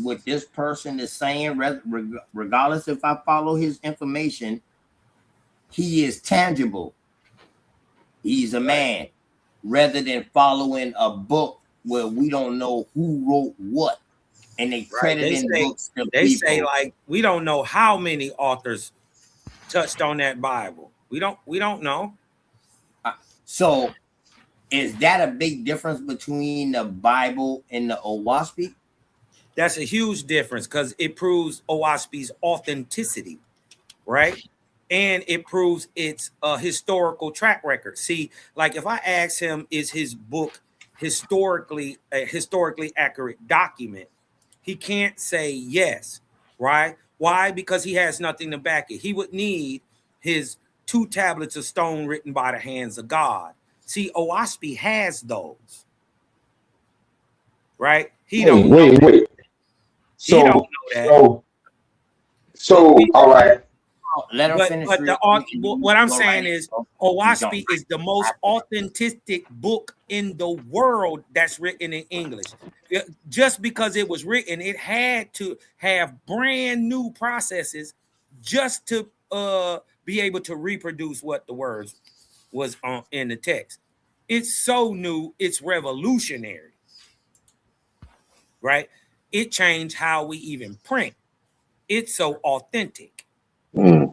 what this person is saying, regardless if I follow his information, he is tangible. He's a man, rather than following a book where we don't know who wrote what, and they Right. crediting books to They say people. like we don't know how many authors touched on that Bible. We don't know. So, is that a big difference between the Bible and the Owaspy? That's a huge difference because it proves Owaspi's authenticity, right? And it proves its historical track record. See, like if I ask him, is his book historically a historically accurate document? He can't say yes, right? Why? Because he has nothing to back it. He would need his 2 tablets of stone written by the hands of God. See, Owaspi has those, right? He don't know that. Wait. He don't So, know that. so, But so, we all right. Let him finish. but Real quick and you what I'm go saying right is in. You don't. Owaspi is the most authentic book in the world that's written in English. Just because it was written, it had to have brand new processes just to be able to reproduce what the words was on in the text. It's so new, it's revolutionary, right? It changed how we even print. It's so authentic. Mm.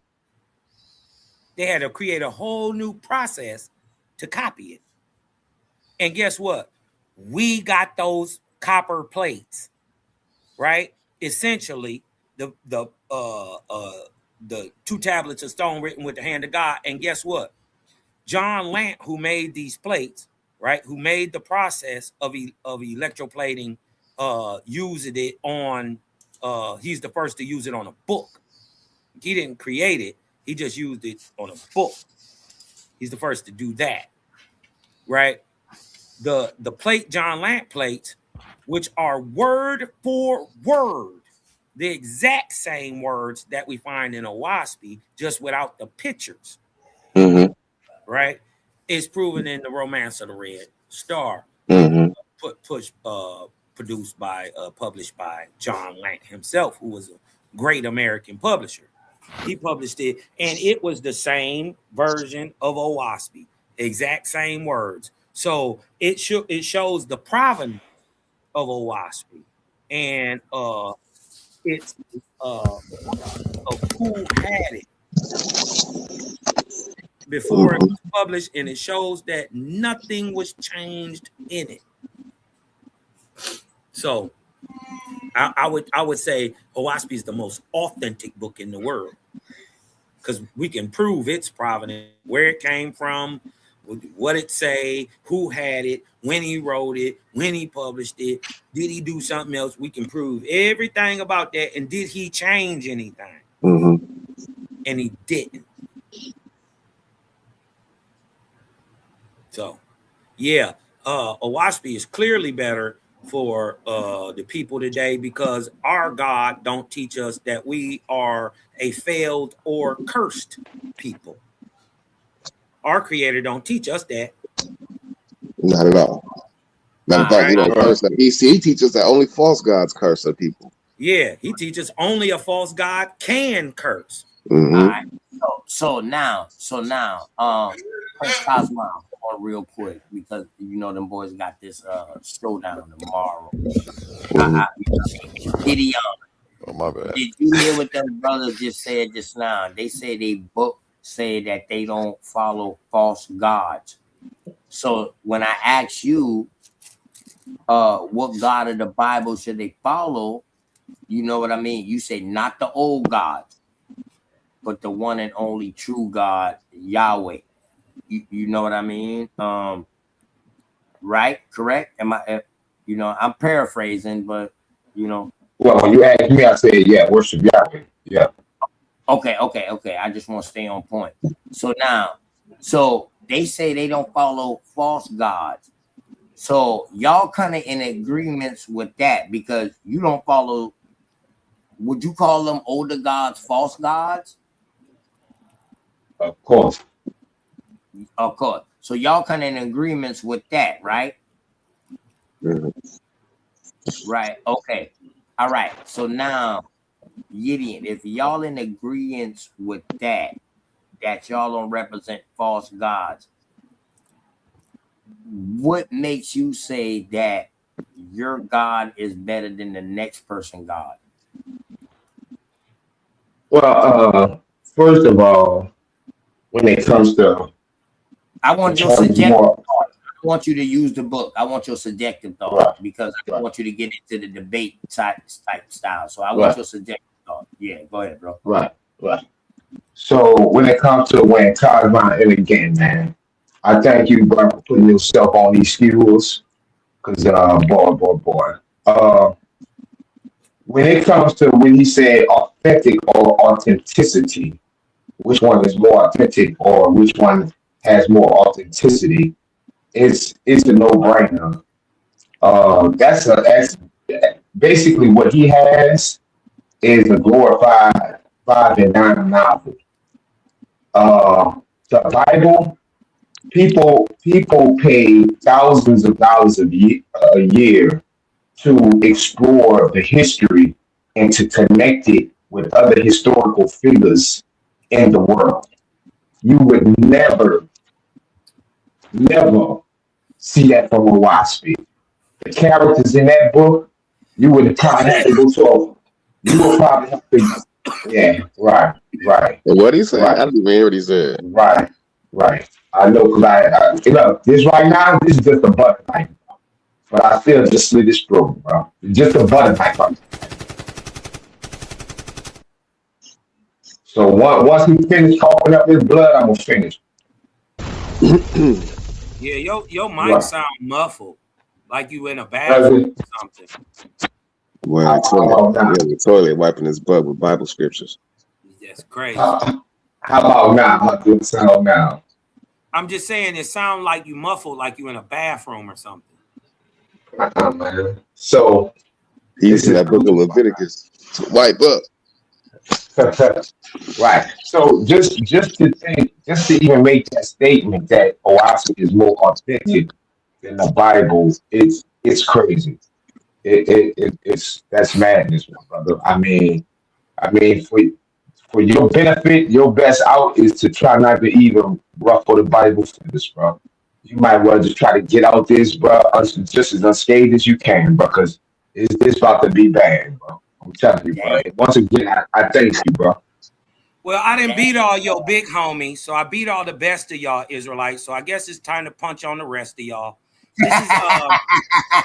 They had to create a whole new process to copy it. And guess what? We got those copper plates, right? Essentially, the 2 tablets of stone written with the hand of God. And guess what? John Lant, who made these plates, right? Who made the process of electroplating, used it on. He's the first to use it on a book. He didn't create it. He just used it on a book. He's the first to do that, right? The plate John Lant plates, which are word for word, the exact same words that we find in Owaspy, just without the pictures, Mm-hmm. right? Is proven in the Romance of the Red Star, Mm-hmm. produced by, published by John Lant himself, who was a great American publisher. He published it, and it was the same version of Owaspy, exact same words. So it shows the provenance of Owaspy, and it's of who had it before it Mm-hmm. was published, and it shows that nothing was changed in it. So I would say Owaspy is the most authentic book in the world because we can prove its provenance, where it came from, what it say, who had it, when he wrote it, when he published it, did he do something else? We can prove everything about that, and did he change anything? Mm-hmm. And he didn't. So, yeah, Owaspy is clearly better for the people today because our God don't teach us that we are a failed or cursed people. Our Creator don't teach us that. Not at all. Matter of fact, he Right? don't curse them. He teaches that only false gods curse at people. Yeah, he teaches only a false God can curse. All Mm-hmm. right. So now, Prince Cosmo, on real quick, because you know them boys got this showdown tomorrow. Gideon, Oh, my bad. did you hear what them brothers just said just now? They say they book say that they don't follow false gods. So when I ask you, what God of the Bible should they follow? You know what I mean? You say not the old gods, but the one and only true God, Yahweh. You know what I mean? Right? Correct? Am I? I'm paraphrasing, but you know. Well, when you ask me, I say, yeah, worship Yahweh. Yeah. Okay. I just want to stay on point. So now, they say they don't follow false gods. So y'all kind of in agreements with that because you don't follow. Would you call them older gods false gods? Of course. Of course. So y'all kind of in agreements with that, right? Mm-hmm. Right. Okay. All right. So now, Gideon, if y'all in agreement with that y'all don't represent false gods, what makes you say that your God is better than the next person God? Well, first of all, when it comes to I in want your terms subjective more thought. I want you to use the book. I want your subjective thought right, because I don't right, want you to get into the debate type style. So I want right, your subjective thought. Yeah, go ahead, bro. right, right. So when it comes to when Cosmo, and again, man, I thank you, bro, for putting yourself on these skills. Cause boy. When it comes to when he said authentic or authenticity, which one is more authentic or which one has more authenticity? It's a no brainer. That's basically what he has is a glorified 5 and 9 novel. The Bible, people pay thousands of dollars a year to explore the history and to connect it with other historical figures in the world. You would never see that from a Waspy. The characters in that book, you would probably have to go to you would probably have to, yeah, right, right, And what he said? I right, didn't even hear what he said. right, right. I know because look, this right now, this is just a butter knife, but I still just slit his throat, bro. Just a butter knife. So once he finished coughing up his blood, I'm gonna finish. Yeah, your mic Right. sound muffled, like you in a Does bathroom it? or something. Well, the How toilet. about now? Yeah, the toilet wiping his butt with Bible scriptures. That's crazy. How about now? How do it sound now? I'm just saying it sounds like you muffled, like you in a bathroom or something. Man. So He's this in is that book of Leviticus to wipe up. right. So just to even make that statement that Oasis is more authentic than the Bible, it's crazy. It's that's madness, my brother. I mean, for your benefit, your best out is to try not to even ruffle the Bible for this, bro. You might well just try to get out this, bro, just as unscathed as you can, because it's about to be bad, bro. I'm telling you, bro. Damn, And once again, I thank you, bro. Well, I didn't damn. beat all your big homies, so I beat all the best of y'all Israelites. So I guess it's time to punch on the rest of y'all. This is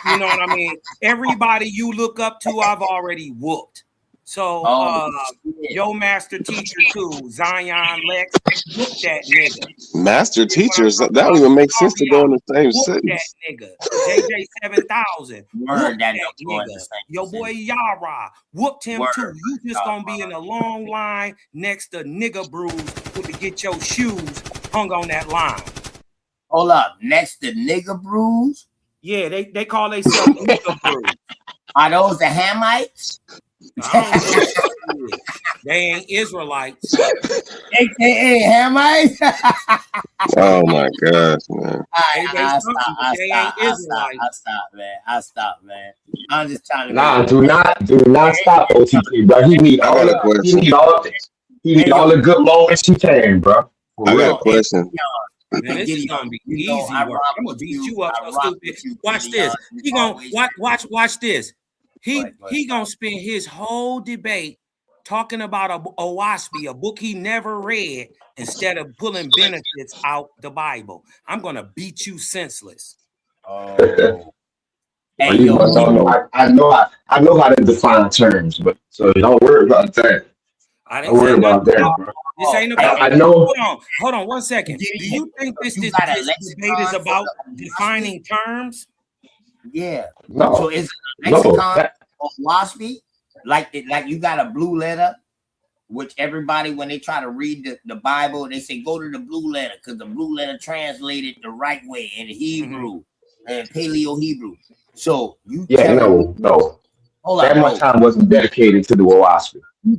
you know what I mean? Everybody you look up to, I've already whooped. So Oh shit. your master teacher too, Zion Lex, whoop that nigga. Master You know what I'm teachers, that talking don't about? even make sense to go in the same Whoop that sentence. nigga. JJ 7000. Whoop Word that that don't go in the nigga. same Your boy sentence. Yara whooped him Word. too. You just gonna be in a long line next to nigga brews to get your shoes hung on that line. Hold up. Next to nigga brews? Yeah, they call themselves nigga brews. Are those the Hamites? I don't know. They ain't Israelites. AKA Hamites? Oh my gosh, man. I stop, man. I'm just trying to make Nah, it. do not stop OTP, bro. I got a question. He need all the good moments he can, bro. For I got a real. question. Man, this is gonna be easy I work. rock I'm gonna with beat you. you up I so rock stupid. with you, Watch Gideon. this. You He gonna always- watch this. Go ahead. He gonna spend his whole debate talking about a Owaspy, a book he never read, instead of pulling benefits out the Bible. I'm gonna beat you senseless. Oh. Well, Hey, you yo, must don't know. I know how to define terms, but so don't worry about that. I Don't didn't say worry nothing about that, about bro. this. Ain't hey, about. I know. Hold on 1 second. Do Gideon, you think this you got a debate is lexicon about for the defining terms? Yeah. No, So is it a no. lexicon of waspy? Like you got a blue letter, which everybody when they try to read the Bible, they say go to the blue letter because the blue letter translated the right way in Hebrew and Paleo Hebrew. So you telling me, No. hold That up, much bro. time wasn't dedicated to the Owaspy. You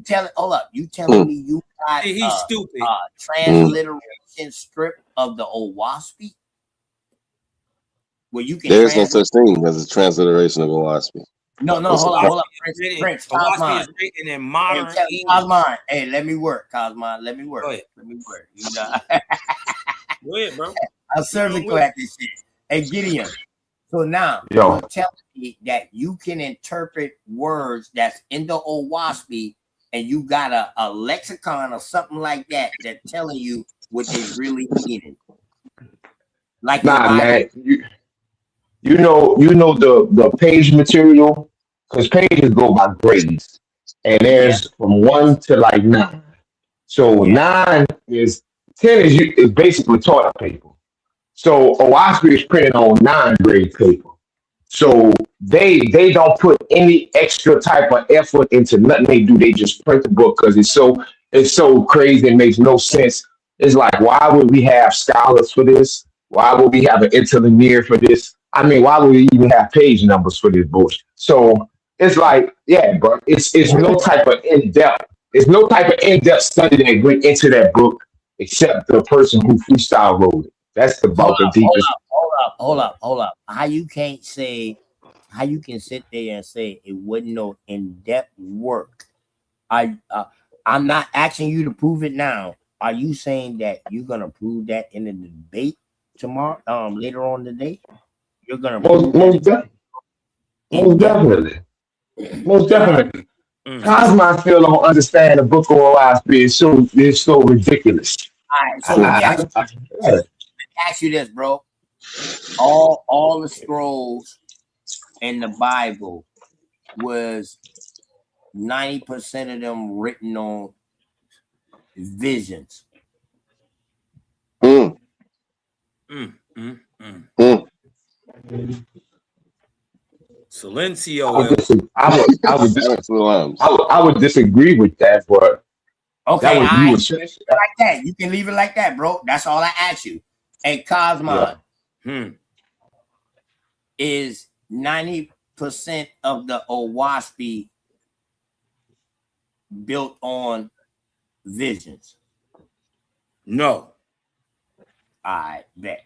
telling me you got See, he's stupid. transliteration strip of the Owaspy? Where you can There's no translate. such thing as a transliteration of a Owaspy. No, What's hold up? on, Prince, Philosophy Cosmon. is written in modern English. Cosmon, hey, let me work, Cosmon. Let me work. Go ahead. Let me work. You know, Go ahead, bro. I'm surgical at this shit. Hey, Gideon. So now Yo. you're telling me that you can interpret words that's in the Owaspy, and you got a lexicon or something like that telling you what they really meaning. Like in the Nah, Bible. man. You know the page material, because pages go by grades, and Yeah. there's from 1 to like 9. So Yeah. 9 is 10 is basically toilet paper. So OSPI is printed on 9 grade paper. So they don't put any extra type of effort into nothing they do. They just print the book because it's so crazy. It makes no sense. It's like, why would we have scholars for this? Why would we have an interlinear for this? I mean, why would we even have page numbers for this bullshit? So it's like, yeah, but it's no type of in depth. It's no type of in depth study that went into that book except the person who freestyle wrote it. That's about the deepest. Hold up. How you can sit there and say it wasn't no in-depth work? I'm not asking you to prove it now. Are you saying that you're gonna prove that in the debate tomorrow? Later on today, you're gonna prove Most, that most in-depth. definitely. Most definitely. Mm. Cosmo still don't understand the book of OSP. It's so ridiculous. All right, so let me ask you this, bro. All the scrolls in the Bible was 90% of them written on visions. Mm, Mm, mm, mm. mm. Silencio. I would disagree with that, but Okay, that was I you. like that. You can leave it like that, bro. That's all I ask you. Hey, Cosmon, is 90% of the Owaspy built on visions? No. I bet.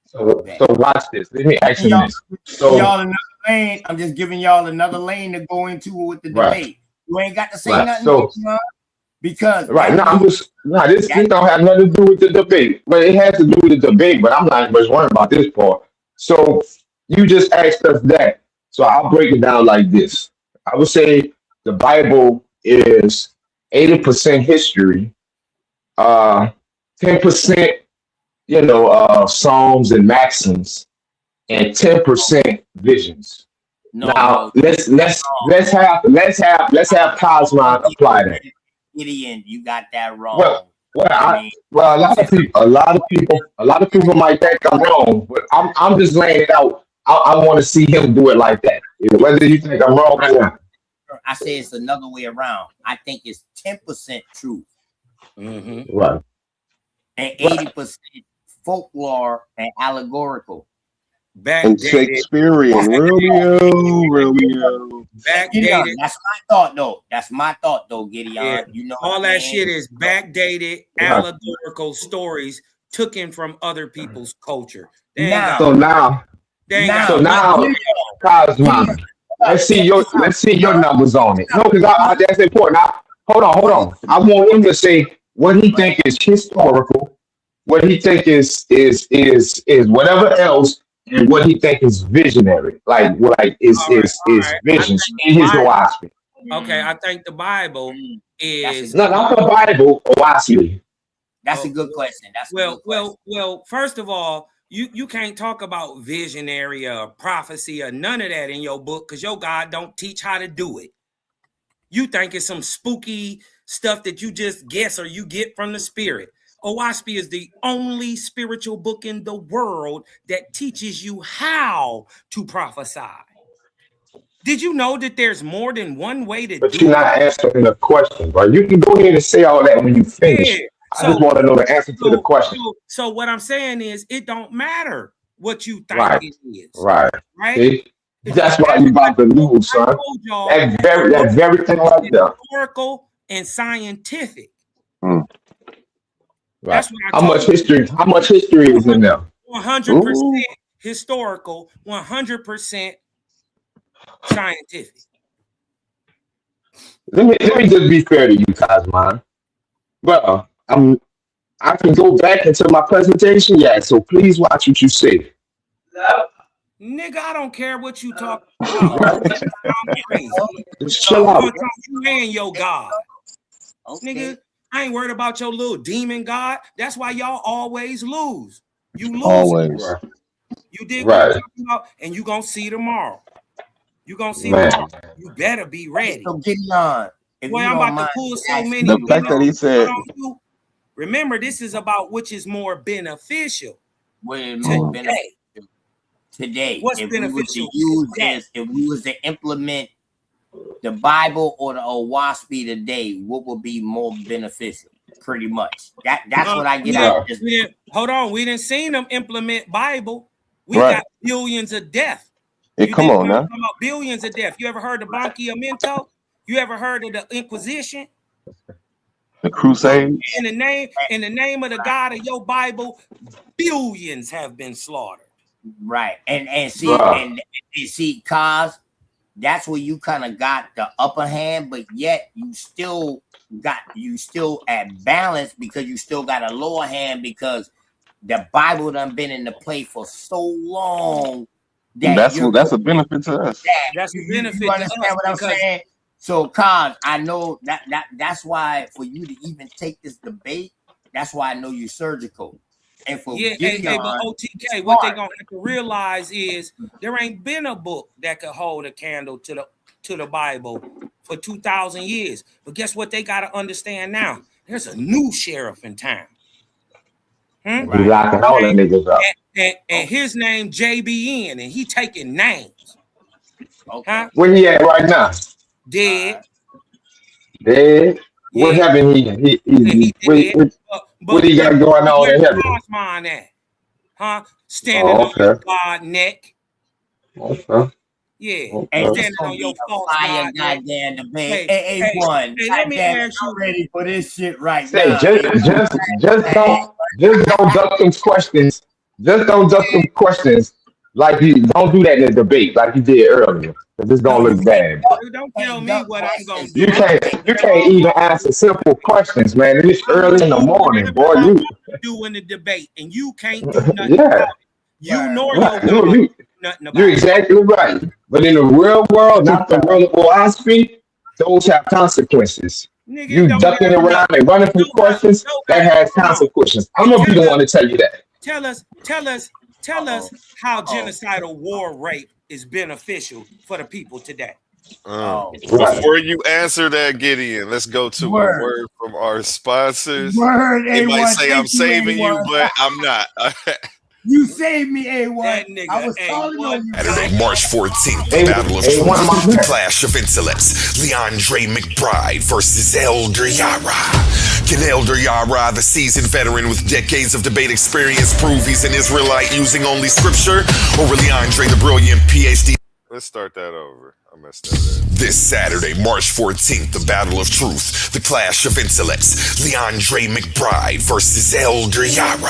So watch this. Let me ask you this. Y'all another lane. I'm just giving y'all another lane to go into with the debate. You ain't got to say nothing, because this don't have nothing to do with the debate, but it has to do with the debate. But I'm not much worried about this part. So you just asked us that. So I'll break it down like this. I would say the Bible is 80% history, 10%, Psalms and maxims, and 10% visions. Now let's have Cosmon apply that. Gideon, you got that wrong. A lot of people might think I'm wrong, but I'm just laying it out. I want to see him do it like that. Whether you think I'm wrong or not. I say it's another way around. I think it's 10% truth. Right. And 80% folklore and allegorical. And Shakespearean. Romeo. Backdated. That's my thought though, Gideon. Yeah. You know, all that shit is backdated, allegorical stories taken from other people's culture. Now, Cosmon, let's see your numbers on it. No, because that's important. Hold on. I want him to say what he think is historical, what he think is whatever else, and what he think is visionary, is visions in his philosophy. Okay, I think the Bible is not the Bible, philosophy. That's a good question. Well. First of all, you can't talk about visionary or prophecy or none of that in your book because your God don't teach how to do it. You think it's some spooky stuff that you just guess or you get from the spirit. Owaspy is the only spiritual book in the world that teaches you how to prophesy. Did you know that there's more than one way to do it? But you're not answering the question, bro. You can go ahead and say all that when you finish. Yeah. I just want to know the answer to the question. So what I'm saying is it don't matter what you think it is. Right. See? That's why you about to lose, son. That very thing right there. Historical and scientific. Right. That's what I How much history is in there? 100% historical, 100% scientific. Let me just be fair to you, Cosman. Well, I can go back into my presentation, yeah. So please watch what you say. Nigga, I don't care what you talk about. I'm crazy. Just chill out. You and your God. Okay. Nigga, I ain't worried about your little demon God. That's why y'all always lose. You lose. Always. You did what Right. I'm talking about, and you gonna see tomorrow. You gonna see Man. tomorrow. You better be ready. So Gideon, if Boy, you I'm don't about to mind pull me so asking many. The fact that he said, Remember, this is about which is more beneficial what is more beneficial today. What's If we was to beneficial use today? this, if we was to implement the Bible or the Owaspy today, what would be more beneficial? Pretty much. That's what I get out of this. Hold on, we didn't see them implement Bible. We Right. got billions of death. Hey, come on now. Talking about billions of death. You ever heard of Banquiamento? You ever heard of the Inquisition? The Crusades. In the name of the God of your Bible, billions have been slaughtered. Right. And see, cause that's where you kind of got the upper hand, but yet you still at balance because you still got a lower hand because the Bible done been in the play for so long That's a benefit to us. That's a benefit. You understand what I'm saying? So, cause I know that's why for you to even take this debate, that's why I know you're surgical. And for Gideon, but OTK, what they gonna have to realize is there ain't been a book that could hold a candle to the Bible for 2,000 years. But guess what? They gotta understand now. There's a new sheriff in town. Right. He's locking all the niggas up. And his name JBN, and he taking names. Okay. Huh? Where he at right now? Dead. Dead. Yeah. What happened? What he got going on in heaven? Where's mine at? Huh? Standing on your God neck. Okay. Yeah. Hey, standing on your false God neck. Goddamn debate. Hey, A1. Hey, let me ask you. I'm ready for this shit right Say, now. just don't duck them questions. Just don't duck them questions. Like you don't do that in the debate like you did earlier. Cause it's gonna look bad. Don't tell me what I'm gonna do. You can't even answer simple questions, man. It's early in the morning, boy. You do in the debate, and you can't do nothing. Yeah. You nor Right. your God nothing about. You're exactly right. But in the real world, not the world of philosophy, those have consequences. Nigga, you ducking around and running from questions, that has consequences. I'm gonna be the one to tell you that. Tell us how genocidal war rape is beneficial for the people today. Before you answer that, Gideon, let's go to a word from our sponsors. They might say I'm saving you, but I'm not. You saved me, A1. I was calling on you. Saturday, March 14th, the Battle of Truth, the clash of intellects. Leandre McBride versus Elder Yara. Can Elder Yara, the seasoned veteran with decades of debate experience, prove he's an Israelite using only scripture? Or will Leandre, the brilliant PhD... Let's start that over. I messed that up. This Saturday, March 14th, the Battle of Truth, the clash of intellects. Leandre McBride versus Elder Yara.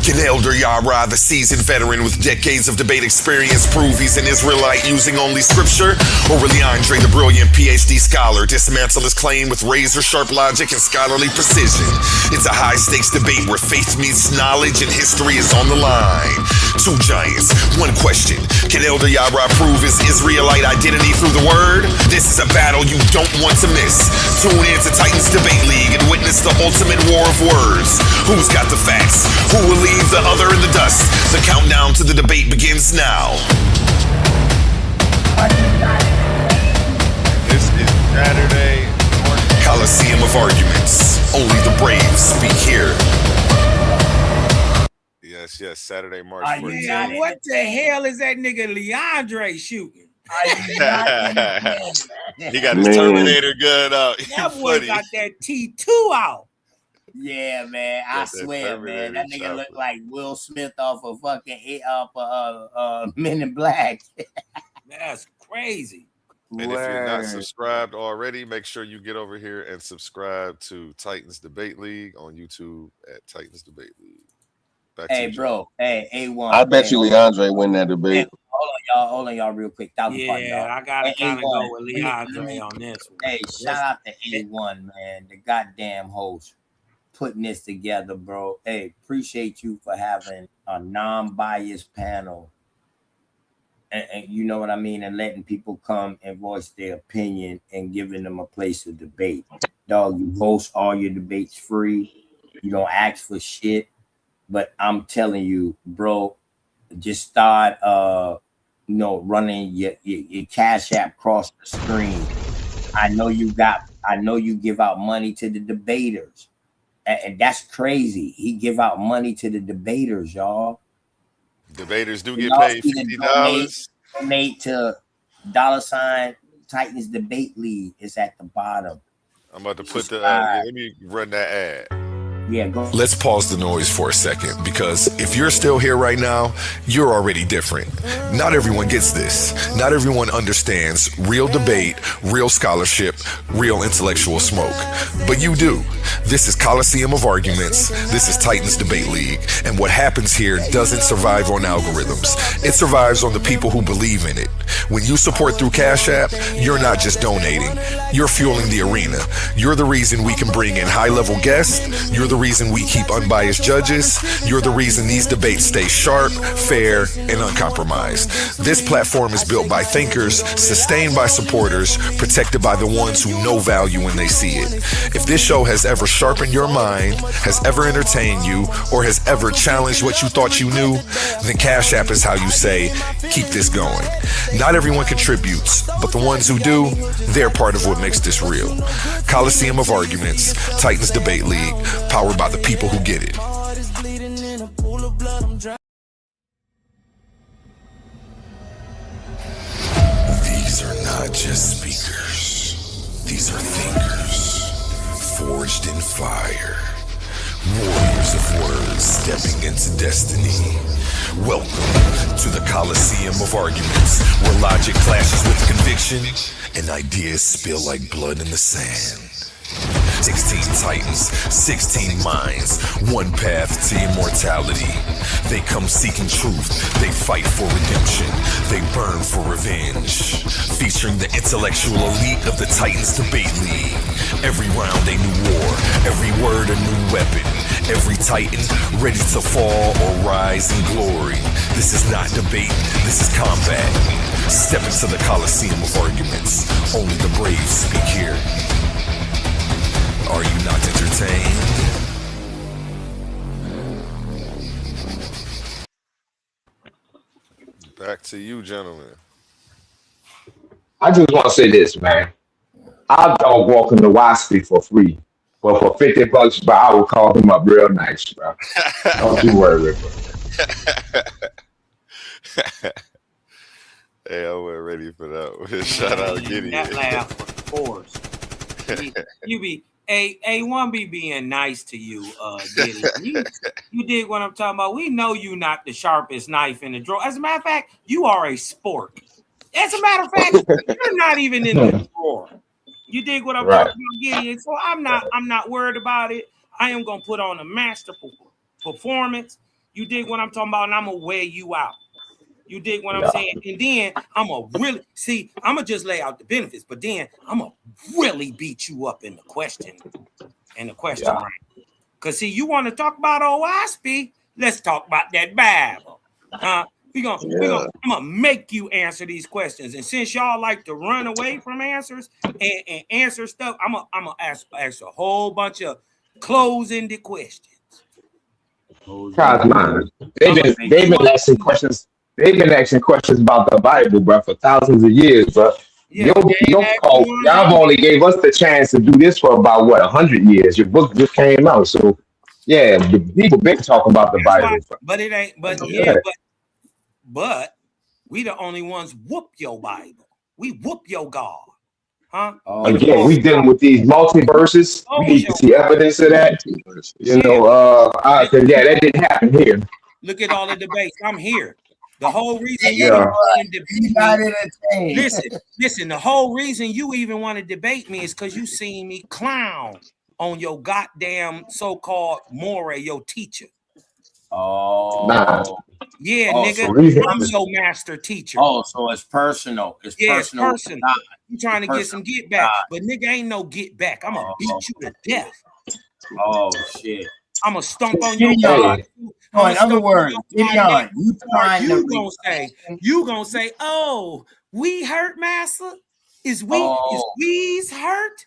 Can Elder Yara, the seasoned veteran with decades of debate experience, prove he's an Israelite using only scripture? Or will Leandre, the brilliant PhD scholar, dismantle his claim with razor-sharp logic and scholarly precision? It's a high-stakes debate where faith meets knowledge and history is on the line. Two giants, one question. Can Elder Yara prove his Israelite identity through the word? This is a battle you don't want to miss. Tune in to Titans Debate League and witness the ultimate war of words. Who's got the facts? Who will leave the other in the dust? The countdown to the debate begins now. This is Saturday. Coliseum of arguments. Only the brave speak here. Yes, Saturday, March 14th. What the hell is that nigga Leandre shooting? He got his Terminator gun out. That boy got that T2 out. Yeah, man. I swear, man. That nigga look like Will Smith off of fucking Men in Black. That's crazy. And if you're not subscribed already, make sure you get over here and subscribe to Titans Debate League on YouTube at Titans Debate League. Hey, bro. Hey, A1. I bet you Leandre win that debate. Hold on, Hold on, y'all, real quick. Yeah, I gotta kind of go with Let Leandre me- on this one. Hey, shout out to A1, man, the goddamn host, putting this together, bro. Hey, appreciate you for having a non-biased panel. And you know what I mean, and letting people come and voice their opinion and giving them a place to debate. Dog, you host all your debates free. You don't ask for shit. But I'm telling you, bro, just start running your Cash App across the screen. I know you give out money to the debaters. And that's crazy. He give out money to the debaters, y'all. Debaters do get paid $50. Donate to $ Titans Debate League. It's at the bottom. I'm about to put let me run that ad. Yeah, go. Let's pause the noise for a second, because if you're still here right now, you're already different. Not everyone gets this. Not everyone understands real debate, real scholarship, real intellectual smoke. But you do. This is Coliseum of Arguments. This is Titans Debate League. And what happens here doesn't survive on algorithms. It survives on the people who believe in it. When you support through Cash App, you're not just donating. You're fueling the arena. You're the reason we can bring in high-level guests. You're the reason we keep unbiased judges. You're the reason these debates stay sharp, fair, and uncompromised. This platform is built by thinkers, sustained by supporters, protected by the ones who know value when they see it. If this show has ever sharpened your mind, has ever entertained you, or has ever challenged what you thought you knew, then Cash App is how you say, keep this going. Not everyone contributes, but the ones who do, they're part of what makes this real. Coliseum of Arguments, Titans Debate League, powered by the people who get it. These are not just speakers. These are thinkers, forged in fire. Warriors of words stepping into destiny. Welcome to the Coliseum of Arguments, where logic clashes with conviction and ideas spill like blood in the sand. 16 titans, 16 minds, one path to immortality. They come seeking truth, they fight for redemption, they burn for revenge. Featuring the intellectual elite of the Titans Debate League. Every round a new war, every word a new weapon. Every titan ready to fall or rise in glory. This is not debate, this is combat. Step into the Coliseum of Arguments. Only the brave speak here. Are you not entertained? Back to you, gentlemen. I just want to say this, man. I'll dog walk in the Waspy for free. But for $50, bro, I would call him up real nice, bro. Don't you worry, bro. Hey, I wasn't ready for that one. Shout out Gideon. That laugh was forced. You be A1 be being nice to you, Gideon. You dig what I'm talking about? We know you not the sharpest knife in the drawer. As a matter of fact, you are a spork. As a matter of fact, you're not even in the drawer. You dig what I'm talking about, Gideon? So I'm not worried about it. I am gonna put on a masterful performance. You dig what I'm talking about? And I'm gonna wear you out. You dig what I'm saying? And then I'm gonna just lay out the benefits, but then I'm gonna really beat you up in the question round. Cause see, you want to talk about OSP? Let's talk about that Bible. I'm gonna make you answer these questions. And since y'all like to run away from answers and answer stuff, I'm gonna ask a whole bunch of close-ended questions. Man, they've been asking questions. They've been asking questions about the Bible, bro, for thousands of years, bro. Y'all only gave us the chance to do this for about 100 years. Your book just came out, so yeah, the people been talking about the Bible. But it ain't. But we the only ones whoop your Bible. We whoop your God, huh? Again, we dealing with these multiverses. We need to see evidence of that. That didn't happen here. Look at all the debates. I'm here. The whole reason you want to debate me, listen. The whole reason you even want to debate me is because you seen me clown on your goddamn so-called More, your teacher. Oh. Nah. Yeah, nigga, I'm your master teacher. Oh, so it's personal. It's personal. It's personal. You trying to get some get back, but nigga ain't no get back. I'm gonna beat you to death. Oh shit. I'm gonna stomp on your body. So in other words, Gideon, you gonna say, oh, we hurt, master? Is we's hurt?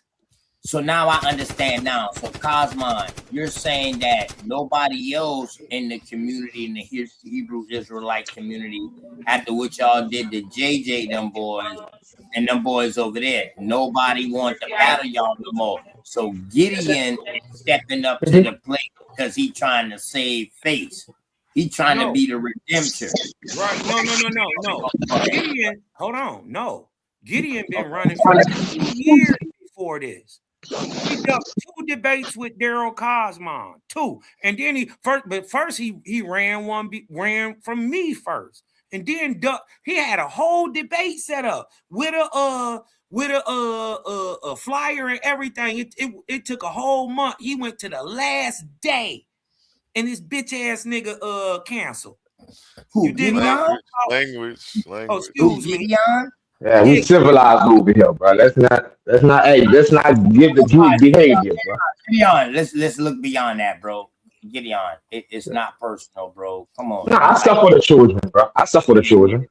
So now I understand now. So Cosmon, you're saying that nobody else in the community, in the Hebrew Israelite community, after what y'all did to JJ, them boys, and them boys over there, nobody want to battle y'all no more. So Gideon stepping up to the plate because he trying to save face. He trying to be the redemption. Right. No. Gideon, hold on. No. Gideon been running for 2 years before this. He done 2 debates with Daryl Cosmon, 2, and then he ran from me first, and then he had a whole debate set up with a flyer and everything. It took a whole month. He went to the last day, and this bitch ass nigga canceled. Who did language? Oh, excuse me. Gideon? Yeah, we civilized over here, bro. Let's not get the group behavior, bro. Gideon, let's look beyond that, bro. Gideon, it's not personal, bro. Come on. Nah, I suffer the children, bro. I suffer the children.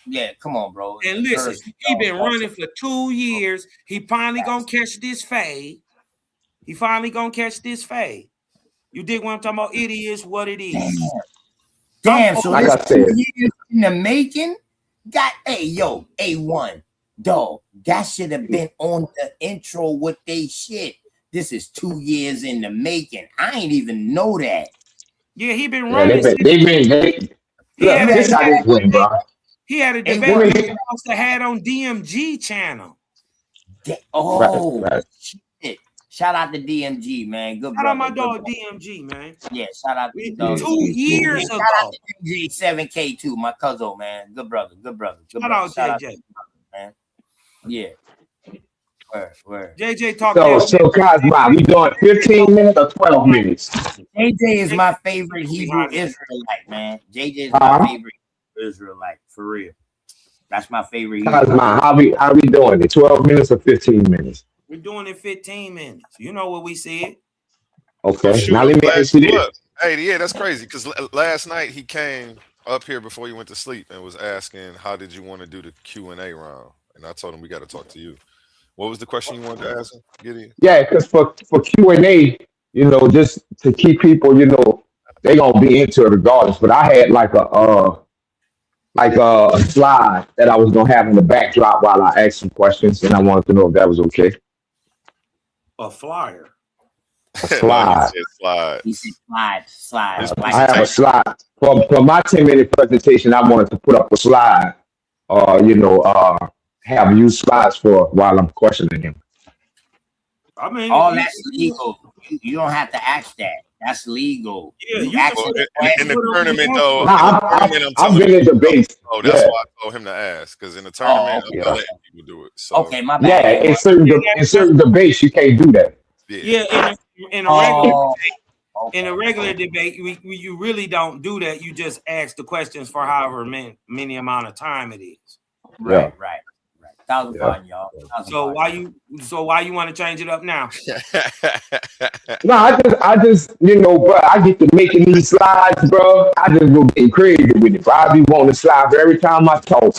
Yeah, come on, bro. And listen, he been running for 2 years. He finally gonna catch this fade. You dig what I'm talking about? It is what it is. Damn, so like this 2 years in the making. A1, dog. That should have been on the intro with they shit. This is 2 years in the making. I ain't even know that. Yeah, he been running. He had a debate he supposed to had on DMG channel. Right. Shit. Shout out to DMG, man. Good shout out my dog DMG, man. Yeah, shout out to dog. 2 years ago. Shout out to DMG7K too, my cousin, man. Good brother. Shout out JJ, man. Yeah. Word. JJ talk. So Cosmo, we doing 15 minutes or 12 minutes? JJ is my favorite Hebrew Israelite, man. JJ is my favorite Israelite, for real. That's my favorite. Cosmo, how we doing it? 12 minutes or 15 minutes? We're doing it 15 minutes. You know what we said. Okay. Now let me ask you this. Hey, yeah, that's crazy. Because last night he came up here before he went to sleep and was asking, how did you want to do the Q&A round? And I told him we got to talk to you. What was the question you wanted to ask him, Gideon? Yeah, because for Q&A, just to keep people, they gonna be into it regardless. But I had like a slide that I was gonna have in the backdrop while I asked some questions, and I wanted to know if that was okay. A flyer. A slide. He said slide. I have a slide for my 10-minute presentation. I wanted to put up a slide, have used slides for while I'm questioning him. I mean, all that's legal. You don't have to ask that. That's legal. Yeah, in the tournament though. I've been in debates. Oh, that's why I told him to ask, because in the tournament, I'm letting people do it. So. Okay, my bad. Yeah, in certain debates, you can't do that. Yeah, in a regular debate, you really don't do that. You just ask the questions for however many amount of time it is. Right. 1,000 fun, y'all. So why you want to change it up now? No, I just bro, I get to making these slides, bro. I just go getting crazy with it. Bro. I be wanting to slide every time I talk.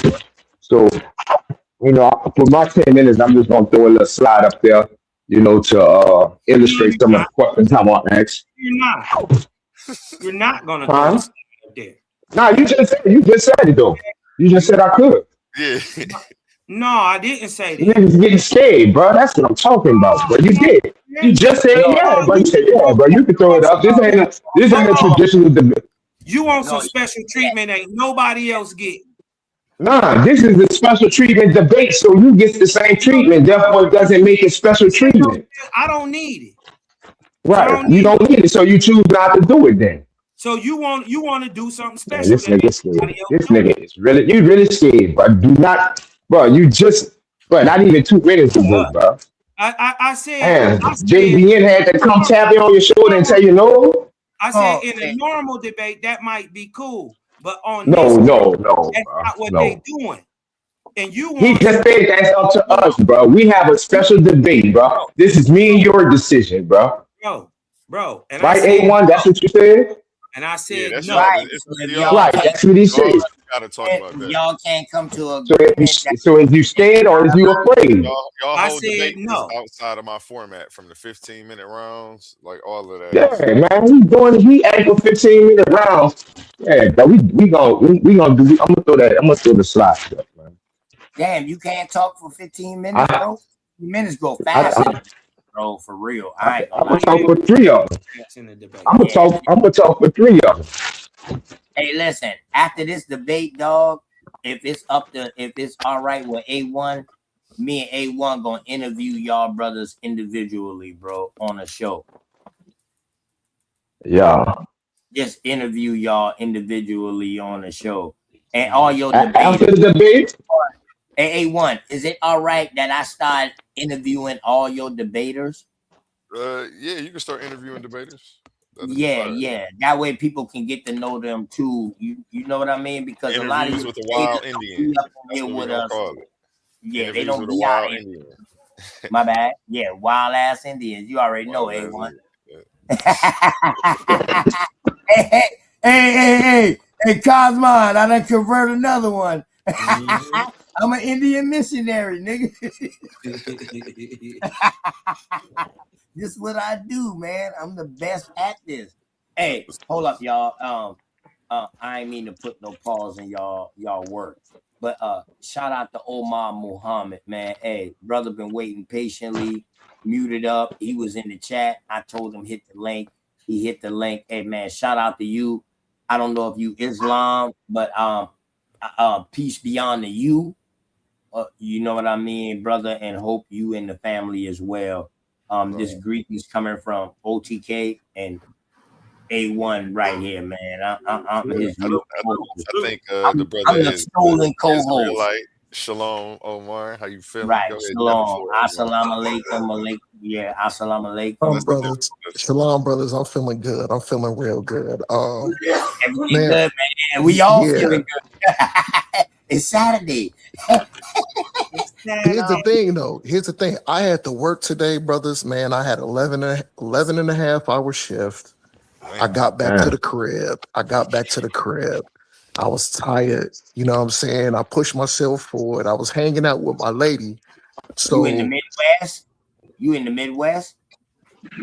So, for my 10 minutes, I'm just gonna throw a little slide up there, to illustrate some of the questions I want to ask. You're not gonna throw a slide up there. No, you just said it though. You just said I could. Yeah. No, I didn't say that. Niggas getting scared, bro. That's what I'm talking about. But you did. You just said yeah, but you said yeah, bro. You can throw it up. This ain't a traditional debate. You want some special treatment ain't nobody else get. Nah, this is a special treatment debate, so you get the same treatment. Therefore, it doesn't make it special treatment. I don't need it. Right. You don't need it, so you choose not to do it then. So you want to do something special. Man, this nigga scared. This nigga is really scared, but do not. Bro, not even 2 minutes ago, bro. I said, JBN had to come tap you on your shoulder and tell you no. I said in a normal debate that might be cool, but on No, this, no, that's not what they doing. And you He want just said that's up to hold us, on, bro. We have a special debate, bro. bro, This is me and your decision, bro. bro. And I Right, said A1? That's no. what you said? And I Yeah, said that's no. y'all. Right. It's So if y'all. y'all Right, can't, that's what he Y'all said. gotta talk about that. y'all can't come to So agreement. is you scared or is you afraid? Y'all I whole said debate is no. outside of my format, from the 15-minute rounds, like all of that Yeah, is. man, we act for 15-minute rounds. Yeah, but we gonna do. I'm gonna throw the slot stuff, man. Damn, you can't talk for 15 minutes, I bro. Minutes go I fast in the I, bro, for real. I I ain't gonna I'm lie. gonna talk for three of them. That's in the debate. Yeah. I'm gonna talk for three of them. Hey, listen, after this debate, dog, if it's all right with A1, me and A1 gonna interview y'all brothers individually, bro, on a show. Yeah. Just interview y'all individually on the show. And all your After debaters. the debate, Hey, A1, is it all right that I start interviewing all your debaters? Yeah, you can start interviewing debaters. That'll be Yeah, fine. yeah. That way people can get to know them too. You know what I mean? Because a lot of Interviews you with a debaters wild don't Indian. be up in That's here what we're with gonna us. call it. Yeah, they Interviews don't with a be out wild here. Indian. My bad. Yeah, wild ass Indians. You already know, Wild ass A1. Indian. Yeah. Hey, Cosmon, I done convert another one. Mhm. I'm an Indian missionary, nigga. This is what I do, man. I'm the best at this. Hey, hold up, y'all. I ain't mean to put no pause in y'all work. But shout out to Omar Muhammad, man. Hey, brother been waiting patiently, muted up. He was in the chat. I told him hit the link. He hit the link. Hey man, shout out to you. I don't know if you Islam, but peace be on to you. You know what I mean, brother, and hope you and the family as well. This greetings coming from OTK and A1 right here, man. I'm his I, new I, co-host. I think the brother I'm the is stolen co-host. Israelite. Shalom, Omar. How you feeling? Right. Go ahead, jump Shalom. before Omar. Assalamu alaikum. Yeah, assalamu alaikum. That's the Brothers. difference. Shalom, brothers. I'm feeling good. I'm feeling real good. Everything Man, good, man. And we all yeah. feeling good. It's Saturday. Here's the thing, though. Here's the thing. I had to work today, brothers. Man, I had 11 and a half hour shift. I Damn. got back to the crib. I was tired. You know what I'm saying? I pushed myself forward. I was hanging out with my lady. You in the So Midwest? You in the Midwest?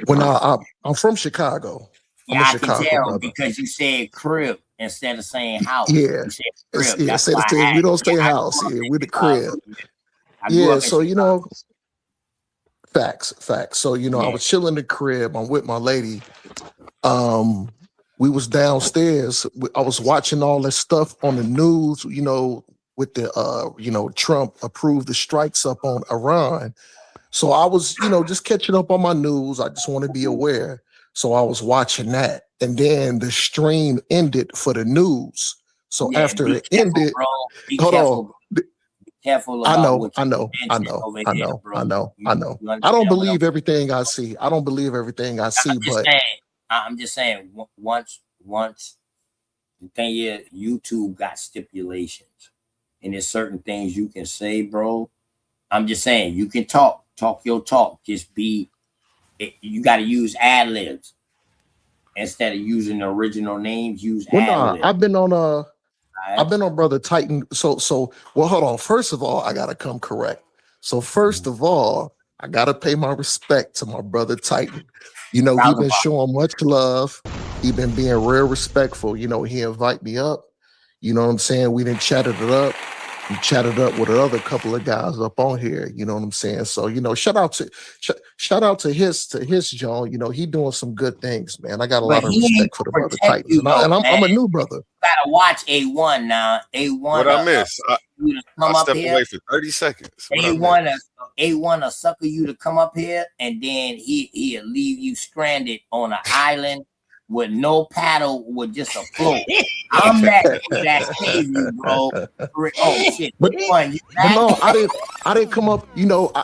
when I'm from Chicago. I'm Yeah, a I can Chicago tell brother. because you said crib instead of saying house. Yeah. You said crib. That's Say why the I thing. We asked. don't Yeah, say I house grew up here. in We're the Chicago. crib. I grew Yeah, up in so Chicago. facts. So I Yeah. was chilling in the crib. I'm with my lady. We was downstairs. I was watching all that stuff on the news. With the Trump approved the strikes up on Iran. So I was just catching up on my news. I just want to be aware. So I was watching that, and then the stream ended for the news. So Yeah, after be it careful, ended, bro. Be hold careful, bro. on. Be careful I about know, what I you know, I mention know, over I there, know, bro. I know, You, I know. you I don't understand what I'm believe everything I see. I don't believe everything I see, I'm just but saying. I'm just saying. Once the thing is, YouTube got stipulations, and there's certain things you can say, bro. I'm just saying you can talk your talk. Just be. You got to use ad libs instead of using the original names. Use well, ad nah, libs. I've Right? been on Brother Titan. So well, hold on. First of all, I gotta come correct. So first of all, I gotta pay my respect to my brother Titan. He Thousand been bucks. showing much love. He been being real respectful. He invite me up. You know what I'm saying? We didn't chatted it up. We chatted up with another couple of guys up on here. You know what I'm saying? So shout out to his John. He doing some good things, man. I got a But lot of he ain't respect for the gonna brother protect Titans, you and though, I'm man. a new brother. Gotta watch A1 now. What A1 I miss? you to I come up stepped here. away for 30 seconds. What I miss? A1 a sucker you to come up here, and then he'll leave you stranded on an island with no paddle, with just a float. I'm that nigga that save you, bro. Oh shit. But One, you but back? no, I didn't come up.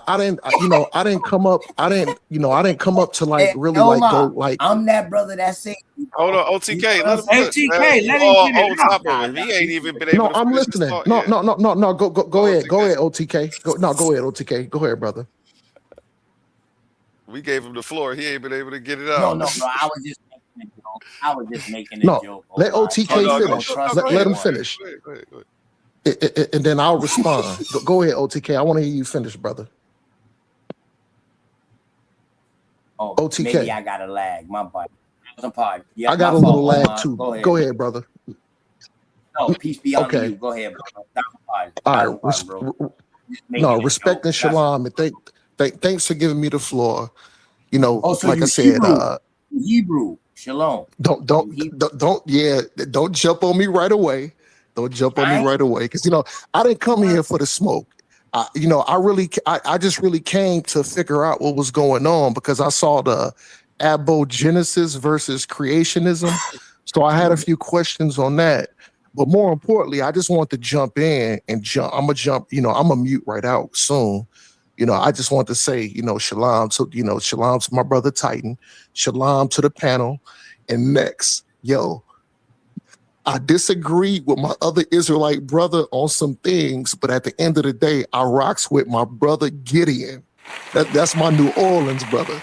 I didn't. I didn't come up. I didn't come up to like Hey, really like go Omar, like. I'm that brother that saved you, Hold on, OTK. Let him cook, OTK, man. let You him all finish on out. top of him. He ain't even been able No, to I'm finish his listening. thought No, yet. no, no, no, no. Go Go, ahead. Go OTK. ahead, OTK. Go ahead, OTK. Go ahead, brother. We gave him the floor. He ain't been able to get it No, out. no, no. I was just making a joke. I was just making a No, joke. let Omar. Oh OTK no, You go, don't finish. go, no, trust go Let ahead, him anyone. OTK. finish, Go ahead, go ahead, go ahead. and then I'll respond. Go ahead, OTK. I want to hear you finish, brother. Oh, maybe OTK. I got a lag. My bad. Yeah, I my got a fault, little lag Omar. too. Go ahead. Go ahead, brother. No, peace be unto Okay. you. Go ahead, brother. That's fine. All That's right. fine, bro. Just No, making a respect joke. and That's shalom, and thanks for giving me the floor. You know, oh, so like I you said, Hebrew. You Hebrew. Shalom. don't You Hebrew. don't jump on me right away. Don't jump on me I right away, because I didn't come here for the smoke. I just really came to figure out what was going on, because I saw the abogenesis versus creationism. So I had a few questions on that. But more importantly, I just want to jump in and jump. I'm gonna mute right out soon. I just want to say, shalom to my brother Titan, shalom to the panel. And next, I disagree with my other Israelite brother on some things, but at the end of the day, I rocks with my brother Gideon. That's my New Orleans brother.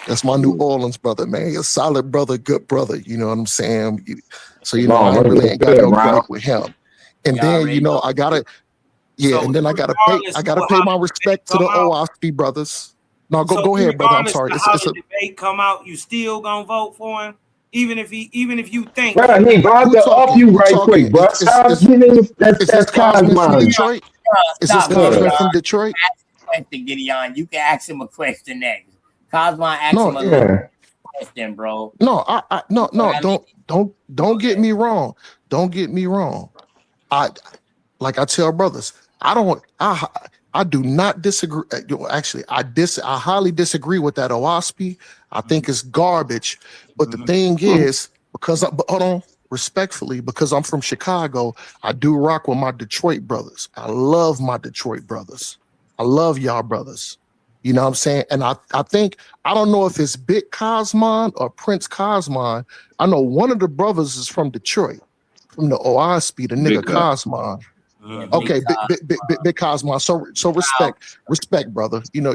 That's my New Orleans brother, man. A solid brother, good brother. You know what I'm saying? So, I Shalom, really what's ain't got good, no Ralph? gripe with him. And you then, already know. I gotta, So and then I regardless gotta of pay how my the debate respect to come the out, OSP brothers. No, so go ahead, brother. I'm regardless sorry. of how the debate come out, you still gonna vote for him, even if you think he. Bro, he about Who to up talking? you Who right talking? quick, bro. Stop giving you Is this that's Cosman from Cosmine. Detroit? Is this Stop, Cosman Yeah. Gideon. from Detroit? Ask a question, Gideon. You can ask him a question next. Cosmo, ask him No, a little Yeah. question, bro. no, no, You know no. what I mean? Don't get me wrong. Don't get me wrong. I Like I tell brothers, I do not disagree. Actually, I highly disagree with that OSP. I think it's garbage. But the thing is, but hold on, respectfully, because I'm from Chicago, I do rock with my Detroit brothers. I love my Detroit brothers. I love y'all brothers. You know what I'm saying? And I think, I don't know if it's Big Cosmon or Prince Cosmon. I know one of the brothers is from Detroit, from the OSP, the nigga Big guy. Cosmon. Yeah, Okay, big big Cosmo. So respect, brother. Y'all.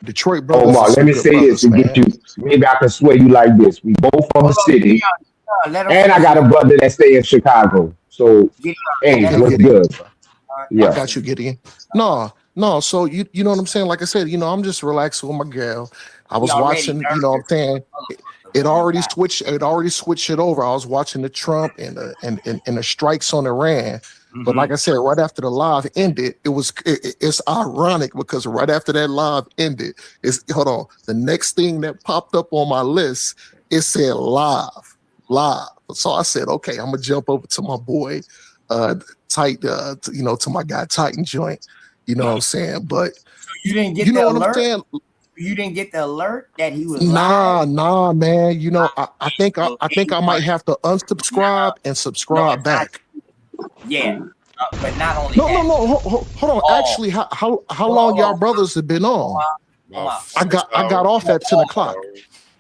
Detroit brothers are Omar, let some me good say this brothers, to get man. you. Maybe I can sway you like this. We both from the hold on, city, Gideon. Let him and I finish got his a brother that stay in Chicago. So, Gideon. hey, Let Okay, him what's finish. Gideon. good? I Let him Yeah. got you, finish. Gideon. No. So you know what I'm saying? Like I said, I'm just relaxing with my girl. I He was already watching. You know what I'm nervous. saying? Motherfucker, It man. already God. switched. It already switched it over. I was watching the Trump and the strikes on Iran. But like I said, right after the live ended, it's ironic, because right after that live ended, hold on. The next thing that popped up on my list, it said live. So I said, okay, I'm gonna jump over to my boy, to my guy Titan joint. You know what I'm saying? But You didn't you get know the what I'm alert? saying? You didn't get the alert that he was live? Nah, man. I think So I might anyone, have to unsubscribe and no, subscribe it's not. back. Yeah. But not only No, that, hold on. all. Actually, how Hold on, long hold on. y'all brothers have been on? About I 6 got I got hours, off at 10 All. o'clock.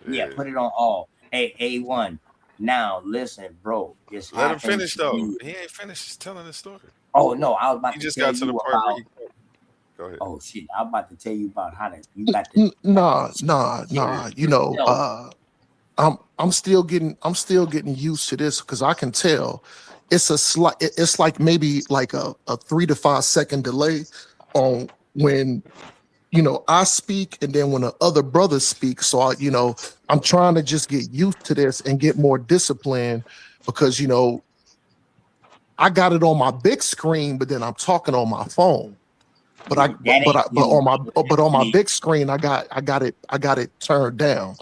Yeah, yeah. put it on all. Hey, A1. Now listen, bro. This Let him happened finish to though. me. He ain't finished telling his story. Oh no, I was about He to just tell got to the you part where about. he quoted. Go ahead. Oh shit, I was about to tell you about how to. You got to. Nah. Yourself. I'm still getting used to this, because I can tell it's like maybe like a 3 to 5 second delay on when I speak, and then when the other brothers speak. So I'm trying to just get used to this and get more disciplined, because I got it on my big screen, but then I'm talking on my phone. But I Yeah, that ain't but you, on that's my me. big screen, I got it turned down.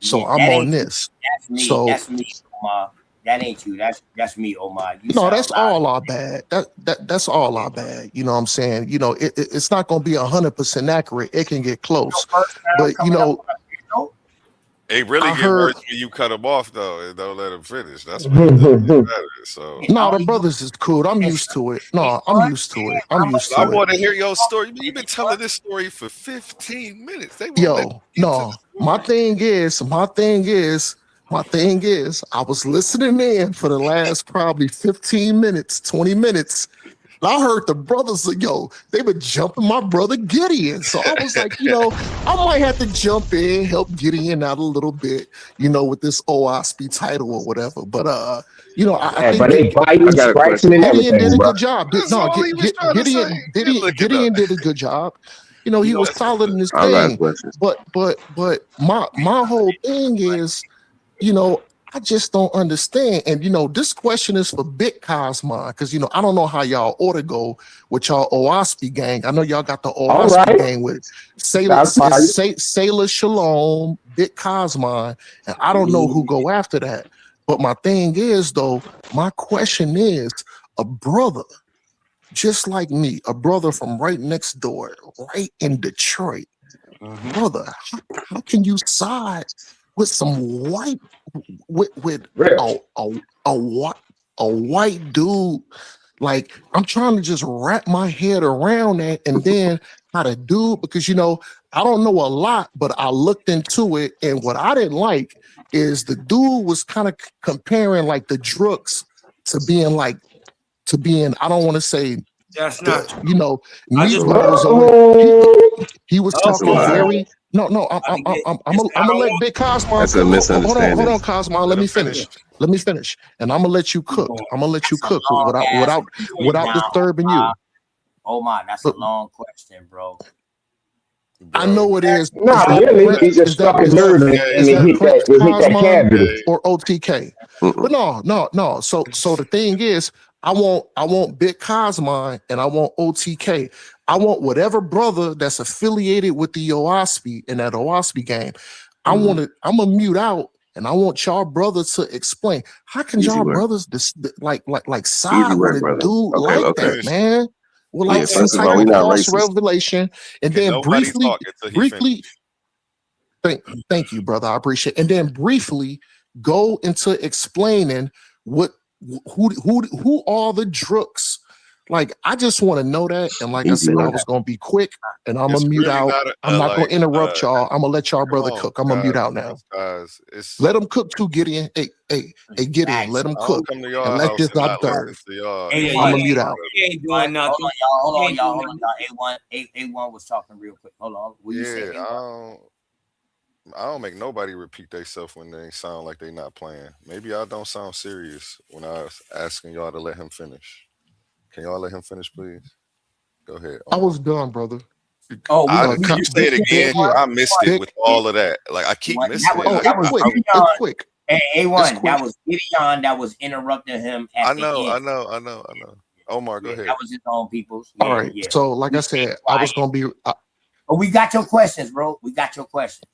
Yeah, So I'm that on ain't you. this. That's me. So That's me, Omar. That ain't you. That's me, Omar. You no, sound that's loud. all our bad. That's all our bad. You know what I'm saying? It's not gonna be 100% accurate. It can get Your close. first round But coming up on a video? It really I get heard worse when you cut him off though, and don't let him finish. That's when it really get better. So And no, all the he do brothers is cool. I'm is used to it. ain't No, I'm fun. used to it. Yeah, I'm how much used I to it. want to hear your story. You've is been it fun? telling this story for 15 minutes. They won't let Yo, you get to the no. My story. thing is, my thing is, I was listening in for the last probably 15 minutes, 20 minutes. And I heard the brothers, they were jumping my brother Gideon. So I was like, I might have to jump in, help Gideon out a little bit, with this OSP title or whatever. But, I think but they biting, I got a scratching, and question. Gideon did everything, a bro. good job. That's all he was trying to say. Gideon did a good job. He was solid in his Our last thing. question. But my whole thing is, I just don't understand. And this question is for Big Cosmon, because I don't know how y'all ought to go with y'all OSP gang. I know y'all got the All OSP right. gang with Sailor Shalom, Big Cosmon, and I don't know who go after that. But my thing is, though, my question is, a brother just like me, a brother from right next door, right in Detroit, brother, how can you side with some white with Real. a white dude? Like, I'm trying to just wrap my head around that, and then how to do, because I don't know a lot, but I looked into it, and what I didn't like is the dude was kind of comparing like the Drooks to being I don't want to say That's not the, true. I just Negroes or Oh, he was That's talking a lie. very no. I'm gonna let Big Cosmo. That's a Hold misunderstanding. on, Cosmo. Let me finish. And I'm gonna let you cook. I'm gonna let you That's a cook long ass without now, disturbing you. Omar, that's a long question, bro. I know it is. not Is that really. Prince? He just Is that stuck his is that nerve in is and it that hit Prince that Cosmo cavity. or OTK? Mm-mm. But no. So the thing is, I want Big Cosmo and I want OTK. I want whatever brother that's affiliated with the OSP in that OSP game. I'm gonna mute out, and I want y'all brothers to explain. How can Easy y'all work. brothers like Easy side with work, a brother. dude Okay, like that, Finish. man? With Yeah, like some first of type all, of we're not false racist. revelation, and Can then nobody talk until he finishes? briefly, thank you, brother. I appreciate it. And then briefly go into explaining who are the Drooks. Like, I just want to know that. And like I Easy said, I work. was gonna be quick, and I'm It's gonna mute really out. not I'm not gonna interrupt y'all. I'm gonna let y'all come brother on, cook. I'm gonna mute out now. guys. It's Let him cook too, Gideon. Hey, Gideon, let him I don't cook come to and y'all let house this and not not serve. listen to y'all. Hey, Yeah, and I'm he gonna fight mute with out. he ain't doing Hold nothing. on, He y'all. ain't doing nothing. A1 was talking real quick. Hold on. What you say, Yeah, A1? I don't make nobody repeat themselves when they sound like they not playing. Maybe I don't sound serious when I was asking y'all to let him finish. Can y'all let him finish, please? Go ahead, I Omar. was done, brother. Oh, Can you say it again? Because Yeah, I missed it big. with all of that. Like I keep That missing was it. Oh, that was it's Gideon. quick. It's A1, quick. that was Gideon that was interrupting him at I the know. end. Omar, go Yeah, ahead. that was his own people's. All Yeah, right. yeah. So, like We I stayed said, I quiet. was gonna be. But we got your questions, bro. We got your questions.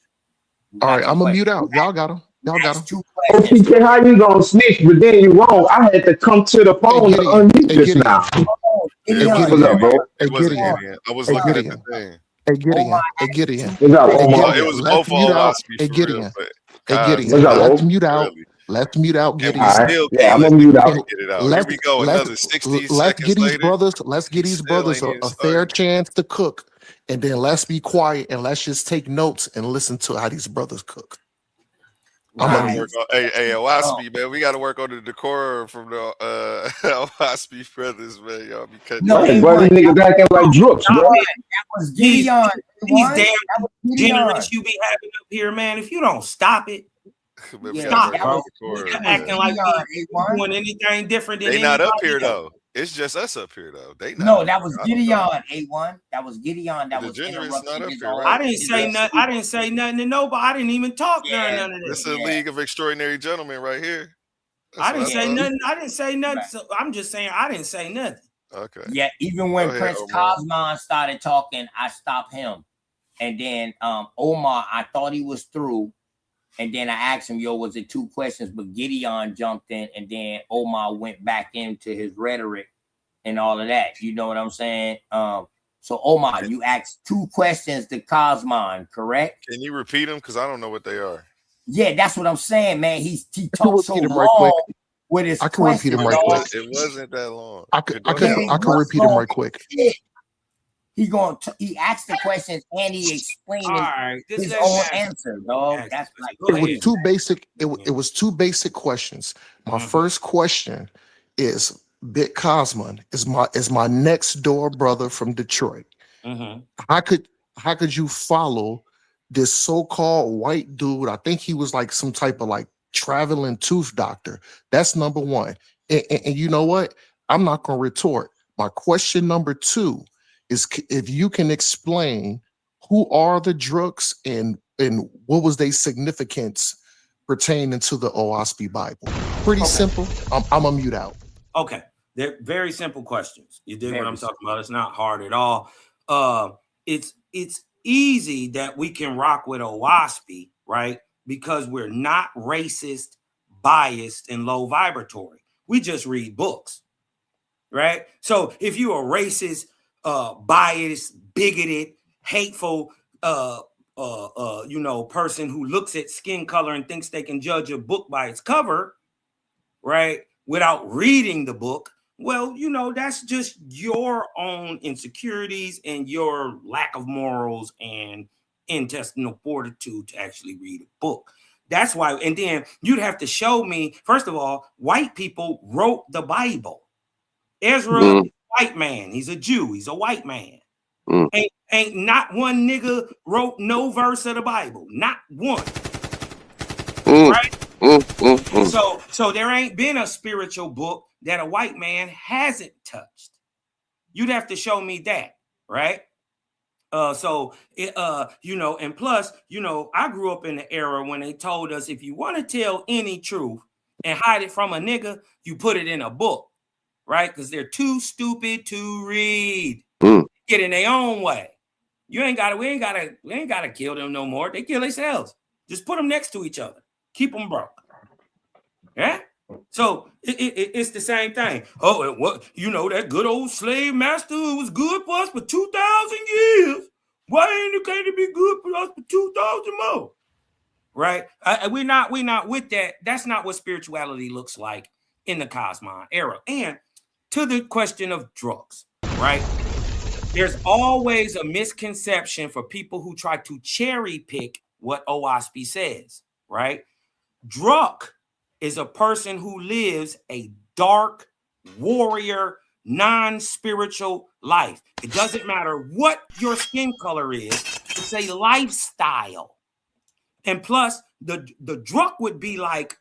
All right, I'm gonna mute out. Y'all got him. Y'all got him. Asked two questions. OTK, how you gonna snitch? But then you wrong. I had to come to the phone to unmute just Gideon. now. Oh, Hey, It Gideon. wasn't What's up, Gideon. bro? Gideon. It Hey, wasn't Gideon. Gideon. I was Hey, looking at the Gideon. thing. Hey, Omar Gideon. Hey, asked Gideon. two What's up, Hey, Omar? It Gideon. was Let's both mute all out. speak Hey, for real, Gideon. but Hey, Kaz, What's Gideon. up, not Let's bro? mute out. really. Let's mute out And we All Gideon. right. still Yeah, can't I'm let gonna the mute brother out. And get it out. Here we go. Another 60 let's seconds get these later. brothers. He still ain't even A fair started. chance to cook, and then let's be quiet and let's just take notes and listen to how these brothers cook. We I'm a gotta Right. work mute. on Waspi, man. We gotta work on the decorum from the Waspi brothers, man. Y'all be cutting No, it Right, up. bro. A1. These niggas acting like drooks, Stop bro. it. That was These Gideon. these A1. damn That was degenerates Gideon. you be having up here, man. If you don't stop it, Man, we gotta Yeah, stop work that on it. the was You're decorum, acting man. like we A1. doing anything different than They not up anybody here else. though. It's just us up here though. They not No, up that here. was I don't Gideon. know. A1. That was Gideon. The That was degenerates not interrupting up his here, own. right? I didn't His say own nothing. I people. didn't say nothing to nobody. I didn't even talk during Yeah, none of This this. is a yeah, league of extraordinary gentlemen right here. That's I what didn't I say yeah. thought. nothing. I didn't say nothing. Right. So I'm just saying I didn't say nothing. Okay. Yeah, even Go when ahead, Prince Omar. Cosmon started talking, I stopped him. And then Omar, I thought he was through. And then I asked him, yo, was it two questions? But Gideon jumped in, and then Omar went back into his rhetoric and all of that. You know what I'm saying? So Omar, you asked two questions to Cosmon, correct? Can you repeat them? Because I don't know what they are. Yeah, that's what I'm saying, man. He I can talked so repeat him right quick. long with his I can repeat questions, him right quick. It wasn't that long. I could Go ahead, Yeah, it I Omar. can was repeat him long right quick. as shit. he asked the questions and he explained his own answer, dog. That's like it was two basic. It was two basic questions. My first question is: Bit Cosman is my next door brother from Detroit. How could you follow this so-called white dude? I think he was like some type of like traveling tooth doctor. That's number one. And you know what? I'm not gonna retort. My question number two is if you can explain who are the drugs and what was their significance pertaining to the OSB Bible. Pretty simple. I'm a mute out. Okay, they're very simple questions. You dig what I'm talking about? It's not hard at all. It's easy that we can rock with OSB, right? Because we're not racist, biased, and low vibratory. We just read books, right? So if you're a racist, biased, bigoted, hateful, person who looks at skin color and thinks they can judge a book by its cover, right, without reading the book, well, that's just your own insecurities and your lack of morals and intestinal fortitude to actually read a book. That's why, and then you'd have to show me, first of all, white people wrote the Bible. Ezra, white man, he's a Jew, he's a white man. Ain't not one nigga wrote no verse of the Bible, not one. Right? So there ain't been a spiritual book that a white man hasn't touched. You'd have to show me that, right? And plus, I grew up in the era when they told us if you want to tell any truth and hide it from a nigga, you put it in a book, right? Because they're too stupid to read. Get in their own way. We ain't gotta kill them no more. They kill themselves. Just put them next to each other. Keep them broke. Yeah. So it's the same thing. Oh, what that good old slave master who was good for us for 2,000 years. Why ain't it be good for us for 2,000 more? Right? We're not with that. That's not what spirituality looks like in the Cosmon era. And to the question of drugs, right? There's always a misconception for people who try to cherry pick what OSB says, right? Druk is a person who lives a dark, warrior, non-spiritual life. It doesn't matter what your skin color is. It's a lifestyle. And plus, the Druk would be like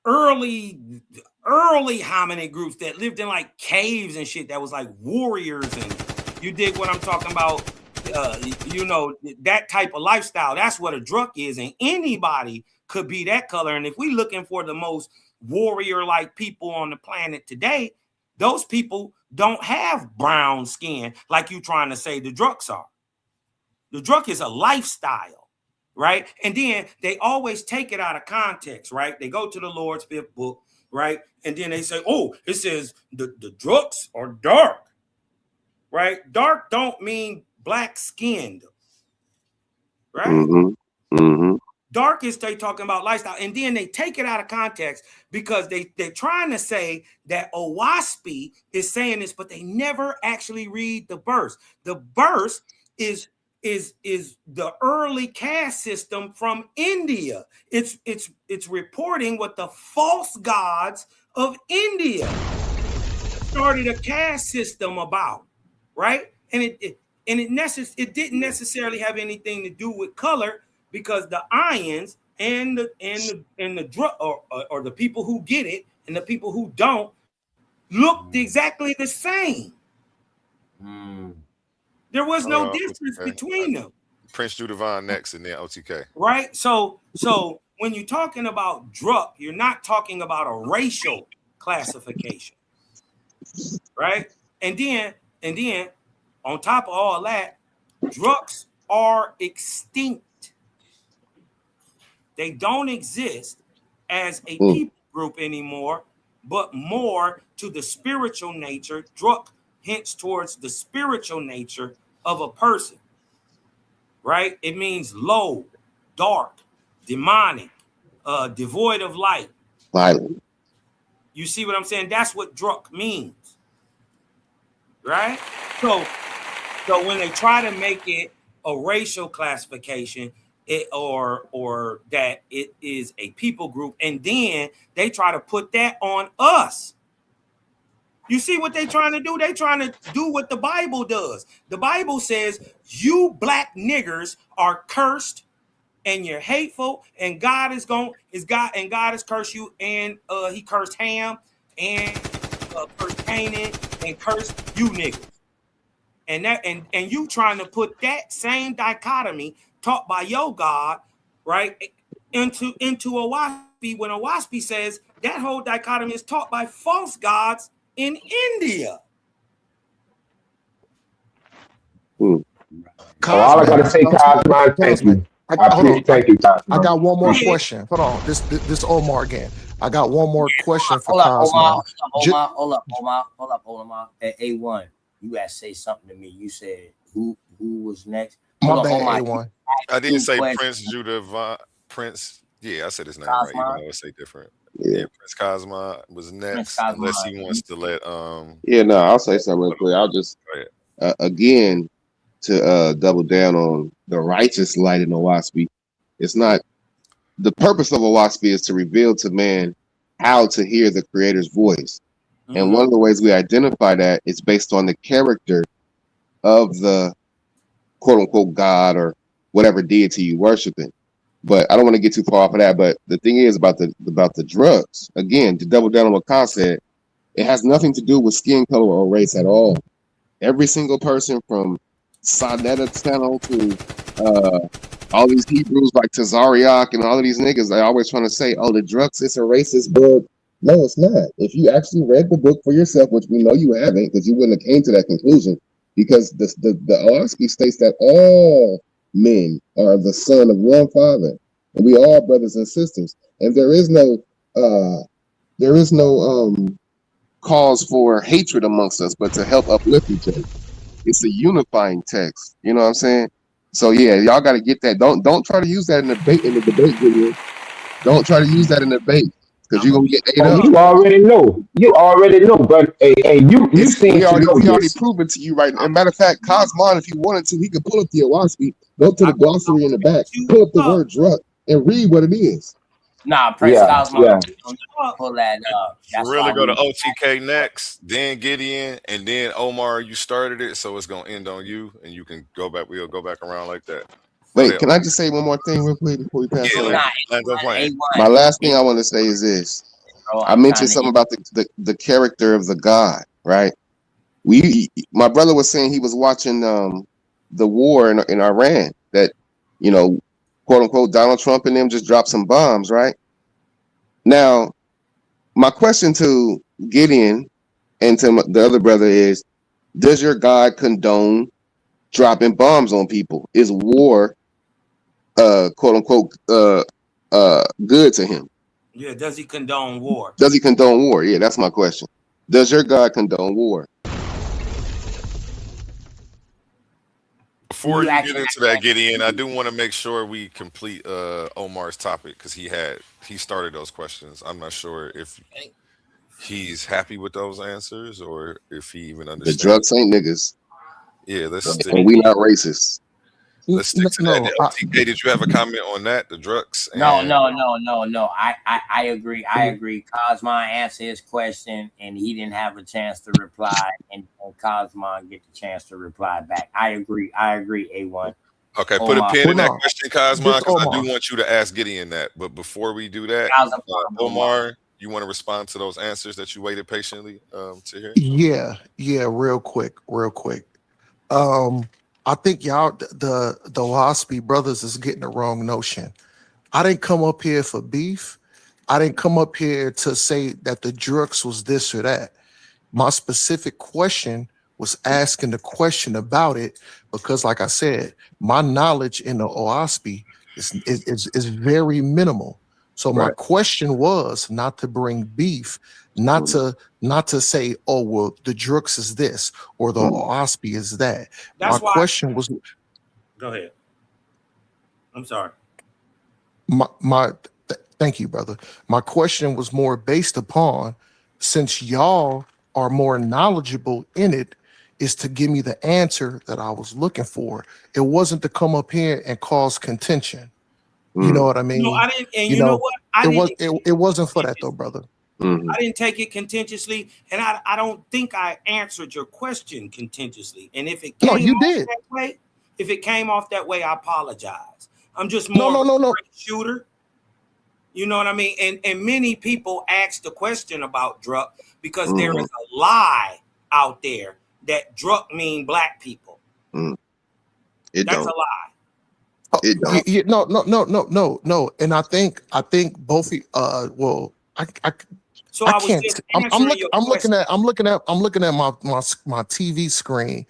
early hominid groups that lived in like caves and shit that was like warriors, and you dig what I'm talking about? That type of lifestyle. That's what a Druk is, and anybody could be that color. And if we're looking for the most warrior-like people on the planet today, those people don't have brown skin like you trying to say the Druks are. The Druk is a lifestyle, right? And then they always take it out of context, right? They go to the Lord's fifth book, right? And then they say, oh, it says the Druks are dark, right? Dark don't mean black skinned, right? Dark is they talking about lifestyle, and then they take it out of context because they're trying to say that OWASP is saying this, but they never actually read the verse. The verse is the early caste system from India. It's reporting what the false gods of India started a caste system about, right? And it didn't necessarily have anything to do with color, because the Ions and the drug or the people who get it and the people who don't looked exactly the same. There was no difference between them. Prince Judavon next in the OTK. Right? So when you're talking about drug, you're not talking about a racial classification. Right? And then on top of all that, drugs are extinct. They don't exist as a people group anymore, but more to the spiritual nature. Druk hints towards the spiritual nature of a person, right? It means low, dark, demonic, devoid of light. Violent. You see what I'm saying? That's what Druk means. right? So when they try to make it a racial classification, or that it is a people group, and then they try to put that on us. You see what they're trying to do? They're trying to do what the Bible does. The Bible says, you black niggers are cursed and you're hateful, and God has cursed you, and he cursed Ham, and cursed Canaan, and cursed you niggas. And you trying to put that same dichotomy taught by your God, right, into a WASPy, when a WASPy says that whole dichotomy is taught by false gods in India. All I gotta say, Cosmo, thank you. Thank you, Cosmo. I got one more question. Hold on, this Omar again. I got one more question for Cosmo. Hold up. At A1, you gotta say something to me. You said who was next? My bad, A1. I didn't say Prince Judah Prince. Yeah, I said his name right, even though it say different. Yeah, Prince Cosmo was next, unless he wants to let Yeah, no, I'll say something real quick. I'll just again to double down on the righteous light in Owaspy. It's not the purpose of Owaspy is to reveal to man how to hear the Creator's voice. Mm-hmm. And one of the ways we identify that is based on the character of the quote unquote God or whatever deity you worshiping. But I don't want to get too far off of that. But the thing is about the drugs, again, to double down on what Khan said, it has nothing to do with skin color or race at all. Every single person from Sonetta Channel to all these Hebrews like Tazariak and all of these niggas, they always trying to say, oh, the drugs, it's a racist book. No, it's not. If you actually read the book for yourself, which we know you haven't, because you wouldn't have came to that conclusion, because the Owaspy states that all men are the son of one father, and we all brothers and sisters, and there is no cause for hatred amongst us, but to help uplift each other. It's a unifying text. You know what I'm saying? So yeah, y'all got to get that. Don't try to use that in the debate video. Don't try to use that in the debate because you're gonna get ate up. You already know. But you seem we already proven to you right now. As a matter of fact, Cosmon, if he wanted to, he could pull up the Owaspy, go to the glossary in the back, pull up the word drug, and read what it is. Nah, Prince Cosmo, pull that up. Really go to OTK next, then Gideon, and then Omar. You started it, so it's gonna end on you, and you can go back. We'll go back around like that. Wait, can I just say one more thing real quick before we pass on? My last thing I want to say is this. I mentioned something about the character of the God, right? My brother was saying he was watching the war in Iran that, you know, quote unquote, Donald Trump and them just dropped some bombs, right? Now, my question to Gideon and to the other brother is, does your God condone dropping bombs on people? Is war, quote unquote, good to him? Yeah, does he condone war? Does he condone war? Yeah, that's my question. Does your God condone war? Before you get into that, Gideon, I do want to make sure we complete Omar's topic because he started those questions. I'm not sure if he's happy with those answers or if he even understands. The drugs ain't niggas. Yeah, and we not racist. Let's stick to that. TK, did you have a comment on that? The drugs? No. I agree. Cosmo answered his question, and he didn't have a chance to reply, and Cosmo get the chance to reply back. I agree. A1. Okay, put a pin in that question, Cosmo, because I do want you to ask Gideon that. But before we do that, Omar, you want to respond to those answers that you waited patiently to hear? Yeah, real quick. I think y'all, the Owaspy brothers is getting the wrong notion. I didn't come up here for beef. I didn't come up here to say that the drugs was this or that. My specific question was asking the question about it because, like I said, my knowledge in the Owaspy is very minimal. So my question was not to bring beef, not to say, oh, well, the drugs is this or the Owaspy is that. That's my question was. Go ahead. I'm sorry. Thank you, brother. My question was more based upon, since y'all are more knowledgeable in it, is to give me the answer that I was looking for. It wasn't to come up here and cause contention. You know what I mean? No, I didn't. And You you know know, what? I it didn't. it wasn't for that though, brother. I didn't take it contentiously, and I don't think I answered your question contentiously. And if it came No, you off did. that way, if it came off that way, I apologize. I'm just more No, of no, a no, no. straight shooter. You know what I mean? And many people ask the question about Druck because there is a lie out there that Druck mean black people. It That's don't. a lie. It don't. No. And I think both well, So I I was can't. just answering your question. I'm looking at my TV screen.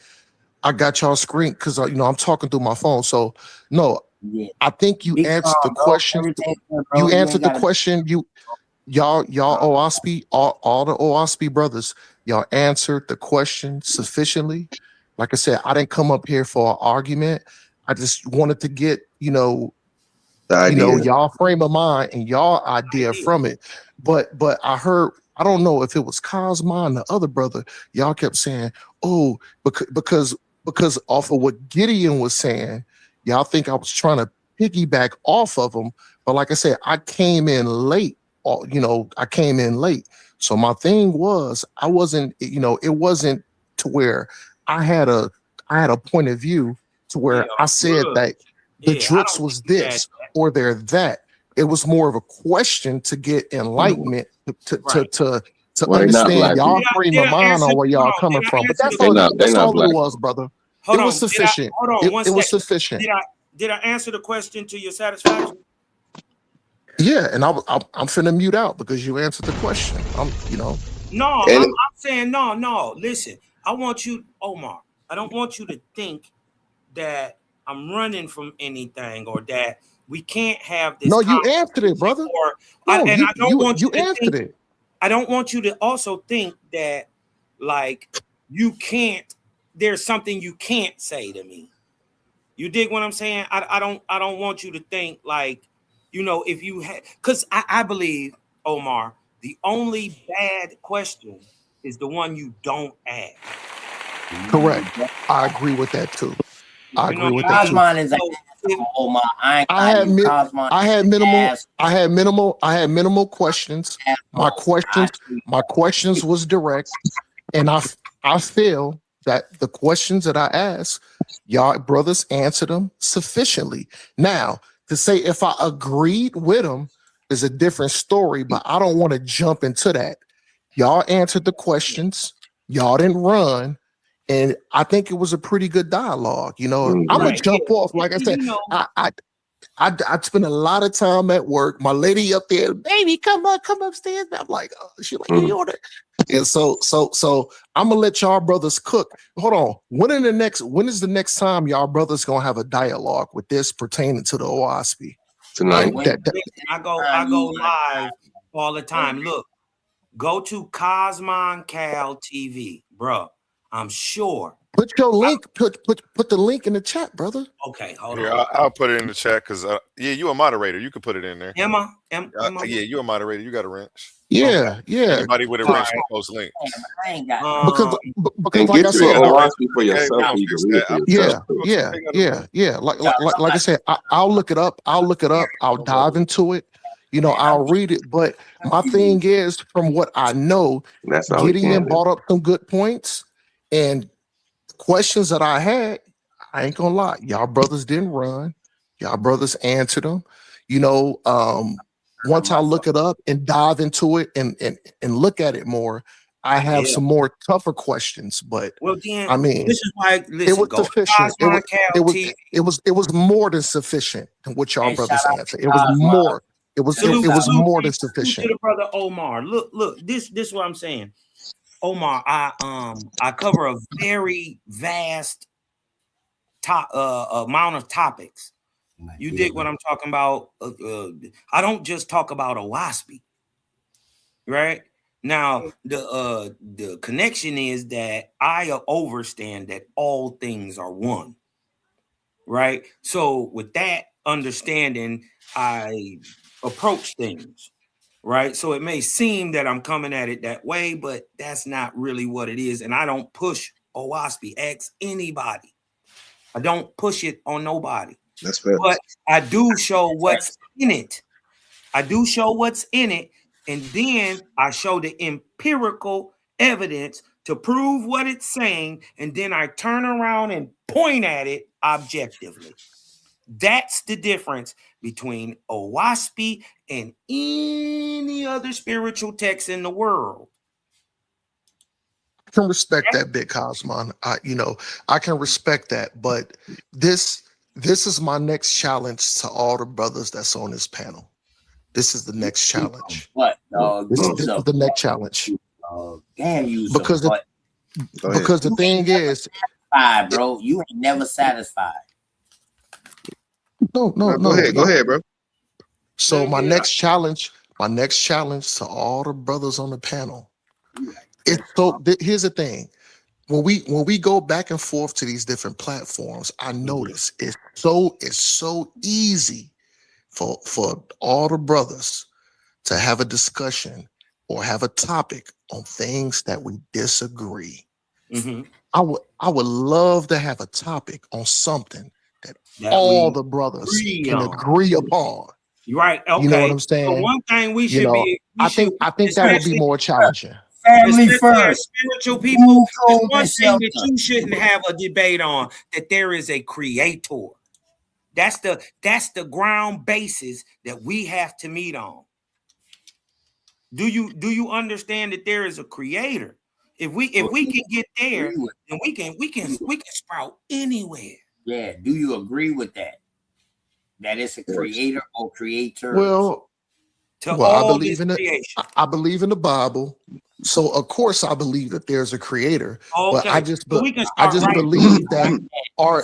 I got y'all screen because I'm talking through my phone. So no, Yeah. I think you Be answered the calm, bro. question. Everything's good, bro. You You answered ain't the gotta question. Y'all OSP, all the OSP brothers, y'all answered the question sufficiently. Like I said, I didn't come up here for an argument. I just wanted to get The idea. y'all frame of mind and y'all idea from it. But I heard, I don't know if it was Cosmo and the other brother, y'all kept saying, oh, because off of what Gideon was saying, y'all think I was trying to piggyback off of him. But like I said, I came in late. I came in late. So my thing was, I wasn't, it wasn't to where I had a point of view to where I said that the Drooks was this or they're that. It was more of a question to get enlightenment to Well, they not understand black y'all people. frame of mind on where y'all coming from. But that's all. That's all it was, brother. It was sufficient. It was sufficient. Did I answer the question to your satisfaction? Yeah, and I'm finna mute out because you answered the question. No, And- I'm saying no. Listen, I want you, Omar. I don't want you to think that I'm running from anything or that we can't have this. No, you answered it, brother. You answered it. I don't want you to also think that like you can't. There's something you can't say to me. You dig what I'm saying? I don't want you to think like, if you had, because I believe, Omar, the only bad question is the one you don't ask. Correct. I agree with that too. I agree with that too. Cosmon is an asshole, Omar. I had minimal questions. My questions was direct, and I feel that the questions that I asked, y'all brothers answered them sufficiently. Now, to say if I agreed with them is a different story, but I don't want to jump into that. Y'all answered the questions. Y'all didn't run. And I think it was a pretty good dialogue. I'm gonna jump off. Like I said, I spend a lot of time at work. My lady up there, baby, come upstairs. I'm like, she's like, you order. And so I'm gonna let y'all brothers cook. Hold on. When is the next time y'all brothers gonna have a dialogue with this pertaining to the OSP? Tonight. I go live all the time. Look, go to Cosmon Cal TV, bro. I'm sure. Put your link. Put the link in the chat, brother. Okay, hold Here, on. I'll put it in the chat because you a moderator. You can put it in there. Am I? Yeah, you a moderator. You got a wrench. Yeah. Anybody with a wrench can post links. I ain't got because and like I get you said, a OSP for yourself. So you can read it for yourself. Yeah. Like I said, I'll look it up. I'll dive into it. I'll read it. But my thing is, from what I know, That's all Gideon brought up some good points and questions that I had. I ain't gonna lie, y'all brothers didn't run. Y'all brothers answered them. Once I look it up and dive into it and look at it more, I have some more tougher questions. But Dan, I mean, this is why it was sufficient. It was more than sufficient in what y'all brothers answered. It was more. It was more than sufficient. To the brother Omar, look. This is what I'm saying. Omar, I cover a very vast amount of topics. You dig what I'm talking about? I don't just talk about a WASPy, right? Now the connection is that I understand that all things are one, right? So with that understanding, I approach things. Right. So it may seem that I'm coming at it that way, but that's not really what it is. And I don't push Owaspy. Ask anybody. I don't push it on nobody. That's fair. But I do show what's in it. I do show what's in it, and then I show the empirical evidence to prove what it's saying, and then I turn around and point at it objectively. That's the difference between Owaspy and any other spiritual text in the world. I can respect that bit, Cosmon. I can respect that, but this is my next challenge to all the brothers that's on this panel. This is the next challenge. What? This is the next challenge. Damn you. Because the thing is, bro, you ain't never satisfied. No. Go ahead, bro. So my next challenge to all the brothers on the panel. Here's the thing. When we go back and forth to these different platforms, I notice it's so easy for all the brothers to have a discussion or have a topic on things that we disagree. Mm-hmm. I would love to have a topic on something that all the brothers can agree upon. Right. Okay. You know what I'm saying? So one thing we should be. I think that would be more challenging. Family first. Spiritual people. One thing that you shouldn't have a debate on, that there is a creator. That's the ground basis that we have to meet on. Do you understand that there is a creator? If we can get there, then we can sprout anywhere. Yeah. Do you agree with that? That it's a creator or creator? Well, I believe in it. I believe in the Bible, so of course I believe that there's a creator. Okay. But I just believe that our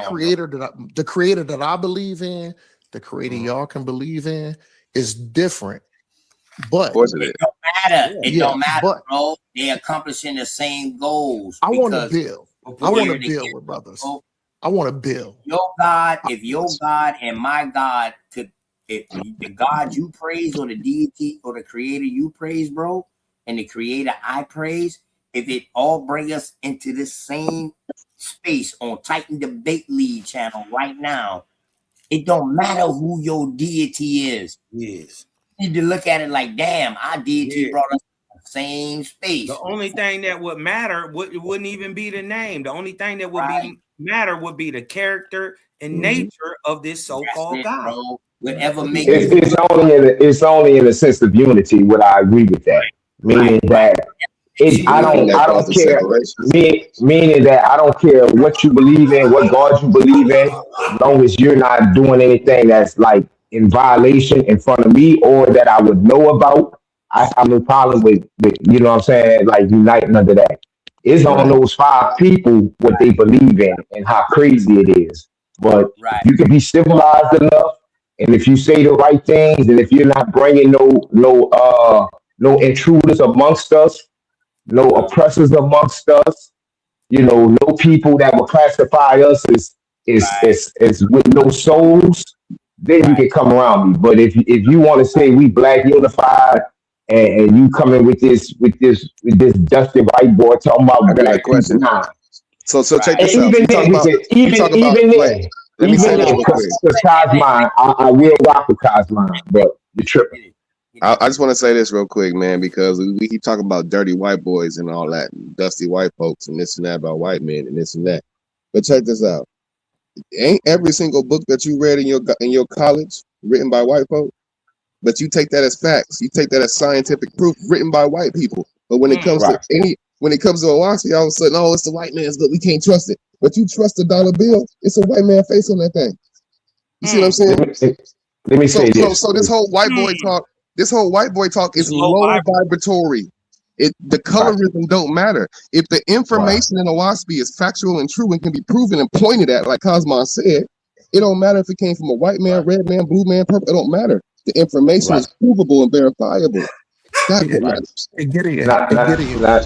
creator, the creator that I believe in, the creator y'all can believe in, is different. But it don't matter. It don't matter, bro. They're accomplishing the same goals. I want to build. I want to build with brothers. I want to build. Your God, if your God and my God, if the God you praise or the deity or the creator you praise, bro, and the creator I praise, if it all bring us into this same space on Titan Debate League channel right now, it don't matter who your deity is. Yes. You need to look at it like, damn, our deity brought us to the same space. The only thing that would matter wouldn't even be the name. The only thing that would matter would be the character and nature of this so-called God. Bro. Whatever makes it's only in a sense of unity. Would I agree with that? Meaning that I don't care. Meaning that I don't care what you believe in, what God you believe in, as long as you're not doing anything that's like in violation in front of me or that I would know about. I have no problem with you know what I'm saying, like uniting under that. It's on those 5 people what they believe in and how crazy it is. But you can be civilized enough, and if you say the right things, and if you're not bringing no intruders amongst us, no oppressors amongst us, no people that will classify us as with no souls, then you can come around me. But if you want to say we black unified and you come in with this dusty white boy talking about black people, so check this out. Let me say this real quick. Cosmon, I will rock with Cosmon, but you're tripping. I just want to say this real quick, man, because we keep talking about dirty white boys and all that, and dusty white folks and this and that about white men and this and that. But check this out. Ain't every single book that you read in your college written by white folk? But you take that as facts. You take that as scientific proof written by white people. But when it comes to Owaspy, all of a sudden, it's the white man's book. We can't trust it. But you trust the dollar bill? It's a white man face on that thing. You see what I'm saying? Let me say this. So this whole white boy talk is low vibratory. The colorism don't matter. If the information in Owaspy is factual and true and can be proven and pointed at, like Cosmon said, it don't matter if it came from a white man, red man, blue man, purple. It don't matter. The information is provable and verifiable. That's what matters.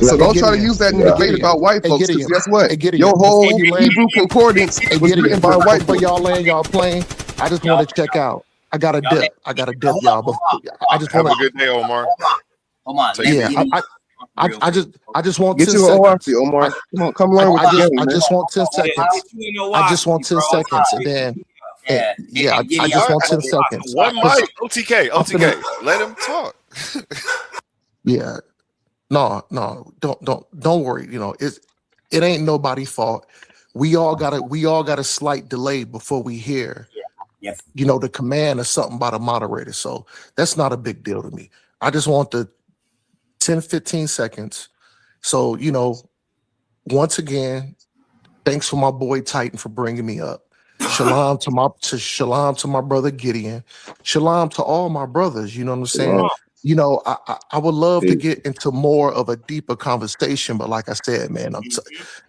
So don't try to use that in the debate about white folks. Because guess what? Your whole Hebrew concordance was written by white people. Before y'all land y'all plane, I just want to check out. I got a dip, y'all. I just want Have a good day, Omar. Hold on. I just want Get 10 you an ORP, seconds. Omar. Come learn with the gang, I man. just want 10 seconds. I just want 10 seconds, and then yeah, I Gideon, just want I 10 mean, seconds. One Cause mic. OTK. Let him talk. yeah, no, don't worry. You know, it ain't nobody's fault. We all got a slight delay before we hear, yes. you know, the command or something by the moderator. So that's not a big deal to me. I just want the 10, 15 seconds. So, you know, once again, thanks for my boy Titan for bringing me up. Shalom to my brother Gideon. Shalom to all my brothers. You know what I'm saying? Shalom. You know, I would love to Peace. get into more of a deeper conversation, but like I said, man,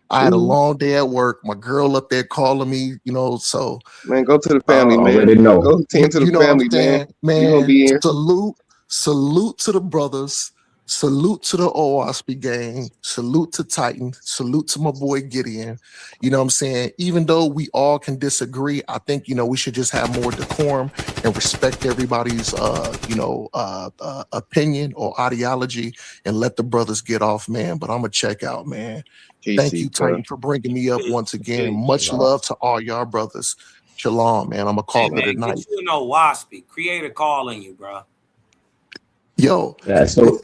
I had a long day at work. My girl up there calling me, you know, so Man, go to the family, man. Already know. Go tend to the you know what I'm family, man. saying, You gonna be here. Salute to the brothers. Salute to the OWASP gang. Salute to Titan. Salute to my boy Gideon. You know what I'm saying? Even though we all can disagree, I think, you know, we should just have more decorum and respect everybody's, opinion or ideology and let the brothers get off, man. But I'm going to check out, man. Thank you, Titan, for bringing me up once again. Much love to all y'all brothers. Shalom, man. I'm going to call it a night. Get you no waspy. Create a calling you, bro. Yo. Yeah, so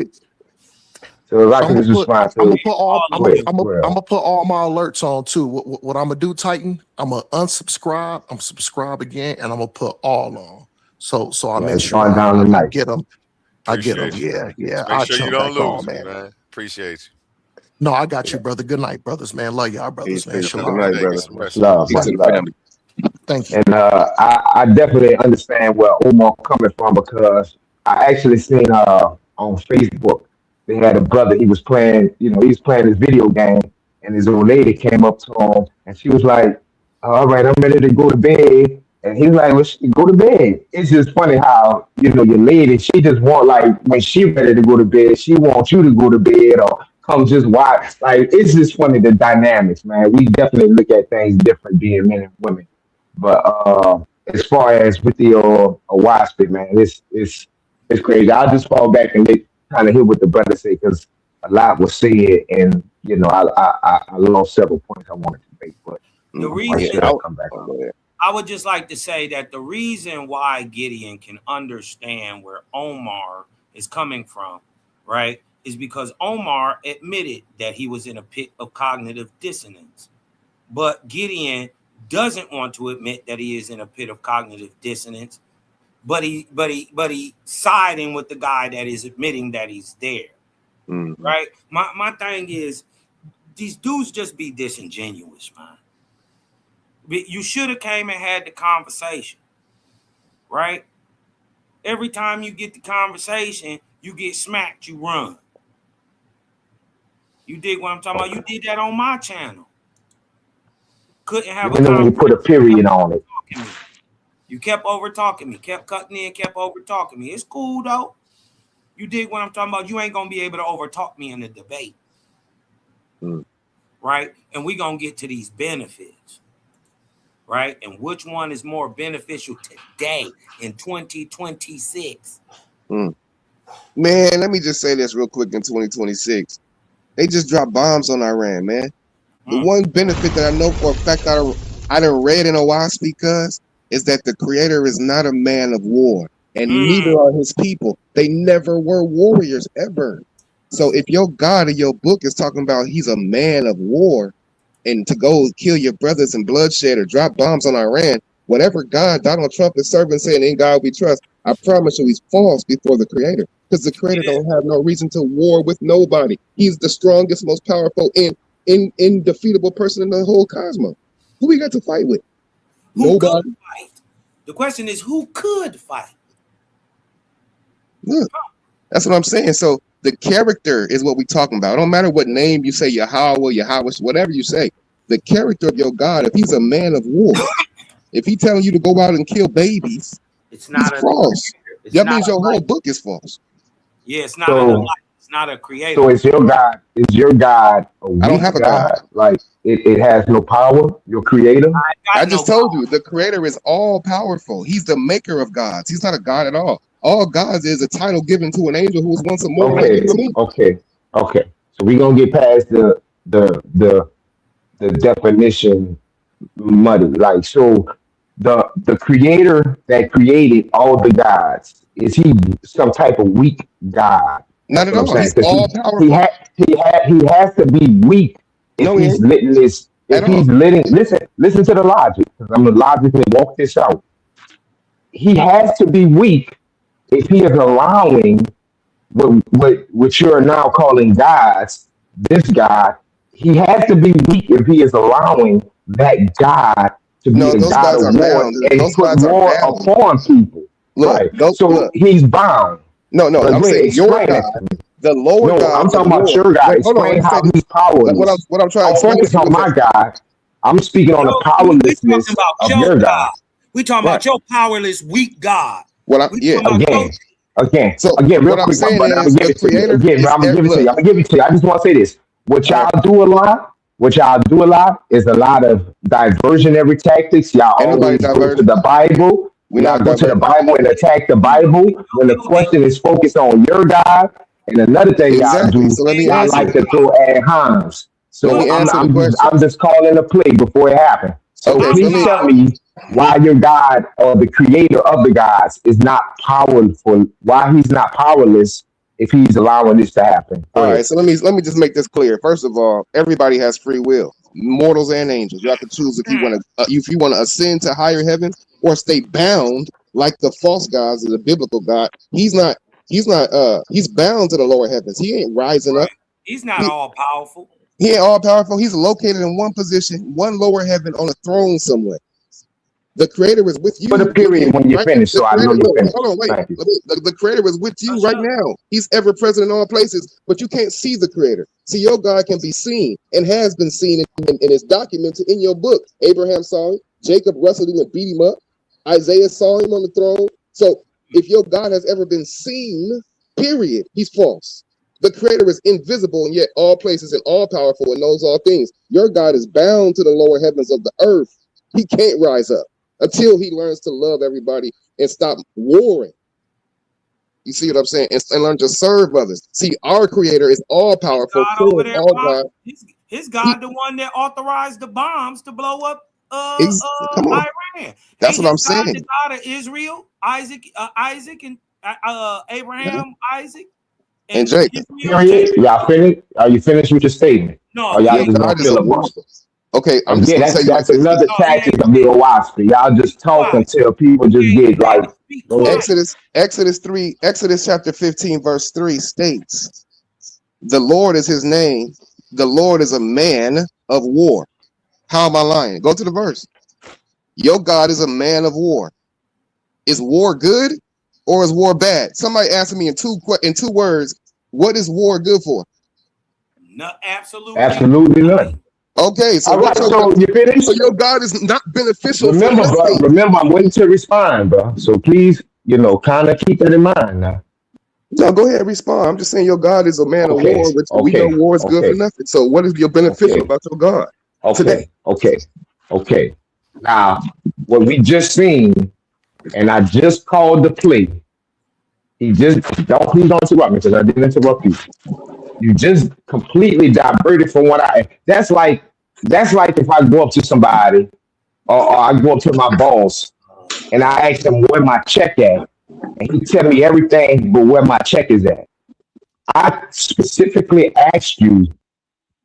if I can just respond to I'm gonna put all my alerts on too. What I'm gonna do, Titan? I'm gonna unsubscribe. I'm subscribe again, and I'm gonna put all on. So I make sure I get them. I get them. Yeah. Make sure you don't back lose on, me, man. Appreciate you. No, I got you, brother. Good night, brothers, man. Love y'all, brothers, man. Good Shalom. night, brother. love, Peace to the family. Thank you. And I definitely understand where Omar coming from because I actually seen on Facebook they had a brother, he was playing, you know, he was playing this video game, and his old lady came up to him and she was like, all right, I'm ready to go to bed. And he's like, let's go to bed. It's just funny how, you know, your lady, she just want, like, when she ready to go to bed, she wants you to go to bed or come just watch. Like, it's just funny, the dynamics, man. We definitely look at things different being men and women. But as far as with the WASP, man, it's crazy. I'll just fall back and kind of hear what the brother say because a lot was said, and you know, I lost several points I wanted to make, but the reason I'll come back. I would just like to say that the reason why Gideon can understand where Omar is coming from, right, is because Omar admitted that he was in a pit of cognitive dissonance, but Gideon doesn't want to admit that he is in a pit of cognitive dissonance, but he siding with the guy that is admitting that he's there. Mm-hmm. Right? My thing is these dudes just be disingenuous, man. You should have came and had the conversation, right? Every time you get the conversation, you get smacked, you run. You dig what I'm talking about? You did that on my channel. Couldn't have a conversation. You put a period on it. You kept over talking me, kept cutting in, kept over talking me. It's cool though. You dig what I'm talking about? You ain't gonna be able to over talk me in the debate, right? And we gonna get to these benefits, right? And which one is more beneficial today in 2026? Man, let me just say this real quick. In 2026, they just dropped bombs on Iran, man. The one benefit that I know for a fact I done read in a while because is that the creator is not a man of war, and neither are his people. They never were warriors ever. So if your God or your book is talking about he's a man of war and to go kill your brothers and bloodshed or drop bombs on Iran, whatever God Donald Trump is serving saying in God we trust, I promise you he's false before the creator, because the creator don't have no reason to war with nobody. He's the strongest, most powerful, indefeatable person in the whole cosmos. Who we got to fight with? Nobody. Could fight? The question is, who could fight? Look, that's what I'm saying. So the character is what we're talking about. It don't matter what name you say, Yahweh, whatever you say. The character of your God, if he's a man of war, if he's telling you to go out and kill babies, it's false. That means your whole book is false. Yeah, it's not a life. It's not a creator. So is your God a weak I don't have a God. Like it has no power, your creator? I just told you, the creator is all powerful. He's the maker of gods. He's not a God at all. All gods is a title given to an angel who was once a mortal. Okay. Okay, so we're gonna get past the definition muddy. Like, so the creator that created all the gods, is he some type of weak god? Not That's at what I'm all. saying. He's Because all he powerful. had he has to be weak if No, he he's ain't letting this. at If all. he's letting listen to the logic. 'Cause I'm gonna logically walk this out. He has to be weak if he is allowing what you're now calling gods, this God, he has to be weak if he is allowing that God to be No, the those God gods of are war bound. and Those put gods are war bound. upon people. Look, Right. don't So look. he's bound. No, no. But I'm go ahead, saying your explain God, that to me. the lower No, I'm gods of talking about war. your God. Wait, hold on. Let Explain me say how this. he's powerless. What I'm trying to Don't explain to focus you on is that my God. I'm speaking on the We talking powerlessness about of your your God. God. We talking right. about your powerless, weak God. We Yeah. talking about your. Again, So again, real what I'm quick, my saying brother. I'm is gonna give the it to you. creator Again, is I'm gonna give it to you. look. I'm gonna give it to you. I just want to say this. What All right. y'all do a lot, what y'all do a lot is a lot of diversionary tactics. Y'all Ain't nobody always go to diverging. the Bible. We're Y'all not go to the diverging. Bible and attack the Bible when the question is focused on your God. And another thing y'all Exactly. do, So let me y'all answer like it. to throw ad homs. Let So me answer the question. I'm just calling a play before it happens. So Okay. So let please me. tell me why your God or the creator of the gods is not powerful, why he's not powerless if he's allowing this to happen. Go All ahead. right. So let me just make this clear. First of all, everybody has free will, mortals and angels. Y'all can choose if you want to ascend to higher heaven or stay bound like the false gods of the biblical God. He's bound to the lower heavens. He ain't rising up. Right. He's not He, all powerful. he ain't all powerful. He's located in one position, one lower heaven on a throne somewhere. The creator is with Put a you, period Gideon, when you're right? finished The so I know creator, you're look, finished. hold on, wait. Thank you. The creator is with you right Sure. now. He's ever present in all places, but you can't see the creator. See, your God can be seen and has been seen and is documented in your book. Abraham saw him, Jacob wrestled him and beat him up, Isaiah saw him on the throne. So if your God has ever been seen, period, he's false. The creator is invisible and yet all places and all powerful and knows all things. Your God is bound to the lower heavens of the earth. He can't rise up until he learns to love everybody and stop warring. You see what I'm saying? And learn to serve others. See, our creator is all powerful, God over full of there, all God. his He God, the one that authorized the bombs to blow up come on. Iran. That's Ain't what I'm his God the saying. God of Israel, Isaac and Yeah. Abraham, Isaac And and Jacob. Israel, Period. Jacob? Y'all finished? Are you finished with your statement? No, Or he y'all Your ain't just gonna God is a finished. filibuster? warrior. Okay, I'm just Again, gonna tell you like that's this. another No, he tactic ain't of the finished. Owaski. Y'all just Be talk quiet. until people just He ain't get like, finished. Be go ahead. quiet. Exodus chapter 15, verse 3 states, the Lord is his name. The Lord is a man of war. How am I lying? Go to the verse. Your God is a man of war. Is war good or is war bad? Somebody answer me in two words. What is war good for? No, absolutely Absolutely none. nothing. Okay, so All what right, your so you so finished? your God is not beneficial for Remember, bro, nothing. remember, I'm waiting to respond, bro. So please, kind of keep that in mind now. No, go ahead, respond. I'm just saying your God is a man of Okay, war, which we know okay, war is good for okay, nothing. So what is your beneficial okay, about your God today? okay. Now, what we just seen, and I just called the play. He just please don't interrupt me because I didn't interrupt you. You just completely diverted from what I. That's like if I go up to somebody or I go up to my boss and I ask him where my check at, and he tell me everything but where my check is at. I specifically asked you,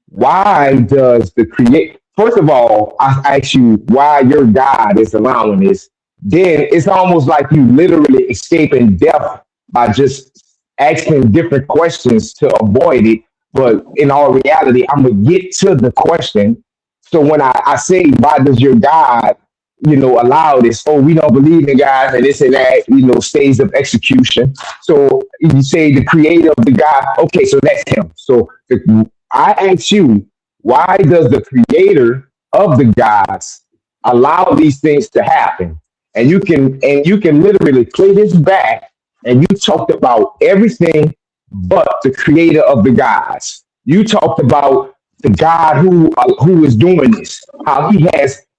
why does the create? First of all, I ask you why your God is allowing this. Then it's almost like you literally escaping death by just asking different questions to avoid it. But in all reality, I'm gonna get to the question. So when I say, why does your God, allow this? Oh, we don't believe in God and this and that, stays of execution. So you say the creator of the God, okay, so that's him. So I ask you, why does the creator of the gods allow these things to happen? And you can literally play this back, and you talked about everything but the creator of the gods. You talked about the God who is doing this, how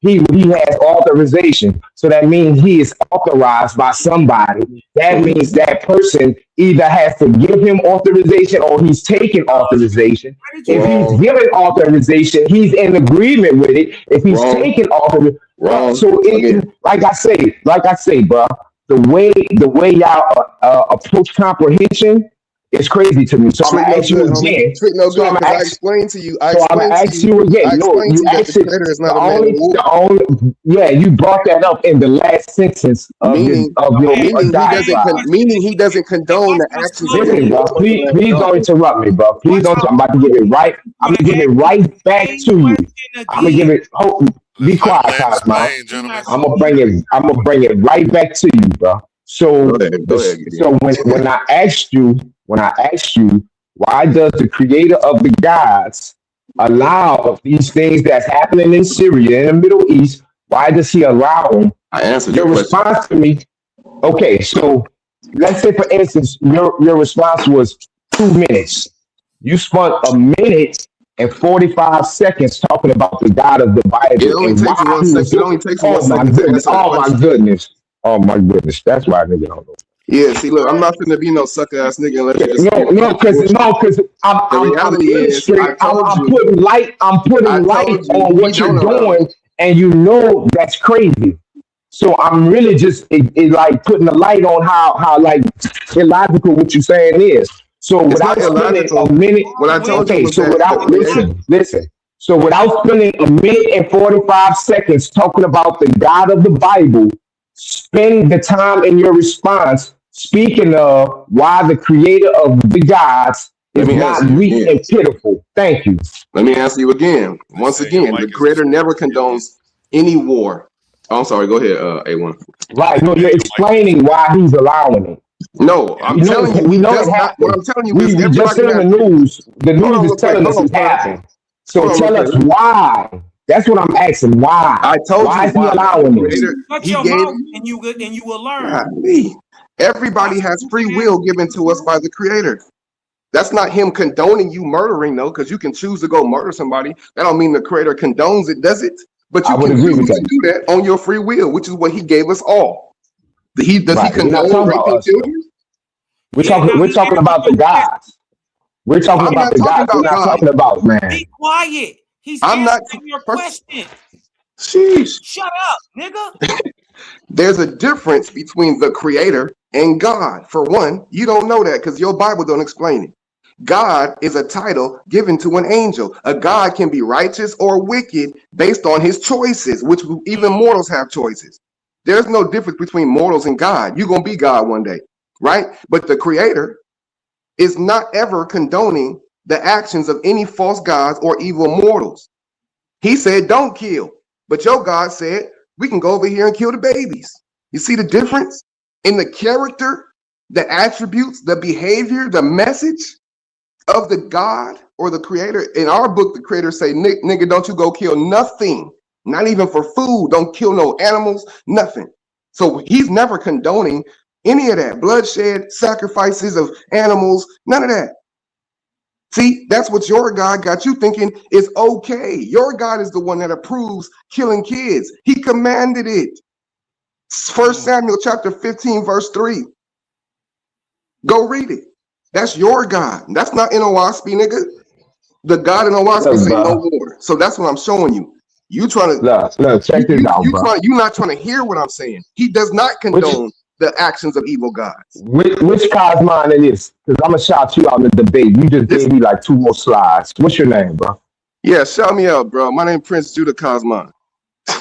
he has authorization. So that means he is authorized by somebody. That means that person either has to give him authorization or he's taking authorization. If he's given authorization, he's in agreement with it. If he's taking authorization, so like I say, bro, the way y'all approach comprehension is crazy to me. So I'm gonna ask you again. So I'm gonna I explained to you. I so I'm gonna ask you again. No, you that the actually creator is not a man of war. the only yeah, you brought that up in the last sentence of Meaning, your diatribe. meaning he doesn't condone the actions of Listen, bro, please don't interrupt me, bro. Please don't. I'm about to give it right. I'm gonna give it right back to you. I'm gonna give it. Be Let's let quiet, the man Cosmo. explain, gentlemen. I'm gonna bring it right back to you, bro. So, Go ahead, Gideon. so when I asked you, why does the creator of the gods allow these things that's happening in Syria, in the Middle East? Why does he allow them? I answered Your your question. response to me, okay, so let's say for instance, your response was 2 minutes. You spent a minute and 45 seconds talking about the God of the Bible. It only takes 1 second. It only takes 1 second to answer the question. Oh my goodness. That's why nigga don't know. Yeah, see, look, I'm not finna be no sucker ass nigga unless you just Because I'm putting light on what you're doing, and you know that's crazy. So I'm really just like putting the light on how like illogical what you're saying is. So without spending a minute, what I told you was so without listen. So without spending a minute and 45 seconds talking about the God of the Bible, spend the time in your response speaking of why the creator of the gods is not weak and pitiful. Thank you. Let me answer you again. Once again, the creator never condones any war. Oh, I'm sorry. Go ahead, A1. Right. No, you're explaining why he's allowing it. No, I'm telling you. We know it happened. What I'm telling you we is just in the news. The news is telling us it happened. So tell us why. That's what I'm asking. Why? I told you why is he allowing it? Shut your mouth and you will learn. Everybody has free will given to us by the creator. That's not him condoning you murdering, though, because you can choose to go murder somebody. That don't mean the creator condones it, does it? But you can choose to do that on your free will, which is what he gave us all. Does he condone raping children? We're talking about the gods. We're talking about the gods. We're not talking about man. Be quiet. He's answering your question. Sheesh. Shut up, nigga. There's a difference between the creator and God. For one, you don't know that because your Bible don't explain it. God is a title given to an angel. A God can be righteous or wicked based on his choices, which even mortals have choices. There's no difference between mortals and God. You're going to be God one day, right? But the creator is not ever condoning the actions of any false gods or evil mortals. He said, don't kill. But your God said, we can go over here and kill the babies. You see the difference in the character, the attributes, the behavior, the message of the God or the creator? In our book, the creator say, nigga, don't you go kill nothing, not even for food. Don't kill no animals, nothing. So he's never condoning any of that bloodshed, sacrifices of animals, none of that. See, that's what your God got you thinking is okay. Your God is the one that approves killing kids. He commanded it. 1 Samuel chapter 15, verse 3. Go read it. That's your God. That's not in Owaspy, nigga. The God in Owaspy say no war. So that's what I'm showing you. You trying to check this out, bro. You're not trying to hear what I'm saying. He does not condone the actions of evil gods. Which Cosmine it is? Because I'm gonna shout you out in the debate. You just gave me like 2 more slides. What's your name, bro? Yeah, shout me out, bro. My name is Prince Judah Cosmine.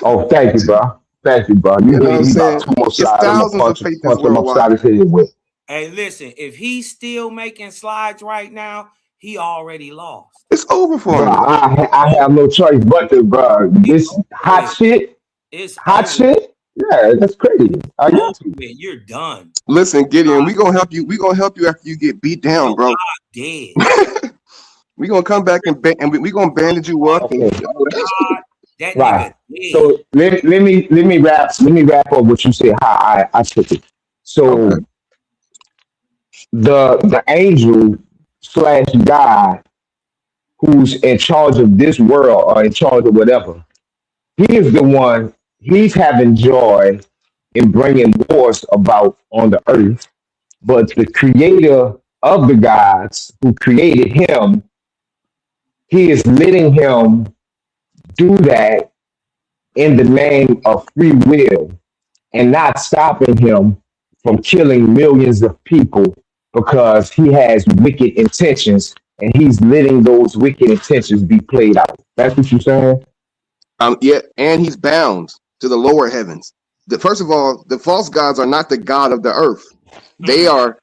Oh, thank you, bro. Thank you, bro. You gave me about 2 more slides. Thousands of faith in this world. Hey, listen, if he's still making slides right now, he already lost. It's over for him. I have no choice but to, bro. This hot shit. It's hot shit. Yeah, that's crazy. I got you. You're done. Listen, Gideon, we gonna help you. We gonna help you after you get beat down, bro. Dead. We gonna come back and we gonna bandage you up. Okay. That right. So let me wrap up what you said. How I took it. So the angel / God who's in charge of this world or in charge of whatever, he is the one. He's having joy in bringing wars about on the earth. But the creator of the gods who created him, he is letting him do that in the name of free will and not stopping him from killing millions of people because he has wicked intentions and he's letting those wicked intentions be played out. That's what you're saying? Yeah, and he's bound to the lower heavens. First of all, the false gods are not the god of the earth. They are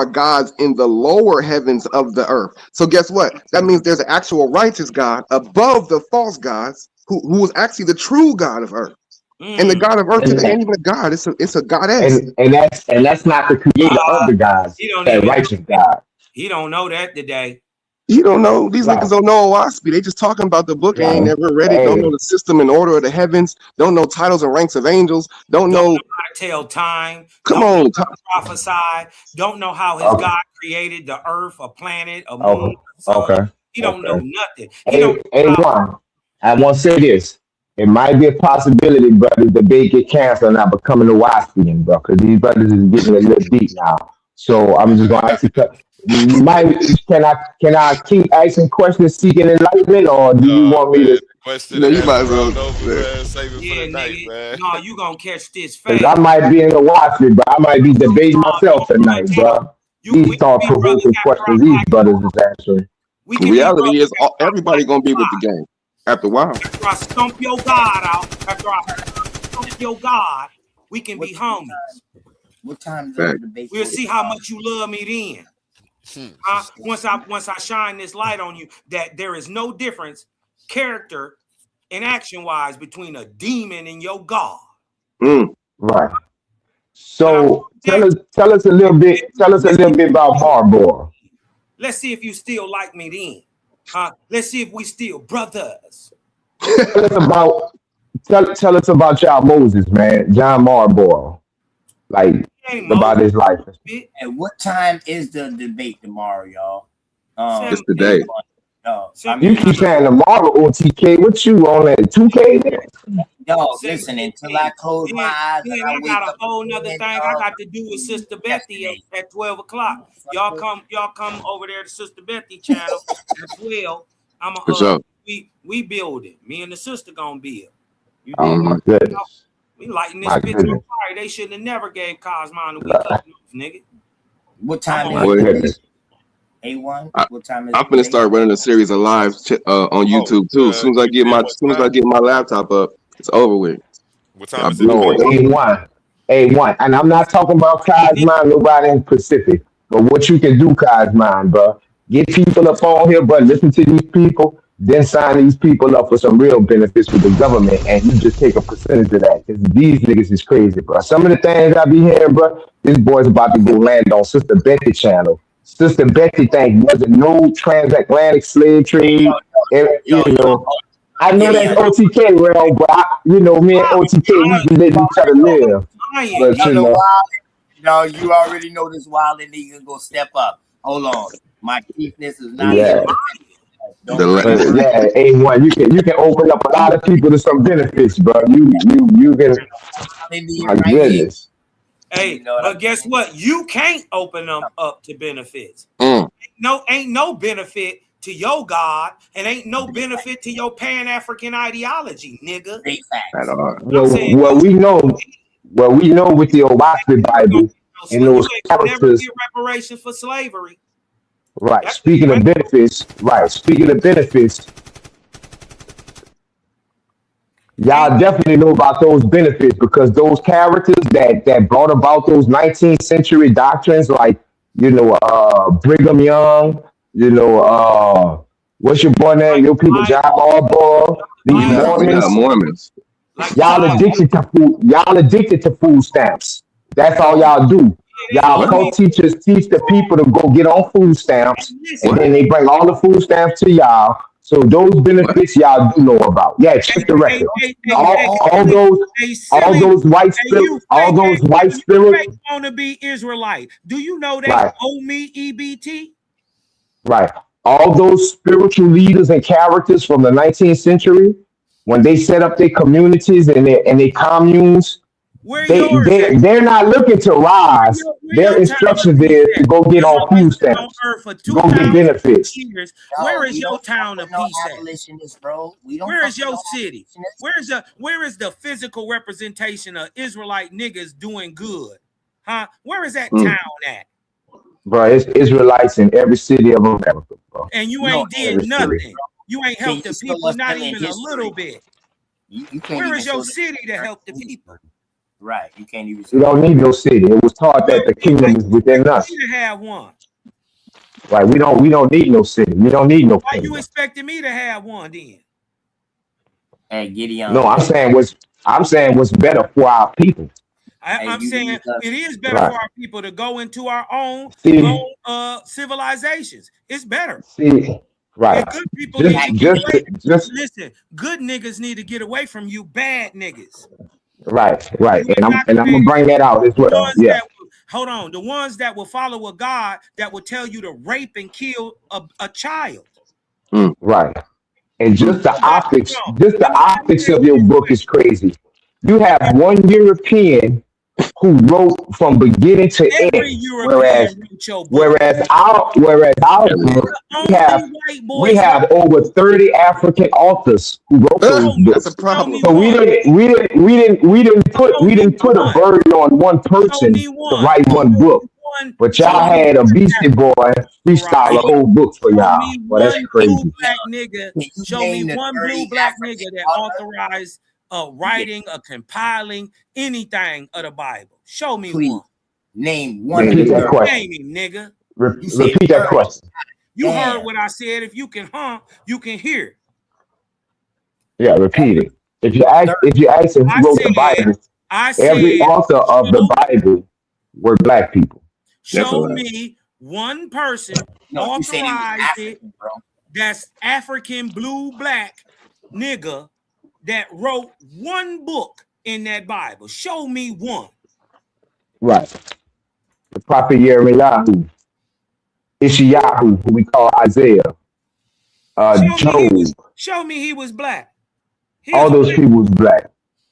gods in the lower heavens of the earth. So guess what? That means there's an actual righteous God above the false gods who is actually the true God of earth. And the God of earth And, today ain't even a god. It's a goddess. and that's not the creator of the gods, that righteous God. He don't know that today. You don't know. These niggas don't know Owaspy. They just talking about the book. They ain't never read it. Don't know the system and order of the heavens. Don't know titles and ranks of angels. Don't know how to tell time. Come don't on. Know how to prophesy. Don't know how his God created the earth, a planet, a moon. He don't know nothing. I want to say this. It might be a possibility, brothers, the debate get canceled now becoming a Owaspian, bro, because these brothers is getting a little deep now. So I'm just gonna ask you, can I keep asking questions seeking enlightenment, or do you want me to? Question you might as well save it for the night, man. No, you gonna catch this fast. I might be in the Owaspy, but I might be debating myself tonight, bro. These thought provoking questions these brothers is answering. The reality is everybody gonna be with the game after a while. After I stump your God out, after I stump your God, we can be homies. What time is the debate? We'll see how much you love me then. Once I shine this light on you, that there is no difference, character and action wise, between a demon and your God. Right. So tell us a little bit about Hardball. Let's see if you still like me then. Let's see if we still brothers. Tell us about y'all Moses, man. John Marlboro. Like about his life. At what time is the debate tomorrow, y'all? It's the day. You keep saying tomorrow, OTK. What you on that 2K? Yo, listen, until I close my eyes and I got a whole nother thing I got to do with Sister Betty at 12 o'clock. Y'all come over there to Sister Betty channel at 12. We build it. Me and the sister gonna build. Oh my goodness. We lighting this bitch on fire. They shouldn't have never gave Cosmon a week off, nigga. What time is it? A1? What time is I'm gonna start running a series of live on YouTube too. As soon as I get my laptop up, it's over with. What time is it? A1. And I'm not talking about Cosmon, nobody in Pacific. But what you can do, Cosmon, bro. Get people up on here, but listen to these people, then sign these people up for some real benefits with the government, and you just take a percentage of that. Because these niggas is crazy, bro. Some of the things I be hearing, bro, this boy's about to go land on Sister Betty channel. Sister Betty thing wasn't no transatlantic slave trade. I know that's OTK realm, but me and OTK, we can let each other live. But you already know this wild and nigga gonna step up. Hold on. My keepness is not here. A1, you can open up a lot of people to some benefits, bro. You can. My goodness. Hey, but guess what? You can't open them up to benefits. Ain't no benefit to your God, and ain't no benefit to your Pan-African ideology, nigga. Well, we know with the Owaspy Bible and those characters. Get reparations for slavery. Right. Speaking of benefits, y'all definitely know about those benefits because those characters that brought about those 19th century doctrines, like Brigham Young, what's your boy name? Your people, John Marlboro, these Mormons. Y'all addicted to food. Y'all addicted to food stamps. That's all y'all do. Y'all cult teachers teach the people to go get on food stamps, and then they bring all the food stamps to y'all. So those benefits y'all do know about. Yeah, check the record. All those white spirits want to be Israelite. Do you know that? O-me EBT. Right. All those spiritual leaders and characters from the 19th century, when they set up their communities and their communes, Where yours at? they're not looking to rise. Where Their your town of instructions peace is to at? go get Your on food ass been on stamps, earth for go get 2,000 benefits. years. No, Where is we your don't fuck town with of no peace at? abolitionists, bro. We don't Where fuck is with your no city? abolitionists. Where is the physical representation of Israelite niggas doing good? Huh? Where is that town at? Bro, it's Israelites in every city of America, bro. And you No, ain't did Every city. nothing. You ain't can helped you the show people, us not them in even a little history? bit. You can't Where even is show your them city to in help the people? history. Right. You can't even We show don't them. need no city. It was taught Well, that the you kingdom ain't is within expecting us. me to have one. Right? We don't need no city. We don't need no Why you kingdom. expecting me to have one then? Hey, Gideon, No, I'm saying what's better for our people. hey, I'm you saying need it is better Right. for our people to go into our own See, civilizations. It's better. see, right. And good people need to get away. Just Listen, good niggas need to get away from you bad niggas. right. You And I'm gonna indoctrinated bring that out as the well. ones Yeah. that will, hold on, the ones that will follow a God that will tell you to rape and kill a child. Right. And just the Let me optics tell of you your this book way. is crazy. You have one European who wrote from beginning to Every end, European wrote your book. whereas our You book, the only white we boys have wrote. over 30 African authors who wrote those That's a books. Show me problem. So one. we Show me didn't put a one. burden on one Show person me to one. write one book. One. But Show y'all me had a one Beastie Boy freestyle a authorized. whole book for Show y'all. me Well, that's one blue crazy. black nigga. Can you Show me name the one 30 blue black African nigga that authors? authorized writing or compiling anything of the Bible. Show me Please one. name one of Repeat the that 30. question. Name him, nigga. You said Repeat that 30. question. You heard Damn. what I said. If you can you can hear. Yeah, repeat it. If you ask him I who wrote the said, Bible, I every said, author of the Bible were black people. That's a show lie. me one person No, you said he was authorized it African, bro. that's African blue black nigga that wrote one book in that Bible. Show me one. Right. The prophet Yirmiyahu, Ishayahu, who we call Isaiah, Job, Show me he was black. He is all a those white. people was black.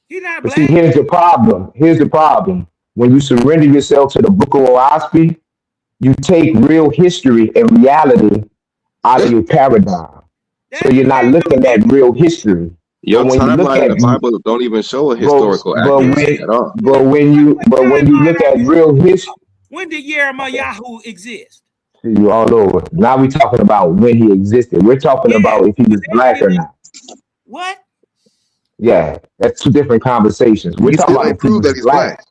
He not But see, black. here's the problem. When you surrender yourself to the book of Oaspi, you take real history and reality out of your paradigm. So That you're nigga not ain't no looking at history. real history. Your But when you look timeline in at the Bible don't even show a but historical but accuracy when at all. but when you look at real history, When did Yirmiyahu exist? see you all over. Now we're talking about when he existed. We're talking Yeah, about if he was was black or alien. not. What? Yeah, that's two different conversations. We're You talking still about ain't if he proved was that he's black. black.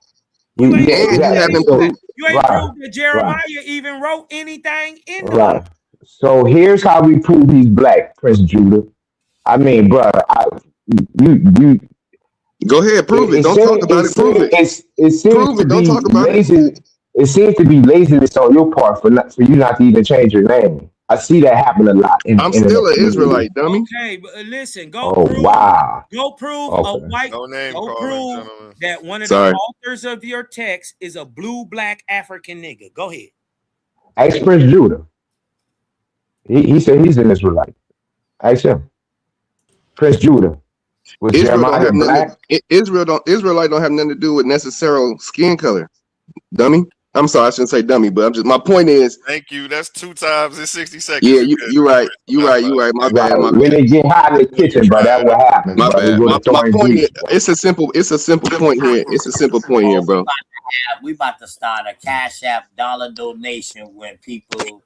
You ain't Yeah, proved And you that exactly. haven't he, So proved you ain't right, proved that right, Jeremiah even wrote anything in the Bible. right. So here's how we prove he's black, Prince Judah. I mean, bro, you go ahead, prove it. Don't talk about it, prove it. it seems Prove to it, don't be talk about it. lazy. It seems to be laziness on your part for you not to even change your name. I see that happen a lot in the I'm internet still an community. Israelite, dummy. Okay, but listen, Oh wow. go prove a Okay. white, No name go calling, prove gentlemen. that one of the Sorry. authors of your text is a blue black African nigga. Go ahead. Ask Prince Judah. He said he's an Israelite. Ask him. Prince Judah. Was Israel don't Jeremiah have nothing. black? Israelite don't have nothing to do with necessary skin color, dummy. I'm sorry, I shouldn't say dummy, but I'm just my point is, Thank you. That's 2 times in 60 yeah, seconds. you right, you right. My Right. bad, my When bad, they get hot in the You kitchen, bro, tried. that's what happens, my bro. They bad. go to My throwing point is, grease, bro. it's a simple point here. It's a simple point here, Oh, bro. we about to start a Cash App dollar donation when people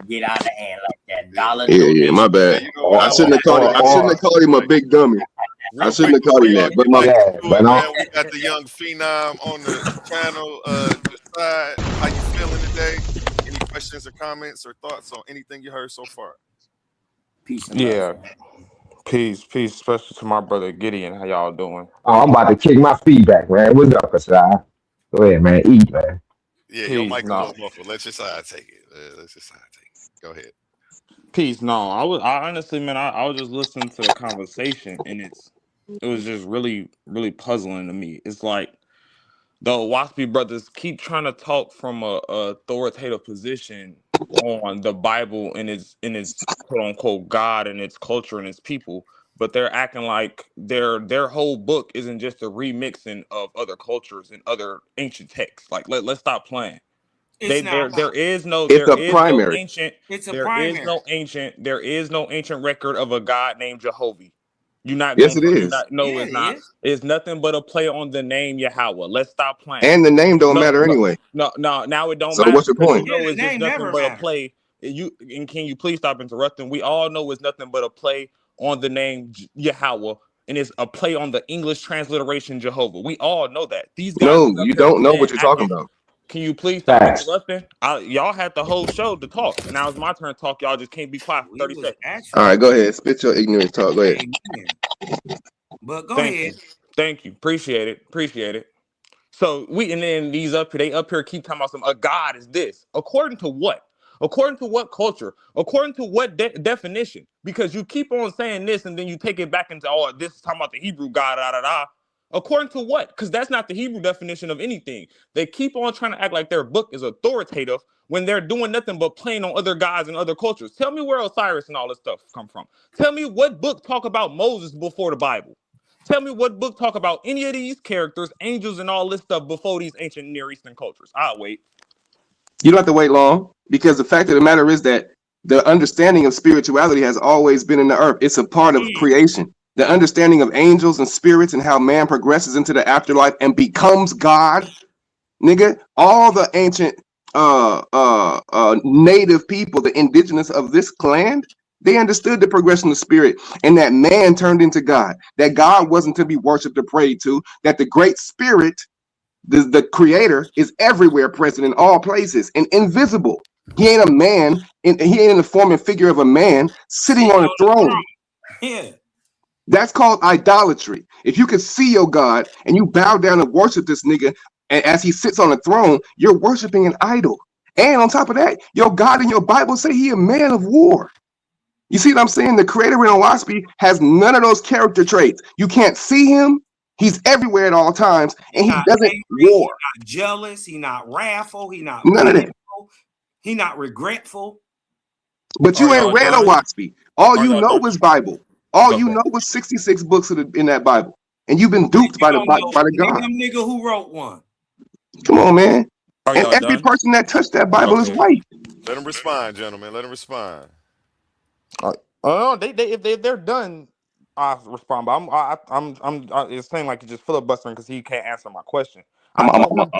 get out of hand like that. Dollar Yeah, my donation. bad. Hey, you know what? Or I I like shouldn't have called him. or I shouldn't have or called him a big dummy. I real shouldn't quick have called before him y'all that. But get my back yeah, into but it, don't man. We got the young phenom on the channel. Decide how you feeling today. Any questions or comments or thoughts on anything you heard so far? Peace and love. Yeah, peace, especially to my brother Gideon. How y'all doing? oh, I'm about to kick my feedback, man. What's up, Kasai? Go ahead, man. Eat, man. Yeah, your Peace, mic a no, little muffled. Let your side take it. Let your side take it. Go ahead. peace, no. I honestly, man, I was just listening to the conversation, and it was just really, really puzzling to me. It's like the Waspy brothers keep trying to talk from a authoritative position on the Bible and its quote unquote God and its culture and its people, but they're acting like their whole book isn't just a remixing of other cultures and other ancient texts. Like let's stop playing. It's not. There is no It's a primary. ancient It's a there is primary. no ancient record of a God named Jehovah. You're not Yes, gonna it is. no, Yeah, it's it not. is. It's nothing but a play on the name Yahweh. Let's stop playing. And the name don't No, matter anyway. no, now it don't So matter what's your because point? you know Yeah, it's the just name nothing never but a matters. play. And can you please stop interrupting? We all know it's nothing but a play on the name Yahweh, and it's a play on the English transliteration Jehovah. We all know that. These guys No, is up you here don't know what playing, you're talking acting. about. Can you please stop Facts. interrupting? Y'all had the whole show to talk. Now it's my turn to talk. Y'all just can't be quiet for We 30 was seconds. All actually. right, go ahead. Spit your ignorant talk. Go ahead. Amen. But go Thank ahead. you. Thank you. Appreciate it. So and then these they up here keep talking about a God is this. According to what? According to what culture? According to what definition? Because you keep on saying this and then you take it back into, oh, this is talking about the Hebrew God, da da da. According to what? Because that's not the Hebrew definition of anything. They keep on trying to act like their book is authoritative when they're doing nothing but playing on other gods and other cultures. Tell me where Osiris and all this stuff come from. Tell me what book talk about Moses before the Bible. Tell me what book talk about any of these characters, angels, and all this stuff before these ancient Near Eastern cultures. I'll wait. You don't have to wait long because the fact of the matter is that the understanding of spirituality has always been in the earth. It's a part of creation. The understanding of angels and spirits and how man progresses into the afterlife and becomes God, nigga. All the ancient native people, the indigenous of this land, they understood the progression of spirit and that man turned into God, that God wasn't to be worshipped or prayed to, that the great spirit, the creator, is everywhere, present in all places and invisible. He ain't a man, he ain't in the form and figure of a man sitting on a throne. Yeah. That's called idolatry. If you could see your God and you bow down and worship this nigga, and as he sits on a throne, you're worshiping an idol. And on top of that, your God in your Bible say he a man of war. You see what I'm saying? The creator in Owaspy has none of those character traits. You can't see him. He's everywhere at all times, and he doesn't angry, war. He not jealous. He not wrathful. He not None of that. vengeful. He not regretful. But you ain't read Owaspy. All you know was Bible. All you know was 66 books in that Bible, and you've been duped by the God. Name nigga who wrote one. Come on, man. And every person that touched that Bible is white. Let him respond, gentlemen. Let him respond. If they're done, I'll respond. But it's saying like it's just filibustering because he can't answer my question. I told him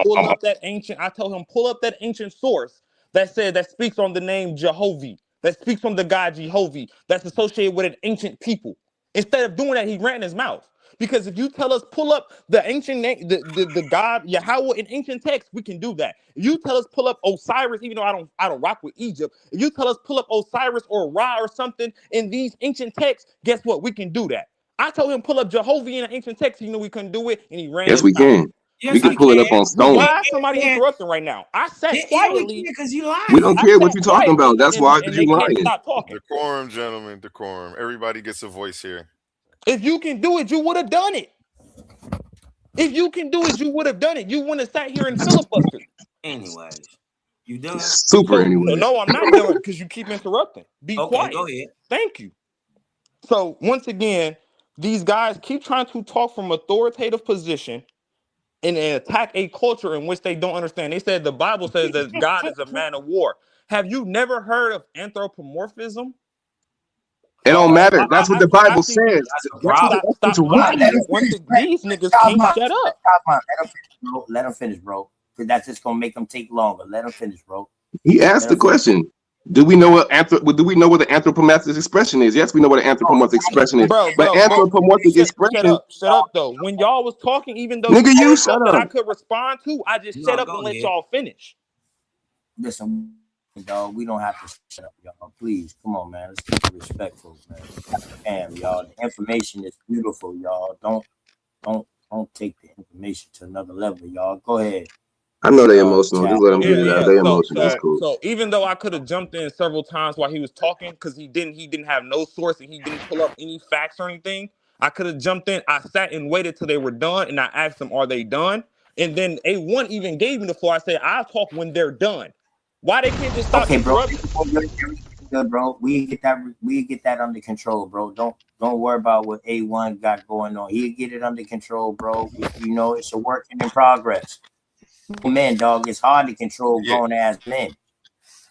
pull up that ancient source that speaks on the name Jehovah, that speaks on the God Jehovah, that's associated with an ancient people. Instead of doing that, he ran his mouth. Because if you tell us pull up the ancient name, the God Yahweh in ancient text, we can do that. If you tell us pull up Osiris, even though I don't rock with Egypt, if you tell us pull up Osiris or Ra or something in these ancient texts, guess what? We can do that. I told him pull up Jehovah in an ancient text. He knew we couldn't do it, and he ran. Yes, we can. Yes, we can pull it up on stone. Why is somebody interrupting right now? I sat quietly because you lying. We don't care what you're talking about. That's why, because they you're can't lying. stop talking. Decorum, gentlemen, decorum. Everybody gets a voice here. If you can do it, you would have done it. If you can do it, you would have done it. You wouldn't have sat here and filibustered. Anyways, you done? Anyway. No, I'm not done because you keep interrupting. Be quiet. Go ahead. Thank you. So once again, these guys keep trying to talk from authoritative position and attack a culture in which they don't understand. They said the Bible says that God is a man of war. Have you never heard of anthropomorphism? It don't matter. That's what the Bible says. Stop lying. These niggas can't shut up. Let him finish, bro. Because that's just gonna make them take longer. Let him finish, bro. He asked the question. Do we know what the anthropomorphic expression is? Yes, we know what an anthropomorphic expression is. But anthropomorphic expression. Shut up though. When y'all was talking, even though nigga, you shut up. I could respond to, I just shut up and let y'all finish. Listen, dog, we don't have to shut up, y'all. Please, come on, man. Let's keep it respectful, man. Damn, y'all. The information is beautiful, y'all. Don't take the information to another level, y'all. Go ahead. I know they're emotional. Just let them get it out. They're emotional. That's cool. So even though I could have jumped in several times while he was talking, because he didn't have no source and he didn't pull up any facts or anything, I could have jumped in. I sat and waited till they were done, and I asked them, "Are they done?" And then A1 even gave me the floor. I said, "I'll talk when they're done." Why they can't just stop interrupting? good, bro. We get that under control, bro. Don't worry about what A1 got going on. He'll get it under control, bro. You know, it's a work in progress. Men, dog, it's hard to control Yeah. grown ass men.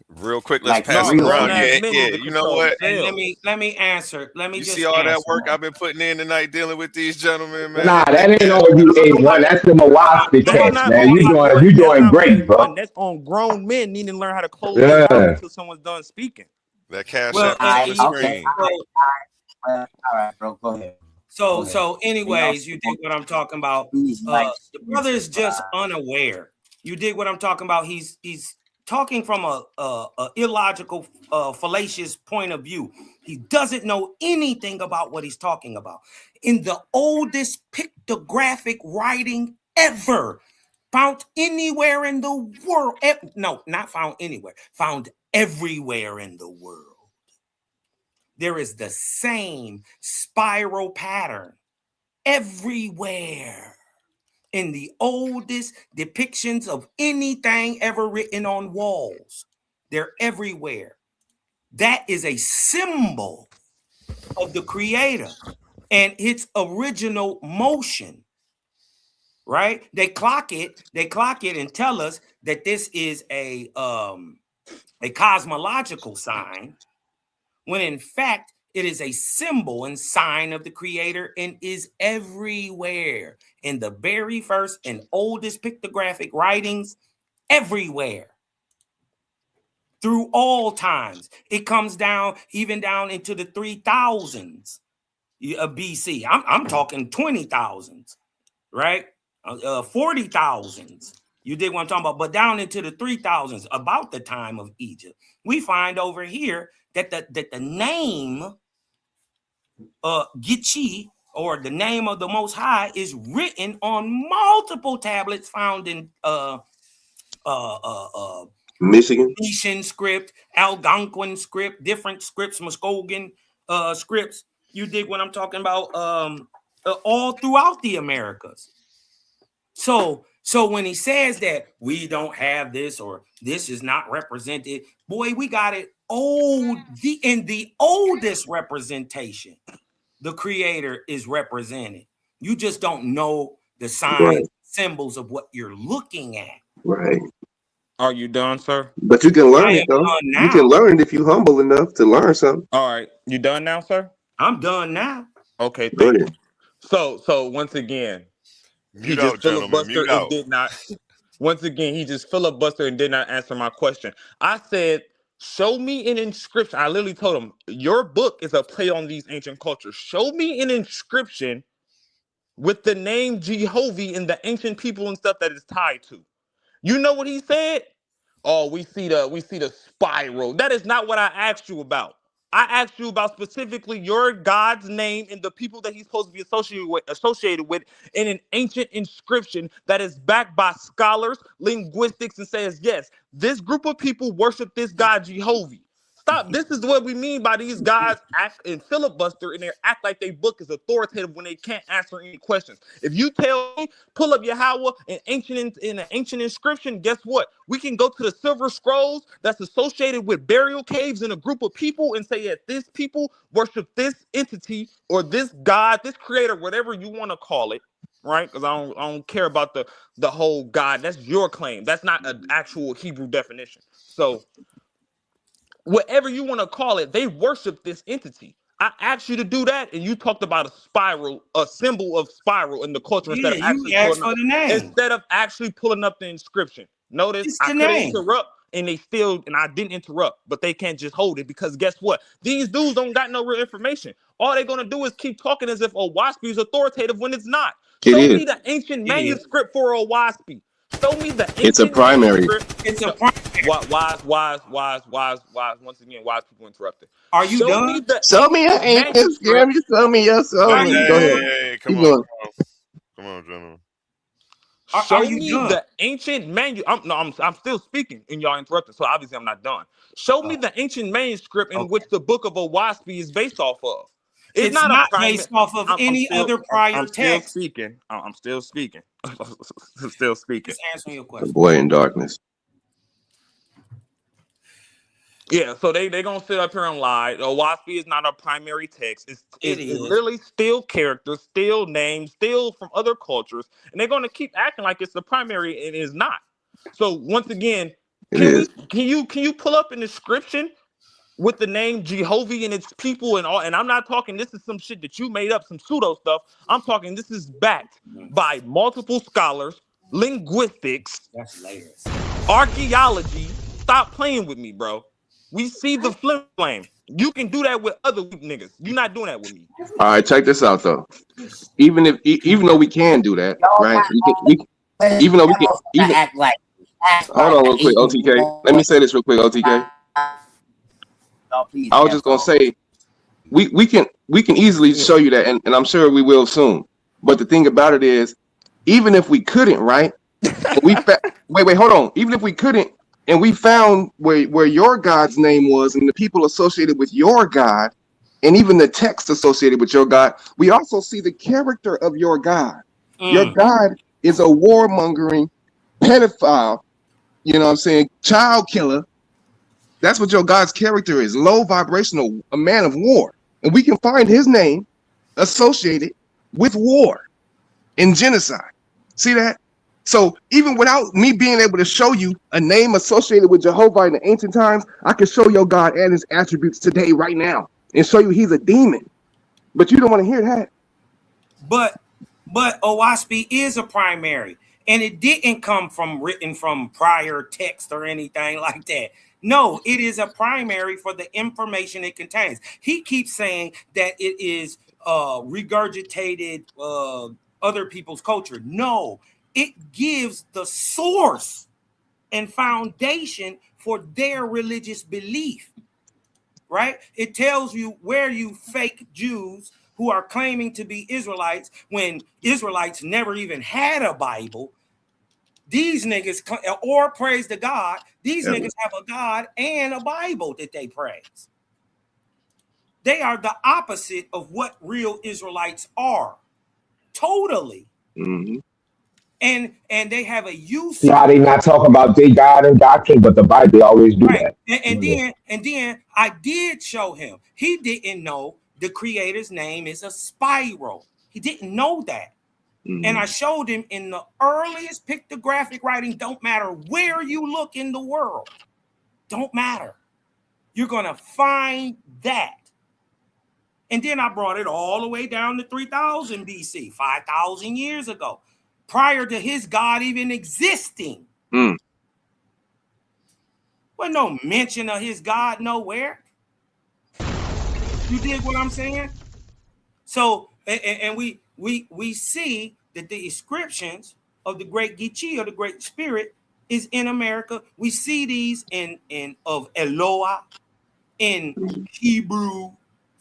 Real quick, let's Like pass No, it real grown around. ass men. Yeah, men yeah. need to You know control what? And themselves. let me answer. Let me You just see all that answer. work I've been putting in tonight dealing with these gentlemen, man. Nah, that ain't always you A1. That's the Milwaukee That's cats, not man. on You A1. That's doing not on great, A1. bro. That's on grown men needing to learn how to close their mouth Yeah. until someone's done speaking. That cash Well, app is on the Okay. screen. All right, bro. Go ahead. Go ahead. So anyways, you dig what I'm talking about. Please like, The brother is just unaware. You dig what I'm talking about? He's talking from a illogical, fallacious point of view. He doesn't know anything about what he's talking about. In the oldest pictographic writing ever found anywhere in the world. No, not found anywhere. Found everywhere in the world. There is the same spiral pattern everywhere in the oldest depictions of anything ever written on walls. They're everywhere. That is a symbol of the creator and its original motion, right? They clock it and tell us that this is a cosmological sign, when in fact it is a symbol and sign of the creator and is everywhere in the very first and oldest pictographic writings, everywhere through all times. It comes down even down into the 3000s of BC. I'm talking 20,000s, right? 40,000s. You dig what I'm talking about? But down into the 3000s, about the time of Egypt, we find over here that the name Gichi, or the name of the Most High, is written on multiple tablets found in Michigan. Phoenician script, Algonquin script, different scripts, Muskogean scripts. You dig what I'm talking about? All throughout the Americas. So when he says that we don't have this or this is not represented, boy, we got it in the oldest representation. The creator is represented. You just don't know the signs, Right. symbols of what you're looking at. Right. Are you done, sir? But you can learn I it am though. done You now. can learn it if you're humble enough to learn something. All right. You done now, sir? I'm done now. Okay, Go thank you. ahead. So once again, he Mute just out, gentlemen. filibustered Mute and out. did not. Once again, he just filibustered and did not answer my question. I said, show me an inscription. I literally told him, your book is a play on these ancient cultures. Show me an inscription with the name Jehovah and the ancient people and stuff that is tied to. You know what he said? Oh, we see the spiral. That is not what I asked you about. I asked you about specifically your God's name and the people that he's supposed to be associated with in an ancient inscription that is backed by scholars, linguistics, and says, yes, this group of people worship this God Jehovah. Stop. This is what we mean by these guys act in filibuster and they act like they book is authoritative when they can't answer any questions. If you tell me, pull up Yahweh in an ancient inscription, guess what? We can go to the silver scrolls that's associated with burial caves in a group of people and say that this people worship this entity or this God, this creator, whatever you want to call it, right? Because I don't care about the whole God. That's your claim. That's not an actual Hebrew definition. So whatever you want to call it, they worship this entity. I asked you to do that, and you talked about a spiral, a symbol of spiral in the culture Yeah, you asked for the name. instead of actually pulling up the inscription. Notice It's I the could name. interrupt, and I didn't interrupt, but they can't just hold it because guess what? These dudes don't got no real information. All they're gonna do is keep talking as if Owaspy is authoritative when it's not. Show me the ancient manuscript for Owaspy. Show me the ancient It's a primary. manuscript. It's a primary. Wise. Once again, wise people interrupted. Are you Show done? me the Show me your ancient ancient. manuscript. Show me your soul. Are you Go done? ahead. Hey, come Keep on, going. come on, gentlemen. Show you me done? the ancient manuscript. I'm still speaking, and y'all interrupted, so obviously I'm not done. Show me the ancient manuscript in which the book of Owaspy is based off of. It's not not a primary. based off of any other prior I'm still text. speaking. I'm still speaking. Still speaking. Just answering your The question. boy in darkness. Yeah, so they gonna sit up here and lie. The WASP is not a primary text. It It's is. literally still characters, still names, still from other cultures, and they're gonna keep acting like it's the primary and it is not. So once again, It is. can you pull up an inscription with the name Jehovah and its people and all? And I'm not talking this is some shit that you made up, some pseudo stuff. I'm talking this is backed by multiple scholars, linguistics, That's layers. archaeology. Stop playing with me, bro. We see the flame. You can do that with other niggas. You're not doing that with me. All right, check this out though. Even though we can do that, right? Even though we can act like. Hold on real quick, OTK. Let me say this real quick, OTK. I was just gonna say we can easily show you that, and I'm sure we will soon. But the thing about it is, even if we couldn't, right? Wait, hold on. Even if we couldn't, and we found where your God's name was, and the people associated with your God, and even the text associated with your God, we also see the character of your God. Your God is a warmongering pedophile, you know what I'm saying, child killer. That's what your God's character is, low vibrational, a man of war. And we can find his name associated with war and genocide. See that? So even without me being able to show you a name associated with Jehovah in the ancient times, I can show your God and his attributes today, right now, and show you he's a demon. But you don't want to hear that. But Owaspi is a primary, and it didn't come from written from prior text or anything like that. No, it is a primary for the information it contains. He keeps saying that it is regurgitated other people's culture. No, it gives the source and foundation for their religious belief, right? It tells you where you fake Jews who are claiming to be Israelites when Israelites never even had a Bible. These niggas, or praise to God, these niggas have a God and a Bible that they praise. They are the opposite of what real Israelites are. Totally. Mm-hmm. And they have a use. Now they not talking about they God and doctrine, but the Bible always do right. that. And then I did show him. He didn't know the creator's name is a spiral. He didn't know that. Mm-hmm. And I showed him in the earliest pictographic writing, don't matter where you look in the world, don't matter. You're going to find that. And then I brought it all the way down to 3000 BC, 5,000 years ago, prior to his God even existing. Well, no mention of his God nowhere. You dig what I'm saying? So, and we see that the inscriptions of the great Gichi, or the great spirit, is in America. We see these in of Eloah, in Hebrew,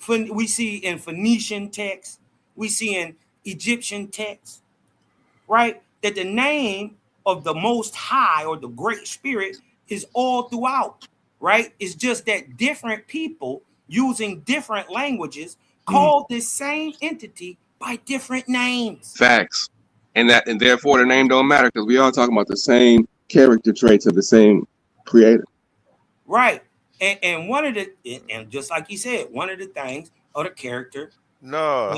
we see in Phoenician texts, we see in Egyptian texts, right? That the name of the Most High, or the Great Spirit, is all throughout, right? It's just that different people using different languages call this same entity by different names. Facts. And therefore the name don't matter, because we all talking about the same character traits of the same creator. Right. And one of the, and just like you said, one of the things of the character. No,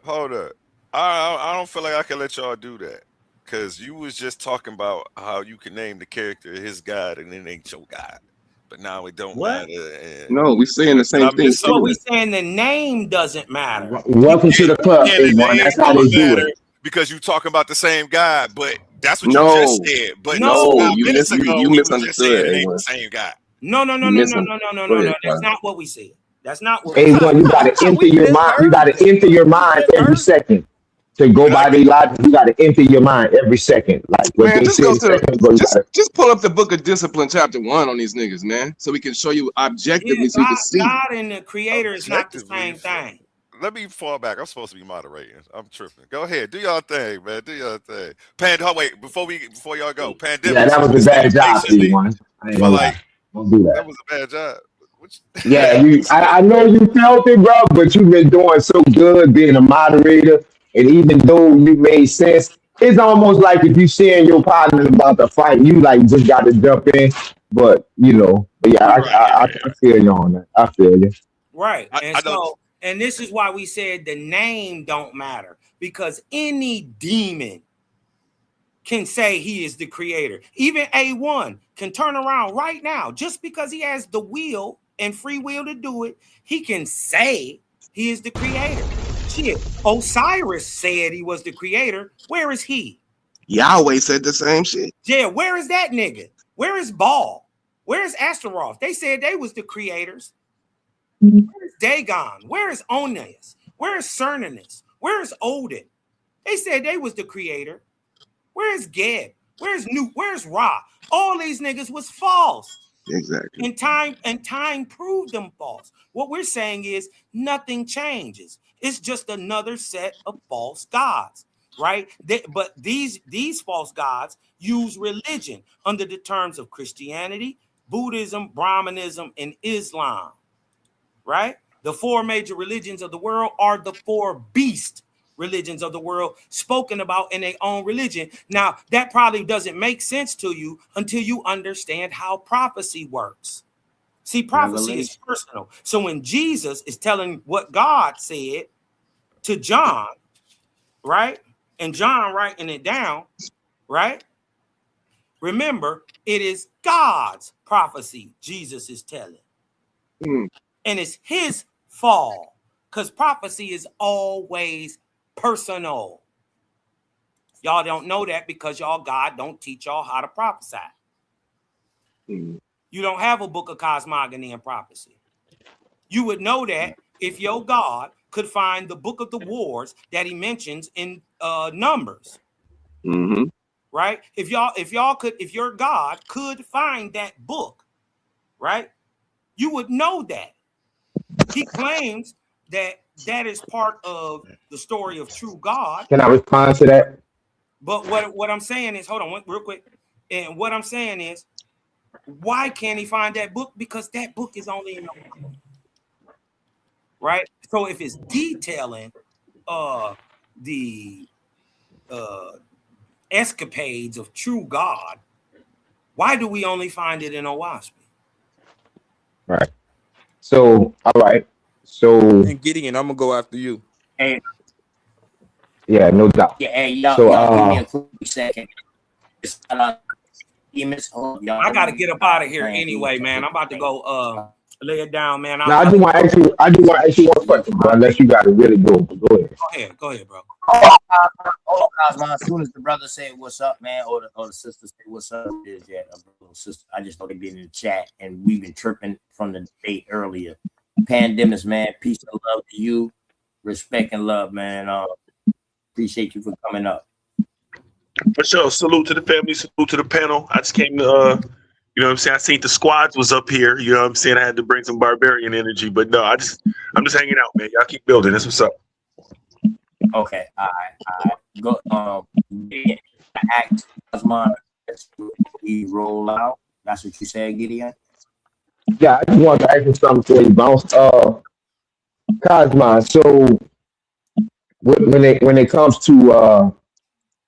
hold up. I don't feel like I can let y'all do that, because you was just talking about how you can name the character his God and it ain't your God. But now it don't matter. No, we saying the same thing. So we saying the name doesn't matter. Welcome to the club, everyone. That's how they do it. Because you talking about the same God, but that's what you just said. But you misunderstood. It ain't the same God. No. That's not what we said. That's not what we said. You gotta empty your mind. You gotta empty your mind every second. To go by the logic, you gotta empty your mind every second. Like what man, they just pull up the Book of Discipline, chapter 1 on these niggas, man, so we can show you objectively, so you can see. God and the creator is not the same thing. Let me fall back. I'm supposed to be moderating. I'm tripping. Go ahead. Do y'all thing, man. Do y'all thing. Wait, before y'all go. Pandemic. Yeah, that was a bad job, P1. Don't do that. That was a bad job. Yeah, I know you felt it, bro, but you've been doing so good being a moderator. And even though you made sense, it's almost like if you seeing your partner about to fight, you like just got to jump in. But but yeah, You're right. I feel you on that. I feel you. Right. I don't. And this is why we said the name don't matter, because any demon can say he is the creator. Even A1 can turn around right now just because he has the will and free will to do it. He can say he is the creator. Shit, Osiris said he was the creator. Where is he? Yahweh said the same shit. Yeah, where is that nigga? Where is Baal? Where is Astaroth? They said they was the creators. Where is Dagon? Where is Onias? Where is Cernunnos? Where is Odin? They said they was the creator. Where is Geb? Where's Newt? Where's Ra? All these niggas was false. Exactly. And time proved them false. What we're saying is nothing changes. It's just another set of false gods, right? But these false gods use religion under the terms of Christianity, Buddhism, Brahmanism, and Islam, right? The four major religions of the world are the four beast religions of the world spoken about in their own religion. Now, that probably doesn't make sense to you until you understand how prophecy works. See, prophecy is personal. So when Jesus is telling what God said to John, right? And John writing it down, right? Remember, it is God's prophecy Jesus is telling. Mm. And it's his fall, because prophecy is always personal. Y'all don't know that because God don't teach y'all how to prophesy. Mm. You don't have a book of cosmogony and prophecy. You would know that if your God could find the book of the wars that he mentions in Numbers. Mm-hmm. Right? If your God could find that book, right? You would know that. He claims that is part of the story of true God. Can I respond to that? But what I'm saying is, hold on real quick. And what I'm saying is, why can't he find that book? Because that book is only in the Bible. Right? So if it's detailing the escapades of true God, why do we only find it in Owaspy? Right. So, all right. So, And Gideon, I'm gonna go after you. Hey, yeah, no doubt. yeah, hey, y'all, So, y'all give me a quick second. I gotta get up out of here anyway, man. I'm about to go lay it down, man. now I do want to ask you one question, bro. Unless you got to really go ahead. Go ahead, bro. Hold on, Cosmo. As soon as the brother said what's up, man, or the sister said what's up, is that sister? I just know they been in the chat and we've been tripping from the debate earlier. Pandemics, man. Peace and love to you. Respect and love, man. Appreciate you for coming up. For sure. Salute to the family. Salute to the panel. I just came to, you know what I'm saying? I seen the squads was up here. You know what I'm saying? I had to bring some barbarian energy, but no, I'm just hanging out, man. Y'all keep building. That's what's up. Okay. All right. Go. Act Cosmo. We roll out. That's what you said, Gideon. Yeah, I just wanted to ask you something for you, bounce. Cosmo. So, when it comes to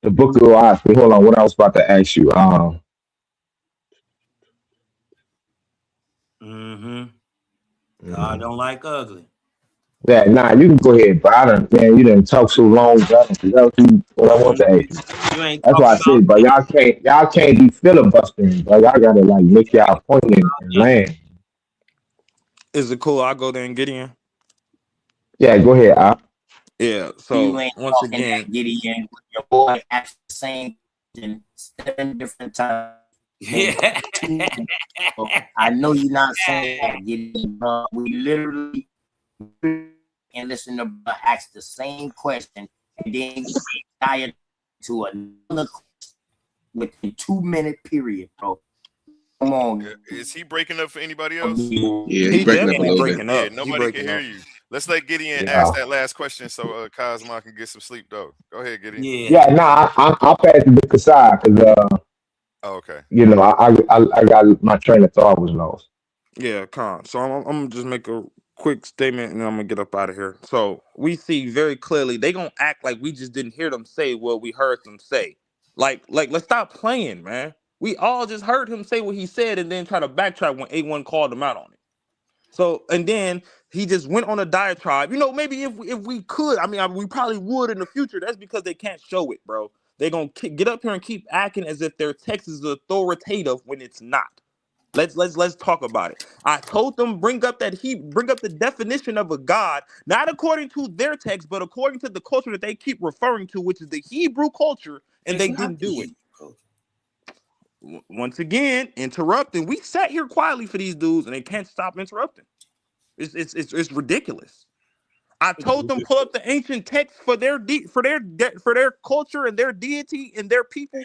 the book of life, hold on. What I was about to ask you. God don't like ugly. Yeah, nah, you can go ahead, but you didn't talk so long, bro. What I want to ask you. You ain't That's why I talking about said, but y'all can't be filibustering, but y'all gotta like make y'all point and land. Is it cool? I'll go there and Gideon. Yeah, go ahead. Yeah. You So ain't once talking again, that Gideon. Your boy asked the same question 7 different times. Yeah. I know you're not saying that, Gideon. We literally and listen to ask the same question and then dive to another question within 2-minute period, bro. Come on. Is he breaking up for anybody else? Yeah, he he's breaking up a definitely little bit. breaking Yeah, up. He nobody can breaking hear up. you. Let's let Gideon Yeah. ask that last question so Cosmo can get some sleep though. Go ahead, Gideon. Yeah, nah, I'll pass it to Kasai because Oh, okay. I got my train of thought was lost. Yeah, con. So I'm gonna just make a quick statement and then I'm gonna get up out of here. So we see very clearly they gonna act like we just didn't hear them say what we heard them say. Like let's stop playing, man. We all just heard him say what he said and then try to backtrack when A1 called him out on it. So, and then he just went on a diatribe. You know, maybe if we could, I mean, we probably would in the future. That's because they can't show it, bro. They're going to get up here and keep acting as if their text is authoritative when it's not. Let's talk about it. I told them bring up the definition of a God, not according to their text, but according to the culture that they keep referring to, which is the Hebrew culture, and they didn't do it. Once again, interrupting. We sat here quietly for these dudes, and they can't stop interrupting. It's ridiculous. I told them pull up the ancient text for their culture and their deity and their people.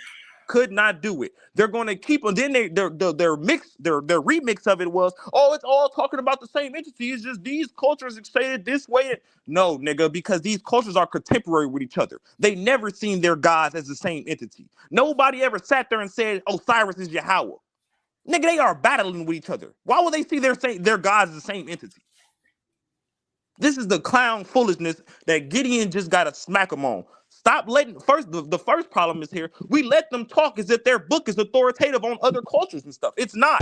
Could not do it. They're going to keep on. Then their remix of it was, oh, it's all talking about the same entity. It's just these cultures say it this way. No, nigga, because these cultures are contemporary with each other. They never seen their gods as the same entity. Nobody ever sat there and said Osiris is Yahweh. Nigga, they are battling with each other. Why would they see their gods as the same entity? This is the clown foolishness that Gideon just got to smack them on. Stop letting the first problem is here. We let them talk as if their book is authoritative on other cultures and stuff. It's not.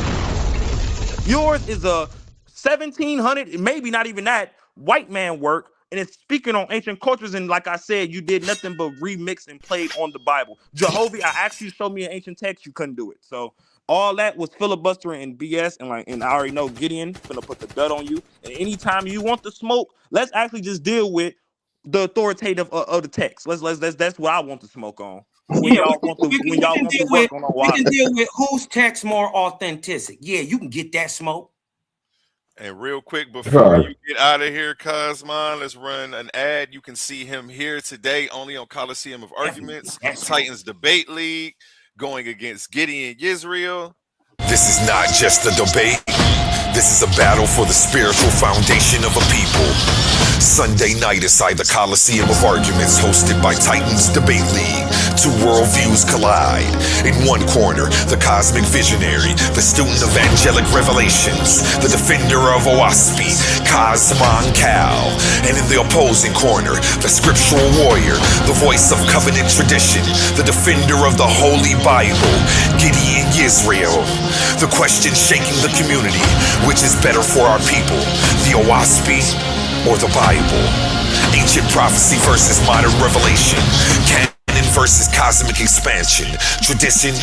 Yours is a 1700, maybe not even that, white man work, and it's speaking on ancient cultures. And like I said, you did nothing but remix and played on the Bible. Jehovah, I asked you to show me an ancient text, you couldn't do it. So all that was filibustering and BS, and I already know Gideon gonna put the dud on you. And anytime you want the smoke, let's actually just deal with the authoritative of the text. That's what I want to smoke on. When y'all want to work on we can deal with whose text more authentic. Yeah, you can get that smoke. And real quick, before you get out of here, Cosmon, let's run an ad. You can see him here today only on Coliseum of Arguments, Titans Debate League, going against Gideon Israel. This is not just a debate. This is a battle for the spiritual foundation of a people. Sunday night inside the Coliseum of Arguments, hosted by Titans Debate League. Two worldviews collide. In one corner, the cosmic visionary, the student of angelic revelations, the defender of Oaspi, Cosmon Cal. And in the opposing corner, the scriptural warrior, the voice of covenant tradition, the defender of the Holy Bible, Gideon Israel. The question shaking the community: which is better for our people, the Oaspi or the Bible? Ancient prophecy versus modern revelation. Canon versus cosmic expansion. Tradition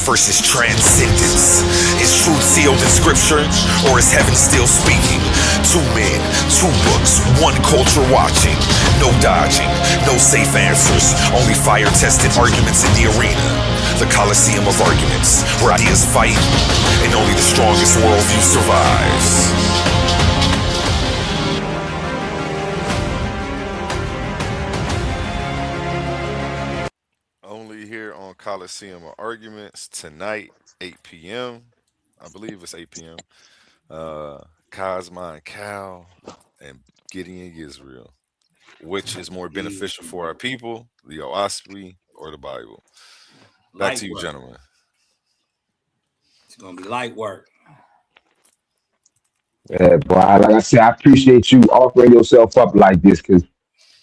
versus transcendence. Is truth sealed in scripture, or is heaven still speaking? Two men, two books, one culture watching. No dodging, no safe answers, only fire-tested arguments in the arena. The Coliseum of Arguments, where ideas fight and only the strongest worldview survives. Only here on Coliseum of Arguments tonight, 8 p.m. I believe it's 8 p.m. Cosmon Cal and Gideon Israel. Which is more beneficial for our people, the Oaspi or the Bible? Back to you, gentlemen. It's going to be light work. Yeah, bro. Like I said, I appreciate you offering yourself up like this, because,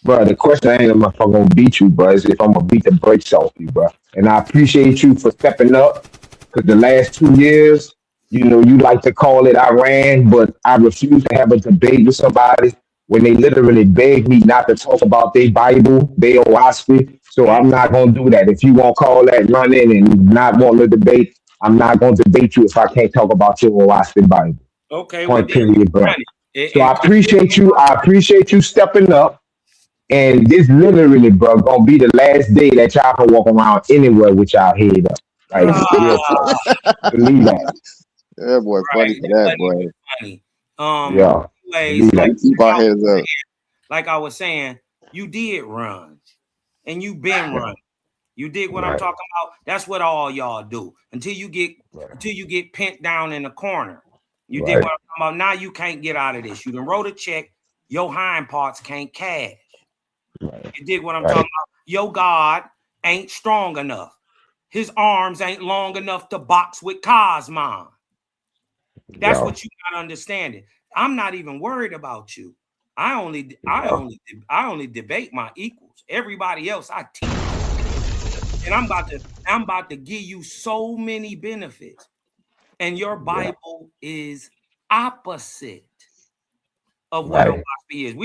bro, the question ain't if I'm gonna beat you, bro. It's if I'm gonna beat the brakes off you, bro. And I appreciate you for stepping up, because the last 2 years, you know, you like to call it I ran, but I refuse to have a debate with somebody when they literally begged me not to talk about their Bible, their Oaspi. So I'm not gonna do that. If you won't call that running and not want to debate, I'm not gonna debate you if I can't talk about your Oaspi Bible. Okay. Point period, bro. So I appreciate you. I appreciate you stepping up. And this literally, bro, gonna be the last day that y'all can walk around anywhere with y'all head up. Like, believe that. Yeah, boy, funny for that, boy. Funny. Yeah. Anyways, keep our heads up. Like I was saying, you did run, and you been running. You did what I'm talking about. That's what all y'all do until you get pinned down in the corner. You did what I'm talking about. Now you can't get out of this. You done wrote a check. Your hind parts can't cash. You did what I'm talking about. Your God ain't strong enough. His arms ain't long enough to box with Cosmon. That's what you gotta understand. I'm not even worried about you. I only debate my equals. Everybody else I teach. And I'm about to I'm about to give you so many benefits. And your Bible is opposite of what a WASP is.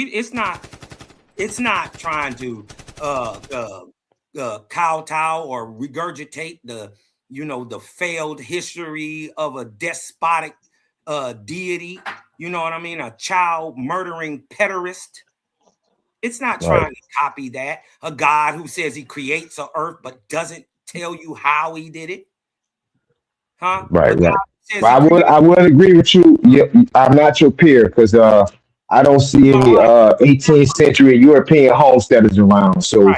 It's not trying to kowtow or regurgitate the failed history of a despotic deity. You know what I mean? A child murdering pederast. It's not trying to copy that. A God who says he creates a earth but doesn't tell you how he did it. Huh? Right. But I would agree with you. Yeah, I'm not your peer because I don't see any 18th century European homesteaders around. So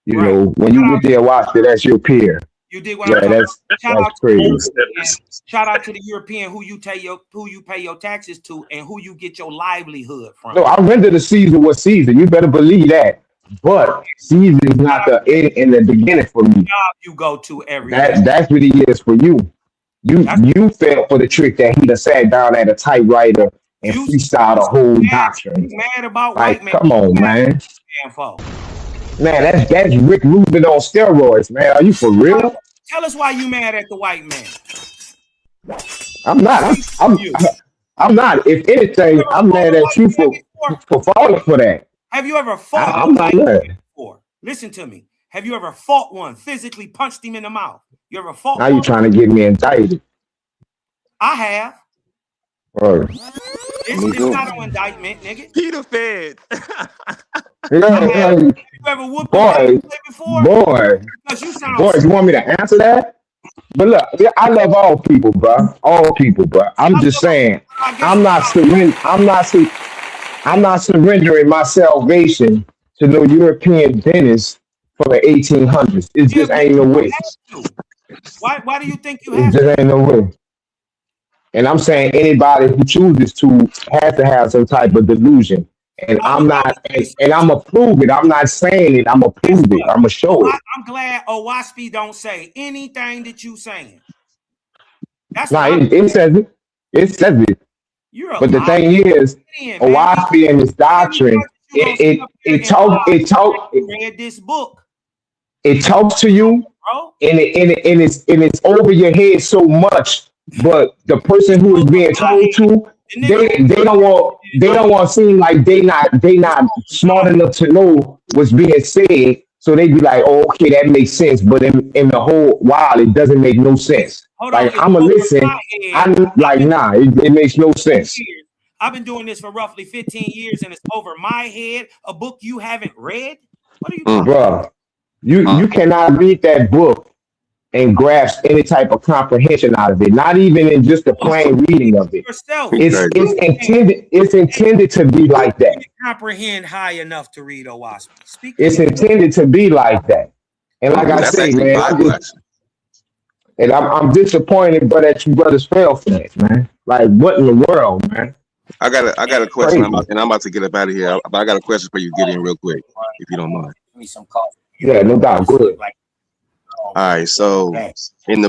you know, when you get there, watch it. That's your peer. You did what I'm that's crazy. Shout out to the European who you pay your taxes to and who you get your livelihood from. No, I render to Caesar what Caesar. You better believe that. But Caesar is not the end and the beginning for me. You go to every day. That's what he is for you. You fell for the trick that he done sat down at a typewriter and freestyled a whole doctrine. Mad about like, white man. Come on, man. Man, that's Rick Rubin on steroids, man. Are you for real? Tell us why you mad at the white man. I'm not. I'm not. If anything, I'm mad at you for falling for that. Have you ever fought? I'm not mad. Before? Listen to me. Have you ever fought one? Physically punched him in the mouth? You ever fought? Now you trying to get me indicted? I have. Right. It's not an indictment, nigga. Peter Fed. You ever whooped boy, before? Boy, you want me to answer that? But look, I love all people, bro. All people, bro. I'm just saying, I'm not surrendering my salvation to no European dentist from the 1800s. It just ain't no way. Why do you think you have to? It just ain't no way. And I'm saying anybody who chooses to has to have some type of delusion. And I'm not, and I'm gonna prove it. I'm not saying it. I'm gonna prove it. I'm gonna show it. I'm glad Owaspy don't say anything that you saying. That's it says it. It says it. But the thing is, Owaspy and his doctrine, it talks to you, and it's over your head so much. But the person who is being told to, they don't want to seem like they not smart enough to know what's being said. So they be like, oh, okay, that makes sense. But in the whole while, it doesn't make no sense. Like I'm gonna listen. I'm like, nah, it makes no sense. I've been doing this for roughly 15 years, and it's over my head. A book you haven't read? What are you talking about? You cannot read that book and grasp any type of comprehension out of it, not even in just the plain reading of it. It's intended to be like that. You comprehend high enough to read Owaspy. It's intended to be like that. And like I say, man, I'm disappointed, but that you brothers fell for that, man. Like, what in the world, man? I got a question, I'm about to get up out of here. But I got a question for you, Gideon, real quick, if you don't mind. Give me some coffee. Yeah, no doubt. Good. All right, so in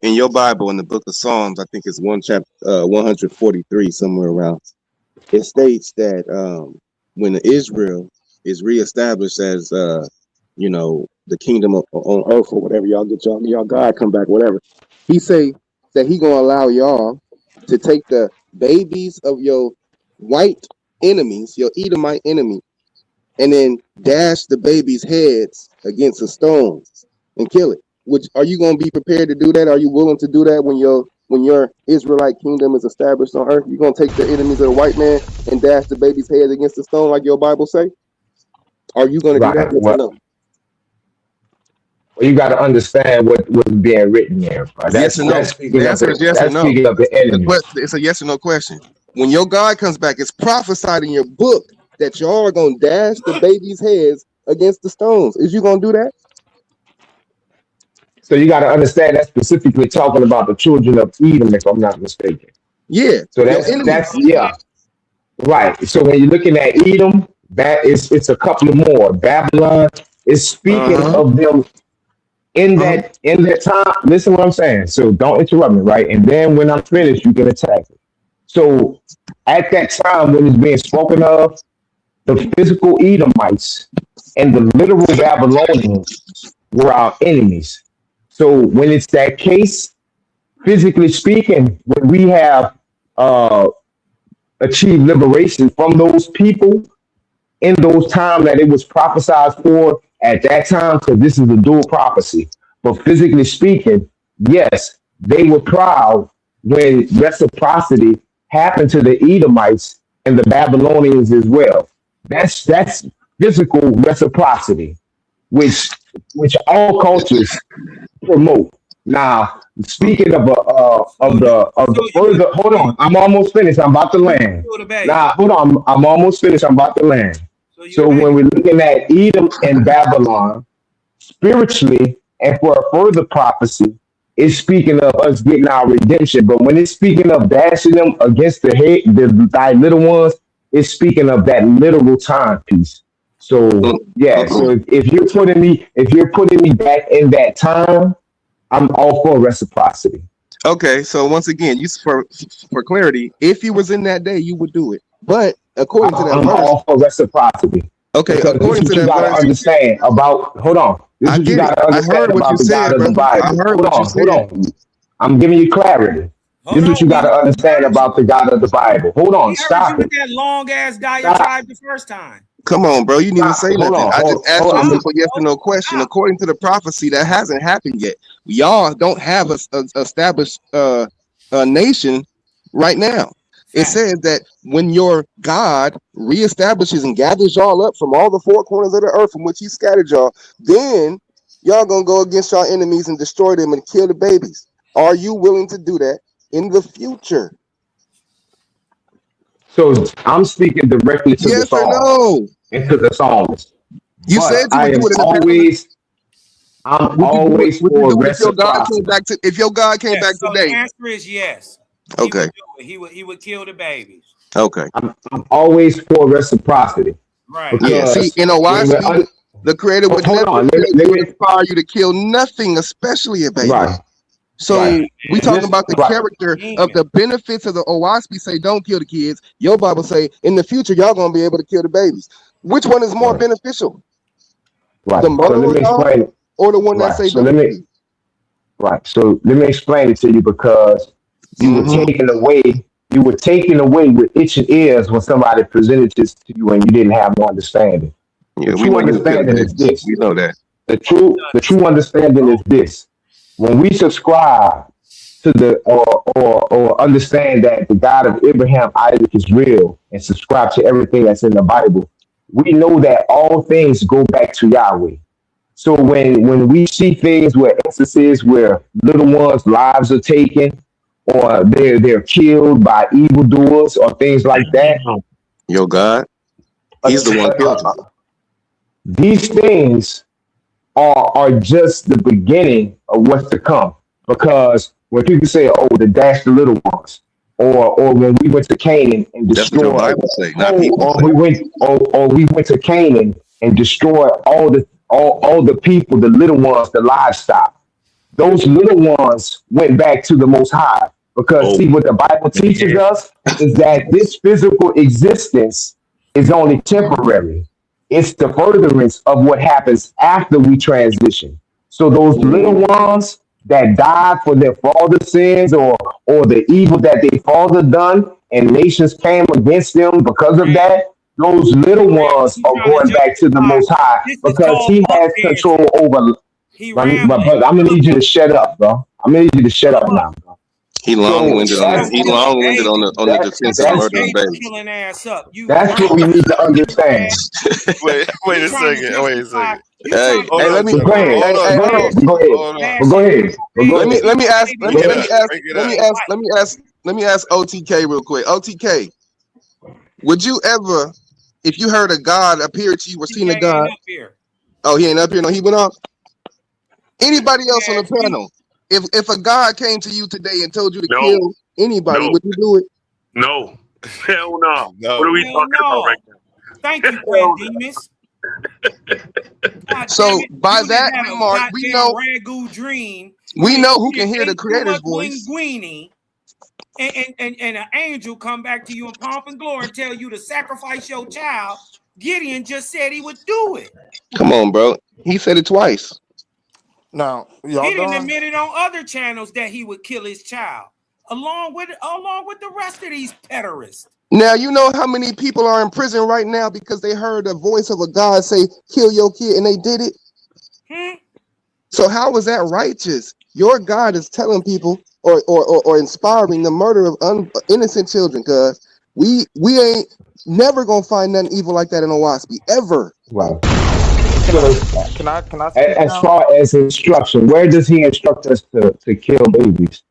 your Bible, in the book of Psalms, I think it's 143, somewhere around. It states that when Israel is reestablished as the kingdom on earth or whatever, y'all get y'all God come back, whatever. He say that he gonna allow y'all to take the babies of your white enemies, your Edomite enemy, and then dash the babies' heads against a stone and kill it. Are you going to be prepared to do that? Are you willing to do that when your Israelite kingdom is established on earth? You going to take the enemies of the white man and dash the baby's head against the stone like your Bible say? Are you going to do that? Well, you got to understand what's being written there. Right? Yes or no. The answer is yes or no. It's a yes or no question. When your God comes back, it's prophesied in your book that y'all are going to dash the baby's heads against the stones. Is you going to do that? So you got to understand that's specifically talking about the children of Edom, if I'm not mistaken. Yeah. So that's yeah. Right. So when you're looking at Edom, it's a couple of more. Babylon is speaking of them in that time. Listen what I'm saying. So don't interrupt me, right? And then when I'm finished, you can attack it. So at that time when it's being spoken of, the physical Edomites and the literal Babylonians were our enemies. So when it's that case, physically speaking, when we have uh, achieved liberation from those people in those times that it was prophesied for at that time, because this is a dual prophecy. But physically speaking, yes, they were proud when reciprocity happened to the Edomites and the Babylonians as well. That's physical reciprocity, which all cultures promote. Now, speaking So of the you would further, hold on, I'm almost finished. I'm about to land. kill the baby. Now, hold on, I'm almost finished. I'm about to land. So you So when we're looking at Edom and Babylon spiritually, and for a further prophecy, it's speaking of us getting our redemption. But when it's speaking of dashing them against the head, thy little ones, it's speaking of that literal timepiece. So yeah, so if you're putting me back in that time, I'm all for reciprocity. Okay, so once again, you for clarity, if you was in that day, you would do it. But according to that I'm verse, all for reciprocity. okay, Because this is according to what you that gotta verse, understand about. Hold on. This I is what you get it. gotta I understand heard what you about the God said, of the brother. I Bible. heard what you Hold said. on. I'm giving you clarity. This hold is on, what you we gotta understand heard you. about the God of the Bible. Hold on. We heard you Stop with it. that long ass Stop. diatribe the first time. Come on, bro. You didn't even Stop. say Hold nothing. on. I just asked Hold you a on. Stop, simple yes or bro. no question. Stop. According to the prophecy, that hasn't happened yet. Y'all don't have a established a nation right now. It Fact. says that when your God reestablishes and gathers y'all up from all the four corners of the earth from which he scattered y'all, then y'all gonna go against y'all enemies and destroy them and kill the babies. Are you willing to do that in the future? So I'm speaking directly to the Yes or Psalms no? and to the psalmist. You said But you I would do am it in the past. I'm Would you do it? always Would you for do it if your God came reciprocity. back to? If your God came back Yes. So the today? answer is yes. He would Okay. do it. He would kill the babies. Okay. I'm always for reciprocity Right. Yeah. See, because in a when wise we're speed, the Creator would hold never on, tell let you and me inspire you to kill nothing, especially a baby. right, right. So we Man, talking Just about the right, character of demon. the benefits of the OWASP. Say don't kill the kids. Your Bible say in the future y'all gonna be able to kill the babies. Which one is more right, beneficial? The right. So let murderer me law explain it. or the one that Right. say So don't let me kill? right. So let me explain it to you because you were Mm-hmm. taken away. You were taken away with itching ears when somebody presented this to you and you didn't have no understanding. The Yeah, we true know you would kill the understanding is babies. this. We know that. The true understanding is this. When we subscribe to the or understand that the God of Abraham, Isaac is real and subscribe to everything that's in the Bible, we know that all things go back to Yahweh. So when we see things where instances where little ones' lives are taken or they're killed by evildoers or things like that, Your God, uh, He's the one uh, killed them. uh, these things are just the beginning of what's to come. Because when people say, "Oh, the dash the little ones," or when we went to Canaan and That's what your destroyed, Bible say, not oh, people or say. we went to Canaan and destroyed all the people, the little ones, the livestock. Those little ones went back to the Most High. Because Oh, see, what the Bible teaches yeah. us is that this physical existence is only temporary. It's the furtherance of what happens after we transition. So those little ones that died for their father's sins or the evil that their father done, and nations came against them because of that, those little ones He are trying to going back to the justify. Most High This is because called He buck has dancing. control over. He My rambling. brother, I'm gonna Look, need you to shut up, bro. I'm gonna need you to shut up look. now. He So long-winded on the Shut that's he your long-winded baby. on the that defense of Shut your that's murdering baby babies. killing ass up. You that's what we rambling. need to understand. Wait You a trying to second. Wait a justify. secend. You Hey, trying to Hold hey, on, let me But go justify gentlemen. ahead, Hold on, hey, go hold ahead, on. but go ahead, hold on. but go dashing ahead, but go Let me ahead. your let baby me Go Get let up. me ahead. ask Bring it let me up. ask let me ask let me ask OTK real quick. OTK, would you ever, if you heard a God appear to you or TK seen a ain't God? up here. Oh, he ain't up here. No, he went off. Anybody else on the Ask you. panel? If a God came to you today and told you to No, kill anybody, no, would you do it? no. Hell no. What are No. we Hell talking about no. right now? Thank you, Hell no. Pandemus. God damn So it. by You didn't that have a remark, goddamn ragu dream. we You know who didn't can hear the ate too Creator's much voice. linguine. And an angel come back to you in pomp and glory and tell you to sacrifice your child. Gideon just said he would do it. Come on, bro. He said it twice. Now, y'all He didn't done? admit it on other channels that he would kill his child, along with the rest of these pederasts. Now, you know how many people are in prison right now because they heard the voice of a God say, kill your kid, and they did it? So how is that righteous? Your God is telling people or inspiring the murder of innocent children, because we ain't never gonna find nothing evil like that in Owaski, ever. Right. Can I speak As now? far as instruction, where does he instruct us to kill babies?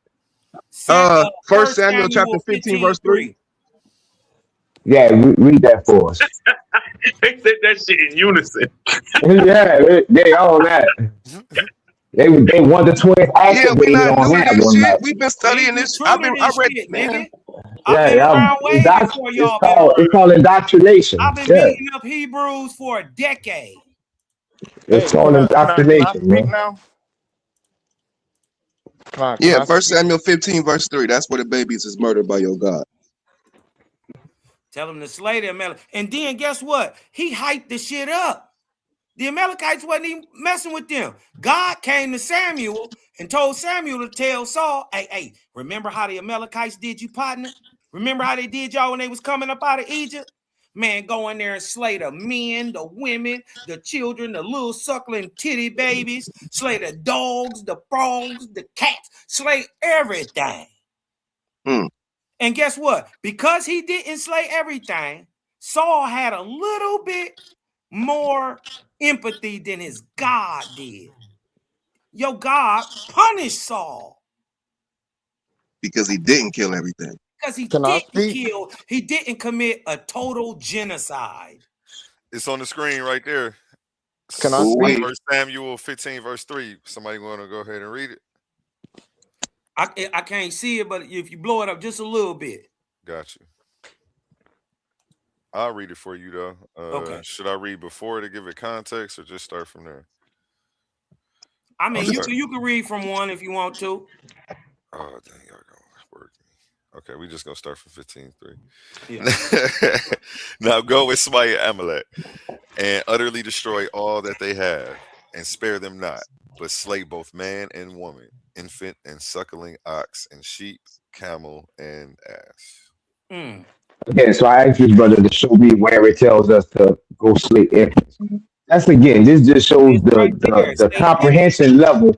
1 Samuel chapter 15, verse 3. Yeah, read that for us. They said that shit in unison. Yeah, they on that. They want the twins Yeah, we activated not on new to that this one shit. night. We've been studying this. I read, shit, man. nigga. I've been around way before y'all been around. It's called indoctrination. I've been beating up Hebrews for a decade. It's called Can I indoctrination, speak man. now? Yeah, 1 Samuel 15, verse 3. That's where the babies is murdered by your God. Tell him to slay the Amalekites. And then guess what? He hyped the shit up. The Amalekites wasn't even messing with them. God came to Samuel and told Samuel to tell Saul, hey, remember how the Amalekites did you, partner? Remember how they did y'all when they was coming up out of Egypt? Man, go in there and slay the men, the women, the children, the little suckling titty babies, slay the dogs, the frogs, the cats, slay everything. And guess what? Because he didn't slay everything, Saul had a little bit more empathy than his God did. Your God punished Saul. Because he didn't kill everything. Because he didn't kill, he didn't commit a total genocide. It's on the screen right there. Can I speak? 1 Samuel 15, verse 3. Somebody want to go ahead and read it? I can't see it, but if you blow it up just a little bit. Got you. I'll read it for you, though. Okay. Should I read before to give it context or just start from there? I mean, you can read from 1 if you want to. Oh, dang, y'all gonna work me. Okay, we just gonna start from 15:3. Yeah. Now go and smite Amalek and utterly destroy all that they have, and spare them not, but slay both man and woman, infant and suckling, ox and sheep, camel and ass. Okay, so I asked this brother to show me where it tells us to go slay infants. That's again, this just shows the comprehension level.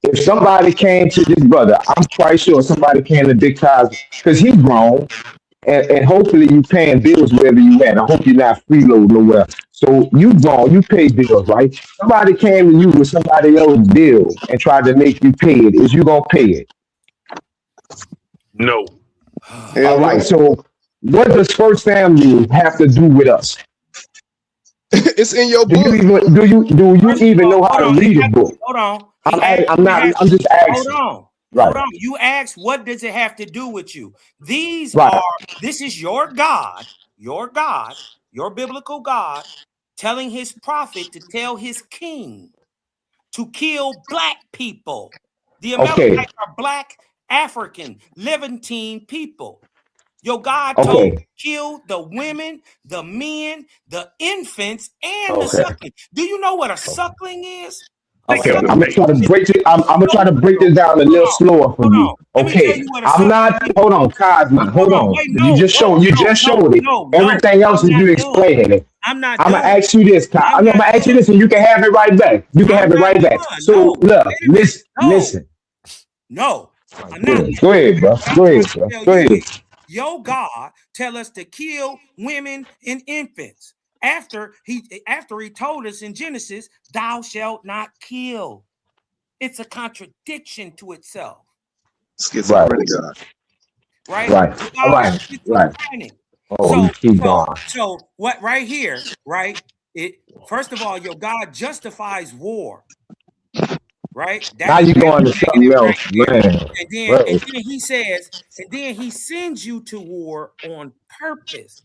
If somebody came to this brother, I'm quite sure somebody came to Big Cos because he's grown, and hopefully you paying bills wherever you at. I hope you're not freeload nowhere. So you grown, you pay bills, right? Somebody came to you with somebody else's bill and tried to make you pay it. Is you gonna pay it? No. All right. So what does 1 Samuel have to do with us? It's in your book. Do you even know how to read a book? Hold on. I'm just asking. Hold on. You asked, what does it have to do with you? This is your God, your biblical God, telling his prophet to tell his king to kill black people. The Amalekites are black, African, Levantine people. Your God told you to kill the women, the men, the infants, and the suckling. Do you know what a suckling is? Okay, I'm gonna try to break it. I'm gonna try to break this down a little slower for you. Okay, I'm not. Hold on, Cosmo. Hold on. You just showed it. Everything else is you explaining it. I'm gonna ask you this. I'm gonna ask you this, and you can have it right back. You can have it right back. So look, listen. No. Go ahead, bro. Go ahead. Your God tell us to kill women and infants. After he told us in Genesis, thou shalt not kill. It's a contradiction to itself. Schizophrenic God. Right. Oh, you keep going. So what right here, right? First of all, your God justifies war. Right? Now you going to something else, man. And then he says, and then he sends you to war on purpose.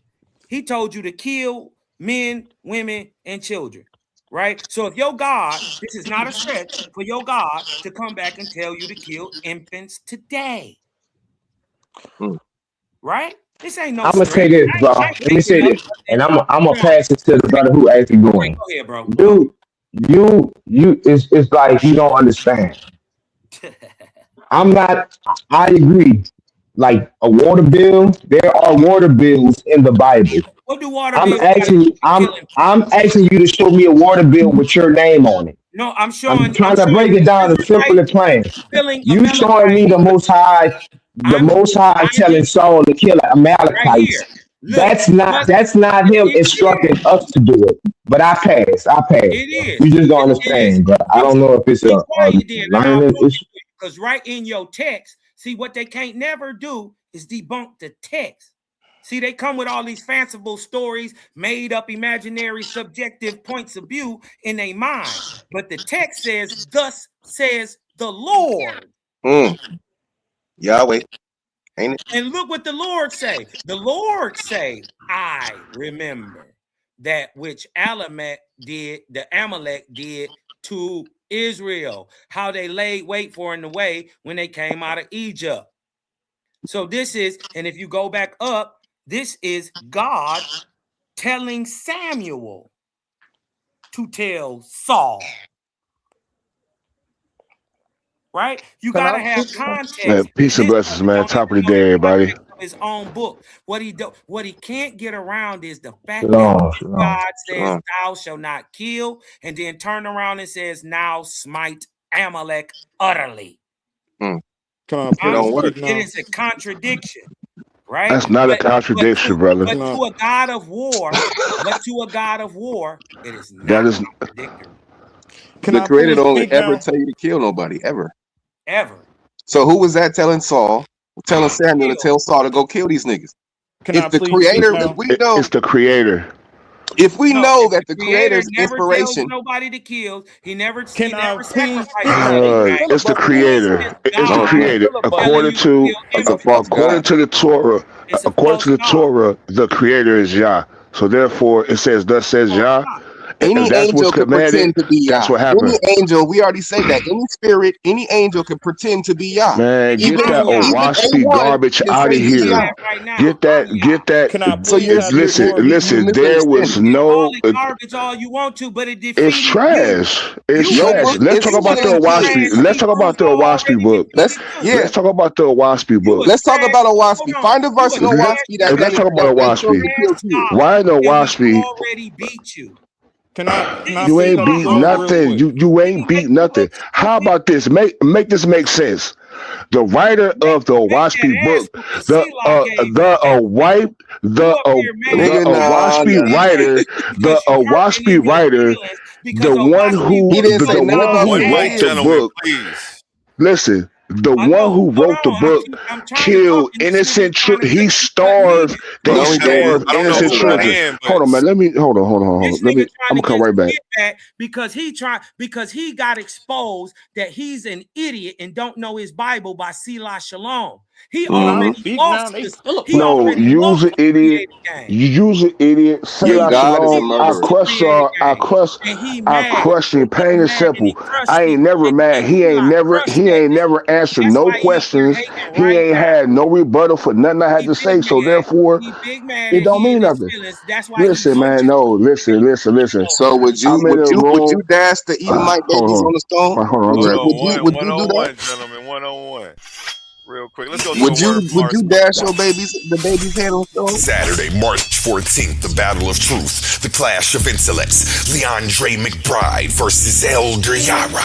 He told you to kill men, women, and children. Right? So if your God, this is not a stretch for your God to come back and tell you to kill infants today. Right? This ain't no. I'm gonna say this, bro. Let me say this, and I'm gonna pass it to the brother who actually going. Go ahead, bro. it's like you don't understand. I'm not. I agree. Like a water bill, there are water bills in the Bible. What do water I'm bills got to do asking. with killing I'm people? asking you to show me a water bill with your name on it. No, I'm I'm trying to showing break you it down to simple Israelites and plain. killing You showing Amalekites. me the I'm Most High I'm telling Saul to kill right here. Amalekites. Look, That's not him it is. instructing us to do it. But I pass. I pass, It bro. is. You just don't It is. understand, bro. I Be, don't know if it's be a quiet then, and I'll learning prove issue. it. Because right in your text, see what they can't never do is debunk the text. See, they come with all these fanciful stories, made up, imaginary, subjective points of view in their mind. But the text says, "Thus says the Lord." Yahweh, ain't it? And look what the Lord say. The Lord say, "I remember that which Amalek did to Israel, how they laid wait for in the way when they came out of Egypt." So this is, and if you go back up, this is God telling Samuel to tell Saul. Right? You got to have Man, context. peace and This blessings, brother man. don't even Top of the know the day, everybody. context of his own book. What he can't get around is the fact that Shalom, shalom. God says, "Thou shalt not kill," and then turn around and says, "Now smite Amalek utterly." Can I please speak It now? is a contradiction, right? That's not a contradiction, brother. But to a God of war, it is That not is contradictory. Can The I Creator please don't speak ever now? tell you to kill nobody ever. Ever. So who was that telling Saul, telling Samuel to Kill. tell Saul to go kill these niggas? Can I If the please speak Creator, now? it's the creator. No, if that the the Creator Creator's never tells inspiration, nobody to kill, he never Can I please sacrificed speak man, now? they can't anything. It's the filibuster that. This creator. is It's the No, God they can't creator. telling filibuster. According you to to kill That's a innocent false according god. to the Torah, It's a according false to the God. Torah, the creator is Yah. So therefore, it says, "Thus says False Yah." God. If Any that's what's angel could commanded, pretend to be that's Yah. what Any happened. angel, we already say that. Any spirit, any angel can pretend to be Yah. Man, It's get Even that not Yah. even Owaspy A1 garbage can out say of We he's say here. Yah. that right now. Get I'm that. Yah. Get that. Can I So please have the Listen, floor? you listen. There was misunderstanding. no. Call it garbage all you want to, but it It's defeated you. trash. It's You Your went trash. book and Let's is talk you about was the clean a kid. Owaspy. trash Let's talk Hebrew about the you Owaspy already book. defeated too. Yeah. Let's talk about the Owaspy You book. a Let's talk trash, about a hold Owaspy. on. Find a You verse a in Let, Owaspy trash let's talk about that shows Owaspy. he trash killed kids. scholar, Why no and we Owaspy? already beat you. Can I Didn't You see speak ain't on the my beat floor own real nothing. quick? You Did ain't he make beat you nothing. look How stupid? about this? Make this make sense. The writer of the Make that Owaspy ass book, whooping C-Law gave you the better. wipe You up here mad the Nigga, because nah, Owaspy nah. writer, the because you hurting Owaspy in your writer, feelings because He didn't say the nothing one about who some wrote Wait, the kids. gentlemen, book. please. Listen, the I one know. who Hold wrote the on. book I'm trying to talk, killed and this nigga innocent trying to he cut me, cut me in. starved they No, he Okay, didn't. starved I don't know innocent who Hold on. children. ran, Hold but on, man. Let me hold on. This nigga I'm trying to gonna come get right some back. get back because he got exposed that he's an idiot and don't know his Bible by Selah Shalom. He Can I Mm-hmm. already speak now? lost They this. He No, filibustering. already use lost an the idiot. creative game. You use an idiot. Say Your la God is a shalom. He I lost murderer. the crush creative y'all. game, and he I mad. crush He you. Plain getting and mad, and simple. he crushed I you. ain't never And mad. He ain't Selah never. crushed He that ain't nigga. never answered That's no why he up here questions. hating He right ain't now. had no rebuttal for nothing I had He to big say. So mad. therefore, He big mad, it and don't he in mean his nothing. feelings. That's why he Listen, wrote man. you. No, listen. So would you I'm in a room. dash the Edomite babies Hold on the stone? on. Would hold you Okay. would on, you one would one you do on that? one, gentlemen, 1-on-1. Real quick. Let's go to a Would word from you our dash your the baby's head on stone? Saturday, March 14th, the Battle of Truth, the clash of intellects. Leandre McBride versus Elder Yara.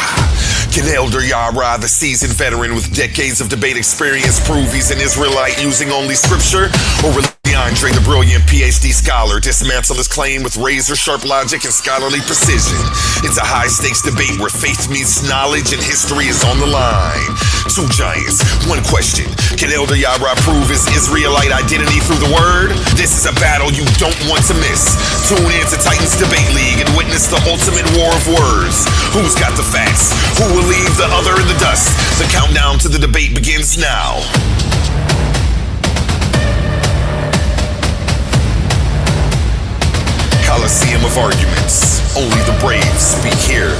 Can Elder Yara, the seasoned veteran with decades of debate experience, prove he's an Israelite using only scripture? Or will Leandre, the brilliant PhD scholar, dismantle his claim with razor-sharp logic and scholarly precision? It's a high-stakes debate where faith meets knowledge and history is on the line. Two giants, one question. Can Elder Yara prove his Israelite identity through the word? This is a battle you don't want to miss. Tune in to Titans Debate League and witness the ultimate war of words. Who's got the facts? Who will leave the other in the dust? The countdown to the debate begins now. Coliseum of arguments. Only the brave speak here.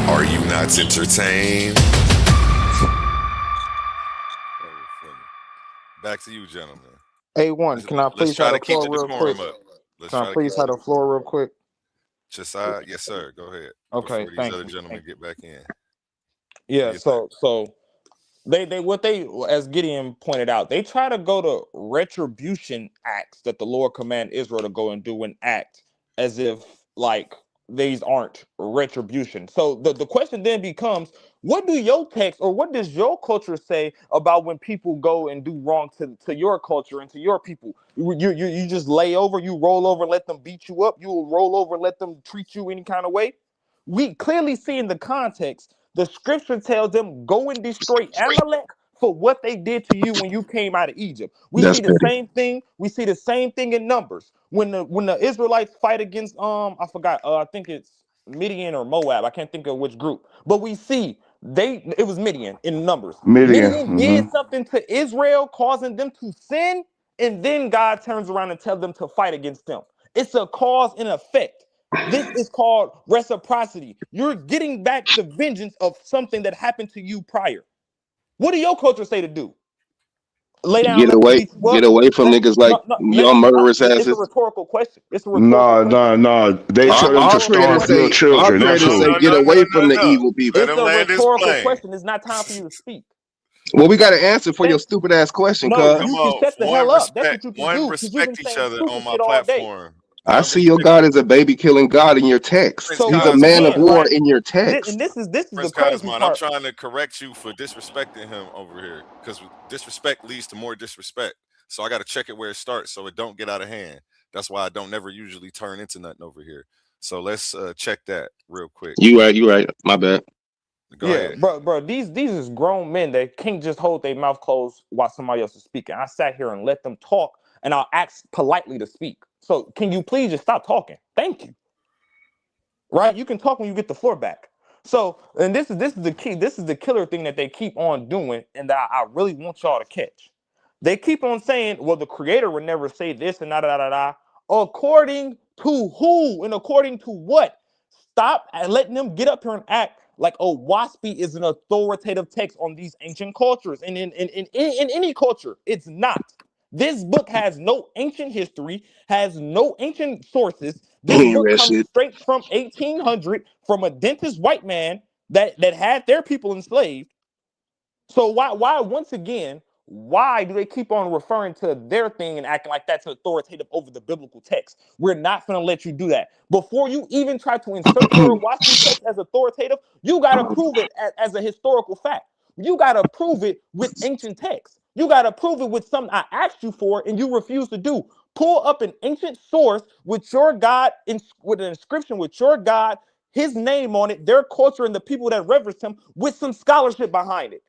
Are you not entertained? That was funny. Back to you, gentlemen. A1, can I Let's please try have to the keep floor the real quick? decorum up. Let's Can I try to keep please the have the floor decorum real up. quick? Josiah, yes, sir. Go ahead. Okay, Before these thank other you. gentlemen get back in. Do Yeah, your thing. so they as Gideon pointed out, they try to go to retribution acts that the Lord command Israel to go and do and act as if like these aren't retribution. So the question then becomes, what do your text or what does your culture say about when people go and do wrong to your culture and to your people? You just lay over, you roll over, let them beat you up, you will roll over, let them treat you any kind of way. We clearly see in the context the scripture tells them, go and destroy Amalek for what they did to you when you came out of Egypt. We That's see the petty. same thing. We see the same thing in Numbers. When the Israelites fight against I forgot, I think it's Midian or Moab. I can't think of which group. But we see it was Midian in Numbers. Midian. Midian did something to Israel, causing them to sin, and then God turns around and tells them to fight against them. It's a cause and effect. This is called reciprocity. You're getting back the vengeance of something that happened to you prior. What do your culture say to do? Lay down, let them beat you Get up. away from niggas like No, no, your murderous it's a asses. rhetorical question. It's a rhetorical No, question. no, no. They It's a tell them to Our rhetorical starve creators question. your say, our children. That's creators No, who. say, no, get no, no, away from no, the no. evil people. Let It's him a land his rhetorical plane. question. It's not time for you to speak. Well, we got to answer for your Thank stupid ass question, No, cuz. Come you can on. shut the hell up. That's what you can One do because you've been respect each saying other stupid on my shit all day. platform. I One see your respect God as a baby killing God in your text. Prince So He's a once man of Cosman. again, war right? in your And text. this is the Prince crazy Cosman, I'm part. trying to correct you for disrespecting him over here because disrespect leads to more disrespect. So I got to check it where it starts so it don't get out of hand. That's why I don't never usually turn into nothing over here. So let's check that real quick. You right. My bad. Go Yeah, ahead. bro, these is grown men that can't just hold their mouth closed while somebody else is speaking. I sat here and let them talk, and I'll ask politely to speak. So can you please just stop talking? Thank you. Right? You can talk when you get the floor back. So, and this is the key. This is the killer thing that they keep on doing, and that I really want y'all to catch. They keep on saying, "Well, the Creator would never say this and da da da da." According to who and according to what? Stop and letting them get up here and act like, oh, WASPy is an authoritative text on these ancient cultures. And in any culture, it's not. This book has no ancient history, has no ancient sources. He This ain't book read comes shit. straight from 1800 from a dentist white man that had their people enslaved. So why once again, why do they keep on referring to their thing and acting like that's authoritative over the biblical text? We're not going to let you do that. Before you even try to insert your WASPy text as authoritative, you got to prove it as a historical fact. You got to prove it with ancient texts. You got to prove it with something I asked you for and you refuse to do. Pull up an ancient source with your God, with an inscription with your God, his name on it, their culture, and the people that reverence him with some scholarship behind it.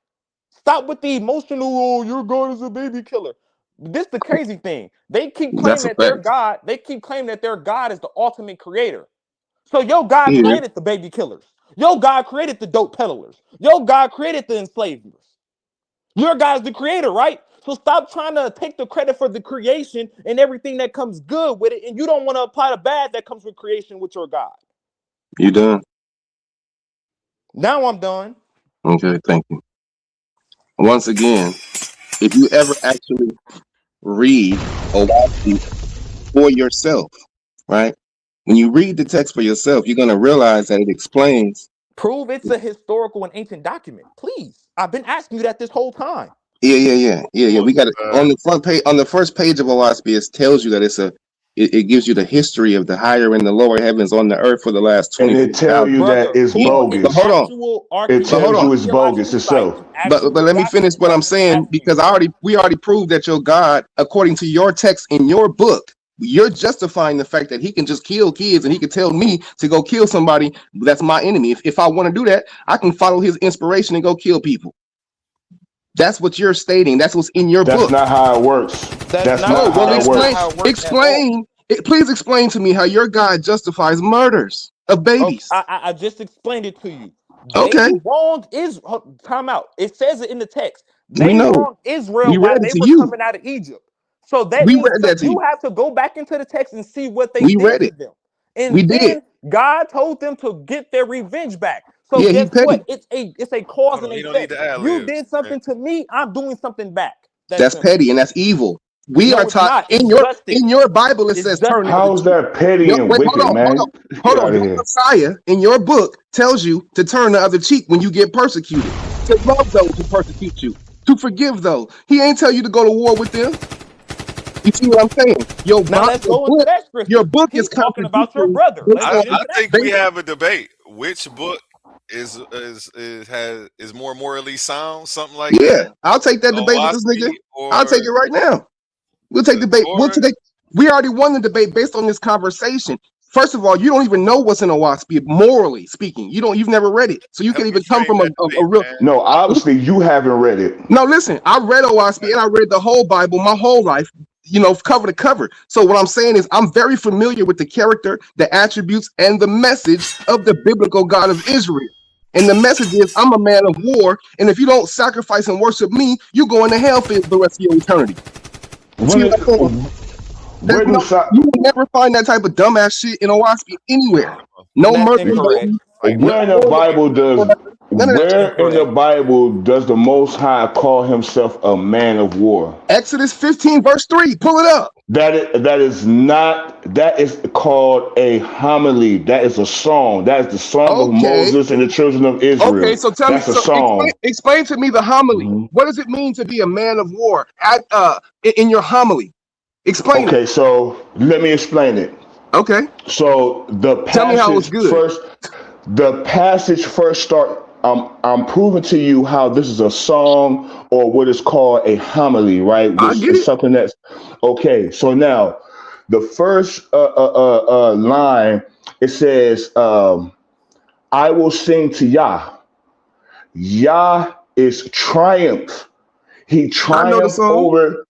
Stop with the emotional, oh, your God is a baby killer. This is the crazy thing. They keep claiming That's a that their fact. God, they keep claiming that their God is the ultimate creator. So your God He is. created the baby killers. Your God created the dope peddlers. Your God created the enslavers. Your God's the creator, right? So stop trying to take the credit for the creation and everything that comes good with it. And you don't want to apply the bad that comes with creation with your God. You done? Now I'm done. Okay, thank you. Once again, if you ever actually read or watch it for yourself, right? When you read the text for yourself, you're going to realize that it explains. Prove it's a historical and ancient document. Please. I've been asking you that this whole time. Yeah. We got it on the front page. On the first page of OSB, it tells you that it gives you the history of the higher and the lower heavens on the earth for the last And it tell 24,000. you that Brother, it's pull an But hold bogus. on. actual It But hold tells on. you it's bogus archaeological site itself. and But actual let me finish document what I'm that we've been saying asking you because for. we already proved that your God, according to your text in your book, you're justifying the fact that he can just kill kids and he can tell me to go kill somebody that's my enemy. If I want to do that, I can follow his inspiration and go kill people. That's what you're stating. That's what's in your That's book. not how it works. That's That's not not Oh, well, how it that's not explain, how works. it works at all. explain. Please explain to me how your God justifies murders of Okay, babies. I just explained it to you. They Okay, wronged Israel. Time out. It says it in the text. we They know. wronged Israel We while read it they to were you. coming out of Egypt. So that We means read so that to you you. have to go back into the text and see what they We did read to it. them. We And did. then God told them to get their revenge back. So Yeah, he guess what? petty. It's a cause Hold and on. He don't need effect. to ad You lib. did something to me, I'm doing something back. That's That's simple. petty and that's evil. We No, are it's taught not. It's dusty. in your Bible. It It's says dusty. turn the How other is cheek. that petty and Wait, wicked, man? hold Get on. out of Your here. Messiah in your book tells you to turn the other cheek when you get persecuted. To love those who persecute you. To forgive those. He ain't tell you to go to war with them. You see what I'm saying? Now let's go into that Your scripture. book is He's talking about your contradictory. brother. Let's I get into that. think we have a debate. Which book is more morally sound? Something like Yeah, that. I'll take that debate with this nigga. I'll take it right now. We'll take debate. We already won the debate based on this conversation. First of all, you don't even know what's in a WASP, morally speaking. You've never read it. So you can even come from a real. No, obviously you haven't read it. No, listen, I read OSP and I read the whole Bible my whole life, cover to cover. So what I'm saying is I'm very familiar with the character, the attributes, and the message of the biblical God of Israel. And the message is I'm a man of war, and if you don't sacrifice and worship me, you're going to hell for the rest of your eternity. See what I'm saying? You will never find that type of dumbass shit in OSP anywhere. No murder. Where in the Bible does the Most High call himself a man of war? Exodus 15 verse 3. Pull it up. That is called a homily. That is a song. That is the song of Moses and the children of Israel. Okay, so tell That's me. a song. Explain to me the homily. What does it mean to be a man of war? In your homily, explain it. Okay, so let me explain it. Okay. So the Tell me how it's good. First start. I'm proving to you how this is a song or what is called a homily, right? Which is something that's okay. So now, the first line, it says, "I will sing to Yah." Yah is triumph. He triumphed over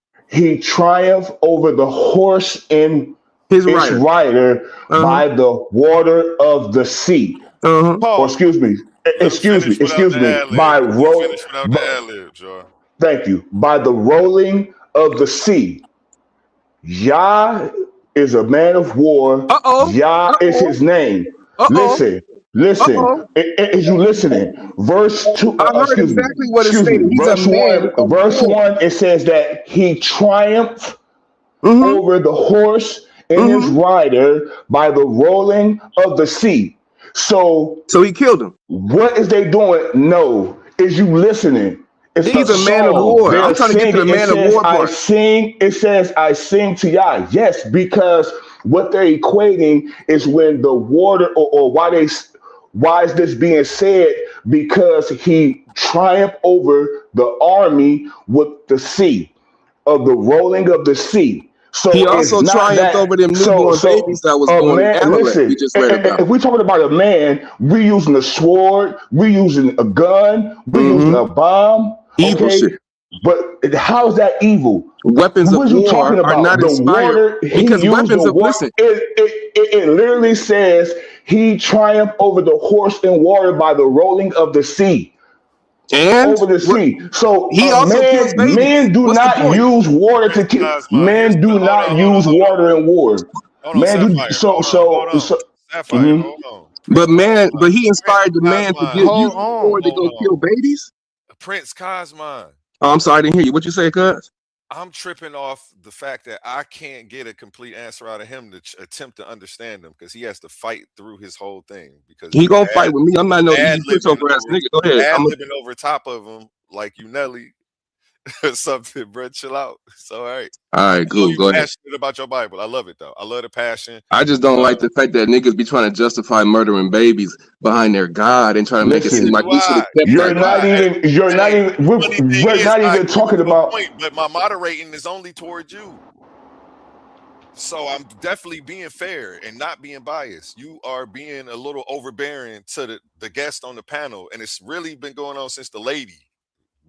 the horse and its rider by the water of the sea. Or excuse me. By thank you. By the rolling of the sea. Yah is a man of war. Yah is his name. Listen. Is you listening? Verse 2. I heard exactly what it said. He's Verse a man. 1. Verse 1. It says that he triumphed over the horse and his rider by the rolling of the sea. So he killed him. What is they doing? No. Is you listening? He's a man of war. I'm trying to get to the man of war part. It says, I sing to Yah. Yes, because what they're equating is when the water, or why is this being said? Because he triumphed over the army with the sea, of the rolling of the sea. So he also triumphed over them newborn babies that was born in Amalek. Listen, we just read about. If we're talking about a man, we're using a sword, we're using a gun, we're using a bomb. Evil shit. But how is that evil? Weapons of war are not inspired. Because weapons of listen. It literally says he triumphed over the horse and water by the rolling of the sea. And over the sea. So he also kills babies. Men do not use water to kill. Men do not use water in war. Men do so. Sapphire, hold on. But he inspired the man to use sword to go kill babies. Prince Cosmine. Oh, I'm sorry, I didn't hear you. What you say, cuz? I'm tripping off the fact that I can't get a complete answer out of him to attempt to understand him, because he has to fight through his whole thing. Because he gonna fight with me. I'm not no easy pushover ass nigga. Go ahead. I'm living over top of him like you, Nelly. Something, bro. Chill out. It's all right. All right, cool. Go ahead. Passionate about your Bible. I love it though. I love the passion. I just don't like the fact that niggas be trying to justify murdering babies behind their God and trying to make it seem like we should have kept You're not even talking about. But my moderating is only towards you. So I'm definitely being fair and not being biased. You are being a little overbearing to the guest on the panel, and it's really been going on since the lady.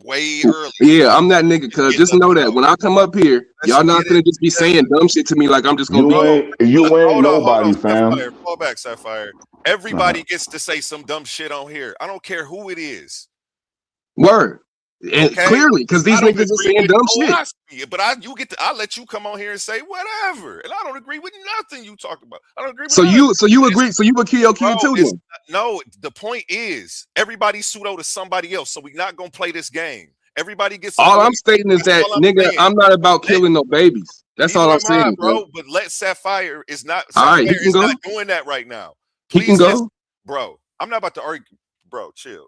Way early. Yeah, I'm that nigga, cuz just know that when I come up here, y'all not gonna just be saying dumb shit to me like I'm just gonna you ain't nobody, fam. Sapphire, fall back, Sapphire. Everybody gets to say some dumb shit on here. I don't care who it is. Word. And clearly, because these niggas are saying dumb shit. But I'll let you come on here and say whatever. And I don't agree with nothing you talk about. I don't agree with So you agree, so you would kill your kid too then? No, the point is everybody's pseudo to somebody else. So we're not gonna play this game. Everybody gets a All voice. I'm stating is That's that, all I'm nigga, saying. I'm not about Let, killing no babies. That's all neither I'm am I, saying, bro. bro. But let Sapphire is not. All right, he Sapphire can is go. not doing that right now. He can Please, go. bro. I'm not about to argue, bro. Chill.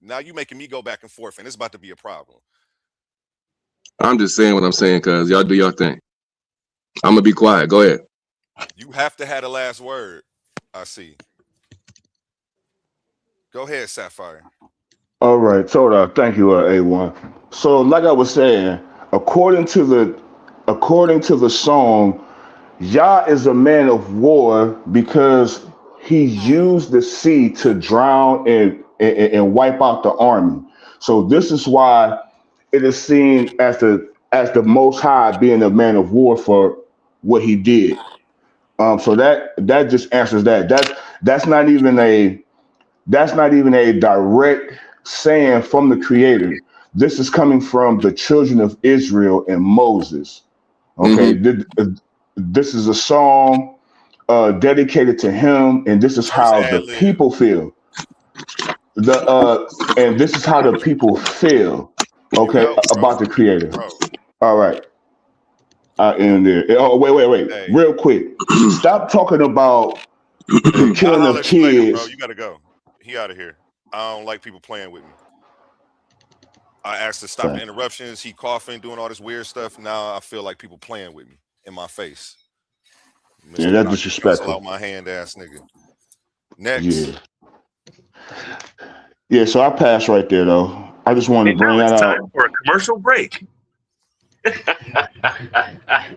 Now you making me go back and forth, and it's about to be a problem. I'm just saying what I'm saying, cuz y'all do your thing. I'm gonna be quiet. Go ahead. You have to have the last word. I see. Go ahead, Sapphire. All right, thank you, A1. So, like I was saying, according to the song, Yah is a man of war because he used the sea to drown and wipe out the army. So this is why it is seen as the Most High being a man of war for what he did. So that just answers that. That's not even a that's not even a direct saying from the Creator. This is coming from the children of Israel and Moses. Mm-hmm. Okay, this is a song dedicated to him, and this is First how the ad lib. people feel. And this is how the people feel. Can you Okay, help, bro? about the Creator. Bro, All right, I end there. Oh, wait, hey, real quick. Stop talking about the I'll killing holler of at you later, bro. kids. You gotta go. He out of here. I don't like people playing with me. I asked to stop the interruptions. He coughing, doing all this weird stuff. Now I feel like people playing with me in my face. Yeah, Mr. that's Knock your pencil disrespectful. out my hand ass nigga. Next. Yeah. Yeah, so I passed right there though. I just wanted And to now bring that it's time out. for a commercial break.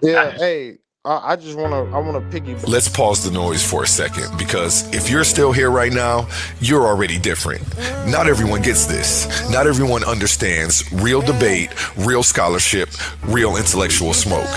Yeah, hey, I just I wanna piggyback. Let's pause the noise for a second, because if you're still here right now, you're already different. Not everyone gets this. Not everyone understands real debate, real scholarship, real intellectual smoke.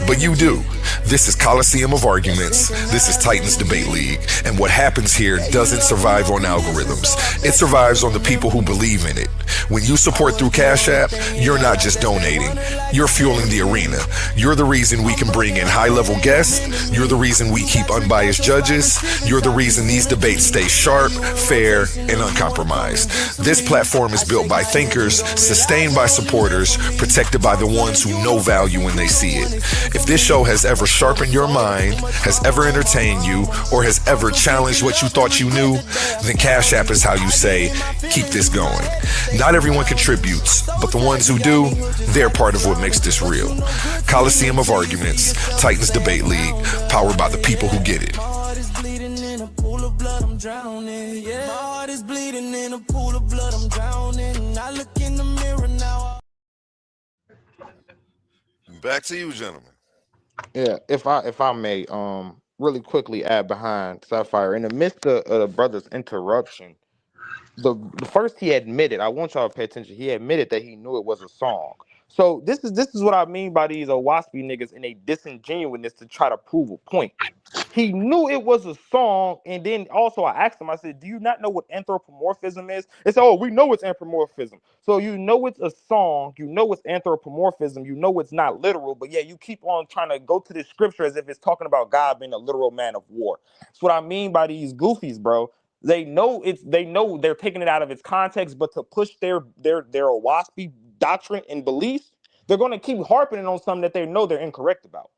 But you do. This is Coliseum of Arguments. This is Titans Debate League. And what happens here doesn't survive on algorithms. It survives on the people who believe in it. When you support through Cash App, you're not just donating. You're fueling the arena. You're the reason we can bring in high-level guests. You're the reason we keep unbiased judges. You're the reason these debates stay sharp, fair, and uncompromised. This platform is built by thinkers, sustained by supporters, protected by the ones who know value when they see it. If this show has ever sharpened your mind, has ever entertained you, or has ever challenged what you thought you knew, then Cash App is how you say, keep this going. Not everyone contributes, but the ones who do, they're part of what makes this real. Coliseum of Arguments, Titans Debate League, powered by the people who get it. Back to you, gentlemen. Yeah, if I may, really quickly add behind Sapphire in the midst of the brother's interruption. The first he admitted, I want y'all to pay attention. He admitted that he knew it was a song. So this is what I mean by these waspy niggas in a disingenuousness to try to prove a point. He knew it was a song, and then also I asked him, I said, do you not know what anthropomorphism is? They said, oh, we know it's anthropomorphism. So you know it's a song, you know it's anthropomorphism, you know it's not literal, but yeah, you keep on trying to go to the scripture as if it's talking about God being a literal man of war. That's what I mean by these goofies, bro. They know they're taking it out of its context, but to push their waspy doctrine and beliefs, they're gonna keep harping on something that they know they're incorrect about.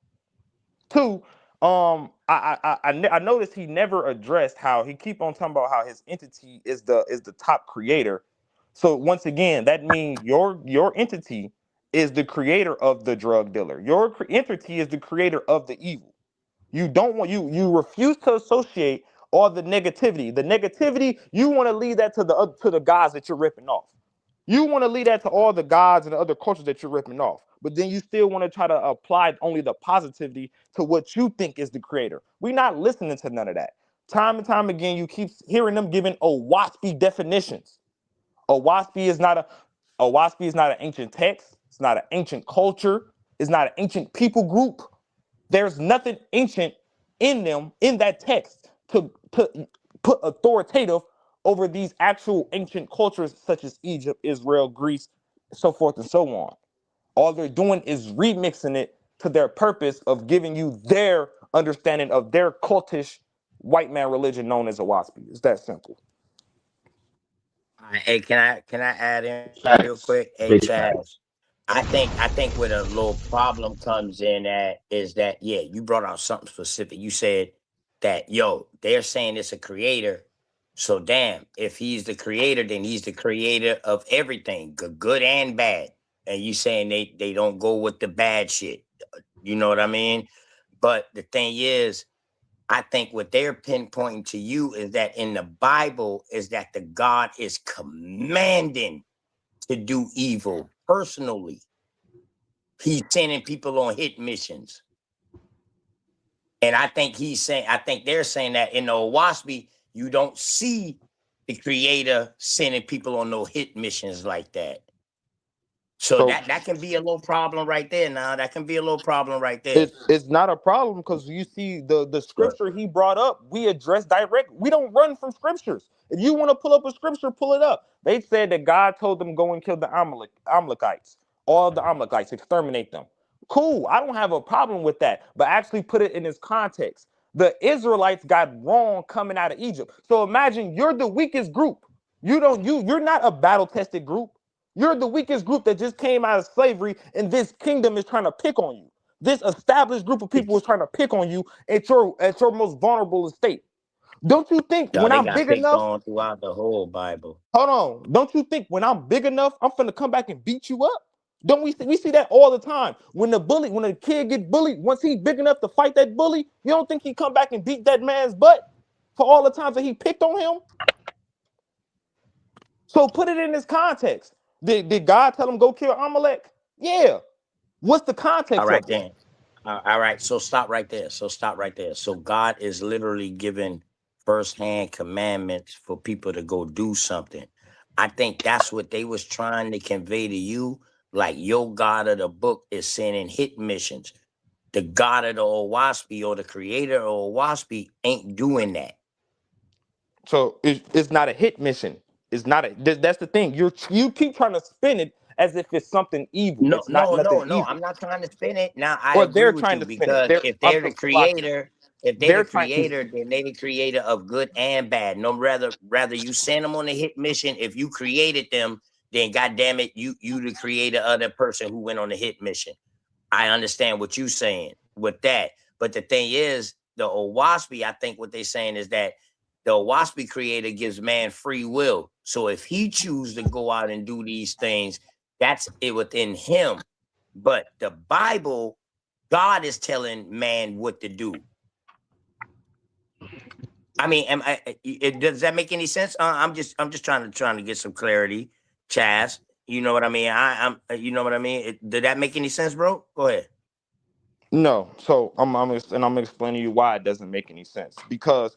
Two, I noticed he never addressed how he keep on talking about how his entity is the top creator. So once again, that means your entity is the creator of the drug dealer. Your entity is the creator of the evil. You don't want you refuse to associate all the negativity. The negativity, you want to leave that to the gods that you're ripping off. You want to leave that to all the gods and the other cultures that you're ripping off. But then you still want to try to apply only the positivity to what you think is the creator. We're not listening to none of that. Time and time again, you keep hearing them giving waspy definitions. Waspy is not an ancient text. It's not an ancient culture. It's not an ancient people group. There's nothing ancient in them, in that text, to put authoritative over these actual ancient cultures such as Egypt, Israel, Greece, so forth and so on. All they're doing is remixing it to their purpose of giving you their understanding of their cultish white man religion known as a waspy. It's that simple. Hey, can I add in real Facts. quick? Hey, Big Chaz, facts. I think where the little problem comes in at is that, yeah, you brought out something specific. You said that, yo, they're saying it's a creator. So damn, if he's the creator, then he's the creator of everything, good and bad. And you saying they don't go with the bad shit. You know what I mean? But the thing is, I think what they're pinpointing to you is that in the Bible is that the God is commanding to do evil personally. He's sending people on hit missions. And I think they're saying that in the Owaspy, you don't see the creator sending people on no hit missions like that. So So that can be a little problem right there. Now that can be a little problem right there. it's not a problem because you see the But scripture he brought up, we address direct. We don't run from scriptures. If you want to pull up a scripture, pull it up. They said that God told them go and kill the Amalekites, all the Amalekites, exterminate them. Cool, I don't have a problem with that, but actually put it in its context. The Israelites got wrong coming out of Egypt. So imagine you're the weakest group. You're not a battle tested group. You're the weakest group that just came out of slavery, and this kingdom is trying to pick on you. This established group of people is trying to pick on you at your most vulnerable estate. Don't you think no, when they I'm got big picked enough? on throughout the whole Bible. Hold on. Don't you think when I'm big enough, I'm finna come back and beat you up? Don't we see that all the time? When a kid get bullied, once he's big enough to fight that bully, you don't think he come back and beat that man's butt for all the times that he picked on him? So put it in this context. Did God tell him go kill Amalek? Yeah. What's the All context right, of it? then. All right. So stop right there. So God is literally giving firsthand commandments for people to go do something. I think that's what they was trying to convey to you. Like your God of the book is sending hit missions. The God of the Owaspy or the creator of Owaspy ain't doing that. So it's not a hit mission. It's not a. That's the thing. You keep trying to spin it as if it's something evil. No, It's not no, nothing no, no. evil. I'm not trying to spin it. Now I Or agree they're with trying you to spin it. because They're if I'm they're the so lucky. creator, if they the They're trying to. creator, then they the creator of good and bad. No, rather you send them on a hit mission. If you created them, then God damn it, you the creator of the person who went on the hit mission. I understand what you're saying with that. But the thing is, the Owaspy, I think what they're saying is that the Owaspy creator gives man free will. So if he chooses to go out and do these things, that's it within him. But the Bible, God is telling man what to do. I mean, does that make any sense? I'm just trying to get some clarity, Chaz. You know what I mean? You know what I mean? Did that make any sense, bro? Go ahead. No. So I'm explaining to you why it doesn't make any sense. Because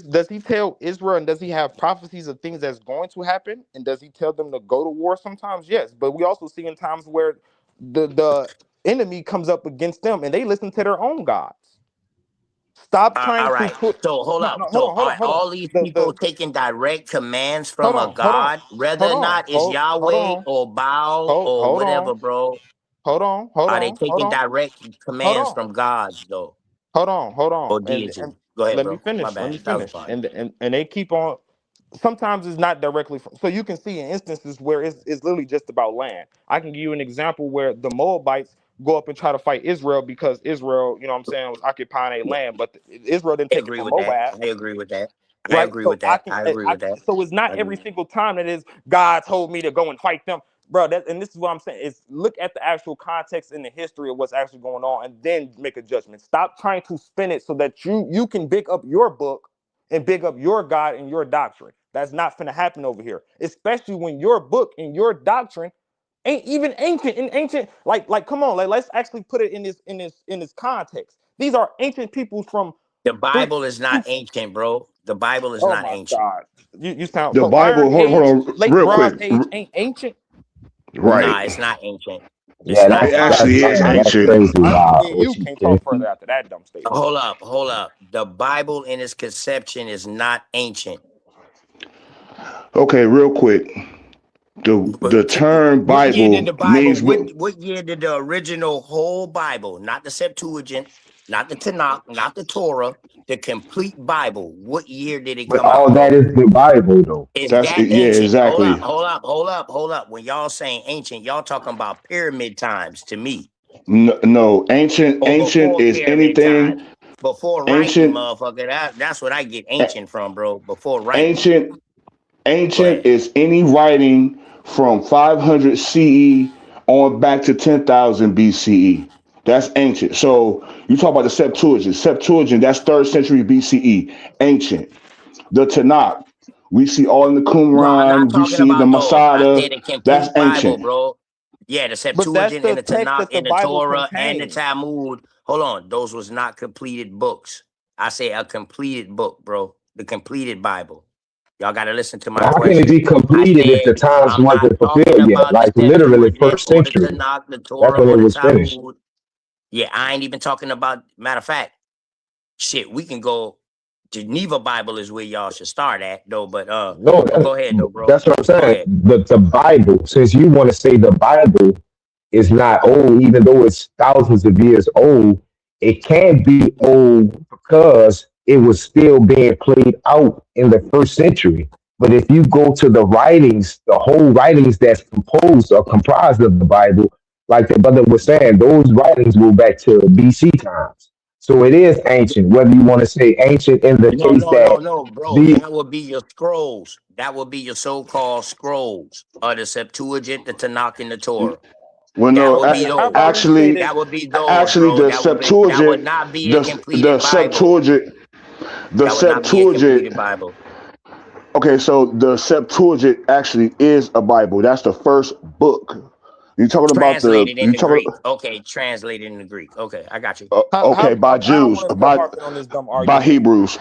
does he tell Israel and does he have prophecies of things that's going to happen? And does he tell them to go to war sometimes? Yes. But we also see in times where the enemy comes up against them and they listen to their own gods. Stop trying All to right. put So hold no, up. no, hold So on, hold on, are hold on. all these people The taking direct commands hold from a on, hold on, God, whether hold or on, not it's hold Yahweh on, or Baal or hold on, whatever, bro? hold on, hold Are they on, hold taking on, direct hold commands on, from God though, hold on, or deity? and Go ahead, let me bro. My finish. Let bad. me That was finish. fine. And they keep on. Sometimes it's not directly from, so you can see in instances where it's literally just about land. I can give you an example where the Moabites go up and try to fight Israel because Israel, you know what I'm saying, was occupying a Yeah, land, but Israel didn't I take it agree from with that. Moab. I agree with that. I Right? agree So with that. I agree I with that. so it's not I agree. every single time that is God told me to go and fight them, bro. And this is what I'm saying is look at the actual context and the history of what's actually going on, and then make a judgment. Stop trying to spin it so that you can big up your book and big up your God and your doctrine. That's not going to happen over here, especially when your book and your doctrine ain't even ancient. In ancient, like come on, like let's actually put it in this context. These are ancient peoples from The three. Bible is not ancient, bro. The Bible is Oh not my ancient. God. You sound The so Iron Bible, hold Age, on, late real quick. Bronze Age ain't ancient. Right. Nah, it's not ancient. It's Yeah, not It that's ancient. actually is I that's ancient. crazy. me Wow, and what you you can't say? talk further after that dumb statement. Hold up. The Bible in its conception is not ancient. Okay, real quick. The term What year did Bible the Bible? means What year did the original whole Bible, not the Septuagint? not the Tanakh, not the Torah, the complete Bible. What year did it But come all out, that bro? is the Bible, though. Is That's that yeah, ancient? exactly. Hold up. When y'all saying ancient, y'all talking about pyramid times to me, No, no, ancient or ancient before is pyramid anything times, before writing, ancient. motherfucker. That's what I get ancient from, bro. Before writing. Ancient Go ancient ahead. is any writing from 500 CE on back to 10,000 BCE. That's ancient. So you talk about the Septuagint. Septuagint, that's 3rd century BCE. Ancient. The Tanakh, we see all in the No, I'm not Qumran, we talking see the about those. I Masada. said the That's complete Bible, ancient. bro. Yeah, the But that's Septuagint the and the text Tanakh that the and the Bible Torah and the contains. Talmud. Hold on, those was not completed books. I say a completed book, bro. The completed Bible. Y'all got to listen to my How can it question. be I completed if the said times I'm not wasn't talking fulfilled yet? about the Like literally Septuagint first or the century. Tanakh, the That's Torah when or it the was finished. Talmud. Yeah, I ain't even talking about. Matter of fact, shit, we can go. Geneva Bible is where y'all should start at, though. No, But go ahead, though, bro. that's what I'm Go saying. ahead. The Bible, since you want to say the Bible is not old, even though it's thousands of years old, it can be old because it was still being played out in the first century. But if you go to the writings, the whole writings that's composed or comprised of the Bible, like the brother was saying, those writings go back to BC times. So it is ancient, whether you want to say ancient in the case that No, bro. the That would be your scrolls. That would be your so-called scrolls, or the Septuagint, the Tanakh, and the Torah. Well, That no, would be How those. about we say actually, this? That would be those, actually, bro. the That would Septuagint, not be a the completed Bible. Septuagint, the That would not be a Septuagint. completed Bible. Okay, so the Septuagint actually is a Bible. That's the first book. You talking about the? Translated You into talking? Greek. Okay, translated into Greek. Okay, I got you. Okay, by I don't Jews, want to still harping on this dumb by argument. Hebrews.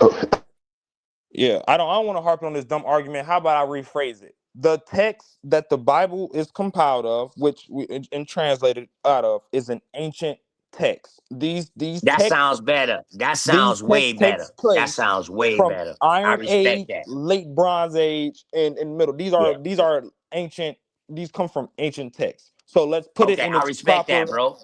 Yeah, I don't want to harp on this dumb argument. How about I rephrase it? The text that the Bible is compiled of, which we and translated out of, is an ancient text. These That texts sounds better. That these sounds way texts better. takes That place sounds way from better. I Iron respect Age, that. Late Bronze Age, and Middle. Yeah. These are ancient. These come from ancient texts. So let's put it Okay, in I its respect that, proper. bro.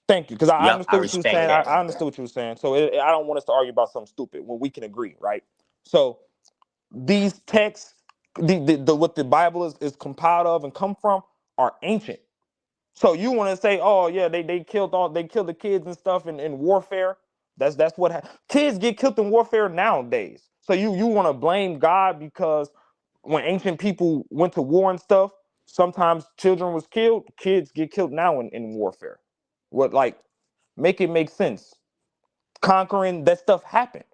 Thank you, because I Yup, I understood what you were respect saying. that. I understood what you were saying. So I don't want us to argue about something stupid when we can agree, right? So these texts, the what the Bible is compiled of and come from, are ancient. So you want to say, oh yeah, they killed the kids and stuff in warfare. That's what kids get killed in warfare nowadays. So you want to blame God because when ancient people went to war and stuff, sometimes children was killed. Kids get killed now in warfare. What, like, make it make sense? Conquering, that stuff happened.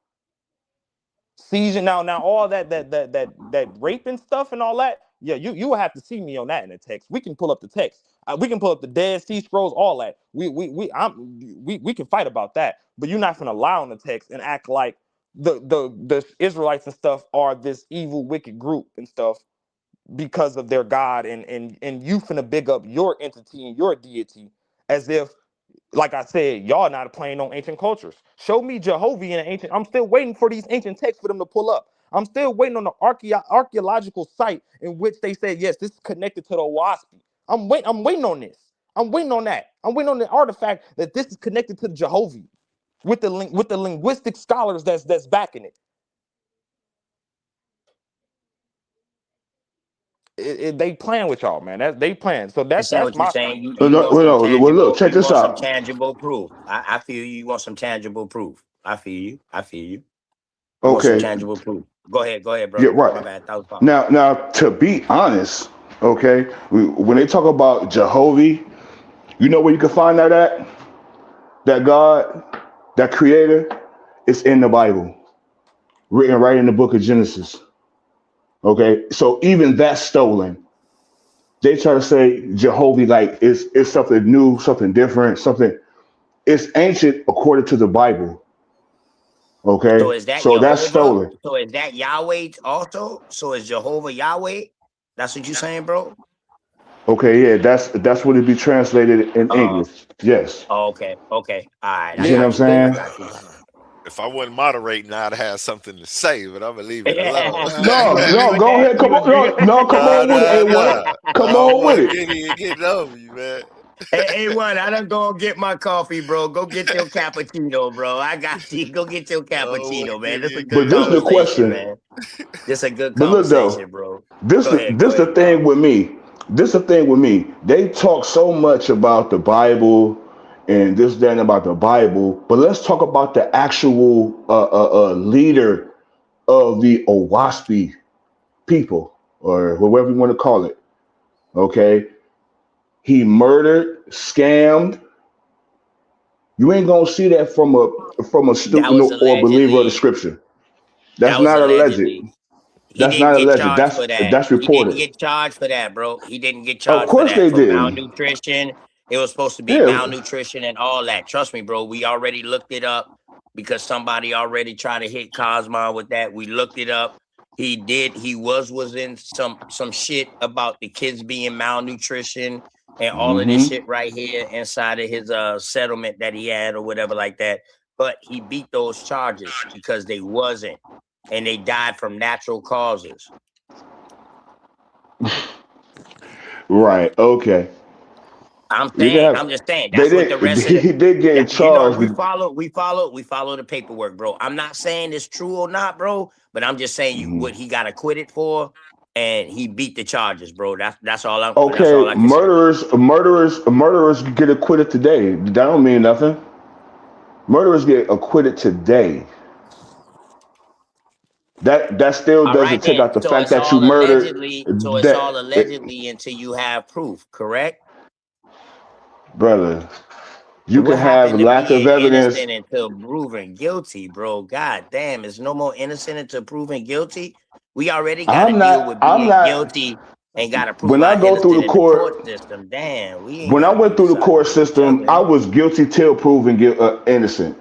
Seizure, now all that rape and stuff and all that. Yeah, you will have to see me on that in the text. We can pull up the text. We can pull up the Dead Sea Scrolls, all that. We can fight about that. But you're not gonna lie on the text and act like the Israelites and stuff are this evil, wicked group and stuff because of their God, and you finna big up your entity and your deity as if, like I said, y'all not playing on ancient cultures. Show me Jehovah in an ancient. I'm still waiting for these ancient texts for them to pull up. I'm still waiting on the archaeological site in which they said, yes, this is connected to the Waspi. I'm waiting on this. I'm waiting on that. I'm waiting on the artifact that this is connected to Jehovah with the linguistic scholars that's backing it. They playing with y'all, man. They playing. So I understand that's what you're my saying. stance. You want some Well, look, tangible. check You this want some out. tangible proof. I feel you. You want some tangible proof. I feel you. I feel you. You want some Okay, tangible proof. Go ahead, yeah, brother. My right. bad. That was fine. Now, to be honest, okay, when they talk about Jehovah, you know where you can find that at? That God, that Creator, it's in the Bible, written right in the book of Genesis. Okay, so even that's stolen. They try to say Jehovah like it's something new, something different, something. It's ancient according to the Bible. So Okay, is that so that's Jehovah? stolen. So is that Yahweh also? So is Jehovah Yahweh? That's what you saying, bro? Okay, yeah, that's what it be translated in Uh English. Yes, okay. Okay. All right. you I see what I'm got you. I saying? got you. If I wasn't moderating, I'd have something to say, but I'm gonna leave it alone. You No, agree no, with go that? ahead. Come You on, agree? no, come Nah, on with it, nah, A1. nah. I Come don't on with want it. Gideon getting over you, man. Hey, one, I done go get my coffee, bro. Go get your cappuccino, bro. I got you. Go get your Oh, cappuccino, man. This is a Gideon, good But this is Gideon. the conversation, question. man. This a good But look though, conversation, bro. this Go this the ahead, thing bro. with me. This the thing with me. They talk so much about the Bible and this, that, and about the Bible, but let's talk about the actual leader of the Owaspy people, or whatever you want to call it. Okay, he murdered, scammed. You ain't gonna see that from a That student was or believer of the allegedly. scripture. That's That was not alleged. allegedly. He That's didn't not get alleged. charged for that. That's He didn't reported. get charged for that, bro. He didn't get Of charged for course that. they For didn't. malnutrition, it was supposed to be Yeah. malnutrition and all that. Trust me, bro. We already looked it up because somebody already tried to hit Cosmo with that. We looked it up. He did. He was in some shit about the kids being malnutrition and all of this Hmm. shit right here inside of his settlement that he had or whatever like that. But he beat those charges because they wasn't, and they died from natural causes. Right. Okay. You can I'm have. just saying, They that's what the did. rest of the He did get that, you know, charged. With, we follow the paperwork, bro. I'm not saying it's true or not, bro, but I'm just saying you mhm. what he got acquitted for, and he beat the charges, bro. That's all Okay. I can say. Murderers get acquitted today. That don't mean nothing. Murderers get acquitted today. That still All right doesn't take then. out the fact that you murdered. So it's all That allegedly until you have proof, correct? brother, you can What have happened to lack of being evidence. innocent until proven guilty, bro? God damn, it's no more innocent until proven guilty. We already got to I'm deal not. with I'm being not. guilty and got to prove When I our go through innocence the in the court court, system. Damn, we ain't when got I to do went through this the out court here with each system, other. I was guilty till proven innocent.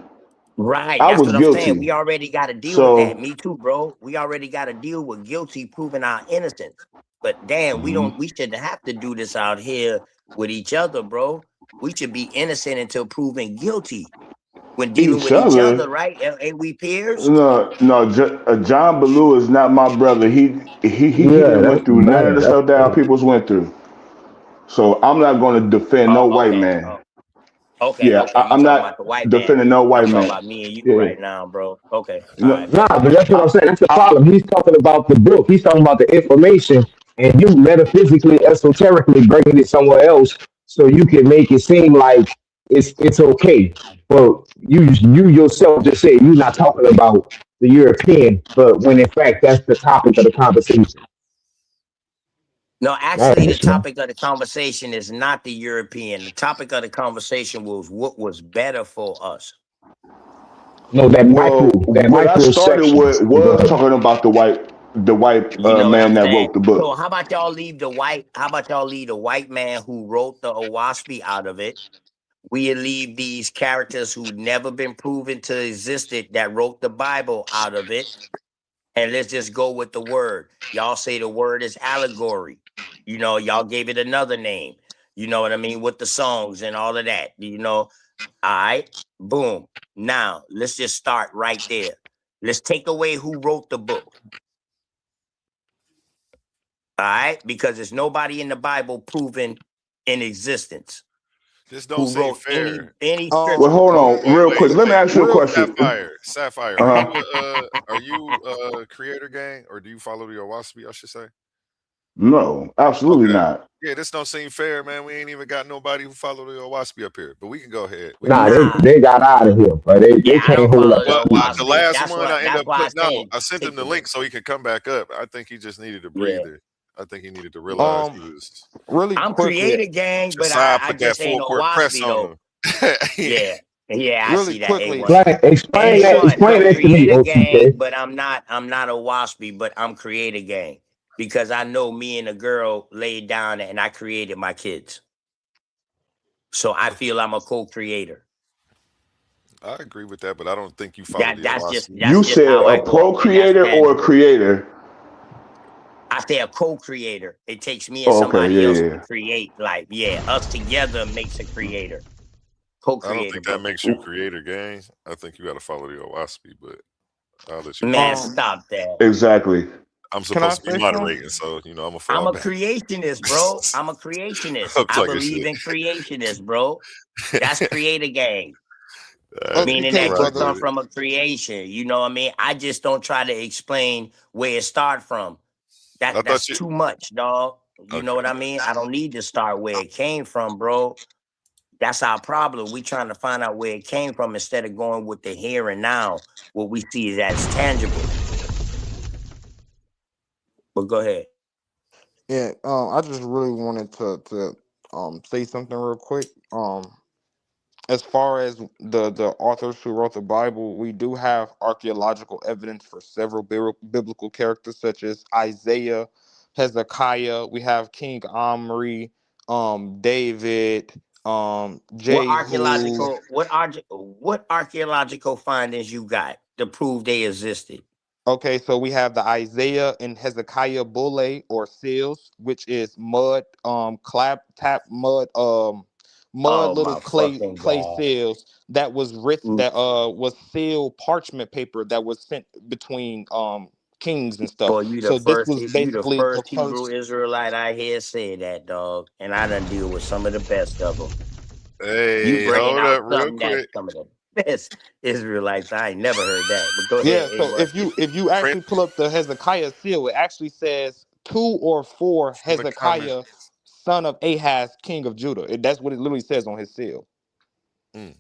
Right, I that's was what I'm saying. We guilty. already got to deal with that. So, Me too, bro. We already got to deal with guilty proving our innocence. But damn, mhm. we shouldn't have to do this out here with each other, bro. We should be innocent until proven guilty when dealing Each with each other, other. right? Ain't we peers? No, no. John Ballou is not my brother. He Yeah, didn't that's went through none of bad. the That's stuff that our bad. peoples went through. So I'm not going to defend no Oh, white okay. man. Oh, okay, Yeah, okay. You I'm talking about the not white man. defending no I'm white talking man. about me and you Yeah. right now, bro. Okay. All No, right, Nah, bet. but that's what I, I'm saying. That's the I, problem. He's talking about the book. He's talking about the information, and you metaphysically, esoterically bringing it somewhere else so you can make it seem like it's okay. But you yourself just said you're not talking about the European, but when in fact that's the topic of the conversation. No, That actually, the is, man. topic of the conversation is not the European. The topic of the conversation was what was better for us. No, well, that what I micro started section. with Go was ahead. talking about the white You know what man I'm that saying? wrote the So book. how about y'all leave the white? How about y'all leave the white man who wrote the Owaspy out of it? We leave these characters who never been proven to existed that wrote the Bible out of it, and let's just go with the word. Y'all say the word is allegory. You know, y'all gave it another name. You know what I mean? With the songs and all of that. You know, all right, boom. Now let's just start right there. Let's take away who wrote the book. All right, because there's nobody in the Bible proven in existence This don't who seem wrote fair. any Well, scripture. hold on, real quick. Let me ask you a Wait. real question. Sapphire. Uh huh. Are you creator gang, or do you follow the Owaspy, I should say? No, absolutely Okay. not. Yeah, this don't seem fair, man. We ain't even got nobody who follow the Owaspy up here. But we can go ahead. We can Nah, go ahead. Nah, they got out of here, but they yeah, I can't don't hold follow up the the Well, speed. the Owaspy. last one I ended That's up why I putting out, said I sent him take the the link so he could come back up. I think he just needed a yeah. breather. I think he needed to realize Um, he was. really I'm quickly, creator gang, but Josiah I put that just ain't full no court press Owaspy on though. him. Yeah. Yeah, I really see that quickly. A1. Explain that. A1. Explain So that to me, creator gang, OTK. but I'm not a Waspy, but I'm creator gang. Because I know me and a girl laid down and I created my kids. So I feel I'm a co-creator. I agree with that, but I don't think you follow the Owaspy. You That's just said how I a go up, and that's procreator or a tangible. creator? I say a co-creator. It takes me and Oh, okay, somebody else yeah, to yeah. create. Like, yeah, us together makes a creator. I don't Co-creator, think that bro. makes you creator gang. I think you got to follow the Owaspy, but I'll let you go Man, ahead. Um, stop that. Exactly. I'm Can I supposed to be say something? moderating, so I'm gonna I'm fall a back. creationist, bro. I'm a creationist. I'm I talking believe shit. in creationists, bro. That's creator gang. Meaning OTK, that you rock brother. come with it. from a creation. You know what I mean? I just don't try to explain where it started from. I That's thought you. too much, dog. You know Okay. what I mean? I don't need to start where it came from, bro. That's our problem. We trying to find out where it came from instead of going with the here and now. What we see is as tangible. But go ahead. Yeah, I just really wanted to say something real quick. As far as the authors who wrote the Bible, we do have archaeological evidence for several biblical characters such as Isaiah, Hezekiah. We have King Omri, David, What Jehu. archaeological what archaeological findings you got to prove they existed? Okay, so we have the Isaiah and Hezekiah bulle or seals, which is mud, clap, tap, mud Oh little my fucking clay god. seals that was written Mm. that was sealed parchment paper that was sent between kings and stuff. Boy, So this was you the basically the first Hebrew first. Israelite I hear say that, dog. And I done deal with some of the best of them. You Hey, bringing hold out up, real something that's quick. some of the best Israelites. I ain't never heard that. But go Yeah, ahead, so A1. if you Print actually pull up the Hezekiah seal, it actually says 2 or 4 in the comment. Hezekiah, son of Ahaz, king of Judah. That's what it literally says on his seal. Mm.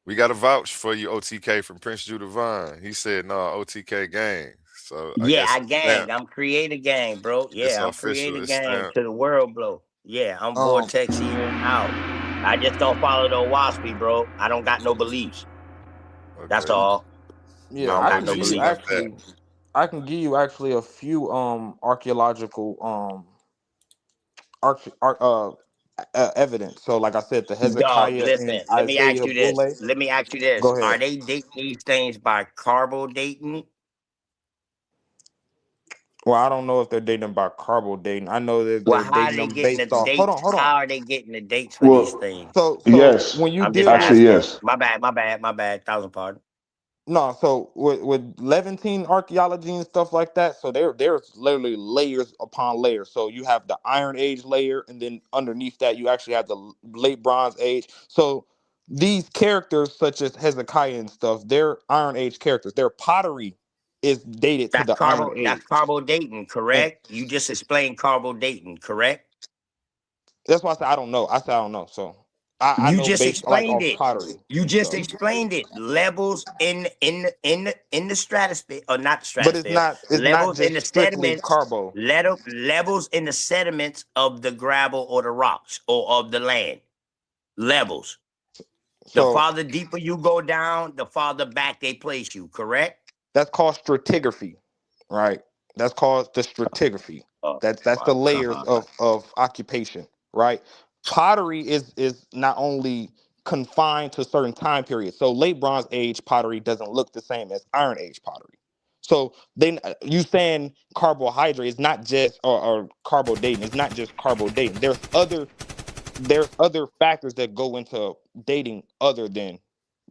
We got a vouch for you, OTK from Prince Judah Vine. He said, "No, OTK gang." So I Yeah, guess I it's stamped. gang. I'm creator gang, bro. It's Yeah, I'm official. creator It's gang stamped. to the world, bro. Yeah, I'm Um, Vortex in out. I just don't follow the Waspy, bro. I don't got no beliefs. That's Okay. all. I yeah, don't I got can no give you OG beliefs. stamp that. actually, I can give you actually a few archaeological evidence. So, like I said, the Dog, Hezekiah and listen, let me ask Isaiah you this. bulle. Let me ask you this. Go Are ahead. they dating these things by carbo dating? Well, I don't know if they're dating by carbo dating. I know that Well, they're how are dating they them getting the based off. Hold on, dates? hold on. How are they getting the dates for these Well, things? So yes, when you I'm just deal with actually, asking. yes. My bad. Thousand pardon. no, so with Levantine archaeology and stuff like that, so there's literally layers upon layers. So you have the Iron Age layer, and then underneath that you actually have the late Bronze Age. So these characters, such as Hezekiah and stuff, they're Iron Age characters. Their pottery is dated to the Iron That's Age, carbo dating, and correct? You just explained carbo dating, correct? that's why I said I don't know. I said I don't know. So I You know just based like explained off it. pottery You and just stuff, explained it. Levels in the stratosphere, or not the but it's stratosphere. not Levels in just the strictly sediments. carbo. Levels in the sediments of the gravel or the rocks or of the land. Levels. The So farther deeper you go down, the farther back they place you. Correct? that's called stratigraphy, right? That's called the stratigraphy. Oh That's my the layers god. of occupation, right? Pottery is not only confined to certain time periods. So late Bronze Age pottery doesn't look the same as Iron Age pottery. So then you saying carbohydrate is not just or carbo dating. It's not just carbo dating. There's other factors that go into dating other than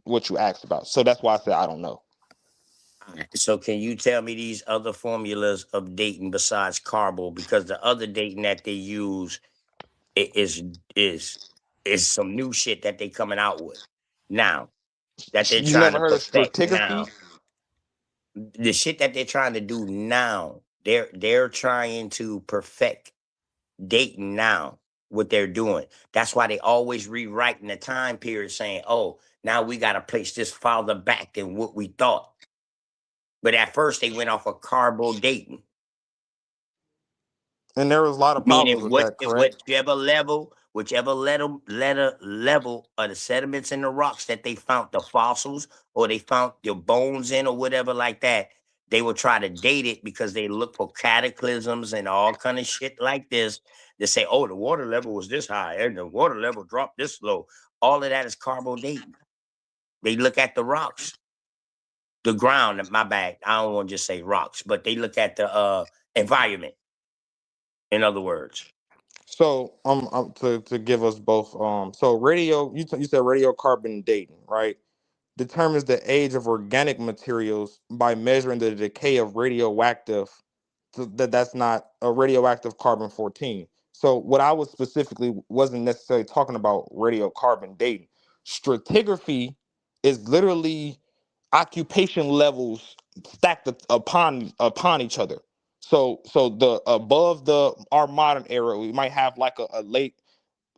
what you asked about. So that's why I said I don't know. So can you tell me these other formulas of dating besides carbo? Because the other dating that they use i- is is is some new shit that they coming out with now, that they're You trying never to heard of perfect stratigraphy? now. The shit that they're trying to do now, they're trying to perfect dating now. What they're doing. That's why they always rewriting the time period, saying, "Oh, now we got to place this farther back than what we thought." But at first, they went off of carbo dating. And there was a lot of problems Meaning with that, correct? whichever level of the sediments in the rocks that they found the fossils or they found the bones in or whatever like that, they would try to date it because they look for cataclysms and all kind of shit like this. They say, oh, the water level was this high and the water level dropped this low. All of that is carbo dating. They look at the rocks, the ground, my bad. I don't want to just say rocks, but they look at the environment, in other words. So to give us both so radio you said radiocarbon dating, right? determines the age of organic materials by measuring the decay of radioactive. So that's not a radioactive carbon-14. So what I was specifically wasn't necessarily talking about radiocarbon dating. Stratigraphy is literally occupation levels stacked upon each other. So the above the our modern era, we might have like a late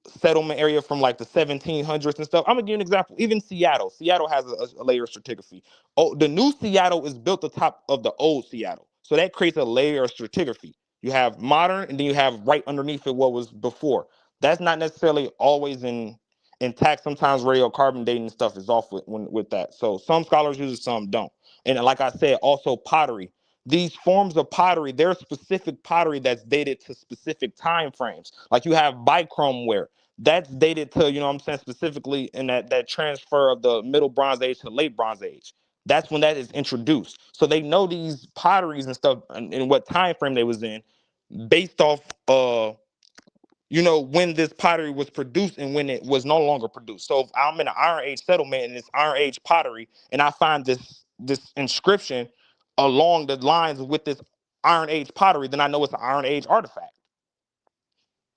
settlement area from like the 1700s and stuff. I'm gonna give you an example. Even Seattle. Seattle has a layer of stratigraphy. Oh, the new Seattle is built atop of the old Seattle, so that creates a layer of stratigraphy. You have modern, and then you have right underneath it what was before. That's not necessarily always intact. Sometimes radiocarbon dating stuff is off with that. So some scholars use it, some don't. And like I said, also pottery. These forms of pottery, there's specific pottery that's dated to specific time frames. Like you have bichrome ware that's dated to, you know what I'm saying, specifically in that transfer of the middle Bronze Age to late Bronze Age. That's when that is introduced. So they know these potteries and stuff and what time frame they was in based off when this pottery was produced and when it was no longer produced. So if I'm in an Iron Age settlement and it's Iron Age pottery and I find this inscription along the lines with this Iron Age pottery, then I know it's an Iron Age artifact.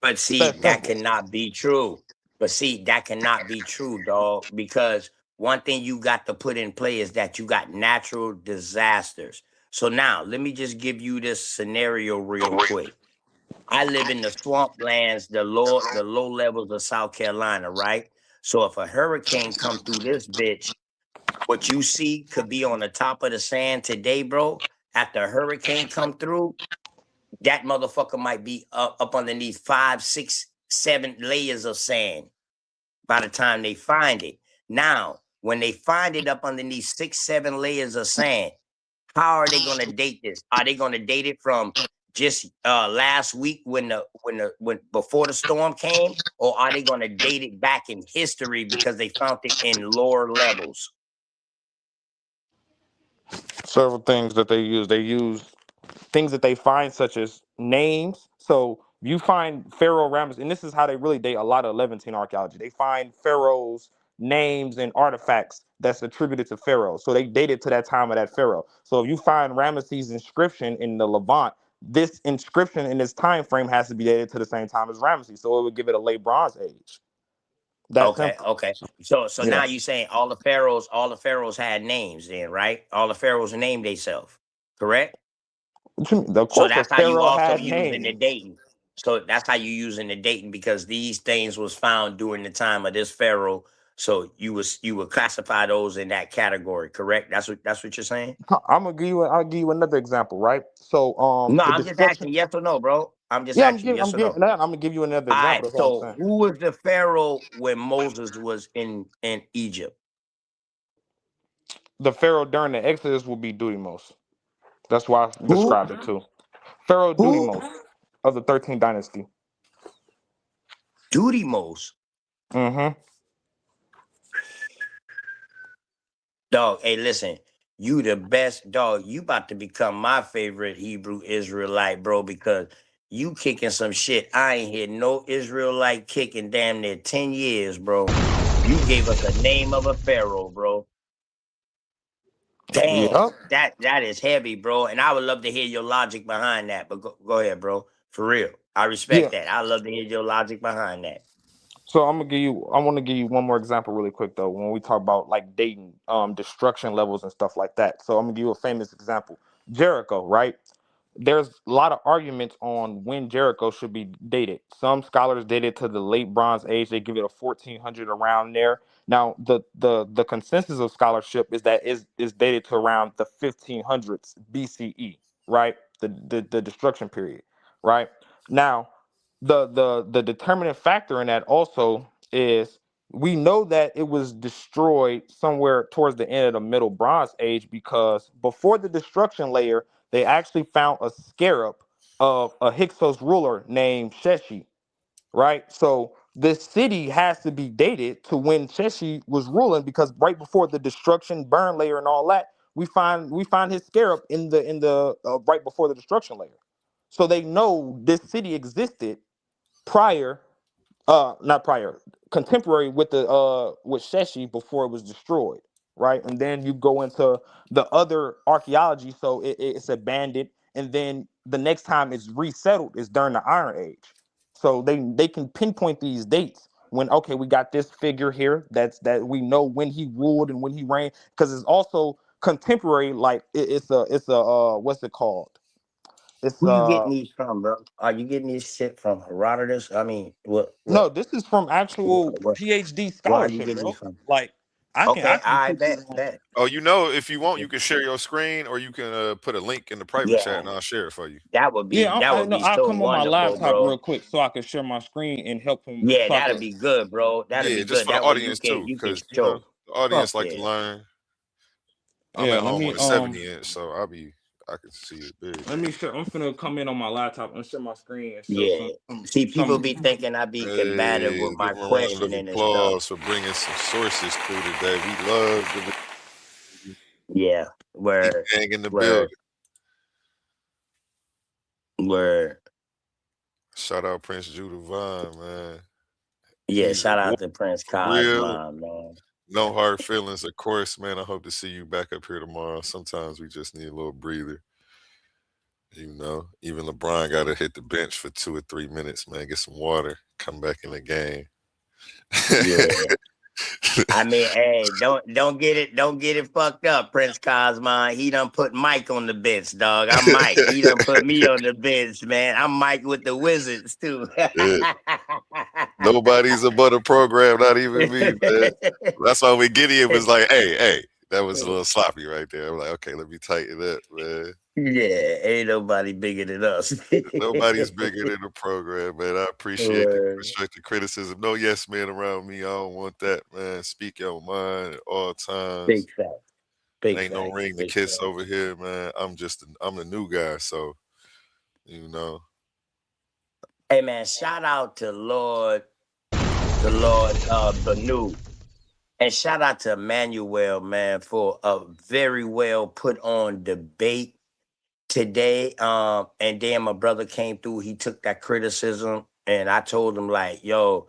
But It's see, that that simple. cannot be true. But see, that cannot be true, dog, because one thing you got to put in play is that you got natural disasters. So now, let me just give you this scenario real quick. I live in the swamplands, the low levels of South Carolina, right? So if a hurricane come through this bitch, what you see could be on the top of the sand today, bro. After a hurricane come through, that motherfucker might be up underneath 5, 6, 7 layers of sand by the time they find it. Now, when they find it up underneath 6, 7 layers of sand, how are they going to date this? Are they going to date it from just last week when before the storm came, or are they going to date it back in history because they found it in lower levels? Several things that they use. They use things that they find, such as names. So you find Pharaoh Ramses, and this is how they really date a lot of Levantine archaeology. They find Pharaoh's names and artifacts that's attributed to Pharaoh. So they date it to that time of that Pharaoh. So if you find Ramesses' inscription in the Levant, this inscription in this time frame has to be dated to the same time as Ramesses. So it would give it a late Bronze Age. That's Okay, simple. okay. So Yeah. now you saying all the pharaohs had names then, right? All the pharaohs named themselves, correct? Of So course, a that's how you Pharaoh also had using the names. dating. So that's how you using the dating because these things was found during the time of this pharaoh. So you would classify those in that category, correct? That's what you're saying? I'll give you another example, right? So No, the I'm just destruction. asking yes or no, bro. I'm just Yeah, asking I'm yes or giving no. that. I'm gonna give you another All example. right. That's all I'm So saying. who was the pharaoh when Moses was in Egypt? The Pharaoh during the Exodus will be Dudimos. That's why I Who? described it too. Pharaoh Who? Dudimos of the 13th dynasty. Duty most. Mm-hmm. Dog, hey, listen, you the best dog. You about to become my favorite Hebrew Israelite, bro, because you kicking some shit. I ain't hear no Israelite kicking damn near 10 years, bro. You gave us a name of a pharaoh, bro. Damn, Yep. that is heavy, bro. And I would love to hear your logic behind that. But go ahead, bro. For real. I Yeah. respect that. I love to hear your logic behind that. So I want to give you one more example really quick though, when we talk about like dating, destruction levels and stuff like that. So I'm gonna give you a famous example. Jericho, right? There's a lot of arguments on when Jericho should be dated. Some scholars date it to the late Bronze Age. They give it a 1400 around there. Now, the consensus of scholarship is that is dated to around the 1500s BCE, right? The destruction period, right? Now, the determinant factor in that also is we know that it was destroyed somewhere towards the end of the Middle Bronze Age because before the destruction layer they actually found a scarab of a Hyksos ruler named Sheshi, right? So this city has to be dated to when Sheshi was ruling because right before the destruction, burn layer, and all that, we find his scarab in the right before the destruction layer. So they know this city existed prior, not prior, contemporary with the with Sheshi before it was destroyed. right? And then you go into the other archaeology, so it's abandoned, and then the next time it's resettled is during the Iron Age. So they can pinpoint these dates when, okay, we got this figure here that we know when he ruled and when he reigned, because it's also contemporary. Like it's a what's it called? It's Who you getting these from, bro? Are you getting this shit from Herodotus? I mean, no, this is from actual what PhD where are you scholarship, getting these bro. from? Like I Okay, can I put you on. bet. Oh, if you want, you can share your screen, or you can put a link in the private chat, Yeah, and I'll share it for you. Yeah, that I would know. be I'll so come on my wonderful, laptop real bro. quick so I can share my screen and help him. Yeah, So I that'd can. be good, bro. That'd Yeah, be just good. for the That way you audience can too, you can because show. the audience Fuck like to yeah. learn. I'm Yeah, at home on a 70-inch, so I can see it big. let me share. I'm finna come in on my laptop and share my screen and show Yeah. See, people be some. thinking I be combative Hey, with give my him a round of questioning and stuff. applause for bringing some sources through today. We love the Yeah. Where gang in the where building. where Shout out Prince Judah Vine, man. yeah, He's a shout warrior out to Prince for real. Cosmo, man. No hard feelings, of course, man. I hope to see you back up here tomorrow. Sometimes we just need a little breather. Even LeBron got to hit the bench for 2 or 3 minutes, man. Get some water, come back in the game. Yeah. I mean, hey, don't get it fucked up, Prince Cosmo. He done put Mike on the bench, dog. I'm Mike. He done put me on the bench, man. I'm Mike with the Wizards too. Yeah. Nobody's above the program, not even me, man. That's why when Gideon was like, hey, that was a little sloppy right there. I'm like, okay, let me tighten up, man. Yeah, ain't nobody bigger than us. Nobody's bigger than the program, man. I appreciate the constructive criticism. No yes man around me. I don't want that, man. Speak your mind at all times. Big fact. Big Ain't no fact. ring to Big kiss fact. over here, man. I'm the new guy, so you know. Hey man, shout out to Lord Banu. And shout out to Emmanuel, man, for a very well put on debate today. And then my brother came through, he took that criticism, and I told him, like, yo,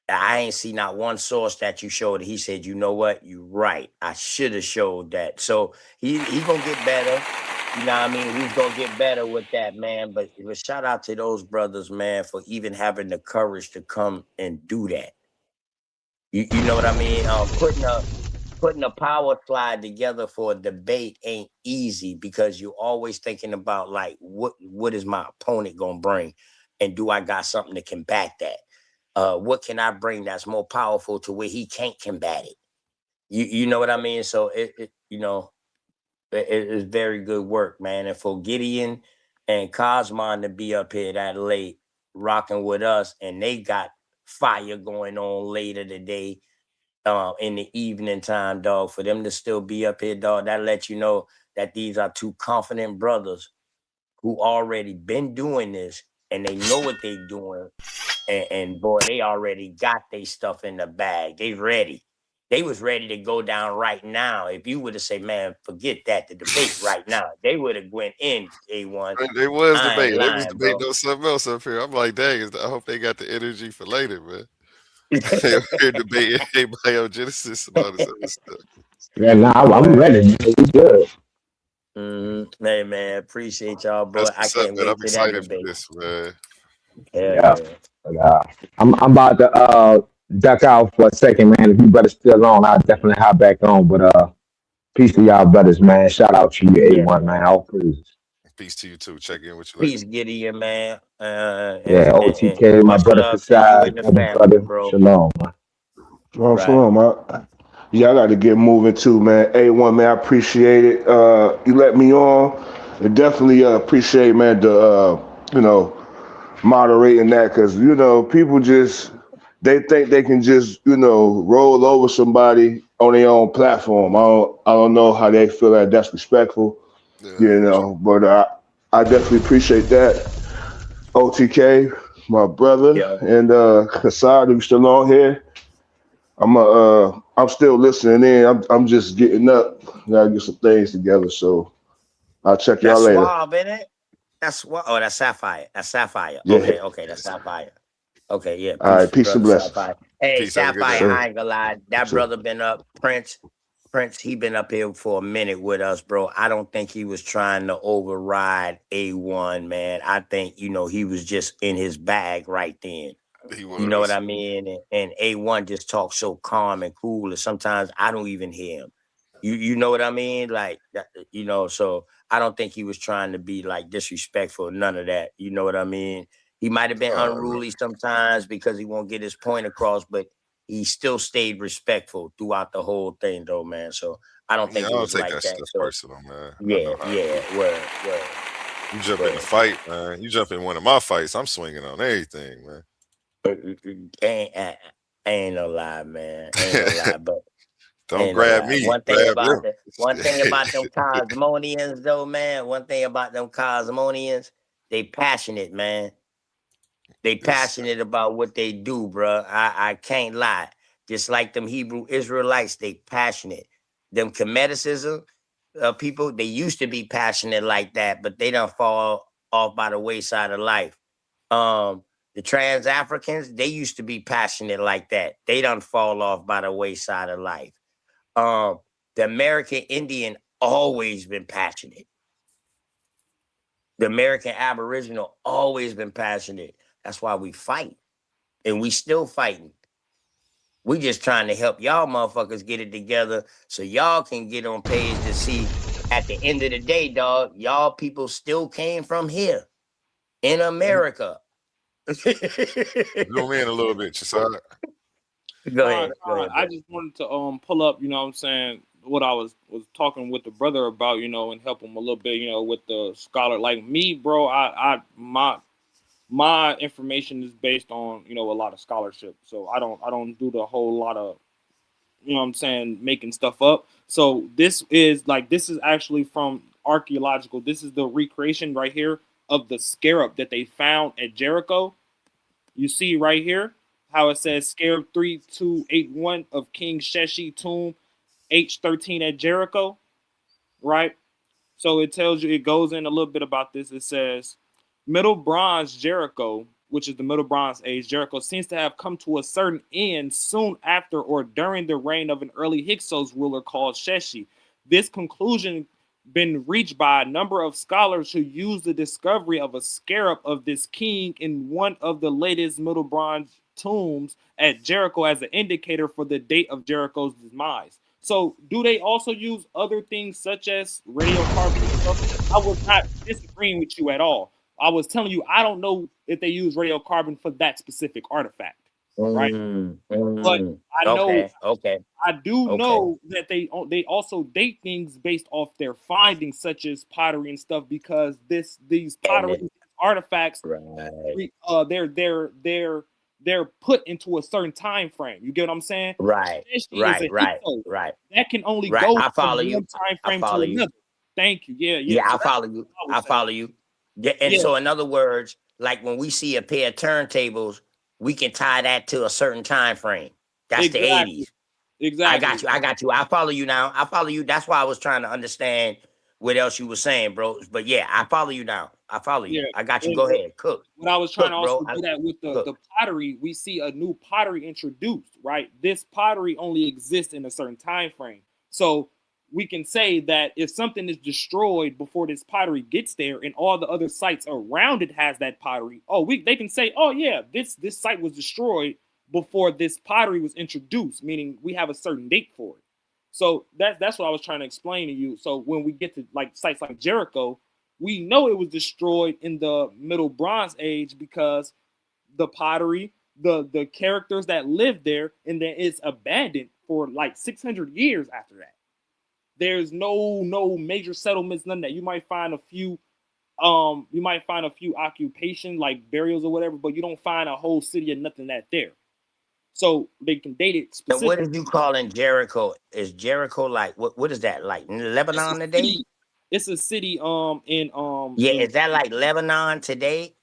I ain't see not one source that you showed. He said, you know what? You right. I should have showed that. So he gonna get better. You know what I mean? He's gonna get better with that, man. But shout out to those brothers, man, for even having the courage to come and do that. You know what I mean? Putting a power slide together for a debate ain't easy, because you're always thinking about, like, what is my opponent gonna bring, and do I got something to combat that? What can I bring that's more powerful to where he can't combat it? You know what I mean? So it's very good work, man. And for Gideon and Cosmon to be up here that late rocking with us, and they got fire going on later today, in the evening time, dog, for them to still be up here, dog, that lets you know that these are two confident brothers who already been doing this, and they know what they doing. And boy, they already got their stuff in the bag. They ready. They was ready to go down right now. If you would have said, man, forget that, the debate right now, they would have went in A1. They was I ain't debating. They was lying, bro. debating on something else up here. I'm like, dang, I hope they got the energy for later, man. They up here debating abiogenesis and all this other stuff. Yeah, nah, I'm ready. Man. We good. Hey, man, appreciate y'all, bro. That's I what's up, can't man. I'm wait to that excited for debate. this, man. Hell Yeah. yeah. But, I'm about to duck out for a second, man. If you brothers still on, I'll definitely hop back on. But peace to y'all brothers, man. Shout out to you, Yeah, A1, man. man. All praises. Peace to you too. Check in with you later. Peace, Gideon, man. Yeah, And OTK, my much brother love to you and Kasai, the other family, brother. bro. Shalom, man. Right. Yeah, I got to get moving too, man. A1, man, I appreciate it. You let me on. I definitely appreciate, man, the, moderating that, because, people they think they can just, roll over somebody on their own platform. I don't know how they feel that that's respectful, Yeah. but I definitely appreciate that. OTK, my brother, Yeah. and Hassad, you still on here? I'm still listening in. I'm just getting up. Gotta get some things together. So I'll check y'all That's later. Suave, isn't it? That's what. Oh, that's Sapphire. That's Sapphire. Yeah. Okay, that's Sapphire. Okay, yeah. All right. Peace and Brother blessings. Sapphire. Hey, Peace. Have a good Sapphire, day. Sir. I ain't gonna lie. That Sir. brother been up, Prince. Prince, he been up here for a minute with us, bro. I don't think he was trying to override A1, man. I think, he was just in his bag right then. He You know what was. I mean? And A1 just talks so calm and cool, and sometimes I don't even hear him. You know what I mean? Like, so I don't think he was trying to be like disrespectful, none of that. You know what I mean? He might have been unruly sometimes because he won't get his point across, but he still stayed respectful throughout the whole thing, though, man. So I don't Yeah, think I it don't was take like that that. stuff So personal, man. I yeah, know how it yeah, is. word, You jump in the word. fight, man. You jump in one of my fights, I'm swinging on everything, man. Ain't no lie, man. Ain't no lie, but Don't ain't no grab lie. me, grab them. One thing about them Cosmonians, though, man. One thing about them Cosmonians, they passionate, man. They It's, passionate about what they do, bruh. I can't lie. Just like them Hebrew Israelites, they passionate. Them Cometicism people, they used to be passionate like that, but they don't fall off by the wayside of life. The trans Africans, they used to be passionate like that. They don't fall off by the wayside of life. Um, the American Indian always been passionate. The American Aboriginal always been passionate. That's why we fight, and we still fighting. We just trying to help y'all motherfuckers get it together so y'all can get on page to see at the end of the day, dog, y'all people still came from here in America. zoom in a little bit, Chisada. Go ahead. Go ahead, I bro. just wanted to pull up, you know what I'm saying, what I was talking with the brother about, and help him a little bit, with the scholar. Like me, bro, my information is based on, a lot of scholarship. So I don't do the whole lot of, what I'm saying, making stuff up. So this is actually from archaeological. This is the recreation right here of the scarab that they found at Jericho. You see right here how it says Scarab 3281 of King Sheshi tomb H13 at Jericho, right? So it tells you, it goes in a little bit about this. It says Middle Bronze Jericho, which is the Middle Bronze Age, Jericho seems to have come to a certain end soon after or during the reign of an early Hyksos ruler called Sheshi. This conclusion been reached by a number of scholars who use the discovery of a scarab of this king in one of the latest Middle Bronze tombs at Jericho as an indicator for the date of Jericho's demise. So, do they also use other things such as radiocarbon and stuff? I was not disagreeing with you at all. I was telling you I don't know if they use radiocarbon for that specific artifact, right? But I know Okay. Okay. I do Okay. know that they also date things based off their findings, such as pottery and stuff, because these And pottery artifacts, right. they're put into a certain time frame. You get what I'm saying? Right. Especially as Right. a Right. Hyksos, Right. that can only Right. go I from follow you. one time I frame to follow you. another. Thank you. Yeah, yeah. Yeah, So I that's follow you. what I I was saying. follow you. Yeah, and Yeah, so in other words, like when we see a pair of turntables, we can tie that to a certain time frame. That's the exactly, 80s. I got exactly. you. I got you. I follow you now. I follow you. That's why I was trying to understand what else you were saying, bro. But yeah, I follow you now. I follow you. Yeah, I got you. and Go ahead. Cook. what I was trying to Cook, bro. also get at with the Cook. pottery, we see a new pottery introduced, right? This pottery only exists in a certain time frame. So we can say that if something is destroyed before this pottery gets there and all the other sites around it has that pottery, they can say, oh yeah, this site was destroyed before this pottery was introduced, meaning we have a certain date for it. So that's what I was trying to explain to you. So when we get to like sites like Jericho, we know it was destroyed in the Middle Bronze Age because the pottery, the characters that lived there, and then it's abandoned for like 600 years after that. There's no major settlements, none of that. You might find a few occupation like burials or whatever, but you don't find a whole city or nothing that there. So they can date it And what specifically. is you calling Jericho? Is Jericho like what is that? Like It's a Lebanon today? city. It's a city Yeah, in is that like Lebanon today?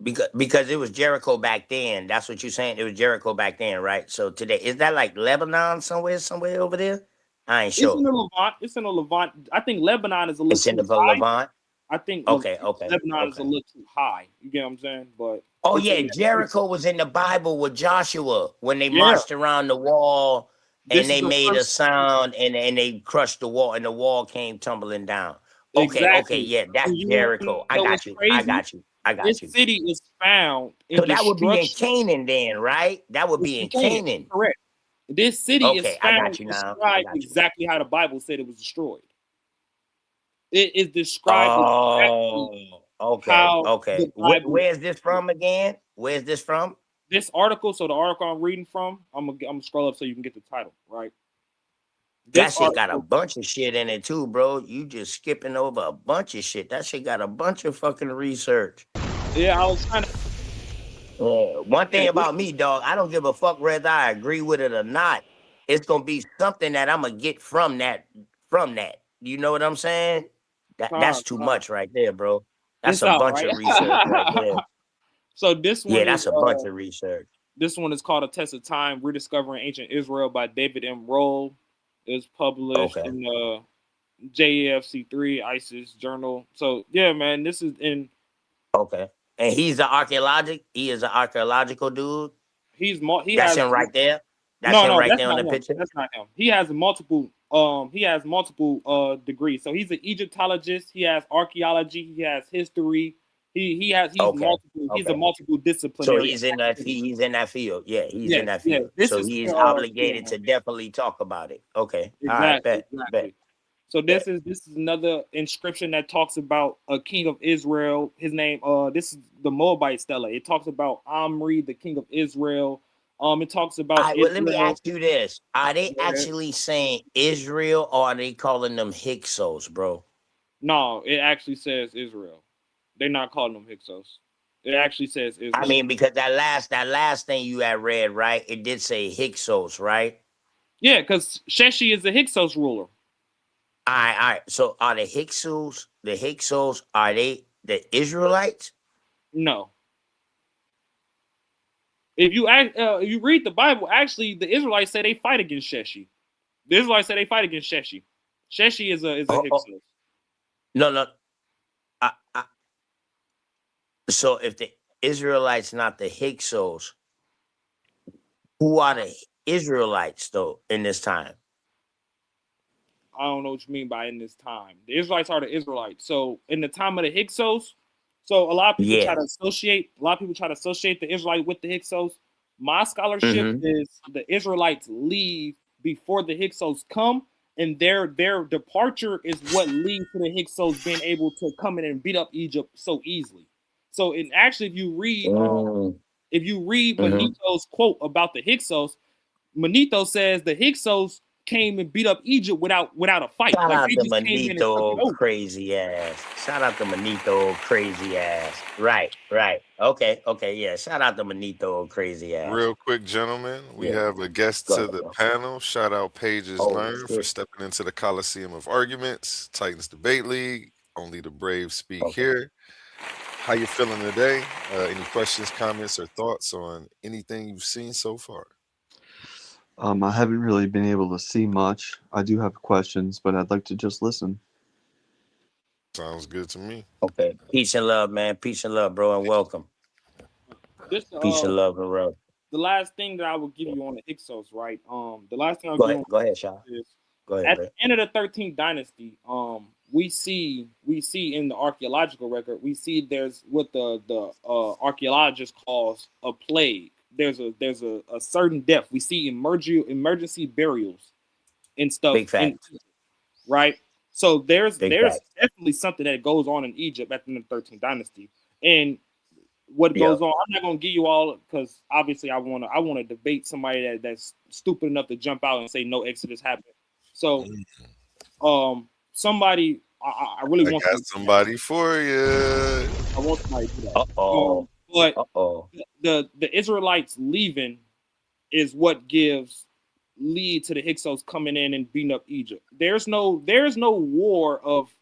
Because it was Jericho back then. That's what you're saying. It was Jericho back then, right? So today, is that like Lebanon somewhere over there? I ain't it's in sure. the Levant. It's in the Levant. I think Lebanon is a little It's in too the high. Levant. I think Okay, okay, Lebanon is a okay. little too high. You get what I'm saying? But Oh it's yeah, in Jericho was in the Bible with Joshua when they yeah, marched around the wall This And is they the made a first sound and they crushed the wall and the wall came tumbling down. Okay, exactly. yeah, that's And you want to Jericho. I know what's got you. I crazy? got you. I This got you. city is found in So that would be in destruction. Canaan then, right? That would It's be in in Canaan. Canaan. Correct. This city is Okay, I found got you now. I described got you. exactly how the Bible said it was destroyed. It is described exactly Oh, okay, how the okay. Bible. Where's this from again? Where's this from? This article, so the article I'm reading from, I'm gonna scroll up so you can get the title, right? That This shit got a article, bunch of shit in it too, bro. You just skipping over a bunch of shit. That shit got a bunch of fucking research. yeah, I was trying to. One Yeah, thing about me, dog, I don't give a fuck whether I agree with it or not. It's gonna be something that I'm gonna get from that. From that, you know what I'm saying? That's too time. much right there, bro. That's This a out, bunch right? of research right there. So this Yeah, one is that's a bunch of research. this one is called A Test of Time: Rediscovering Ancient Israel by David M. Roll. It's published Okay, in the JAFC3 ISIS journal. So yeah, man, this is in. okay. And he's the archaeologic. He is an archaeological dude. He That's has him right there. That's no, him no, right that's there on not the him. picture. That's not him. He has multiple degrees. So he's an Egyptologist. He has archaeology. He has history. He's Okay, multiple. He's a okay. multiple So disciplinary. he's in that. He's in that field. Yeah, he's in Yes, that yes. field. This So is he's yeah, obligated to definitely talk about it. Okay. All right. exactly, Bet. Bet. exactly. So Bet. this is another inscription that talks about a king of Israel. His name this is the Moabite stela. It talks about Omri, the king of Israel. It talks All about right. Well, let me Israel. ask you this: are they Yeah. actually saying Israel, or are they calling them Hyksos, bro? No, it actually says Israel. They're not calling them Hyksos. It actually says I Israel. mean, because that last thing you had read, right? It did say Hyksos, right? Yeah, because Sheshi is the Hyksos ruler. All right. So are the Hyksos, are they the Israelites? No. If you read the Bible, actually the Israelites say they fight against Sheshi. The Israelites say they fight against Sheshi. Sheshi is a Oh, Hyksos. no, no. I, I, so if the Israelites not the Hyksos, who are the Israelites though in this time? I don't know what you mean by in this time. The Israelites are the Israelites. So in the time of the Hyksos, so a lot of people try Yeah. to associate the Israelite with the Hyksos. My scholarship Mm-hmm. is the Israelites leave before the Hyksos come, and their departure is what leads to the Hyksos being able to come in and beat up Egypt so easily. So, and actually, if you read Mm-hmm. Manetho's quote about the Hyksos, Manetho says the Hyksos came and beat up Egypt without a fight. Shout Like out they to just came in and took it Manito, over. crazy ass. Shout out to Manito, crazy ass. Right, right. Okay, okay, yeah. Shout out to Manito, crazy ass. Real quick, gentlemen, we Yeah. have a guest Go to ahead, the bro. panel. Shout out Pages Oh Learn for shit. stepping into the Coliseum of Arguments, Titans Debate League. Only the brave speak Okay. here. How you feeling today? Any questions, comments, or thoughts on anything you've seen so far? I haven't really been able to see much. I do have questions, but I'd like to just listen. Sounds good to me. Okay. Peace and love, man. Peace and love, bro, and welcome. This Peace and love and love. the last thing that I will give you on the Hyksos, right? The last thing I'll Go give you ahead. on Go ahead, Shaw. is Go ahead, at bro. the end of the 13th dynasty, we see in the archaeological record, we see there's what the archaeologist calls a plague. There's a certain death. We see emergency burials and stuff Big facts. right? So there's Big facts. definitely something that goes on in Egypt at the end of the 13th dynasty, and what Yeah. goes on. I'm not gonna give you all because obviously I wanna debate somebody that's stupid enough to jump out and say no Exodus happened. So somebody I really I want got somebody for you. I want somebody to do that. Uh-oh. But Uh-oh. the Israelites leaving is what gives lead to the Hyksos coming in and beating up Egypt. There's no war of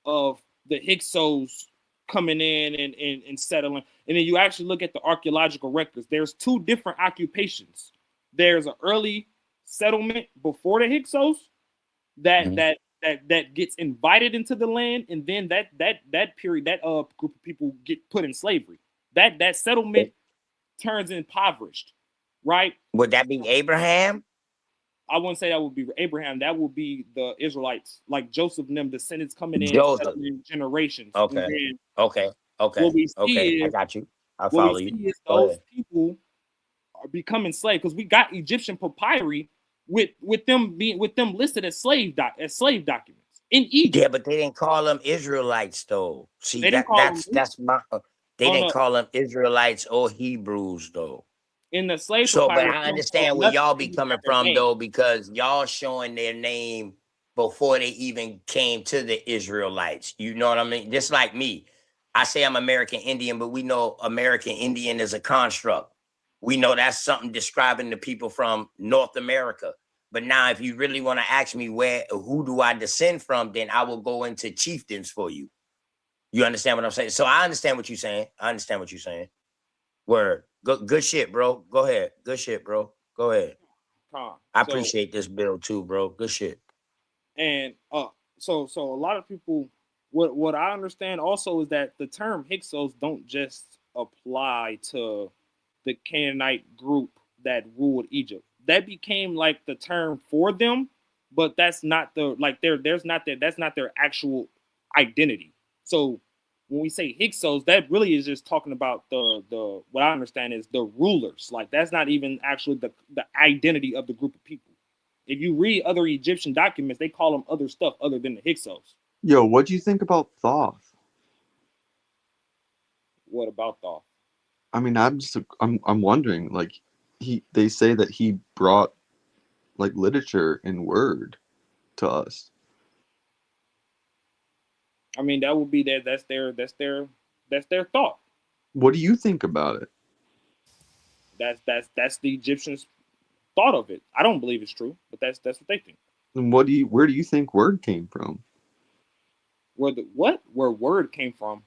the Hyksos coming in and settling. And then you actually look at the archaeological records. There's two different occupations. There's an early settlement before the Hyksos that gets invited into the land, and then that period that group of people get put in slavery. That settlement turns impoverished, right? Would that be Abraham? I wouldn't say that would be Abraham. That would be the Israelites, like Joseph and them descendants coming in Joseph. generations. And Okay. then Okay. Okay. what we Okay. see I is got you. I what we follow you. see is Go those ahead. people are becoming slaves because we got Egyptian papyri with them listed as slave documents in Egypt. Yeah, but they didn't call them Israelites though. See, They didn't call them that's my they on didn't the call them Israelites or Hebrews though. in the slave So, but papyrus. I They don't call understand them where nothing. y'all They be just coming got their from name. though, because y'all showing their name before they even came to the Israelites. You know what I mean? Just like me. I say I'm American Indian, but we know American Indian is a construct. We know that's something describing the people from North America. But now if you really want to ask me who do I descend from, then I will go into chieftains for you. You understand what I'm saying? So I understand what you're saying. I understand what you're saying. Word. Good shit, bro. Go ahead. Good shit, bro. Go ahead. I So appreciate this bill too, bro. Good shit. and so a lot of people, what I understand also is that the term Hyksos don't just apply to the Canaanite group that ruled Egypt. That became like the term for them, but that's not the like there's not that that's not their actual identity. So when we say Hyksos, that really is just talking about the what I understand is the rulers. Like that's not even actually the identity of the group of people. If you read other Egyptian documents, they call them other stuff other than the Hyksos. Yo, what do you think about Thoth? What about Thoth? I mean, I'm wondering, like, they say that he brought like literature and word to us. I mean, that would be that's their thought. What do you think about it? That's the Egyptians' thought of it. I don't believe it's true, but that's what they think. And where do you think word came from? Where word came from?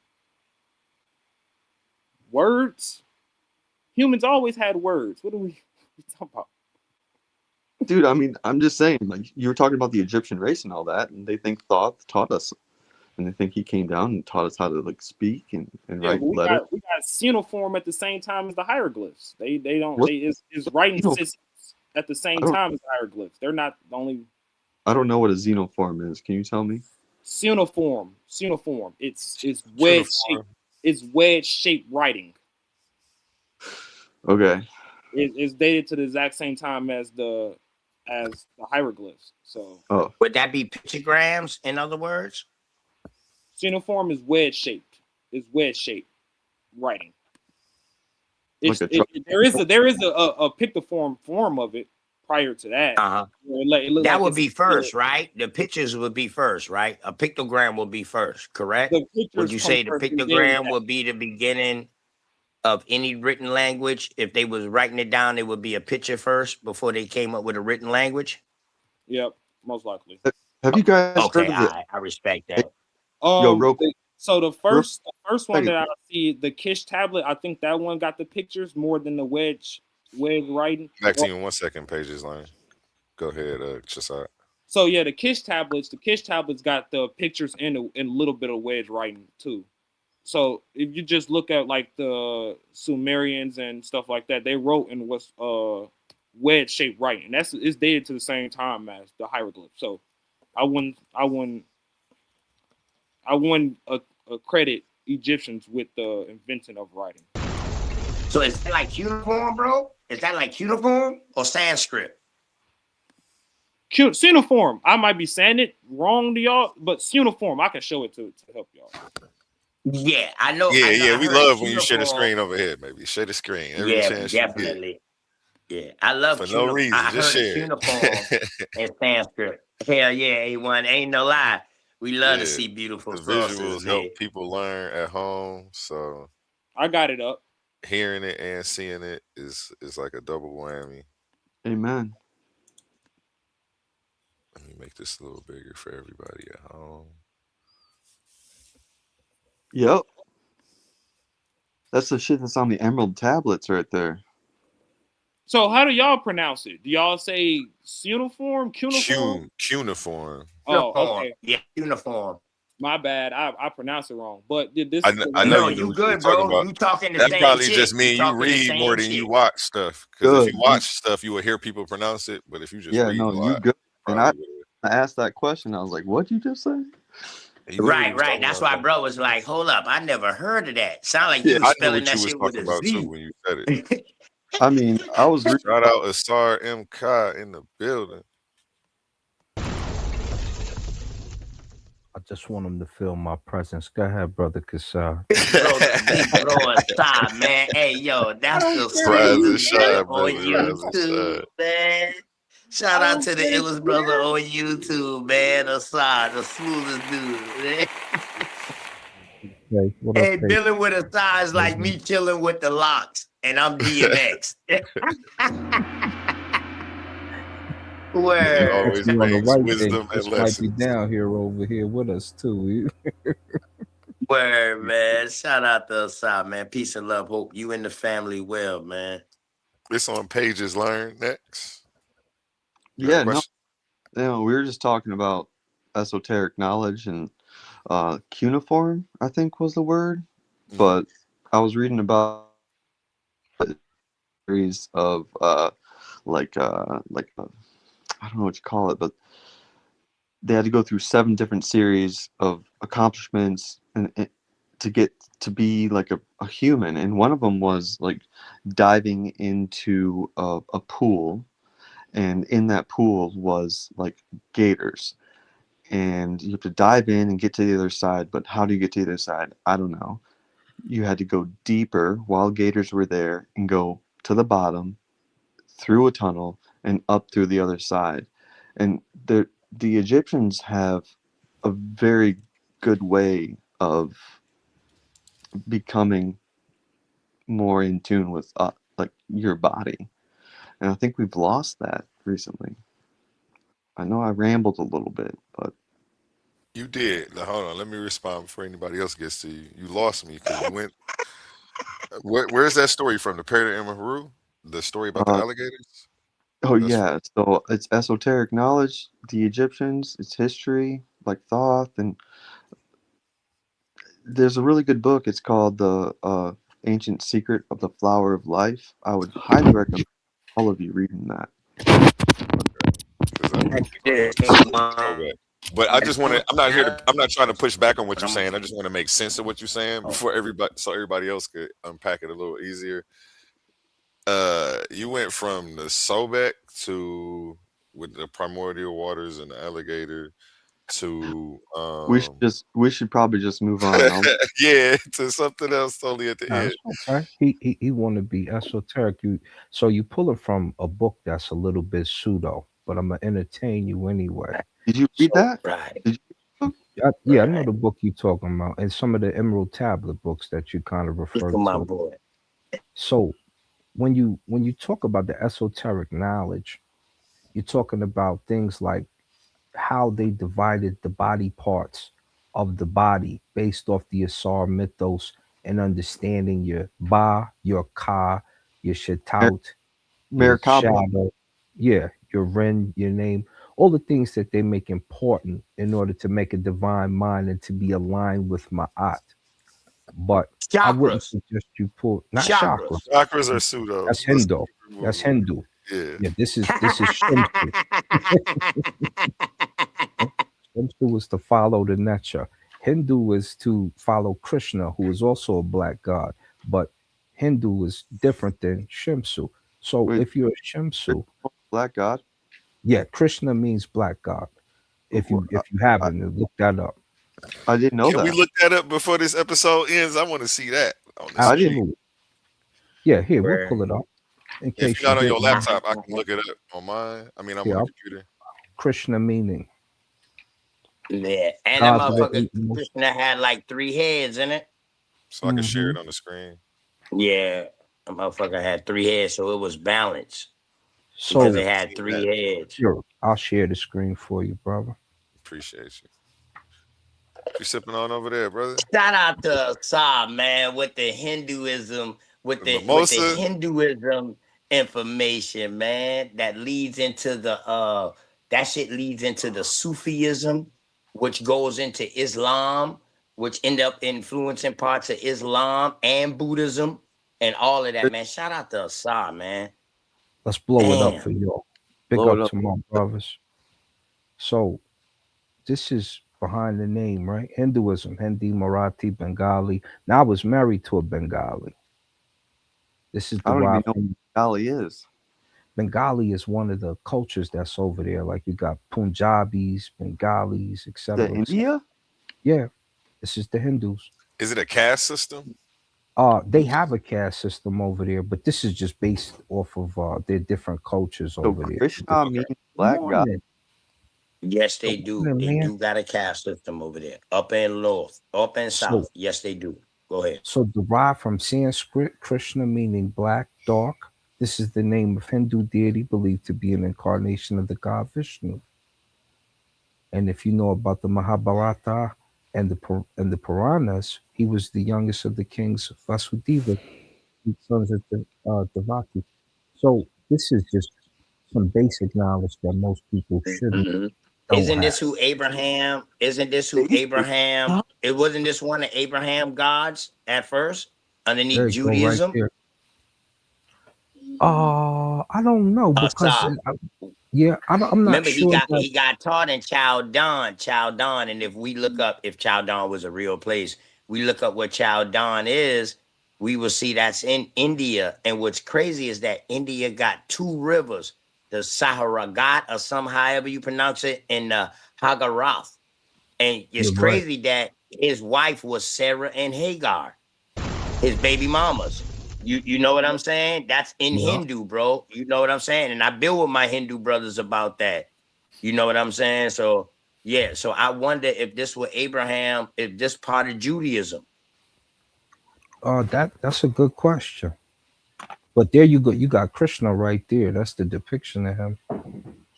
Words. Humans always had words. What are we talking about? Dude, I mean, I'm just saying, like, you were talking about the Egyptian race and all that, and they think Thoth taught us, and they think he came down and taught us how to like speak and Yeah, write but letters. we got cuneiform at the same time as the hieroglyphs. They don't What? is writing Xeno- systems at the same I don't, time as hieroglyphs. They're not the only I don't know what a xenoform is. Can you tell me? cuneiform. It's wedge shaped. Cuneiform. It's wedge shaped writing. Okay. It's dated to the exact same time as the hieroglyphs. So Oh, Would that be pictograms, in other words? cuneiform is wedge shaped. It's wedge shaped writing. like There is a pictoform form of it prior to that. Uh-huh. That would be first, right? The pictures would be first, right? A pictogram will be first, correct? The pictures Would you come say the first, and then pictogram would be the beginning of any written language? If they was writing it down, it would be a picture first before they came up with a written language? Yep, most likely. have you guys Okay, heard of the? I respect that. Yo, real quick. So the first one second. that I see, the Kish tablet, I think that one got the pictures more than the wedge writing. Back to you in 1 second, Pages Line. Go ahead, Chisad. So yeah, the Kish tablets got the pictures and a little bit of wedge writing too. So if you just look at like the Sumerians and stuff like that, they wrote in what's wedge shaped writing. It's dated to the same time as the hieroglyphs. So I wouldn't credit Egyptians with the invention of writing. So is that like cuneiform, bro? Is that like cuneiform or Sanskrit? Cuneiform. I might be saying it wrong to y'all, but cuneiform, I can show it to help y'all. Yeah, I know. Yeah, we I love when you share the cuneiform. screen over here, maybe. Share the screen every Yeah, chance you get. definitely. Yeah, I love For no reason, I just heard share of cuneiform and Sanskrit. Hell yeah, A1. Ain't no lie. We love to Yeah, see beautiful the sources. visuals help people learn at home. So I got it up. hearing it and seeing it is like a double whammy. Amen. Let me make this a little bigger for everybody at home. Yep. That's the shit that's on the emerald tablets right there. So how do y'all pronounce it? Do y'all say cuneiform? Cuneiform. Oh, Uniform. okay. Yeah, uniform. My bad. I pronounced it wrong. But this I, is the I way know No, that you know you what you were good, talking bro. about. You talking the That same probably shit. just You mean you talking the read more same than you shit. watch stuff. Because if Good. you watch stuff, you will hear people pronounce it. But if you just Yeah, read no, a you lot, good. And I probably would. asked that question. I was like, "What'd you just say?" He knew what he Right, was right. talking That's about, why though. bro was like, hold up, I never heard of that. Sound like Yeah, you was I knew spelling what that you was shit with talking a about too Z. when you said it. I mean, I was reading Shout about. out Asar M. Kai in the building. I just want them to feel my presence. Go ahead, brother Kasar. Big bro aside, man. Hey, yo, that's the Rise and smoothest man shine, on brother. Rise and YouTube, shine. man. Shout out to the illest brother on YouTube, man. Aside, the smoothest dude, man. Hey, what up, Hey, Faith? dealing with Aside is like me chilling with the locks, and I'm DMX. He Word. always You on the brings right thing. wisdom and Chris might be lessons. down here over here with us too. Word, man. Shout out to Aside, man. Peace and love. Hope you and the family well, man. It's on Pages Learn next. You got a Yeah, no, question? we were just talking about esoteric knowledge and cuneiform, I think was the word. Mhm. But I was reading about a series of I don't know what you call it, but they had to go through 7 different series of accomplishments and to get to be like a human. And one of them was like diving into a pool, and in that pool was like gators, and you have to dive in and get to the other side. But how do you get to the other side? I don't know. You had to go deeper while gators were there and go to the bottom through a tunnel and up through the other side. And the Egyptians have a very good way of becoming more in tune with like your body. And I think we've lost that recently. I know I rambled a little bit, but You did. Now, hold on. Let me respond before anybody else gets to you. You lost me because you went. Where's that story from? The Parrot and Maharu? The story about the uh, alligators? oh That's yeah, so it's esoteric knowledge, the Egyptians, it's history, like Thoth, and there's a really good book. It's called The Ancient Secret of the Flower of Life. I would highly recommend all of you reading that. because I'm gonna go back. But I just want to. I'm not here to. I'm not trying to push back on what you're saying. I just want to make sense of what you're saying before everybody, so everybody else could unpack it a little easier. You went from the Sobek to with the primordial waters and the alligator to We should probably just move on. yeah, to something else totally at the No, end. it's okay. He want to be esoteric. You pull it from a book that's a little bit pseudo, but I'm gonna entertain you anyway. Did you read So that? Right. Did you? yeah, I know the book you're talking about, and some of the Emerald Tablet books that you kind of Look referred at my to. boy. So when you talk about the esoteric knowledge, you're talking about things like how they divided the body parts of the body based off the Asar mythos and understanding your Ba, your Ka, your Mer- Shatout, your Merkaba. shadow, yeah, your Ren, your name, all the things that they make important in order to make a divine mind and to be aligned with Ma'at. But I wouldn't Chakras. suggest you pull not chakra. Chakras. Chakras are pseudos. That's Let's Hindu. That's remove it. Hindu. Yeah. Yeah, this is Shimsu. Shimsu is to follow the nature. Hindu is to follow Krishna, who is also a black god. But Hindu is different than Shimsu. So Wait, if you're a Shimsu, Black God. yeah, Krishna means black god. If Wh- you haven't, look that up. I didn't know Can we that. look that up before this episode ends? I want to see that on the I screen. didn't. Absolutely. Yeah, here, we'll Word. pull it up in If case you're you not on your didn't know. laptop, I can look it up on mine. I mean, I'm on Here, the computer, Krishna meaning Yeah. And that God of the motherfucker eight emotions. Krishna had like 3 heads in it. so I can share Mm-hmm. it on the screen. Yeah. That motherfucker had 3 heads, so it was balanced because So it had Seen 3 that. heads. here, I'll share the screen for you, brother. Appreciate you. You sipping on over there, brother? Shout out to Saab, man, with the Hinduism, with The the mimosa. Hinduism information, man, that leads into the that shit leads into the Sufism, which goes into Islam, which end up influencing parts of Islam and Buddhism and all of that, man. Shout out to Assad, man. Let's blow it up Damn. for y'all. Big Blow it up up. to my brothers. So this is behind the name, right? Hinduism, Hindi, Marathi, Bengali. Now I was married to a Bengali. This is I don't even derived know from what Bengali is. Bengali is one of the cultures that's over there. Like you got Punjabis, Bengalis, The etc. India? Yeah, this is the Hindus. Is it a caste system? They have a caste system over there, but this is just based off of their different cultures So over there. Krishna Okay. means Good black god. morning. Yes, Good they do. morning, They man. do got a caste system over there. Up and north, up and So, south. Yes, they do. Go ahead. so derived from Sanskrit, Krishna meaning black, dark. This is the name of Hindu deity believed to be an incarnation of the god Vishnu. And if you know about the Mahabharata and the Puranas, he was the youngest of the kings Vasudeva, the sons of the Devaki. So this is just some basic knowledge that most people shouldn't Mhm. don't Isn't have. this who Abraham? Isn't this who Basic. Abraham? Huh? It wasn't this one of Abraham gods at first There underneath you go, right Judaism. there. I don't know because Assad. yeah, I'm not Remember, sure that. he got taught in Chaldon, and if we look up if Chaldon was a real place, we look up what Chaldon is, we will see that's in India. And what's crazy is that India got two rivers, the Saharagat or some however you pronounce it, and the Hagarath. And it's You're right. crazy that his wife was Sarah and Hagar, his baby mamas. You know what I'm saying? That's in Yeah. Hindu, bro. You know what I'm saying? And I build with my Hindu brothers about that. You know what I'm saying? So yeah, so I wonder if this were Abraham, if this part of Judaism. That's a good question. But there you go. You got Krishna right there. That's the depiction of him.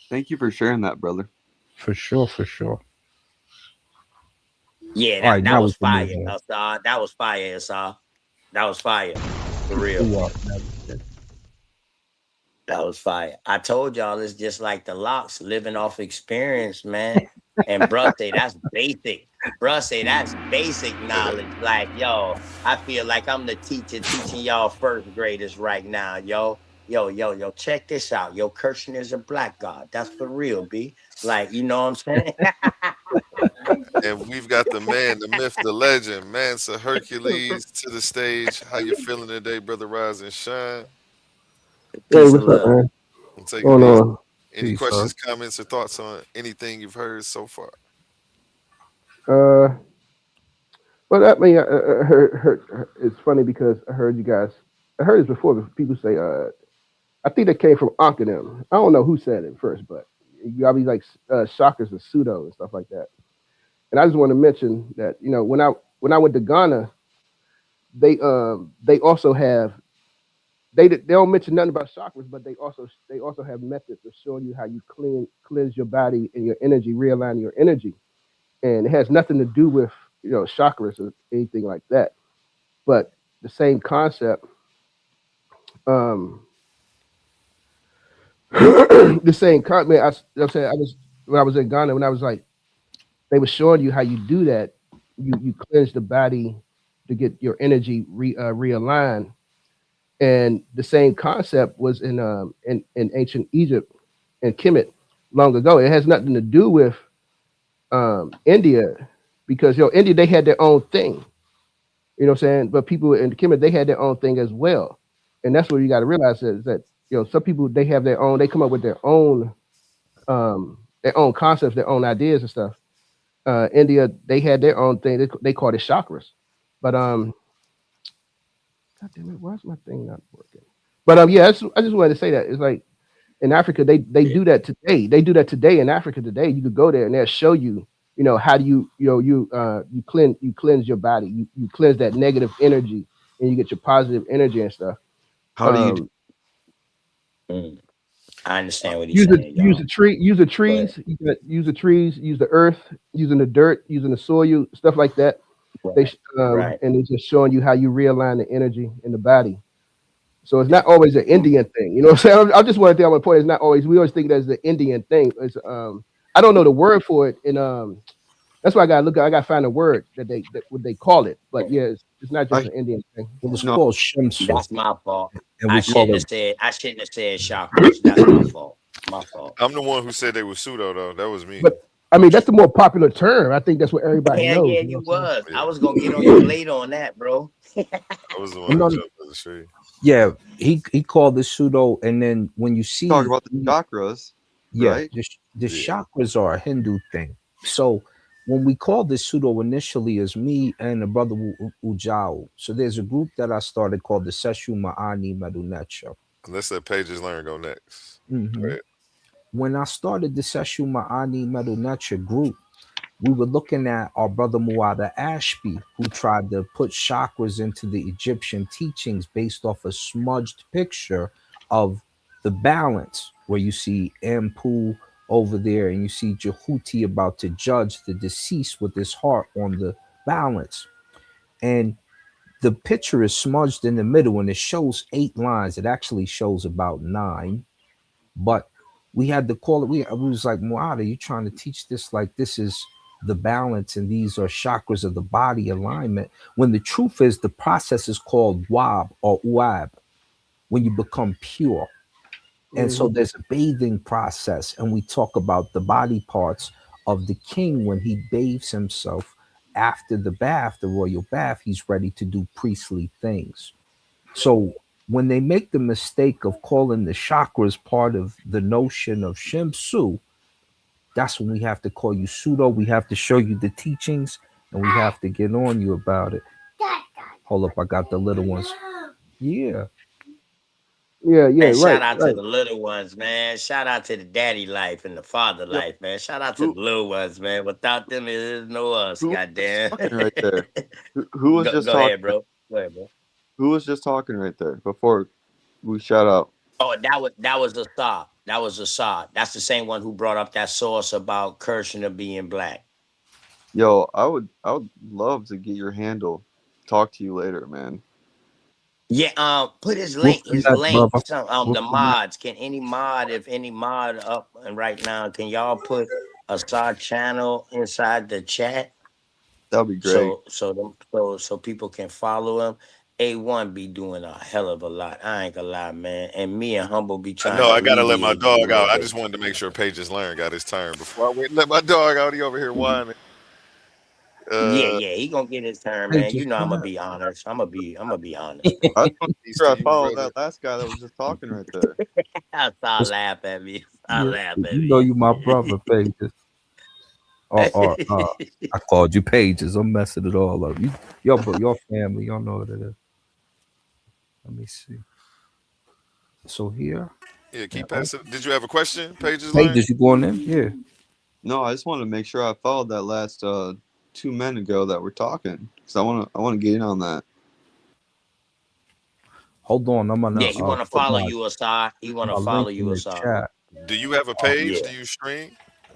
Thank you for sharing that, brother. For sure, for sure. Yeah, All right, that now was we can move fire, on. Assad. That was fire, Assad. That was fire. For real. Who up? Now we can- That was fire. I told y'all it's just like the locks living off experience, man. And bruh say that's basic. Bruh say that's basic knowledge. Like, yo, I feel like I'm the teacher teaching y'all first graders right now, yo. Yo, check this out. Yo, Kirsten is a black god. That's for real, B. Like, you know what I'm saying? And we've got the man, the myth, the legend, Mansa Hercules to the stage. How you feeling today, brother? Rise and shine. Hey, Peace of what's up, love. man? And take What's it going easy. on? Any Peace, sir. questions, comments, or thoughts on anything you've heard so far? Uh, well, I mean, I heard, it's funny because I heard you guys, I heard this before, but people say, I think that came from Ankh and them. I don't know who said it first, but you got these like chakras and pseudo and stuff like that. And I just want to mention that, you know, when I went to Ghana, they also have, they don't mention nothing about chakras, but they also have methods of showing you how you cleanse your body and your energy, realign your energy, and it has nothing to do with chakras or anything like that. But the same concept, um, the same concept. I'm saying I was when I was in Ghana when I was like they were showing you how you do that. You cleanse the body to get your energy realigned, and the same concept was in ancient Egypt and Kemet long ago. It has nothing to do with India because India they had their own thing. You know what I'm saying? But people in Kemet they had their own thing as well, and that's what you got to realize is that some people they have their own. They come up with their own concepts, their own ideas and stuff. India they had their own thing. They called it chakras, but God damn it, why's my thing not working? But yeah, I just wanted to say that it's like in Africa they Yeah. do that today. They do that today in Africa today. You could go there and they'll show you how do you cleanse your body. You cleanse that negative energy and you get your positive energy and stuff. How do you do? Um, Mm, I understand what he's use the saying, y'all. use the Go ahead. trees, use the trees, use the earth, using the dirt, using the soil, stuff like that. Right. Right. And it's just showing you how you realign the energy in the body. So it's not always an Indian thing. You know what I'm saying? I just want to tell my point. It's not always. We always think that's the Indian thing. It's I don't know the word for it That's why I gotta look at. I gotta find a word that what they call it. But yeah, it's not just an Indian thing. It was No, called Shimsu, That's my fault. and I we call shouldn't it. have said. I shouldn't have said chakras. That's my fault. My fault. I'm the one who said they were pseudo though. That was me. But I mean, that's the more popular term. I think that's what everybody Hell knows. yeah, You know you what I'm saying? was. I Yeah, was gonna get on you later on that, bro. I was the You one that know, jumped on the street. yeah, he called it pseudo, and then when you talk see, about the chakras, yeah, right? the Yeah. chakras are a Hindu thing. So when we called this pseudo initially, is me and the brother Ujao. So there's a group that I started called the Seshu Ma'ani Medunecha. Let's let Pages Learn go next. Go Hmm. ahead. When I started the Seshu Ma'ani Medunecha group, we were looking at our brother Muada Ashby, who tried to put chakras into the Egyptian teachings based off a smudged picture of the balance, where you see Ampu over there and you see Jehuti about to judge the deceased with his heart on the balance. And the picture is smudged in the middle and it shows 8 lines. It actually shows about 9, but we had to call it. We was like, Muada, you trying to teach this like this is the balance and these are chakras of the body alignment. When the truth is, the process is called wab or uab, when you become pure. And so Hmm. there's a bathing process, and we talk about the body parts of the king when he bathes himself. After the bath, the royal bath, he's ready to do priestly things. So when they make the mistake of calling the chakras part of the notion of Shimsu, that's when we have to call you pseudo. We have to show you the teachings and we have to get on you about it. Hold up, I got the little ones. Yeah. Yeah, yeah, And right, shout out to right. the little ones, man. Shout out to the daddy life and the father Yo, life, man. Shout out to who the little ones, man. Without them, there is no us. who was just Goddamn. talking right there? Who was just Go talking? ahead, bro. Go ahead, bro. Who was just talking right there before we shout out? Oh, that was Assad. That was Assad. That's the same one who brought up that source about Kirshner being black. Yo, I would love to get your handle. Talk to you later, man. Yeah, put his We'll link, connect, brother. some We'll the connect. mods. Can any mod, if any mod up and right now, can y'all put Assad channel inside the chat? That'd be great. So people can follow him. A1 be doing a hell of a lot. I ain't gonna lie, man. And me and Humble be I trying know to I gotta let my alleviate it a dog little out. I bit. just wanted to make sure Pages Learn got his turn before I went and let my dog out. He over here whining. Yeah, Uh, yeah, he gonna get his turn, Hey, man. just You know I'm come gonna on. be honest. I'm gonna be honest, man. I just want to make peace sure to I you, follow brother. that last guy that was just talking right there. I saw Just, laugh at me. I yeah, laugh at you know me. you my brother, Pages. Or I called you Pages. I'm messing it all up. Your family, y'all know what it is. Let me see. So here, Yeah, and keep passing. Did you have a question, Pages Learn? Pages, you going in? Yeah. No, I just want to make sure I followed that last 2 men ago that were talking because I want to get in on that. Hold on, I'm gonna Yeah, he wanna put follow you, Asad. He wanna link follow in you, the Asad. chat. Do you have a page? Yeah. Do you stream?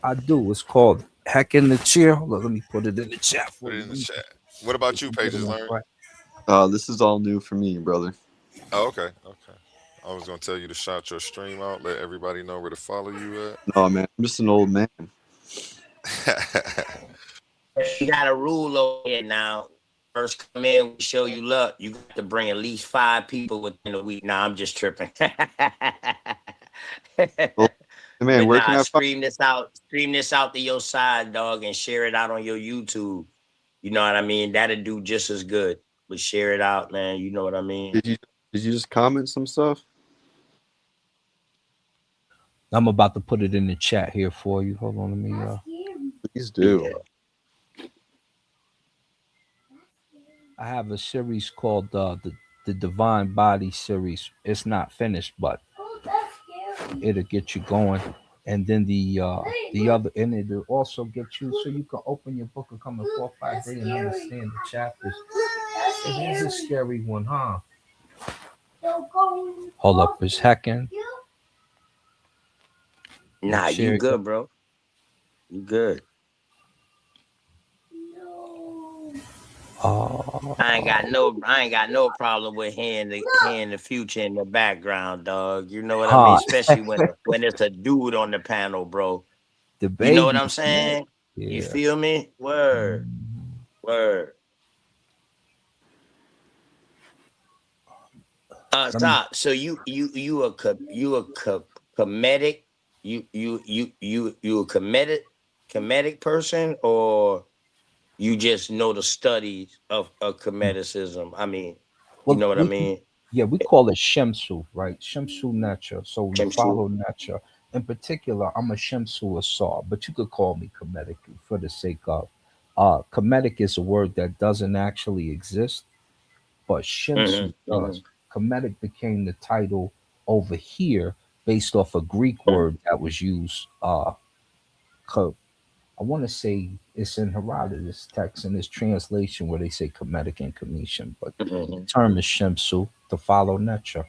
I do. It's called Heck in the Chair. Hold on, let me put it in the chat Put for it you. in Let the me chat. What see about if you, you get it Pages on Learn? right. This is all new for me, brother. Oh, okay, okay. I was gonna tell you to shout your stream out, let everybody know where to follow you No, man, I'm just an old man. at. You got a rule over here now. First come in, we show you love. You got to bring at least 5 people within a week. Nah, I'm just tripping. Well, hey, man, But where can nah, I find? stream this out to your side, dog, and share it out on your YouTube. You know what I mean? That'll do just as good. But share it out, man. You know what I mean? Did you just comment some stuff? I'm about to put it in the chat here for you. Hold on, let me Please do. Yeah. I have a series called the Divine Body series. It's not finished, but it'll get you going. And then the other, and it'll also get you so you can open your book and come in 4 or 5 days and understand the chapters. It is a scary one, huh? Hold up, it's hacking. Nah, you Share it. good, bro. You good. I ain't got no problem with hearing the future in the background, dog. You know what I mean? Huh. Especially when it's a dude on the panel, bro. The You know what baby I'm snake. saying? You Yeah. feel me? Word, word. Let me. Stop. So you a comedic, you a comedic person, or you just know the studies of comedicism? I mean, you Well, know what I mean? we call it Shemsu, right? Shemsu Nature. So the Shimsu. follow Nature. In particular, I'm a Shemsu Asar, but you could call me comedic for the sake of. Comedic is a word that doesn't actually exist, but Shemsu Hmm. does. Comedic became the title over here based off a Greek word that was used. I want to say it's in Herodotus text in this translation where they say Kemetic and Cometian, but the Hmm. term is Shemsu, to follow nature.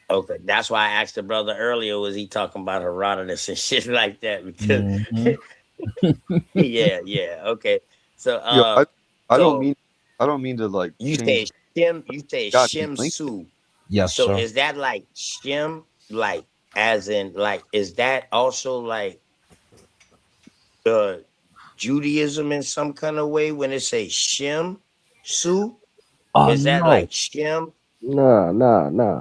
Okay, that's why I asked the brother earlier, was he talking about Herodotus and shit like that? Because Hmm. yeah, yeah, okay. So Yo, I don't so mean I don't mean to like you change. say you say Got you link. Shimsu. Yes, So sir. is that like Shem, like as in like, is that also like uh Judaism in some kind of way when it say Shem Su? Is that No. like Shem? Nah,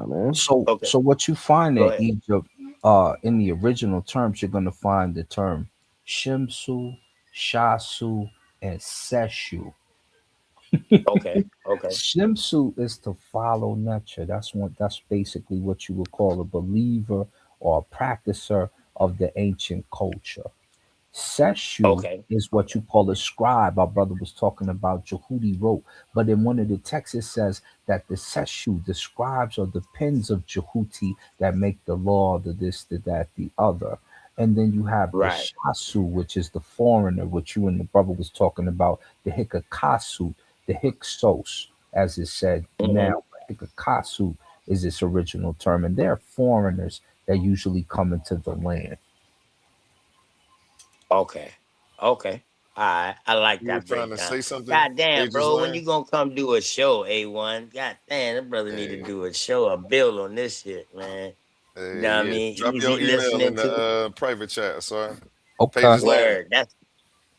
man. Okay, So what you find go in ahead. Egypt, in the original terms, you're gonna find the term Shimsu, Shasu, and Seshu. Okay, okay. Shimsu is to follow nature. That's basically what you would call a believer or a practicer of the ancient culture. Seshu Okay. is what Okay. you call a scribe. Our brother was talking about Jehudi wrote, but in one of the texts it says that the Seshu, the scribes, are the pens of Jehuti that make the law, the this, the that, the other. And then you have the Right. Shasu, which is the foreigner, which you and the brother was talking about, the Hikakasu, the Hyksos, as is said Hmm. now. Hikakasu is its original term, and they're foreigners that usually come into the land. Okay. Okay. All right. I like You were that trying to breakdown. say something? God damn, Pages bro. When learned. you gonna come do a show, A1? God damn, that brother need to Hey, do a show, a bill on this shit, man. You know hey, what I yeah. mean? Drop Easy your email in listening to. the private chat, sir. Okay. Pages learned.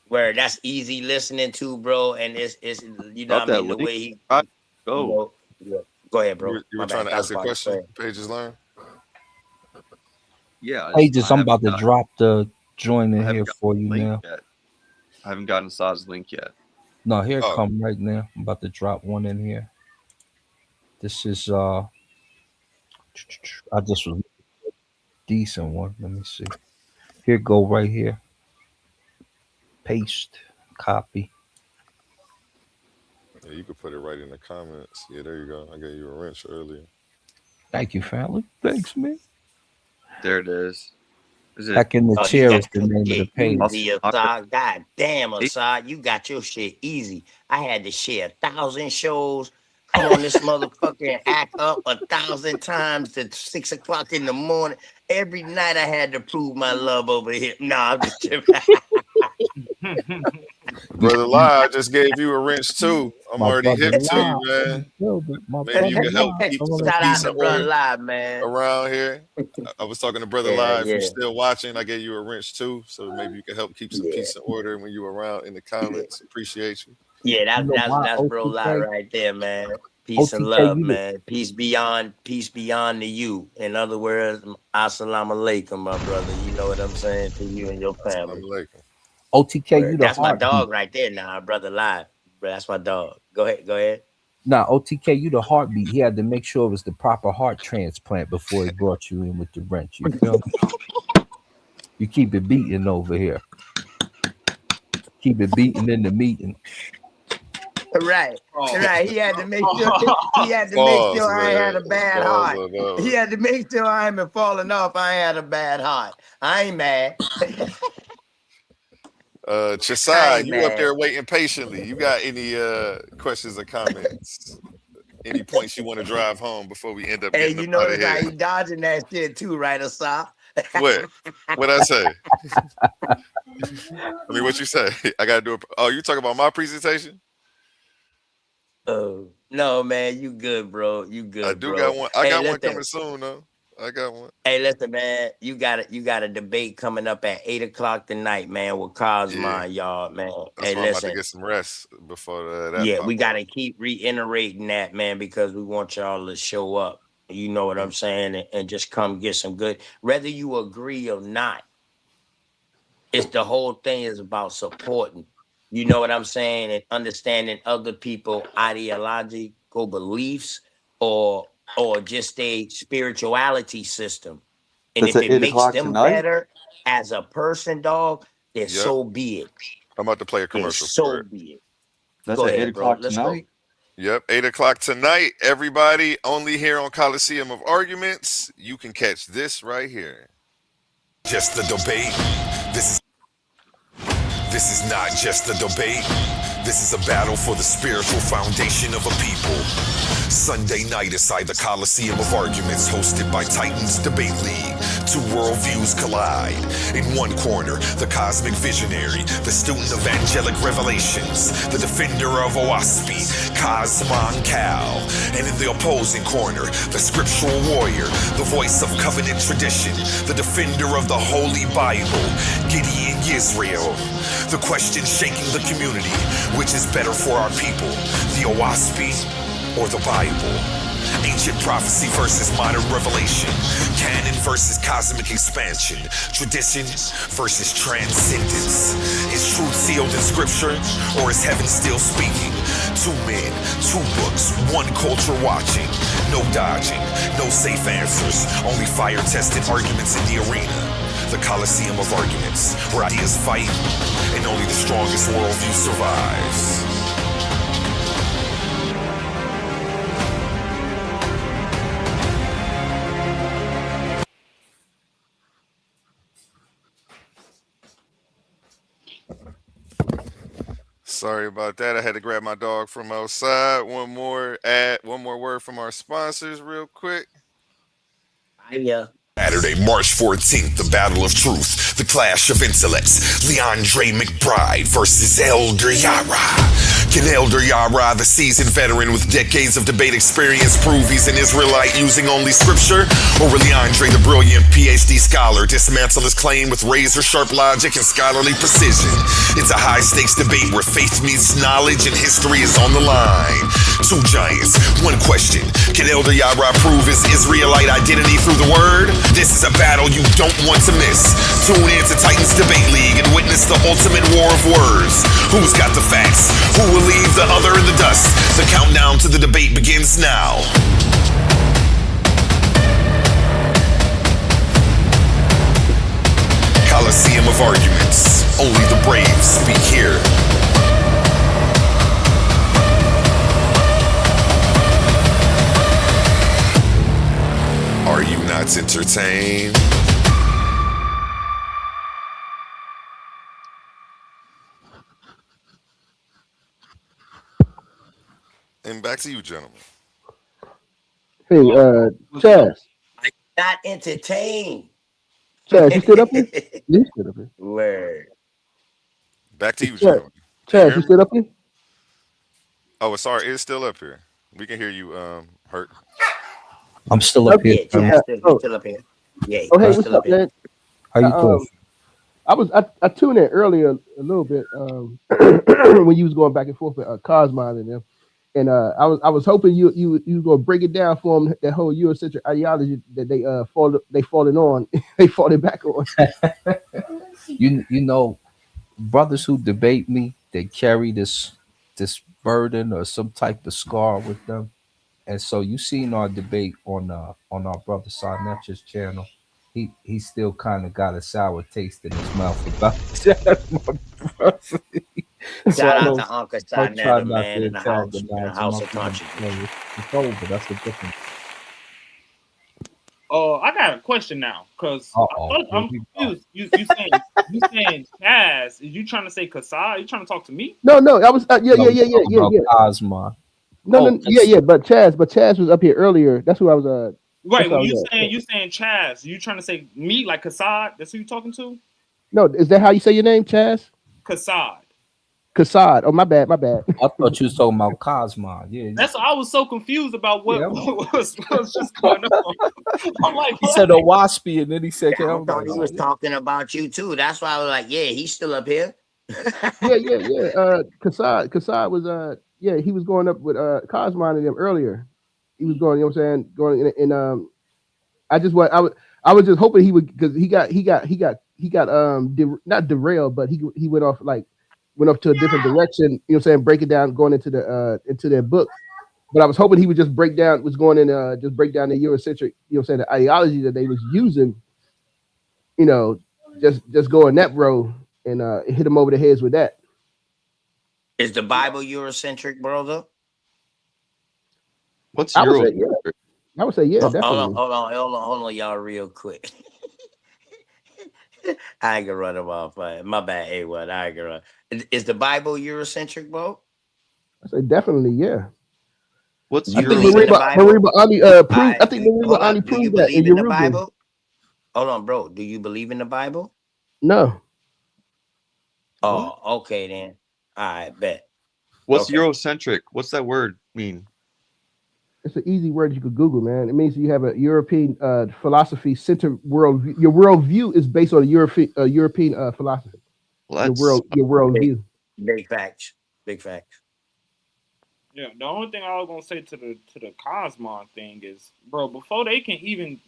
Word. That's easy listening to, bro. And it's you know what Drop I that mean, the link. way he, Right, you go. know, yeah. Go ahead, You bro. were, you My were trying bad. to That ask was a about to question. say. Pages learned. Yeah, Pages, I'm about to drop the join I in haven't here gotten for the you link now. yet. I haven't gotten Sa's link yet. No, here it Oh, come right now. I'm about to drop one in here. This is I just was decent one. Let me see. Here go right here. Paste, copy. yeah. You could put it right in the comments. Yeah, there you go. I gave you a wrench earlier. Thank you, family. Thanks, man. There it is. Is it? Heck in the Oh, you chair got is the your name of the shit page. easy, Andre, Assad. God damn, Assad, you got your shit easy. I had to share 1,000 shows. Come on, this motherfucker and act up 1,000 times to 6 o'clock in the morning. Every night I had to prove my love over here. Nah, I'm just kidding. Brother Lie, I just gave you a wrench too. I'm My already brother hip to you, live in the man. building. My Maybe you brother can help live. keep Come some on, Shout peace out and to let's Brother order Live, man. around here. I was talking to Brother Yeah, Live. If you yeah, still watching, I gave you a wrench too. So maybe you can help keep some yeah, peace and order when you around in the yeah. comments. Appreciate you. Yeah, You that's know that's why that's bro Live OTK? right there, man. Peace and OTK, love, you the man. Peace beyond the you. In other words, assalamu alaikum, my brother. You know what I'm saying, to you and your family. Assalamu alaikum. OTK, you Word. the That's my heartbeat. dog right there now, brother Live. Bro, that's my dog. Go ahead, go ahead. Nah, OTK, you the heartbeat. He had to make sure it was the proper heart transplant before he brought you in with the wrench. You feel me? You keep it beating over here. Keep it beating in the meeting. Right, right. He had to make sure he had to make Pause, sure I had man. a bad Pause heart. on that He one. had to make sure I ain't been falling off. I ain't had a bad heart. I ain't mad. I Chisai, ain't you up mad. there waiting patiently. You got any questions or comments? Any points you want to drive home before we end up Hey, getting you up out of notice how here? he dodging that shit too, right, Asaf? What? What I say? I mean, what you say? I gotta do it. Oh, you talking about my presentation? Oh no, man, you good, bro. You I good, do got bro. one. I Hey, got one listen. coming soon, though. I got one. Hey, listen, man. You got a debate coming up at 8 o'clock tonight, man, with Yeah, Cosmo, y'all, man. that's Hey, why I'm about to listen. get some rest before that Yeah, pop we up. gotta keep reiterating that, man, because we want y'all to show up. You know what I'm saying, and just come get some good. Whether you agree or not, it's the whole thing is about supporting. You know what I'm saying, and understanding other people' ideological beliefs or just a spirituality system. And That's if at it eight makes o'clock them tonight. better as a person, dog, then Yep. so be it. I'm about to play a Then commercial for so it. be it. That's Go at eight ahead, bro. o'clock Let's go. tonight. Yep, 8 o'clock tonight. Everybody, only here on Coliseum of Arguments. You can catch this right here. Just the debate. This is not just a debate. This is a battle for the spiritual foundation of a people. Sunday night inside the Coliseum of Arguments, hosted by Titans Debate League. Two worldviews collide. In one corner, the cosmic visionary, the student of angelic revelations, the defender of Oaspi, Cosmon Cal. And in the opposing corner, the scriptural warrior, the voice of covenant tradition, the defender of the Holy Bible, Gideon Yisrael. The question shaking the community, which is better for our people, the Oaspi or the Bible? Ancient prophecy versus modern revelation, canon versus cosmic expansion, tradition versus transcendence. Is truth sealed in scripture, or is heaven still speaking? Two men, two books, one culture watching. No dodging, no safe answers, only fire-tested arguments in the arena. The Coliseum of Arguments, where ideas fight and only the strongest worldview survives. Sorry about that. I had to grab my dog from outside. One more word from our sponsors real quick. Yeah. Saturday, March 14th, the Battle of Truth, the clash of intellects, Leandre McBride versus Elder Yara. Can Elder Yara, the seasoned veteran with decades of debate experience, prove he's an Israelite using only scripture? Or will Leandre, the brilliant PhD scholar, dismantle his claim with razor-sharp logic and scholarly precision? It's a high-stakes debate where faith meets knowledge and history is on the line. Two giants, one question. Can Elder Yara prove his Israelite identity through the word? This is a battle you don't want to miss. Tune in to Titans Debate League and witness the ultimate war of words. Who's got the facts? Who will leave the other in the dust? The countdown to the debate begins now. Coliseum of Arguments. Only the brave speak here. Are you not entertained? And back to you, gentlemen. Hey, Chaz. Not entertained. Chaz, you stood up here? You stood up here. Word. Back to you, Chaz, gentlemen. Chaz, you stood up here? Oh, sorry, it's still up here. We can hear you, Hurt. I'm still up here. Yeah, he's still up here. Yeah, Oh, hey, he's what's still up, up here. man? How you doing? I tuned in earlier a little bit when you was going back and forth with Cosmon and them, and I was hoping you was gonna break it down for them, that whole Eurocentric ideology that they fallen on, they fallen back on. You know, brothers who debate me, they carry this burden or some type of scar with them. And so you seen our debate on our brother Sarnetcha's channel. He still kind of got a sour taste in his mouth about that, my brother. So Shout I out don't, to Uncle I'll try Sinetta, not man, to in the antagonize him. house I'm of gonna consciousness. it's over. That's a different. I got a question now, because I'm confused. You saying Chaz? Is you trying to say Kasai? Are you trying to talk to me? No, I was yeah. Cosmo. No, yeah. But Chaz was up here earlier. That's who I was. Right. When you saying Chaz, you trying to say me like Kasai? That's who you talking to? No, is that how you say your name, Chaz? Kasai. Kassad. Oh, my bad. I thought you was talking about Cosmon. Yeah. That's I was so confused about what, Yeah. what was just going on. I'm like, He what? said a waspy, and then he said, I I'm thought like, he was talking about you too. That's why I was like, yeah, he's still up here. Yeah. Kassad was he was going up with Cosmon and them earlier. He was going, you know what I'm saying, going in I was just hoping he would, because he got not derailed, but he went off to a different direction, you know what I'm saying, break it down, going into their book. But I was hoping he would just break down the Eurocentric, you know what I'm saying, the ideology that they was using, you know, just go in that row and hit them over the heads with that. Is the Bible Eurocentric, brother? What's I would Euro? say, yeah. I would say, yeah, definitely. Hold on, y'all, real quick. I ain't gonna run him off. My bad, A1. I ain't gonna run. Is the Bible Eurocentric, bro? I say definitely, yeah. What's I think believe in the Bible? Mariba Ani proved. Alright, I think Mariba Ani do you proved that believe in in the Jerusalem. Bible? Hold on, bro. Do you believe in the Bible? No. Oh, okay then. All right, bet. What's Okay. Eurocentric? What's that word mean? It's an easy word you could Google, man. It means you have a European philosophy centered worldview. Your worldview is based on a European philosophy. Well, Your worldview. Big facts. Big facts. Yeah, the only thing I was gonna say to the Cosmon thing is, bro, before they can even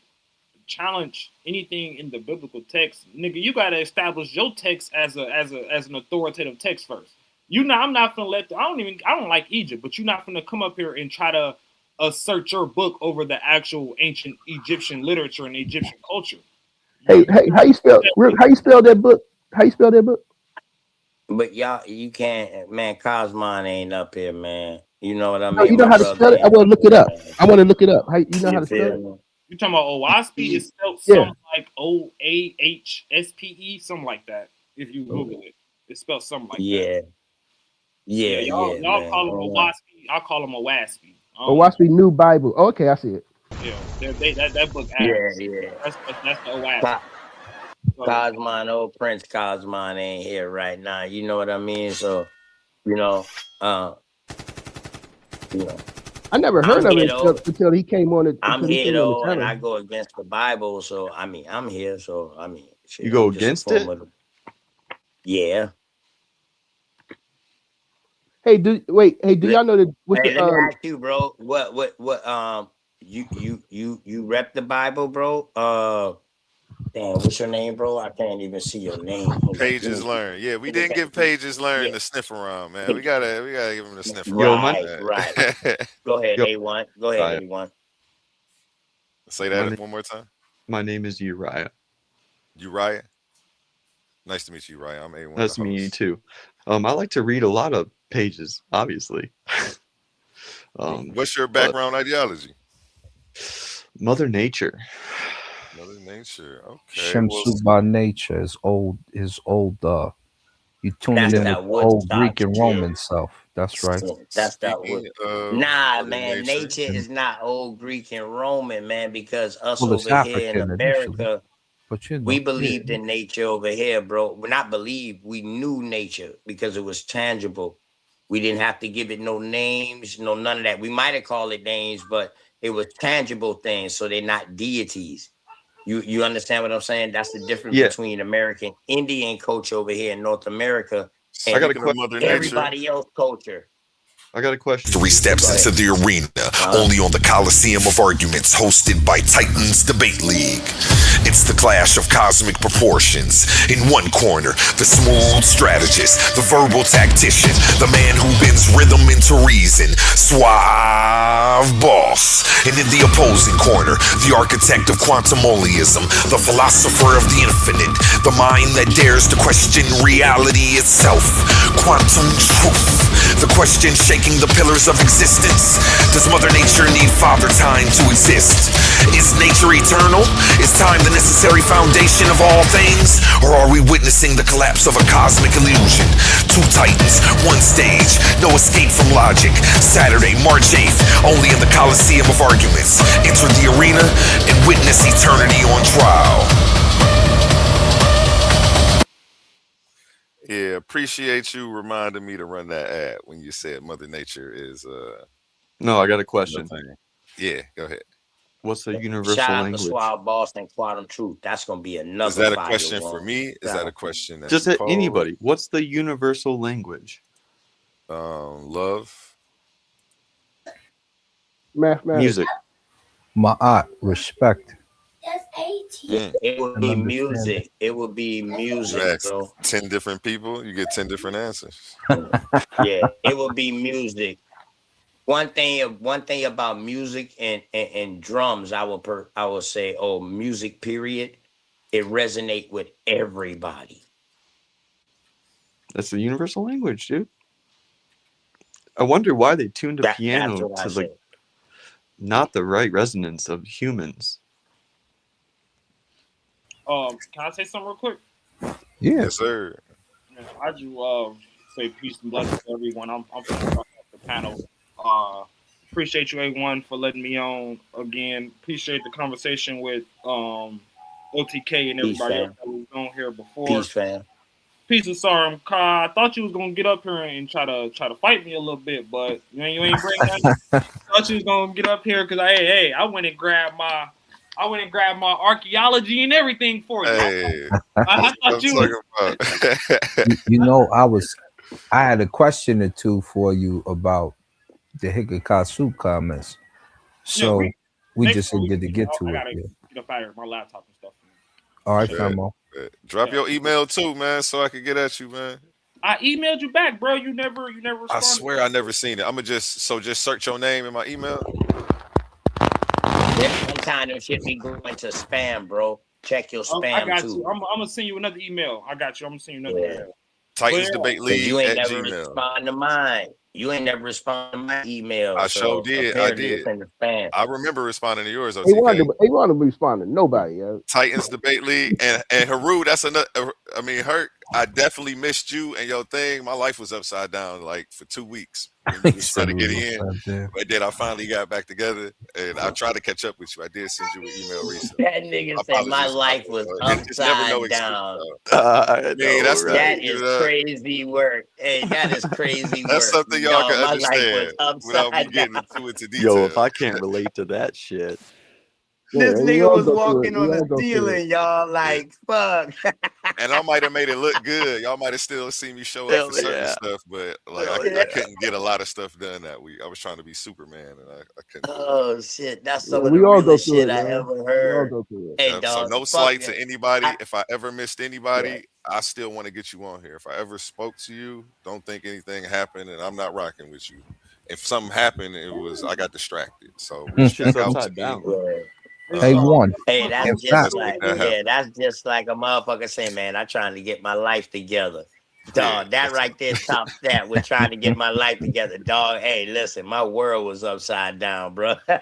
challenge anything in the biblical text, nigga, you gotta establish your text as an authoritative text first. I'm not gonna I don't like Egypt, but you're not gonna come up here and try to assert your book over the actual ancient Egyptian literature and Egyptian culture. Hey, how you spell that book? How you spell that book? But y'all, you can't, man. Cosmon ain't up here, man. You know what I No, mean? you know My how to brother spell it? I ain't want to up look it here, up. man. I want to look it up. How you know how You to spell feel it? me? You talking about Owaspi? It's spelled Yeah. something like OAHSPE, something like that. If you Google it, it's spelled something like that. Yeah, Y'all call them man. Owaspi. I call them Owaspi. Owaspi New Bible. Oh, okay, I see it. Yeah, that book Yeah, ass. yeah. That's the Owaspi. Cosmon, old Prince Cosmon ain't here right now. You know what I mean? So, you know, I never heard I'm of here it though. until he came on it. I'm Until he here came on the though, and channel. I go against the Bible. So I mean, I'm here. So I mean, shit, You go I'm just a against it? form of yeah. Hey, do y'all know that? What's Hey, the let me ask you, bro. What? You rep the Bible, bro? Damn, what's your name, bro? I can't even see your name. Hold up. Pages learned. Yeah, we didn't give Pages learned the sniff around, man. We gotta give him the sniff around. Right. Go ahead, Yo, A1. Go ahead, Uriah. A1. Say that one more time. My name is Uriah. Uriah. Nice to meet you, Uriah. I'm A1. Nice to meet you too. I like to read a lot of Pages, obviously. What's your background ideology? Mother Nature. Mother Nature. Okay. Shemsu by nature is old. You tuning in with the old Greek and Roman self. That's right. That's that wood. Nah, man. Nature Mm-hmm. is not old Greek and Roman, man, because us Well, it's over here in African initially, America, but you know, we believed in nature over here, bro. We not believe, we knew nature because it was tangible. We didn't have to give it no names, none of that. We might have called it names, but it was tangible things, so they're not deities. You understand what I'm saying? That's the difference between American Indian culture over here in North America and I got a question. everybody else culture. I got a question. 3 steps into the arena, only on the Coliseum of Arguments, hosted by Titans Debate League. It's the clash of cosmic proportions. In one corner, the smooth strategist, the verbal tactician, the man who bends rhythm into reason, Suave Boss. And in the opposing corner, the architect of quantumoliism, the philosopher of the infinite, the mind that dares to question reality itself, quantum truth. The question shaking the pillars of existence. Does Mother Nature need Father Time to exist? Is nature eternal? Is time the necessary foundation of all things? Or are we witnessing the collapse of a cosmic illusion? 2 titans, 1 stage, no escape from logic. Saturday, March 8th, only in the Coliseum of Arguments. Enter the arena and witness eternity on trial. Yeah, appreciate you reminding me to run that ad when you said Mother Nature is No, I got a the question. thing. Yeah, go ahead. What's the Shout universal out to language? Swab Boston Quantum Truth. That's gonna be Is another that a fire question for one. me? Is that a question that Just you at posed? anybody. What's the universal language? Love. Mathematics. Music. Ma'at, respect Mm. It would and be understanding. music. It would be You music, ask bro. 10 different people, you get 10 different answers. Yeah, it would be music. One thing about music and drums, I would say, oh, music period. It resonate with everybody. That's the universal language, dude. I wonder why they tuned a That's piano what I to say. not the right resonance of humans. Can I say something real quick? Yeah. Yes, sir. Man, I just say peace and blessings to everyone. I'm finna drop off the panel. Appreciate you, A1, for letting me on again. Appreciate the conversation with OTK and Peace, everybody else fam. that was on here before. Peace, fam. Piece of sorry, Kai. I thought you was gonna get up here and try to fight me a little bit, but you ain't bring that. I thought you was gonna get up here because I went and grabbed my archaeology and everything for you. Hey, I that's what thought I'm you was. talking about. You know, I had a question or two for you about the Hikakasu comments. Yeah, So we next just time didn't get to get I to it. gotta Yeah. get up out of here, my laptop and stuff. All right, Bet, Famo. bet. Drop Yeah. your email too, man, so I can get at you, man. I emailed you back, bro. You never I responded. swear I never seen it. I'ma just search your name in my email. Yeah, sometimes them shit be going to spam, bro. Check your I spam got too. you. I'm gonna send you another email. I got you. I'm gonna send you another Yeah. email. Titans But Debate Cause League you ain't at never Gmail. respond to mine. You ain't never respond to my email. I sure So did. I apparently it's did. in the spam. I remember responding to yours, He wanted OTK. to, he wanted to respond to nobody, yo. Titans Debate League and Haru. That's another. I mean, Hurt. I definitely missed you and your thing. My life was upside down like for 2 weeks when you He was said trying to it get was in. upside down. But then I finally got back together, and I tried to catch up with you. I did send you an email recently. That nigga said my Apologies about life that, was though. And just never no upside excuse. down. I Man, know, that's right? That is crazy work. Hey, that is crazy that's work. something y'all No, can my life was understand without me upside getting down. into Yo, if detail. I can't relate to that shit. Yeah, This we nigga all was go through it. walking We on all the go through it. ceiling, y'all. Yeah. Like, fuck. And I might have made it look good. Y'all might have still seen me show up for Hell certain yeah. stuff, but like Hell I yeah. couldn't get a lot of stuff done that week. I was trying to be Superman, and I couldn't do it. Oh shit, that's Yeah, some of the we all go realest through shit it, I man. ever We all heard. go through it. Hey, So dog, no fuck slight it. to anybody. I, If I ever missed yeah. anybody, I still want to get you on here. If I ever spoke to you, don't think anything happened, and I'm not rocking with you. If something happened, it was I got distracted. So This reach shit's back out to upside me. down. Yeah. it's A1. Hey, look, that's In I'm just fact, Let's make like, that doing yeah, happen. that's just like a motherfucker saying, man, I'm trying to get my life together. Yeah, Dog, that right there tops that with trying to get my life together. Dog, hey, listen, my world was upside down, bro. hey,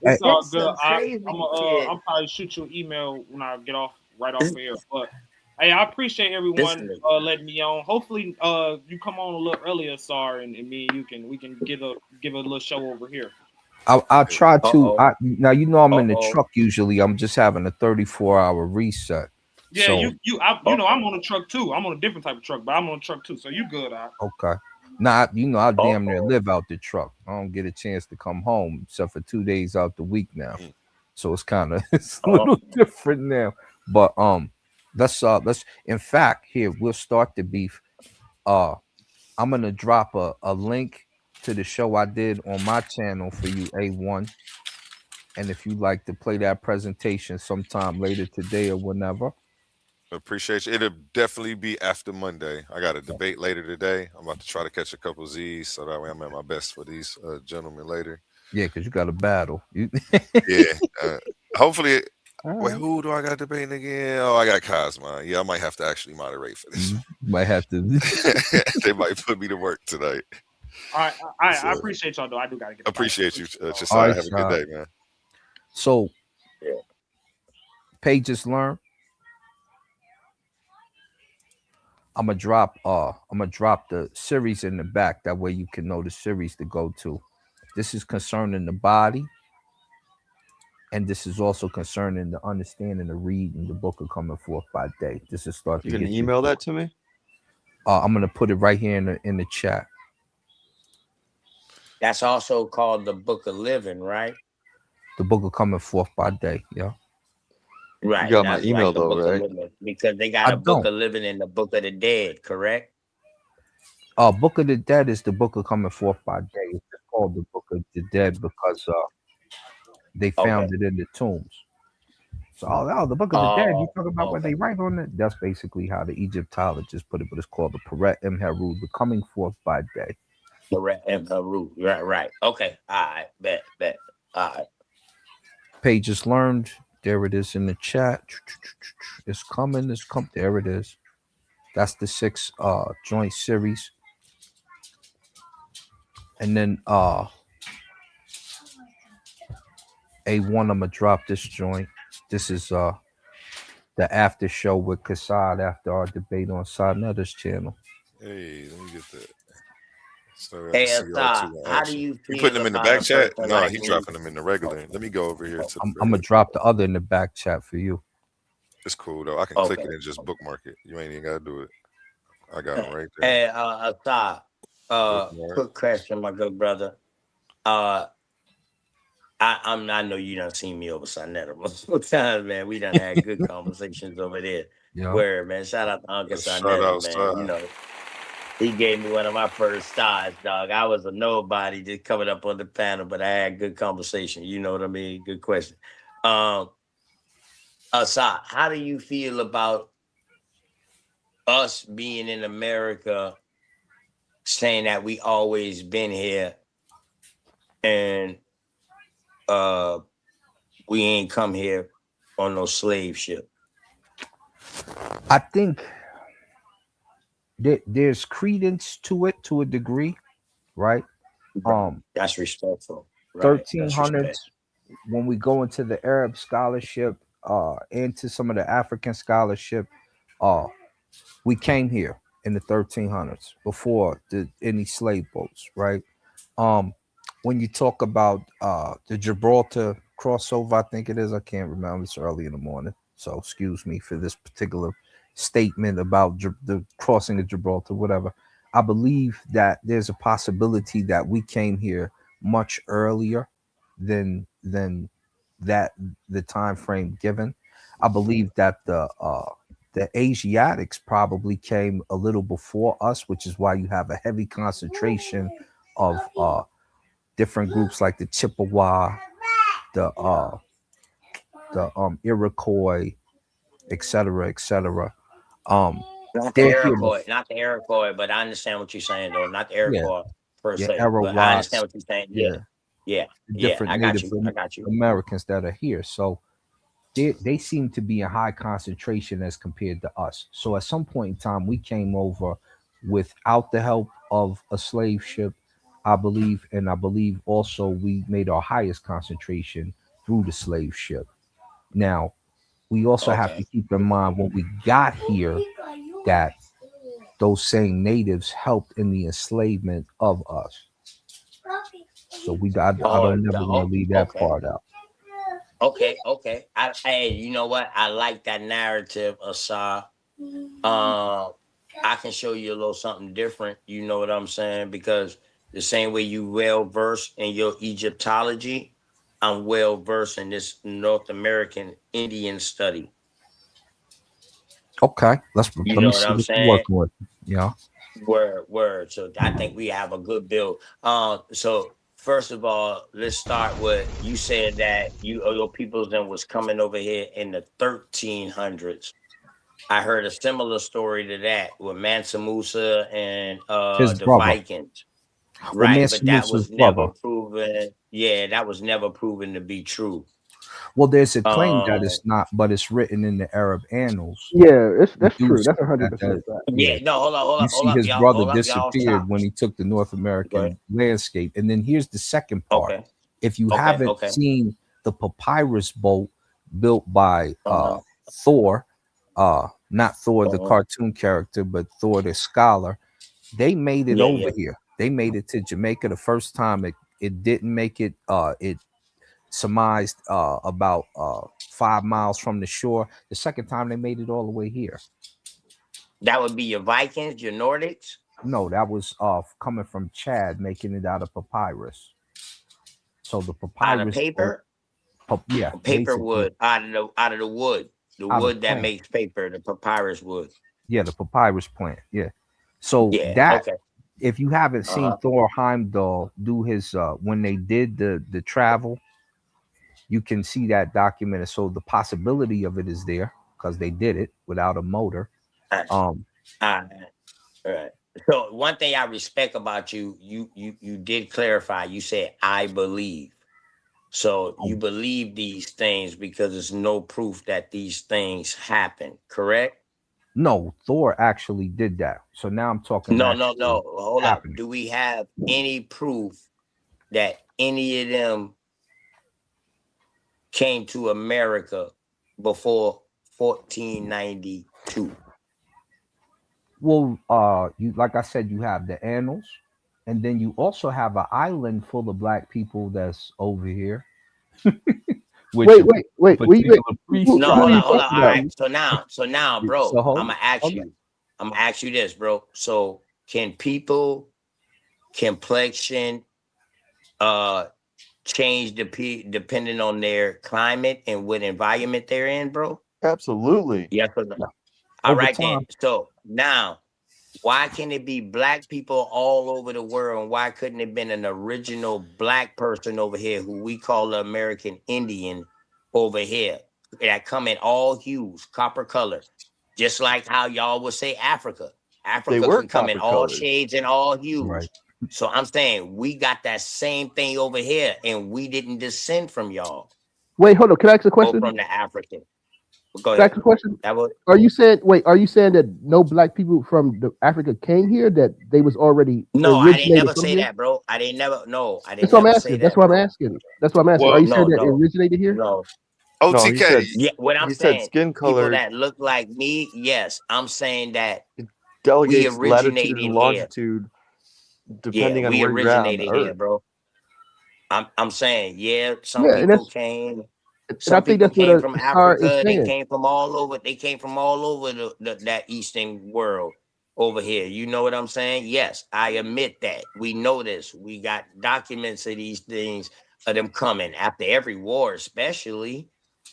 It's all That's good. some crazy shit. I'll probably shoot you an email when I get right off air. But hey, I appreciate This everyone nigga. letting me on. Hopefully, you come on a little earlier, Sar, and me and we can give a little show over here. I'll try to. Uh-oh. Now you know I'm in the Uh-oh. truck usually. I'm just having a 34-hour reset. Yeah, So I'm on a truck too. I'm on a different type of truck, but I'm on a truck too. So you good, okay. Now I damn near Uh-oh. live out the truck. I don't get a chance to come home except for 2 days out the week now. Mm. So it's kind of it's a little different now. But let's in fact here we'll start the beef. I'm gonna drop a link to the show I did on my channel for you, A1. And if you'd like to play that presentation sometime later today or whenever. Appreciate you. It'll definitely be after Monday. I got a debate later today. I'm about to try to catch a couple Z's so that way I'm at my best for these gentlemen later. Yeah, because you got a battle. Yeah. Hopefully. All Wait, right. who do I got debating again? Oh, I got Cosmo. Yeah, I might have to actually moderate for this. Might have to. They might put me to work tonight. All right, I So, appreciate y'all though. I do gotta get. appreciate you, All Chisai. right, Have a good day, man. So, Yeah. Pages Learn. I'm gonna drop the series in the back. That way you can know the series to go to. This is concerning the body And this is also concerning the understanding the reading the book of coming forth by day. This is start to You can get you. email that to me. I'm gonna put it right here in the chat. That's also called the Book of Living, right? The book of coming forth by day. Yeah. You Right. got my That's email like the though, Book of right? Living because they got I a Book don't. of Living and the Book of the Dead, correct? Book of the Dead is the book of coming forth by day. It's just called the Book of the Dead because they Okay. found it in the tombs. So, the Book of the Dead, you Oh, talk about what okay. they write on it? That's basically how the Egyptologists put it, but it's called the Peret Imheru, the coming forth by day. Correct. And Haru. Right. Okay. All right. Bet. All right. Pages learned. There it is in the chat. It's coming. There it is. That's the 6 joint series. And then A1, I'm gonna drop this joint. This is the after show with Kassad after our debate on Sadnetter's channel. Hey, let me get that. So I got the Hey, CR2 in how do action. you You putting feel them in the about back a chat? person No, like he me? dropping them in the regular. Let me go over here to the I'm gonna regular. drop the other in the back chat for you. It's cool though. I can click Okay. it and just bookmark it. You ain't even gotta do it. I got them right there. Hey, Assad, Bookmark. quick question, my good brother. I know you done seen me over Sarnetta multiple times, man. We done had good conversations over there. Yeah. Where, man, shout out to Uncle Shout Sarnetta, out, man. You know, he gave me one of my first stars, dog. I was a nobody just coming up on the panel, but I had good conversation. You know what I mean? Good question. Assad, how do you feel about us being in America saying that we always been here and we ain't come here on no slave ship? I think there's credence to it to a degree, right? That's respectful. Right. That's respect. 1300s, when we go into the Arab scholarship, into some of the African scholarship, we came here in the 1300s before any slave boats, right? When you talk about the Gibraltar crossover, I think it is. I can't remember. It's early in the morning, so excuse me for this particular statement about the crossing of Gibraltar, whatever. I believe that there's a possibility that we came here much earlier than that the time frame given. I believe that the Asiatics probably came a little before us, which is why you have a heavy concentration of different groups like the Chippewa, the Iroquois, etc., etc. Not the They're here. Not the Iroquois, but I understand what you're saying, though. Not the Yeah, Iroquois per yeah, se, but I understand Arawaks, what you're saying. yeah, the Yeah. different I got Native you. I got you. Americans that are here. So they seem to be in high concentration as compared to us. So at some point in time, we came over without the help of a slave ship, I believe, and I believe also we made our highest concentration through the slave ship. Now, we also have to Okay. keep in mind when we got here that those same natives helped in the enslavement of us. So I Oh, don't never want to leave that okay. part out. Okay. Hey, you know what? I like that narrative, Asar. I can show you a little something different. You know what I'm saying? Because the same way you well versed in your Egyptology, I'm well versed in this North American Indian study. Okay, let You me know what see I'm what you're saying? working with. Yeah. Word. So I think we have a good build. So first of all, let's start with you said that your peoples then was coming over here in the 1300s. I heard a similar story to that with Mansa Musa and His the brother. Vikings. Well, Right, Mansa but that Musa's was never brother. proven. Yeah, that was never proven to be true. Well, there's a claim that Um, it's not, but it's written in the Arab annals. Yeah, You that's do true. see That's 100% that, fact. yeah. yeah, no, You hold see up, his y'all. brother Hold up, y'all. disappeared Stop. when he took the North Go ahead. American landscape. And then here's the second part. Okay. If you haven't Okay. seen the papyrus boat built by Uh-huh. Thor, not Thor the Uh-huh. cartoon character, but Thor the scholar, they made it over Yeah. here. They made it to Jamaica the first time. It didn't make it surmised about 5 miles from the shore. The second time they made it all the way here. That would be your Vikings, your Nordics. No, that was coming from Chad, making it out of papyrus. So the Out of papyrus, paper, yeah, paper basically wood, out of the wood, the out of wood that plant. makes paper, the papyrus wood. Yeah, the papyrus plant. Yeah. So Yeah. that, Okay. if you haven't seen Uh-huh. Thor Heimdall do his when they did the travel, you can see that documented. So the possibility of it is there because they did it without a motor. All right. All right. So one thing I respect about you, you did clarify. You said I believe. So you believe these things because there's no proof that these things happen, correct? No, Thor actually did that. So now I'm talking No, no, actually no. Hold up. happening. Do we have any proof that any of them came to America before 1492? Well, you like I said, you have the annals, and then you also have an island full of black people that's over here, which Wait, a wait, wait. particular priest No, Who tried are hold you up, to hold take up. talking All about? right. So now, bro, So hold I'm gonna ask on. you this, bro. So can people complexion change depending on their climate and what environment they're in, bro? Absolutely. Yes or no? Yeah. All Over right then. time. So now, why can it be black people all over the world? And why couldn't it have been an original black person over here who we call the American Indian over here that come in all hues, copper color, just like how y'all would say Africa. They Africa were can come in copper all colored. shades and all hues. Right. So I'm saying we got that same thing over here, and we didn't descend from y'all Wait, hold on. Can I ask a or question? from the African. Go Can I ask ahead. a question? That was Are you saying are you saying that no black people from Africa came here, that they was already no, I didn't originated never from say here? that, bro. I didn't never. No, I That's didn't what I'm never say asking. That's that, what I'm bro. asking. That's what I'm asking. Are Well, you saying No, that it no, originated here? no. No, OTK. Yeah, what I'm he said saying, skin people color that look like me, yes, I'm saying that we delegates latitude and originated here. longitude Yeah, depending on we where you're at on the originated here, earth. bro. I'm saying, yeah, some Yeah, and people that's came. and I Some think people that's what came from Asar is Africa. They saying. came from all over. They came from all over that eastern world over here. You know what I'm saying? Yes, I admit that. We know this. We got documents of these things of them coming after every war, especially.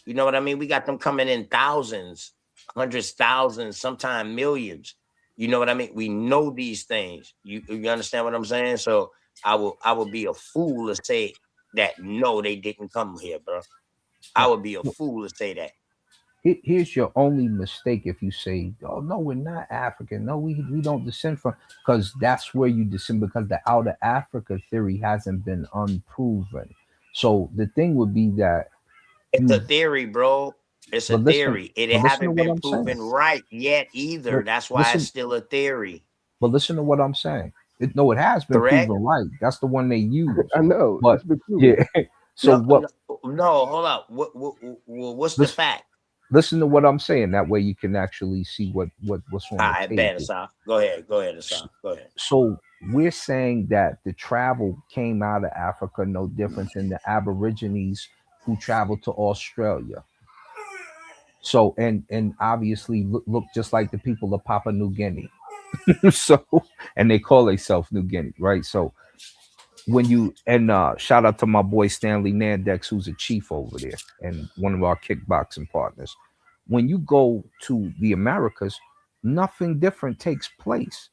You know what I mean? We got them coming in thousands, hundreds, thousands, sometimes millions. You know what I mean? We know these things. You understand what I'm saying? So I will be a fool to say that no, they didn't come here, bro. I No, would be a fool to say that. here's your only mistake if you say, "Oh no, we're not African. No, we don't descend from," because that's where you descend. Because the outer Africa theory hasn't been unproven. So the thing would be that It's a you, theory, bro. It's a but listen, theory. It but listen to haven't what been I'm saying. proven right yet either. But That's why it's listen, still a theory. but listen to what I'm saying. No, it has been Correct? proven right. That's the one they use. I know But it's been proven. yeah, so No, what? no, hold up. What's the Listen, fact? listen to what I'm saying. That way you can actually see what's on the I bet, table. Asaf. Go ahead. Go ahead, Asaf. Go ahead. So we're saying that the travel came out of Africa no different than the Aborigines who traveled to Australia. So and obviously look just like the people of Papua New Guinea. So and they call themselves New Guinea, right? So when you and shout out to my boy Stanley Nandex, who's a chief over there and one of our kickboxing partners. When you go to the Americas, nothing different takes place.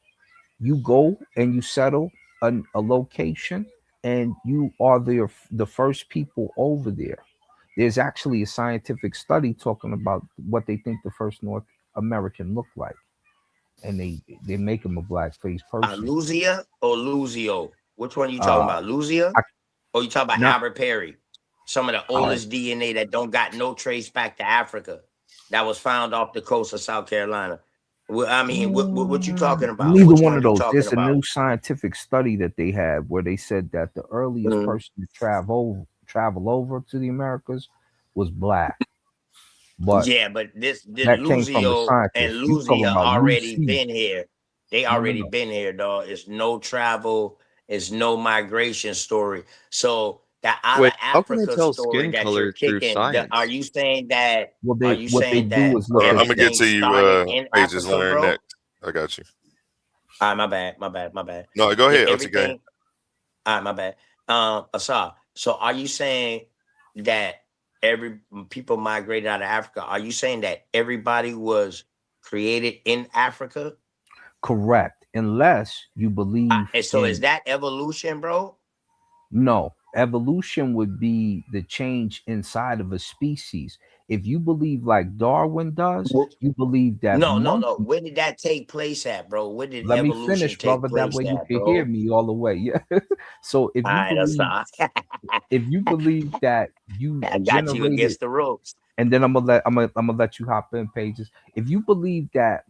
You go and you settle a location, and you are the first people over there. There's actually a scientific study talking about what they think the first North American looked like, and they make him a blackface person. Luzia or Luzio? Which one you talking Uh, about? Luzia? I Or you talking about not Albert Perry? Some of the I, oldest DNA that don't got no trace back to Africa that was found off the coast of South Carolina. I mean, what you talking about? neither Which one one of you those. talking There's a about? new scientific study that they had where they said that the earliest Mhm. person to travel over to the Americas was black, but Yeah, but this that came from a Luzio and scientist. You talking Luzia about already Lucy? been here. They No, no, already no. been here, dog. It's no travel. It's no migration story. So that out of Wait, how can they Africa tell story skin that you're color through kicking, are science? you saying that What are they you what they saying do that is look I'm at gonna get everything to you, started in Pages Africa, learn bro? next. I got you. All right, my bad. No, go Did ahead, OTK. everything all right, my bad. Asad, so are you saying that every people migrated out of Africa? Are you saying that everybody was created in Africa? correct, unless you believe And so is in that evolution, bro? no evolution would be the change inside of a species. If you believe like Darwin does, Well, you believe that no. monkey. Where did that take place at, bro? Where did Let me evolution finish, take brother. That place way you at, can hear bro? me all the way. Yeah. So All right, Asad. if you believe that you I got you generated, against the ropes. and then I'm gonna let you hop in, Pages. If you believe that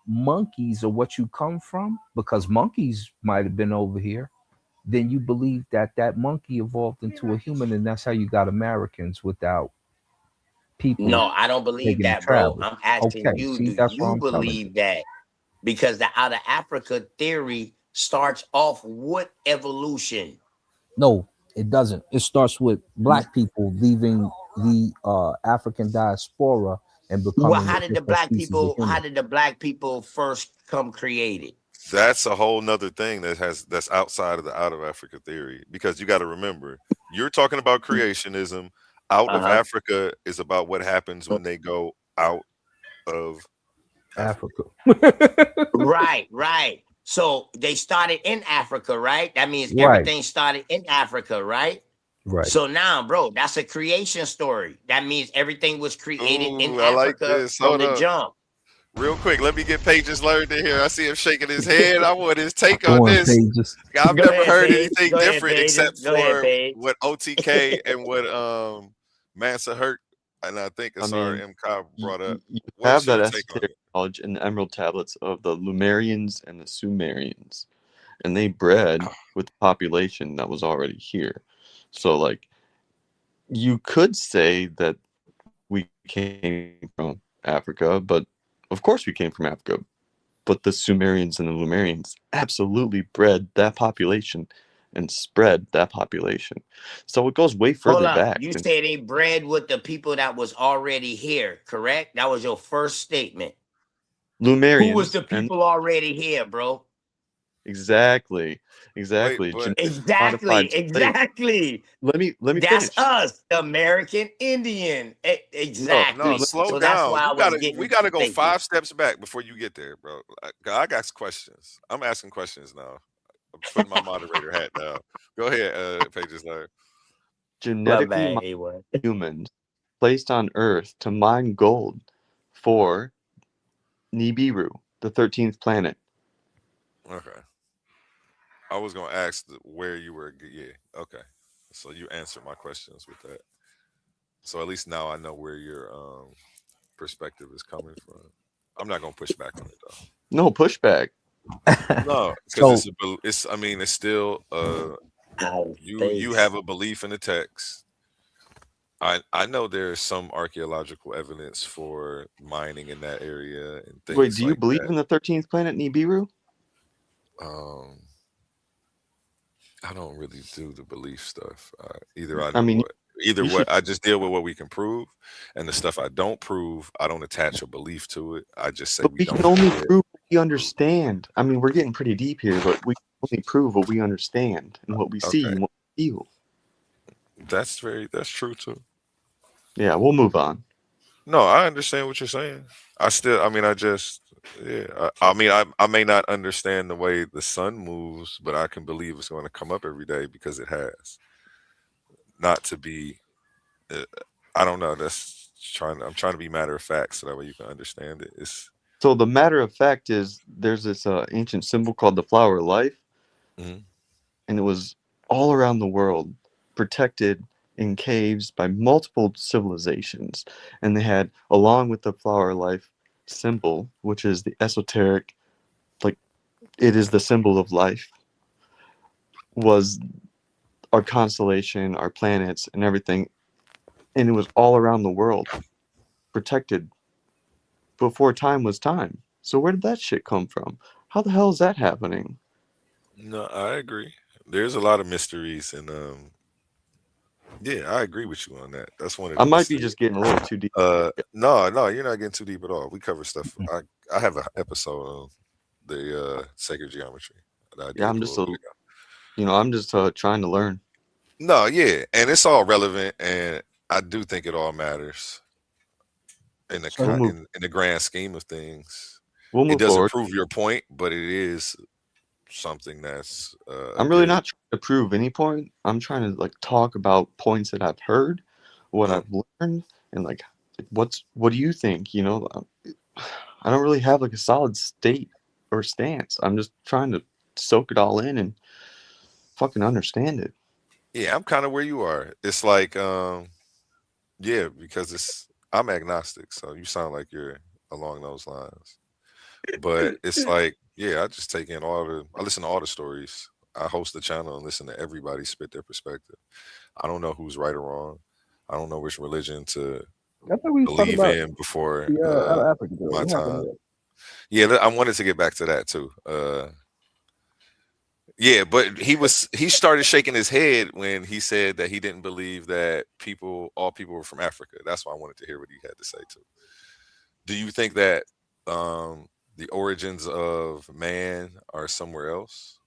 monkeys are what you come from, because monkeys might have been over here, then you believe that that monkey evolved into a human, and that's how you got Americans without people No, I don't believe taking the that, bro. travel. I'm asking Okay, you, see, do that's what you I'm telling you. believe that? Because the out of Africa theory starts off with evolution. No, it doesn't. It starts with black people leaving the African diaspora and Well, becoming how a did the different black species of people, how human. did the black people first come created? That's a whole nother thing that's outside of the out of Africa theory, because you got to remember, you're talking about creationism. Out of Uh-huh. Africa is about what happens when they go out of Africa. Africa. Right. So they started in Africa, right? That means Right, everything started in Africa, right? right. So now, bro, that's a creation story. That means everything was created in Ooh, I like Africa this. from Hold the up. jump. Real quick, let me get Pages learned in here. I see him shaking his head. I want his take on Go on, this. Pages. I've Go never ahead, heard Paige. anything Go ahead, different Paige. except Go ahead, for Paige. what OTK and what Mansa Hurt and I think I Asar mean, M. Cobb brought up. you have What's that your take on esoteric knowledge in the Emerald tablets of the Lumerians and the Sumerians, and they bred with the population that was already here. So, like, you could say that we came from Africa, but of course we came from Africa. But the Sumerians and the Lumerians absolutely bred that population and spread that population. So it goes way Hold further up. back You than say they bred with the people that was already here, correct? That was your first statement. Who was Lumerians the and people already here, bro? exactly, Wait, exactly but genetically modified slaves. Exactly. Let me That's finish. us, the American Indian. No, no, dude, Exactly. let me slow So finish. that's down. why I You was gotta getting we into gotta the go thinking. 5 steps back before you get there, bro. I got questions. I'm asking questions now. I'm putting my moderator hat down. Go ahead, Pages learned. My Genetically bad, modified A1. humans placed on Earth to mine gold for Nibiru, the 13th planet. Okay. I was gonna ask where you were. Yeah. Okay. So you answered my questions with that. So at least now I know where your perspective is coming from. I'm not gonna push back on it though. No pushback. No, because So it's. I mean, it's still. Nice You face. have a belief in the text. I know there's some archaeological evidence for mining in that area and Wait, things do you like believe that. in the 13th planet Nibiru? Um, I don't really do the belief stuff. Either I I know mean, what, either you should, what I just deal with what we can prove, and the stuff I don't prove, I don't attach a belief to it. I just say but we we can don't only see it. prove what we understand. I mean, we're getting pretty deep here, but we can only prove what we understand and what we see Okay, and what we feel. that's true too. Yeah, we'll move on. No, I understand what you're saying. I mean, yeah. I may not understand the way the sun moves, but I can believe it's going to come up every day because it has. Not to be, uh, I don't know. I'm trying to be matter of fact so that way you can understand it. It's, So the matter of fact is, there's this ancient symbol called the flower of life, mhm. and it was all around the world, protected in caves by multiple civilizations. And they had, along with the flower of life symbol, which is the esoteric, like it is the symbol of life, was our constellation, our planets, and everything. And it was all around the world, protected before time was time. So where did that shit come from? How the hell is that happening? No, I agree. There's a lot of mysteries Yeah, I agree with you on that. That's one of I the might be mistakes. just getting a little too deep. No, you're not getting too deep at all. We cover stuff. I have an episode on the sacred geometry that I Yeah, did I'm a just little bit ago. I'm just trying to learn. No, yeah, and it's all relevant, and I do think it all matters in the We'll move. in the grand scheme of things. We'll It move doesn't forward. prove your point, but it is something that's I'm really good. not trying to prove any point. I'm trying to like talk about points that I've heard, what I've learned, and like what do you think? You know, I don't really have like a solid state or stance. I'm just trying to soak it all in and fucking understand it. Yeah, I'm kind of where you are. It's like, yeah, because I'm agnostic, so you sound like you're along those lines. But it's like, yeah, I just take in I listen to all the stories. I host the channel and listen to everybody spit their perspective. I don't know who's right or wrong. I don't know which religion to I thought we was talking believe about in before the out of Africa deal. my What happened time. to Yeah, I wanted to get back to that too. Yeah, but he started shaking his head when he said that he didn't believe that all people were from Africa. That's why I wanted to hear what he had to say too. Do you think that the origins of man are somewhere else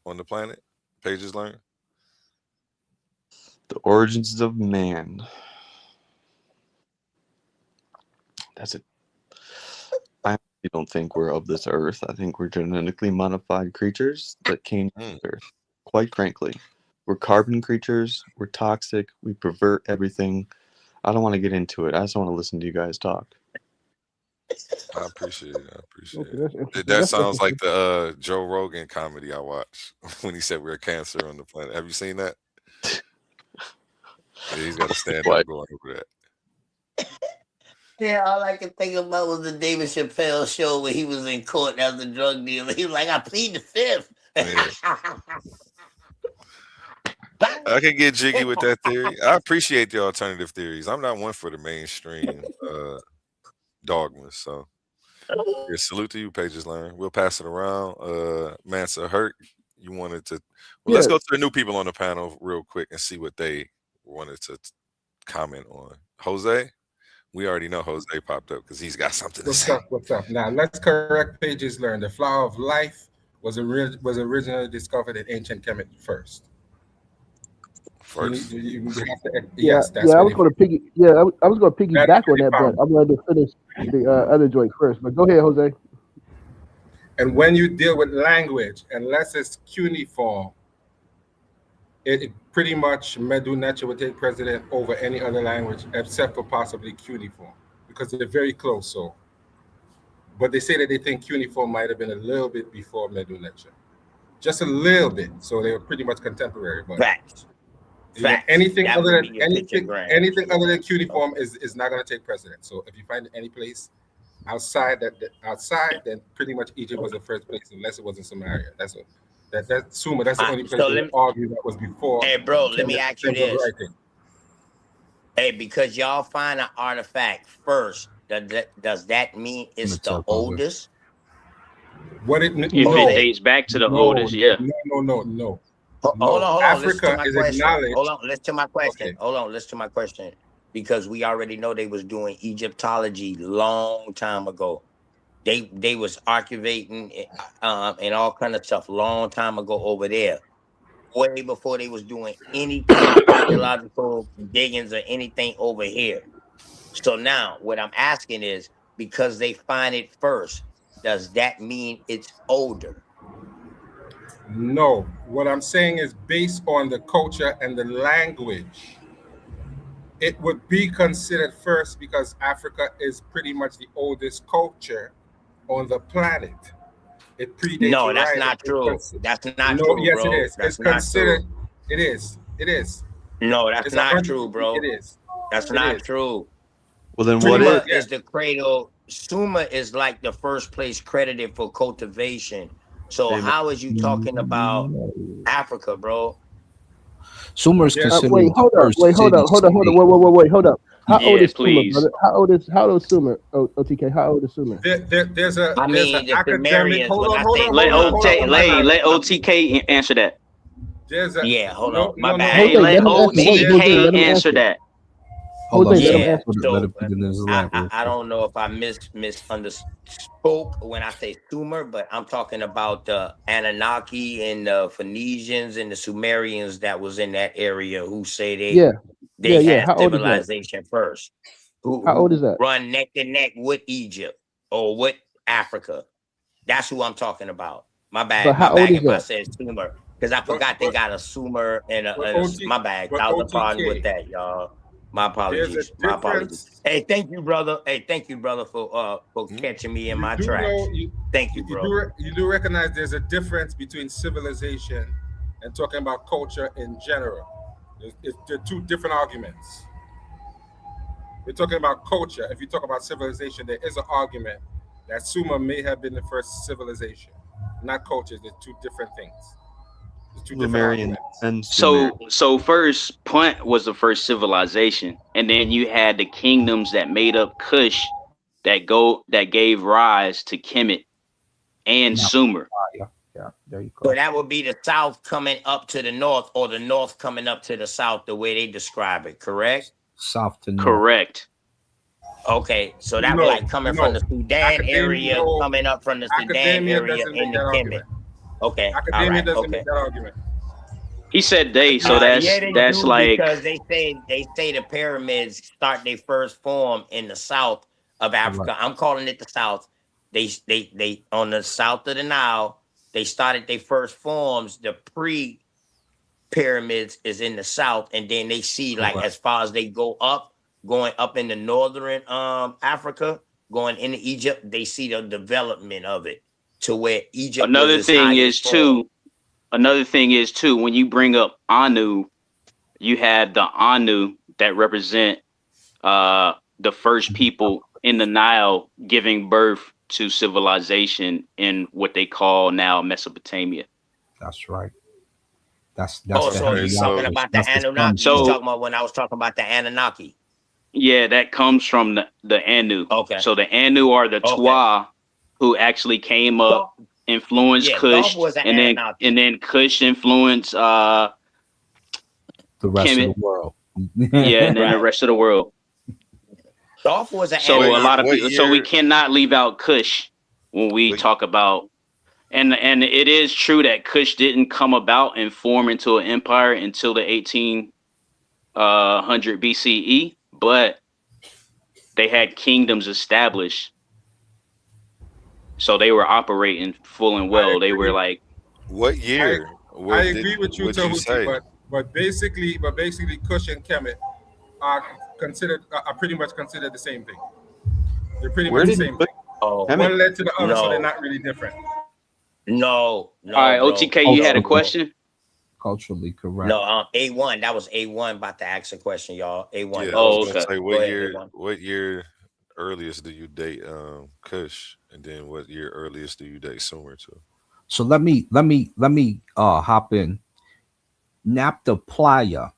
on the planet? Pages learn. The origins of man. That's it. I don't think we're of this earth. I think we're genetically modified creatures that came to this earth. Quite frankly, we're carbon creatures. We're toxic. We pervert everything. I don't want to get into it. I just want to listen to you guys talk. I appreciate it. Okay, that's interesting. That That's sounds like interesting. the Joe Rogan comedy I watched when he said we're a cancer on the planet. Have you seen that? Yeah, he's got to stand up going over that. Yeah, all I could think about was the David Chappelle show where he was in court as a drug dealer. He was like, I plead the fifth. I can get jiggy with that theory. I appreciate the alternative theories. I'm not one for the mainstream dogmas. So, yeah, salute to you, Pages Learn. We'll pass it around. Mansa Hurt, you wanted to. Well, let's go to the new people on the panel real quick and see what they wanted to comment on. Jose, we already know Jose popped up because he's got something to say. What's up? Now let's correct Pages Learn. The flower of life was originally discovered in ancient Kemet first. You have to, yes, that's I was going to I was going to piggyback on that, but I wanted to finish the other joint first. But go ahead, Jose. And when you deal with language, unless it's cuneiform, it pretty much Medu Neter would take precedent over any other language except for possibly cuneiform because they're very close. So, but they say that they think cuneiform might have been a little bit before Medu Neter, just a little bit. So they were pretty much contemporary. But Facts. Anything That other would than be your pictogram. anything other than cuniform is not going to take precedent. So if you find any place outside then pretty much Egypt was the first place, unless it was in Samaria. That's Sumer. That's the only place they argue that was before. Hey, bro, let me ask you this. Writing. Hey, because y'all find an artifact first, does that mean it's the oldest? If it dates back to the oldest, yeah. No. Hold on. Africa is acknowledged. Hold on, listen to my question. Okay. Hold on, listen to my question. Because we already know they was doing Egyptology long time ago. They was archivating and all kind of stuff long time ago over there. Way before they was doing any kind of archaeological diggings or anything over here. So now what I'm asking is, because they find it first, does that mean it's older? No, what I'm saying is based on the culture and the language, it would be considered first because Africa is pretty much the oldest culture on the planet. It predates. No, that's not true. That's not true, yes, bro. it is. That's it's considered. True. It is. No, that's not true, bro. It is. That's not true. Well, then Sumer is the cradle. Sumer is like the first place credited for cultivation. So how is you talking about Africa, bro? Sumer is considered. Wait, hold up. How old is Sumer, brother? How old is Sumer? OTK, how old is Sumer? There's an academic. Let OTK answer that. There's a Yeah, hold on. no, My no, no, bad. no. Jose, let him answer. Me. Jose, let him answer answer. that. Hold on, Jose, let him Yeah. answer. let So him put it in his I, lap I real I quick. don't know if I misspoke when I say Sumer, but I'm talking about the Anunnaki and the Phoenicians and the Sumerians that was in that area who say Yeah, they yeah. had How old is that? civilization first, How old is who that? run neck to neck with Egypt or with Africa. That's who I'm talking about. My But bad. My how old bad is if I that? said Sumer, because I But forgot they got a Sumer and but my bad. but Thousand pardon with OTK. that, y'all. My There's a apologies. My apologies. difference. Hey, thank you, brother. Hey, thank you, brother, for Mm. catching me in You my do know tracks. Thank you, bro. you do recognize there's a difference between civilization and talking about culture in general. They're two different arguments. We're talking about culture. If you talk about civilization, there is an argument that Sumer may have been the first civilization, not culture. They're two different things. There's two different Lumerian arguments. and Sumerian. So first, Punt was the first civilization, and then you had the kingdoms that made up Kush that gave rise to Kemet and Now, Sumer. yeah, there you So go. that would be the south coming up to the north, or the north coming up to the south, the way they describe it, correct? South to north. Correct. Okay, so that was No, like coming from no. the Sudan Academia, area, no. coming up from the Sudan Academia area doesn't make in the that Kemet. argument. Okay, all Academia right, doesn't okay. make that argument. He said they, so Yeah, they that's do like because they say the pyramids start their first form in the south of Correct. Africa. I'm calling it the south. They on the south of the Nile. They started their first forms. The pre pyramids is in the south, and then they see like Correct. as far as they go up, going up in the northern Africa, going into Egypt, they see the development of it to where Egypt was another its thing highest is form. too. Another thing is too, when you bring up Anu, you had the Anu that represent the first people in the Nile giving birth to civilization in what they call now Mesopotamia. That's right. That's Oh, the so Okay, you talking so Heliopolis. about the That's the sun Anunnaki? You god. So talking about when I was talking about the Anunnaki? yeah, that comes from the Anu. Okay, So the Anu are the okay. Twa who actually came up, Thoth, influenced yeah, Thoth Kush, was an and Anunnaki. then Kush influenced The rest of the Kemet, world. yeah, and then the Right. rest of the world. Thoth was an So a lot of Anunnaki. what people, so we year? cannot leave out Kush when we What, talk about, and it is true that Kush didn't come about and form into an empire until the 1800 BCE, but they had kingdoms established, so they were operating full and I well. They were agree. like, what I year? I What did? agree with you, Would you Tahuti, say? but basically, Kush and Kemet are are pretty much considered the same thing. They're pretty Where much the did you same put thing. Oh Kemet? One led to the other, so they're no, not really different. no, all no, right, bro, OTK, you had no, a Culturally, bro. question? culturally correct. No, A1. That was A1 about to ask a question, y'all. A1. Yeah, I was Oh, gonna okay. say Go what ahead, year? A1. What year earliest do you date Kush, and then what year earliest do you date Sumer to? So let me hop in. Naphtha playa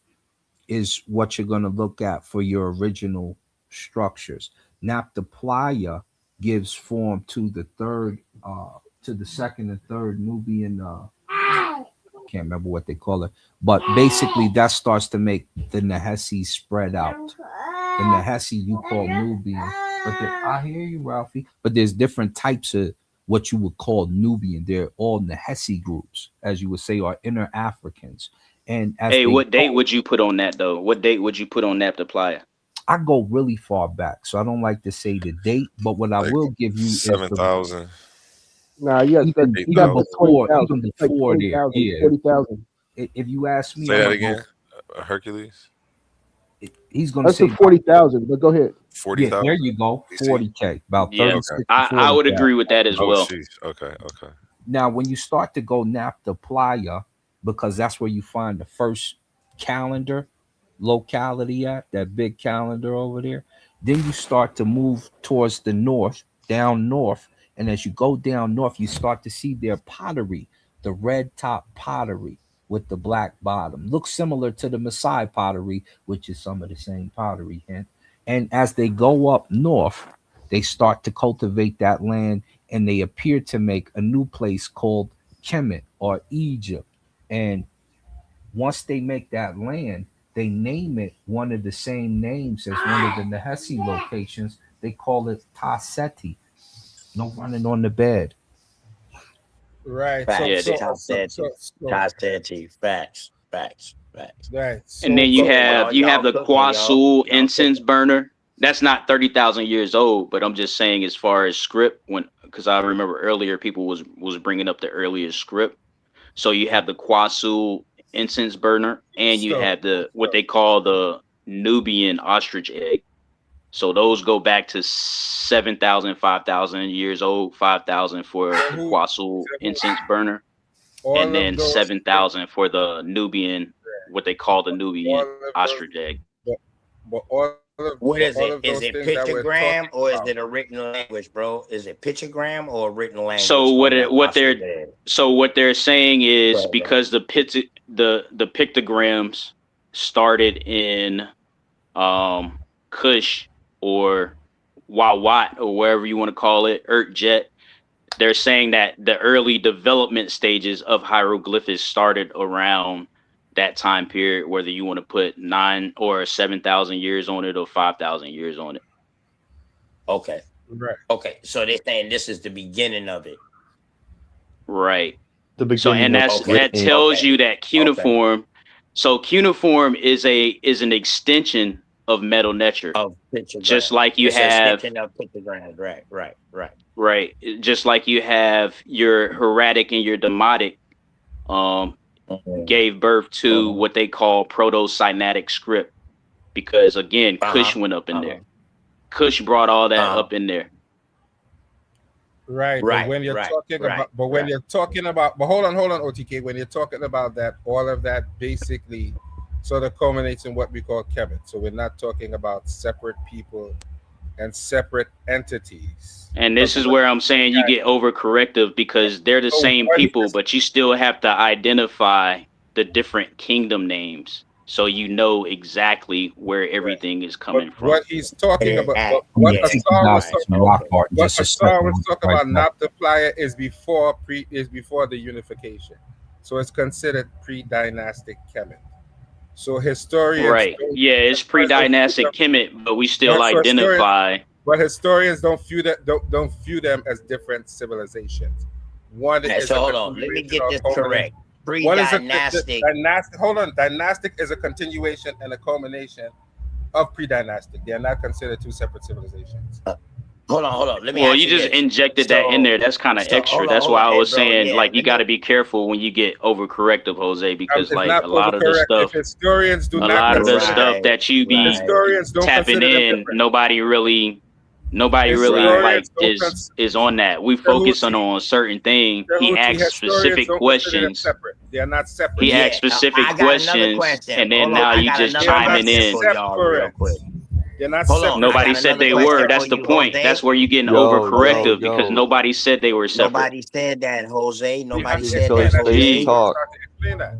is what you're going to look at for your original structures. Naphtha playa gives form to the second and third Nubian. Can't remember what they call it, but basically that starts to make the Nahesi spread out. The Nahesi you call Nubian, but I hear you, Ralphie. But there's different types of what you would call Nubian. They're all Nahesi groups, as you would say, are inner Africans. And as Hey, they what date go, would you put on that though? What date would you put on Naphtha Playa? I go really far back, so I don't like to say the date. But what I Like will give you is seven the thousand, Nah, you got to even you got to put 8,000. even 20,000. It's like before there. 20,000, Yeah, 40,000. if you ask me, Say I'm that gonna go. again. Hercules, He's gonna Let's say put 40,000. But go ahead. forty yeah. There thousand you go, BC. 40K, about Yeah, 36 Okay. to I would 40K. agree with that as Oh, well. sheesh. Okay. Okay. Now, when you start to go Naphtha Playa, because that's where you find the first calendar locality at, that big calendar over there, then you start to move towards the north, down north. And as you go down north, you start to see their pottery, the red top pottery with the black bottom. Looks similar to the Maasai pottery, which is some of the same pottery. And as they go up north, they start to cultivate that land and they appear to make a new place called Kemet or Egypt. And Once they make that land, they name it one of the same names as one of the Nehesi locations. They call it Taseti. No running on the bed. Right. Yeah, Facts. they, Taseti. Facts. right. and then Go ahead, you have y'all the cooking, y'all. Kwasul Y'all incense cooking. burner. That's not 30,000 years old, but I'm just saying as far as script, when because I remember earlier people was bringing up the earliest script. So you have the Kwasul incense burner, and you So have the what they call the Nubian ostrich egg. So those go back to 7,000, 5,000 years old, 5,000 for the who Kwasul incense burner, and all of then those 7,000 for the Nubian, what they call the Nubian all of those ostrich egg. but, What but is all it? of Is those it things that we're pictogram talking or is about. it a written language, bro? Is it pictogram or a written So language on the ostrich egg? what they're saying Go is ahead, bro. because the pictograms started in Kush or Wawat or wherever you want to call it, Jet. They're saying that the early development stages of hieroglyphics started around that time period, whether you want to put 9 or 7,000 years on it or 5,000 years on it. Okay. Right. Okay. So they're saying this is the beginning of it. Right. The So, and beginning of that written. tells you that Okay. cuneiform. So cuneiform is an extension of Metal Nature, Of just pictogram. like you It's an have extension of pictograms. Right. right, just like you have your hieratic and your demotic. Um, Mhm. gave birth to what they call proto-Sinaitic script because again, Kush Uh-huh. went up in there. Uh-huh. Kush brought all that Uh-huh. up in there. Right, but when you're talking about, but hold on, OTK. When you're talking about that, all of that basically sort of culminates in what we call Kemet. So we're not talking about separate people and separate entities. And this is where I'm saying you get overcorrective because they're the So same what he people, but you still have to identify the different kingdom names so you know exactly where everything is But coming from. what he's talking about, what Yeah. Hassan was Right. talking, Okay. what Hassan was talking about, Nabta is before the unification, so it's considered pre-dynastic Kemet. So historians Right. don't, Yeah, it's as far as they view them, pre-dynastic Kemet, but we still but identify. historians don't view that don't view them as different civilizations. One Right, is so a hold on. Let me continuation get or this culmination. correct. One is Pre-dynastic. dynastic. Hold on, dynastic is a continuation and a culmination of pre-dynastic. They are not considered two separate civilizations. Hold on. Let me Well, ask you you just this. injected that in So, there. That's kind of extra. That's hold why on. I Hey, was bro. saying, Yeah. like, you Let got me. to be careful when you get overcorrective, Jose, because It's like not a lot of the overcorrect if stuff, historians do a not lot of the consider them. stuff Right. that you be Historians don't tapping consider them in, different. nobody really Right. like Historians don't is on that. We focus on Tahuti, a certain thing. He Tahuti asks historians specific don't consider them questions. separate. They are not separate. He asks Yeah. specific I got another questions, question. and then Hold on. now I you got just They another are not chiming question in. for y'all real separate. quick. They're not Hold on. I separate. Nobody got said another they were. question for That's the you, point. That's Jose. where you're getting Jose. overcorrective because nobody said they were separate. Nobody said that, Jose. He has Nobody to said explain that, that. Let him Jose. He talk. started to explain that.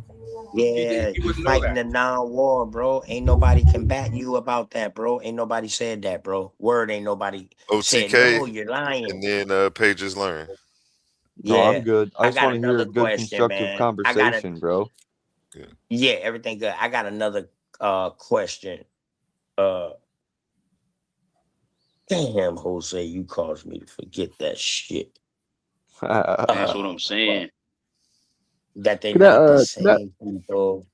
Yeah, He you would know fighting that. the non-war, bro. Ain't nobody combat you about that, bro. Ain't nobody said that, bro. Word ain't nobody said, OTK, no, you're lying. and then Pages Learn. No, I'm Yeah. good. I I just got want to hear another a good question, constructive man. conversation, bro. Yeah, everything good. I got another question. Uh Damn, Jose, you caused me to forget that shit. That's what I'm saying. That they Could I, not the could I, same people.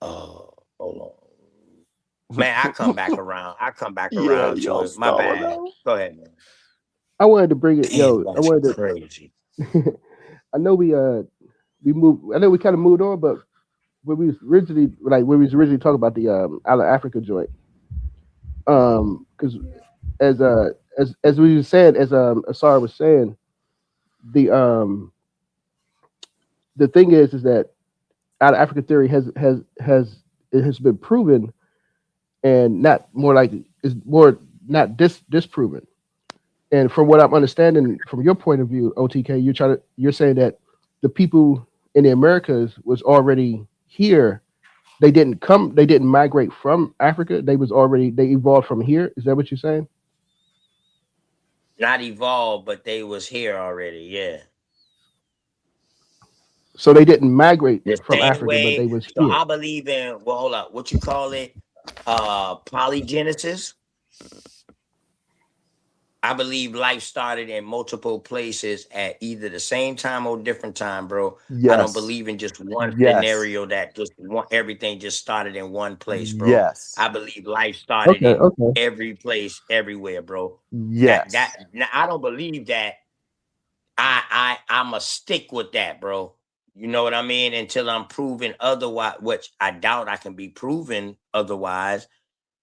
Hold on. Man, I come back around. I come back Yeah, around to y'all it. My stalling bad. out. Go ahead, man. I wanted to bring it, Damn, I that's wanted crazy. to. I know we moved. I know we kind of moved on, but when we was originally talking about the out of Africa joint, because as as we were saying, as Asar was saying, the um the thing is that out of Africa theory has been proven and not more like is more not disproven. And from what I'm understanding from your point of view, OTK, you're saying that the people in the Americas was already here. They didn't migrate from Africa. They evolved from here. Is that what you're saying? Not evolved, but they was here already. Yeah. So they didn't migrate The from same Africa, but they way. was So here. I believe in, well, hold up, what you call it? Polygenesis. I believe life started in multiple places at either the same time or different time, bro. I don't Yes. believe in just one Yes. scenario that just everything just started in one place, bro. Yes. I believe life started Okay, in okay. every place, everywhere, bro. Yes. Now, I don't believe that. I'ma stick with that, bro. You know what I mean? Until I'm proven otherwise, which I doubt I can be proven otherwise,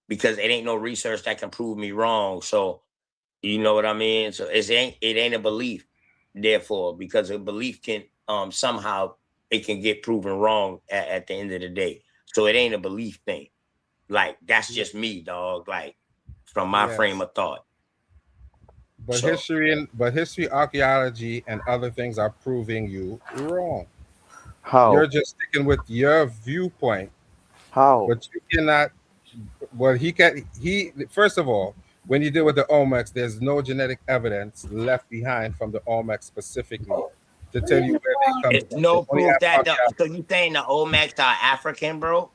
because it ain't no research that can prove me wrong. So you know what I mean? So it ain't a belief, therefore, because a belief can somehow it can get proven wrong at the end of the day. So it ain't a belief thing. Like that's just me, dog. Like from my frame Yes. of thought. But So history, archaeology, and other things are proving you wrong. How? You're just sticking with your viewpoint, How? but you cannot. Well, he first of all, when you deal with the Olmecs, there's no genetic evidence left behind from the Olmecs specifically to tell you where they come it's from. They no only proof have that archaeology. so you saying the Olmecs are African, bro?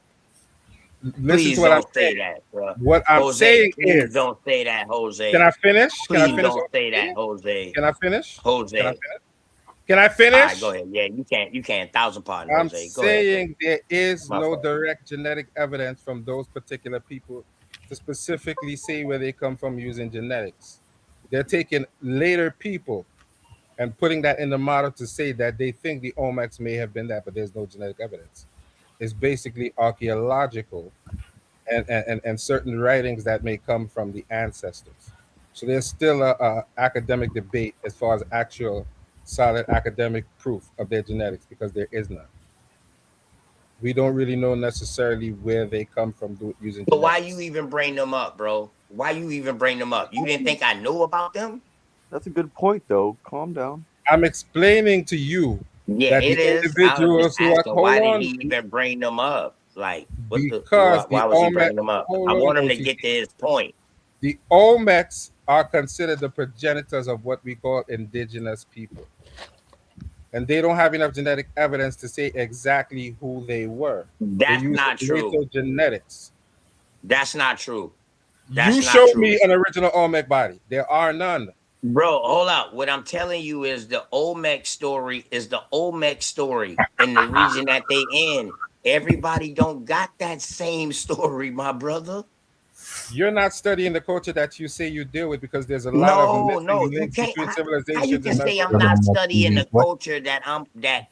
Listen to Please what I'm don't say saying. that, bro. What I'm Jose, saying please is, don't say that, can I Jose. finish? Can I Please finish don't what say I'm that, saying? Jose. Can I finish? Can I Jose. finish? Can I All right, go finish? ahead. Yeah, you can't. Thousand pardon, I'm Jose. Go ahead, bro. saying there is My no fault. direct genetic evidence from those particular people to specifically say where they come from using genetics. They're taking later people and putting that in the model to say that they think the Olmecs may have been that, but there's no genetic evidence. It's basically archaeological and certain writings that may come from the ancestors. So there's still a academic debate as far as actual solid academic proof of their genetics because there is none. We don't really know necessarily where they come from using So why you genetics. even bring them up, bro? Why you even bring them up? You didn't think I know about them? That's a good point, though. Calm down. I'm explaining to you Yeah, that it the is. I was just individuals who are, asking hold why did on, he even bring them up? Like, because why the was he Olmec, bringing them up? I hold on, want him to OT, get to his point. the Olmecs are considered the progenitors of what we call indigenous people. And they don't have enough genetic evidence to say exactly who they were. They That's use not true. later genetics. That's not true. You That's not show true. me an original Olmec body. There are none. Bro, hold up. What I'm telling you is the Olmec story is the Olmec story in the region that they in. Everybody don't got that same story, my brother. You're not studying the culture that you say you deal with because there's a lot of No, missing you links can't. between How you civilizations can in say I'm not Mesoamerica. studying the culture that I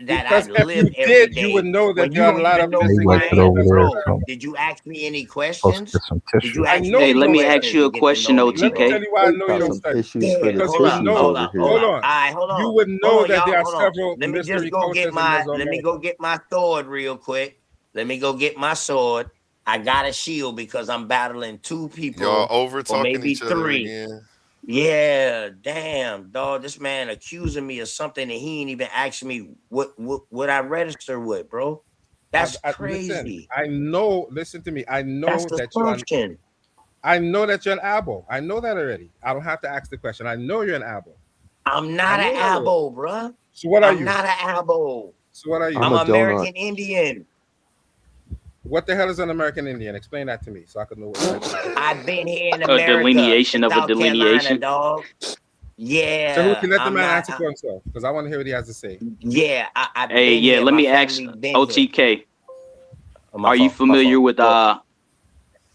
Because if you live every did, you would day know that when there you are a don't lot of even know missing who I links in am, bro? Mesoamerica. Did you ask me any Supposed to questions? get some Did tissue. you I ask know me Hey, you any let don't me ask questions study. you to a get to question, know me, Let me tell bro? OTK. you why I know you Got don't some study. issues for Yeah, the Because hold you would up, tissues know, hold over up, here. hold hold up. on, All right, hold you on. would Hold know on, that y'all. there are Hold on. several Let me just mystery go get cultures in let me Mesoamerica. go get my sword real quick. Let me go get my sword. I got a shield because I'm battling two Y'all people over or talking each maybe other three. again. Yeah, damn, dog. This man accusing me of something and he ain't even asking me what I register with, bro. That's Listen, crazy. I know. Listen to me. That's assumption. I know that you're an abo. I know that already. I don't have to ask the question. I know you're an abo. I'm I not know an that already. abo, bruh. So what are I'm you? not an abo. So what are you? I'm I'm a donut. American Indian. What the hell is an American Indian? Explain that to me so I can know what type of people. I've been here in A America, delineation in of a South Carolina, delineation. dog. So who Yeah, can let the I'm man not. answer for himself? Because I want to hear what he has to say. Yeah, I've Hey, been yeah, here. let My me ask family been here. OTK. Oh, my Are you fault. My familiar fault. with Go ahead.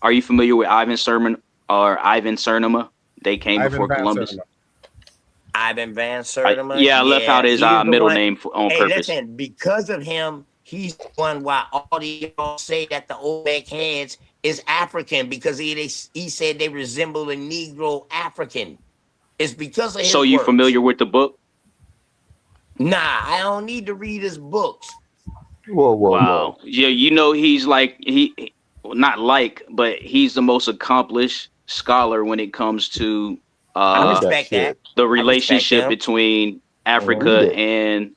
Ivan Sermon or Ivan Cernima? They came Ivan before Van Columbus. Sertima. Ivan Van Sertima. Yeah, I left out Yeah, his he's the middle one. name on Hey, purpose. listen, because of him, he's the one why all the y'all say that the Olmec heads is African because he said they resemble a Negro African. It's because of So his you works. familiar with the book? Nah, I don't need to read his books. Whoa, whoa, whoa. Wow. Yeah, you know he's like well, not like, but he's the most accomplished scholar when it comes to I Read that respect that. shit. the I respect relationship him. between Read Africa it. and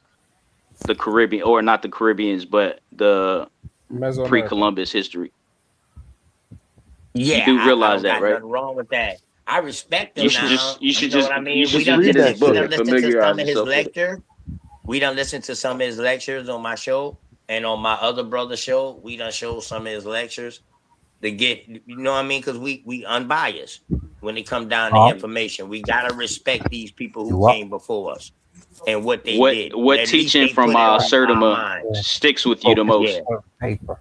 the Caribbean, or not the Caribbeans, but the Mesoamerica. pre-Columbus history. You Yeah, do I realize don't that, got right? nothing wrong with that. I respect him Listen, now. You You should know what just I you mean? should We just don't get read his that listen. We book shit. don't and listen to familiarize some of his yourself with it. lecture. We done listened to some of his lectures on my show and on my other brother's show. We done showed some of his lectures to get, you know what I mean? Because we unbiased when it come down to information. We gotta respect these people who You up? came before us and what they What did. what At least teaching they from put it on our Sertima mind. sticks with you the Focus most? Yeah. on paper.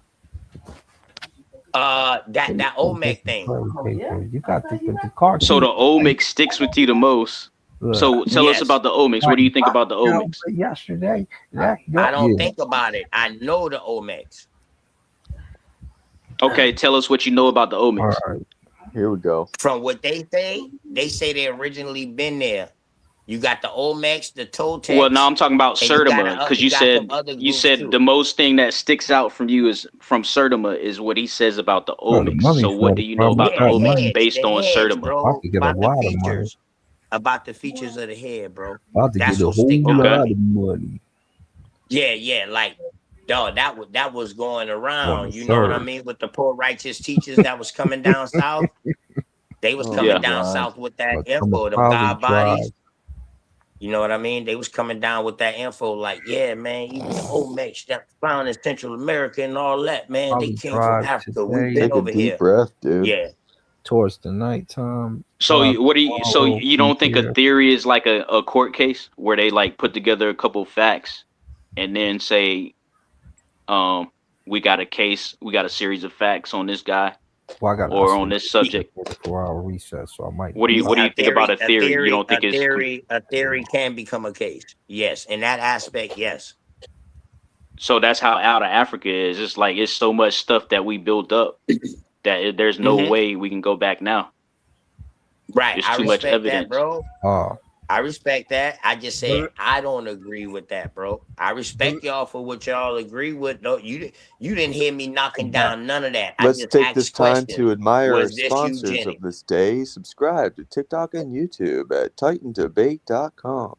That Olmec thing. Paper. You got the cartoon. So the omics sticks with you the most. Look, So tell us Yes. about the omics. What do you think about the omics? Yesterday, I don't think about it. I know the Olmecs. Okay, tell us what you know about the All omics. right, here we go. From what they say they originally been there. You got the Olmecs, the Toltecs. Well, now I'm talking about and you got Sertima because you got some said other groups too. the most thing that sticks out from you is from Sertima is what he says about the Bro, the omics. money So what do you know about the Yeah, omics based the on heads, Sertima? bro. About to get a About the lot of money. features. About the features of the head, bro. About to That's get a what stick whole out. lot of money. Yeah, like dog, that was going around. Yes, You know what I sir. mean? With the poor righteous teachers that was coming down south. They was Oh coming Yeah. down God. south with that From the info, them Poly God bodies. tribe. You know what I mean? They was coming down with that info, like, yeah, man, even the Olmecs that found in Central America and all that, man, they Poly came from tribe Africa. We've today been Take a over deep here. breath, dude. Yeah. towards the nighttime. So Tribe what do you? So tomorrow, you don't think a here. theory is like a court case where they like put together a couple facts and then say, we got a case, we got a series of facts on this guy Well, I got or on this subject. 4-hour recess, so I might. What do you think about a theory? You don't think a it's theory can become a case. Yes, in that aspect, yes. so that's how out of Africa is. It's like it's so much stuff that we built up that there's no way we can go back now. Right. It's I too much respect that, evidence. bro. Oh, I respect that. I just said Well- I don't agree with that, bro. I respect y'all for what y'all agree with. No, you didn't hear me knocking down none of that. I Let's just take asked this time questions. to admire our Was this sponsors eugenic? of this day. Subscribe to TikTok and YouTube at TitanDebate.com.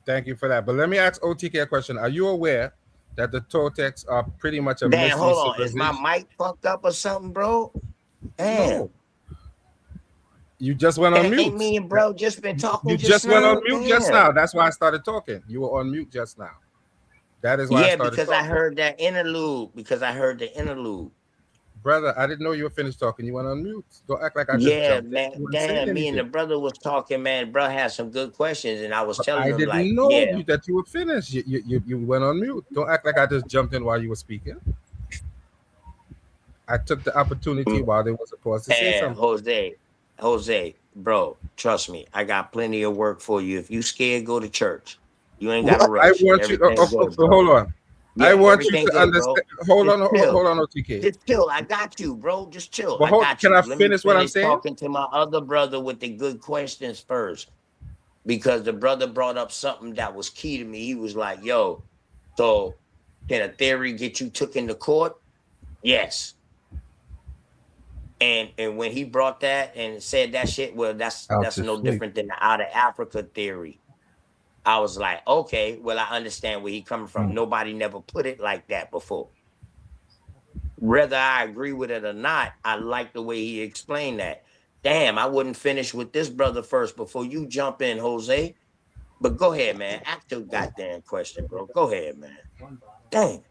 Thank you for that. But let me ask OTK a question. Are you aware that the Toltecs are pretty much a Damn, mystery hold on. Is civilization? my mic fucked up or something, bro? Damn. No. You just went on mute. Ain't me and bro just been talking You just just went now? on mute just now. That's why I started talking. You were on mute just now. That is why I Yeah, started because talking. I heard that interlude. Brother, I didn't know you were finished talking. You went on mute. Don't act like I just Yeah, jumped in. man. You weren't saying Damn, me and the anything. brother was talking, man. Bro had some good questions, and I was But telling I him, didn't like, know yeah. that you were finished. You went on mute. Don't act like I just jumped in while you were speaking. I took the opportunity while they were supposed to say And something. Jose, bro, trust me, I got plenty of work for you. If you scared, go to church. You ain't got to rush. I want you. Everything's good, bro. Hold on. Yeah, I want you everything to good, understand. bro. Hold on, Just chill. hold on, OTK. Just chill. I got you, bro. Just chill. But I got can you. I Let me finish what I'm saying? talking to my other brother with the good questions first, because the brother brought up something that was key to me. He was like, "Yo, so can a theory get you took into court?" Yes. And when he brought that and said that shit, well, that's Out no to sleep. different than the out of Africa theory. I was like, okay, well, I understand where he coming from. Nobody never put it like that before. Whether I agree with it or not, I like the way he explained that. Damn, I wouldn't finish with this brother first before you jump in, Jose. But go ahead, man. Ask your goddamn question, bro. Go ahead, man. Dang.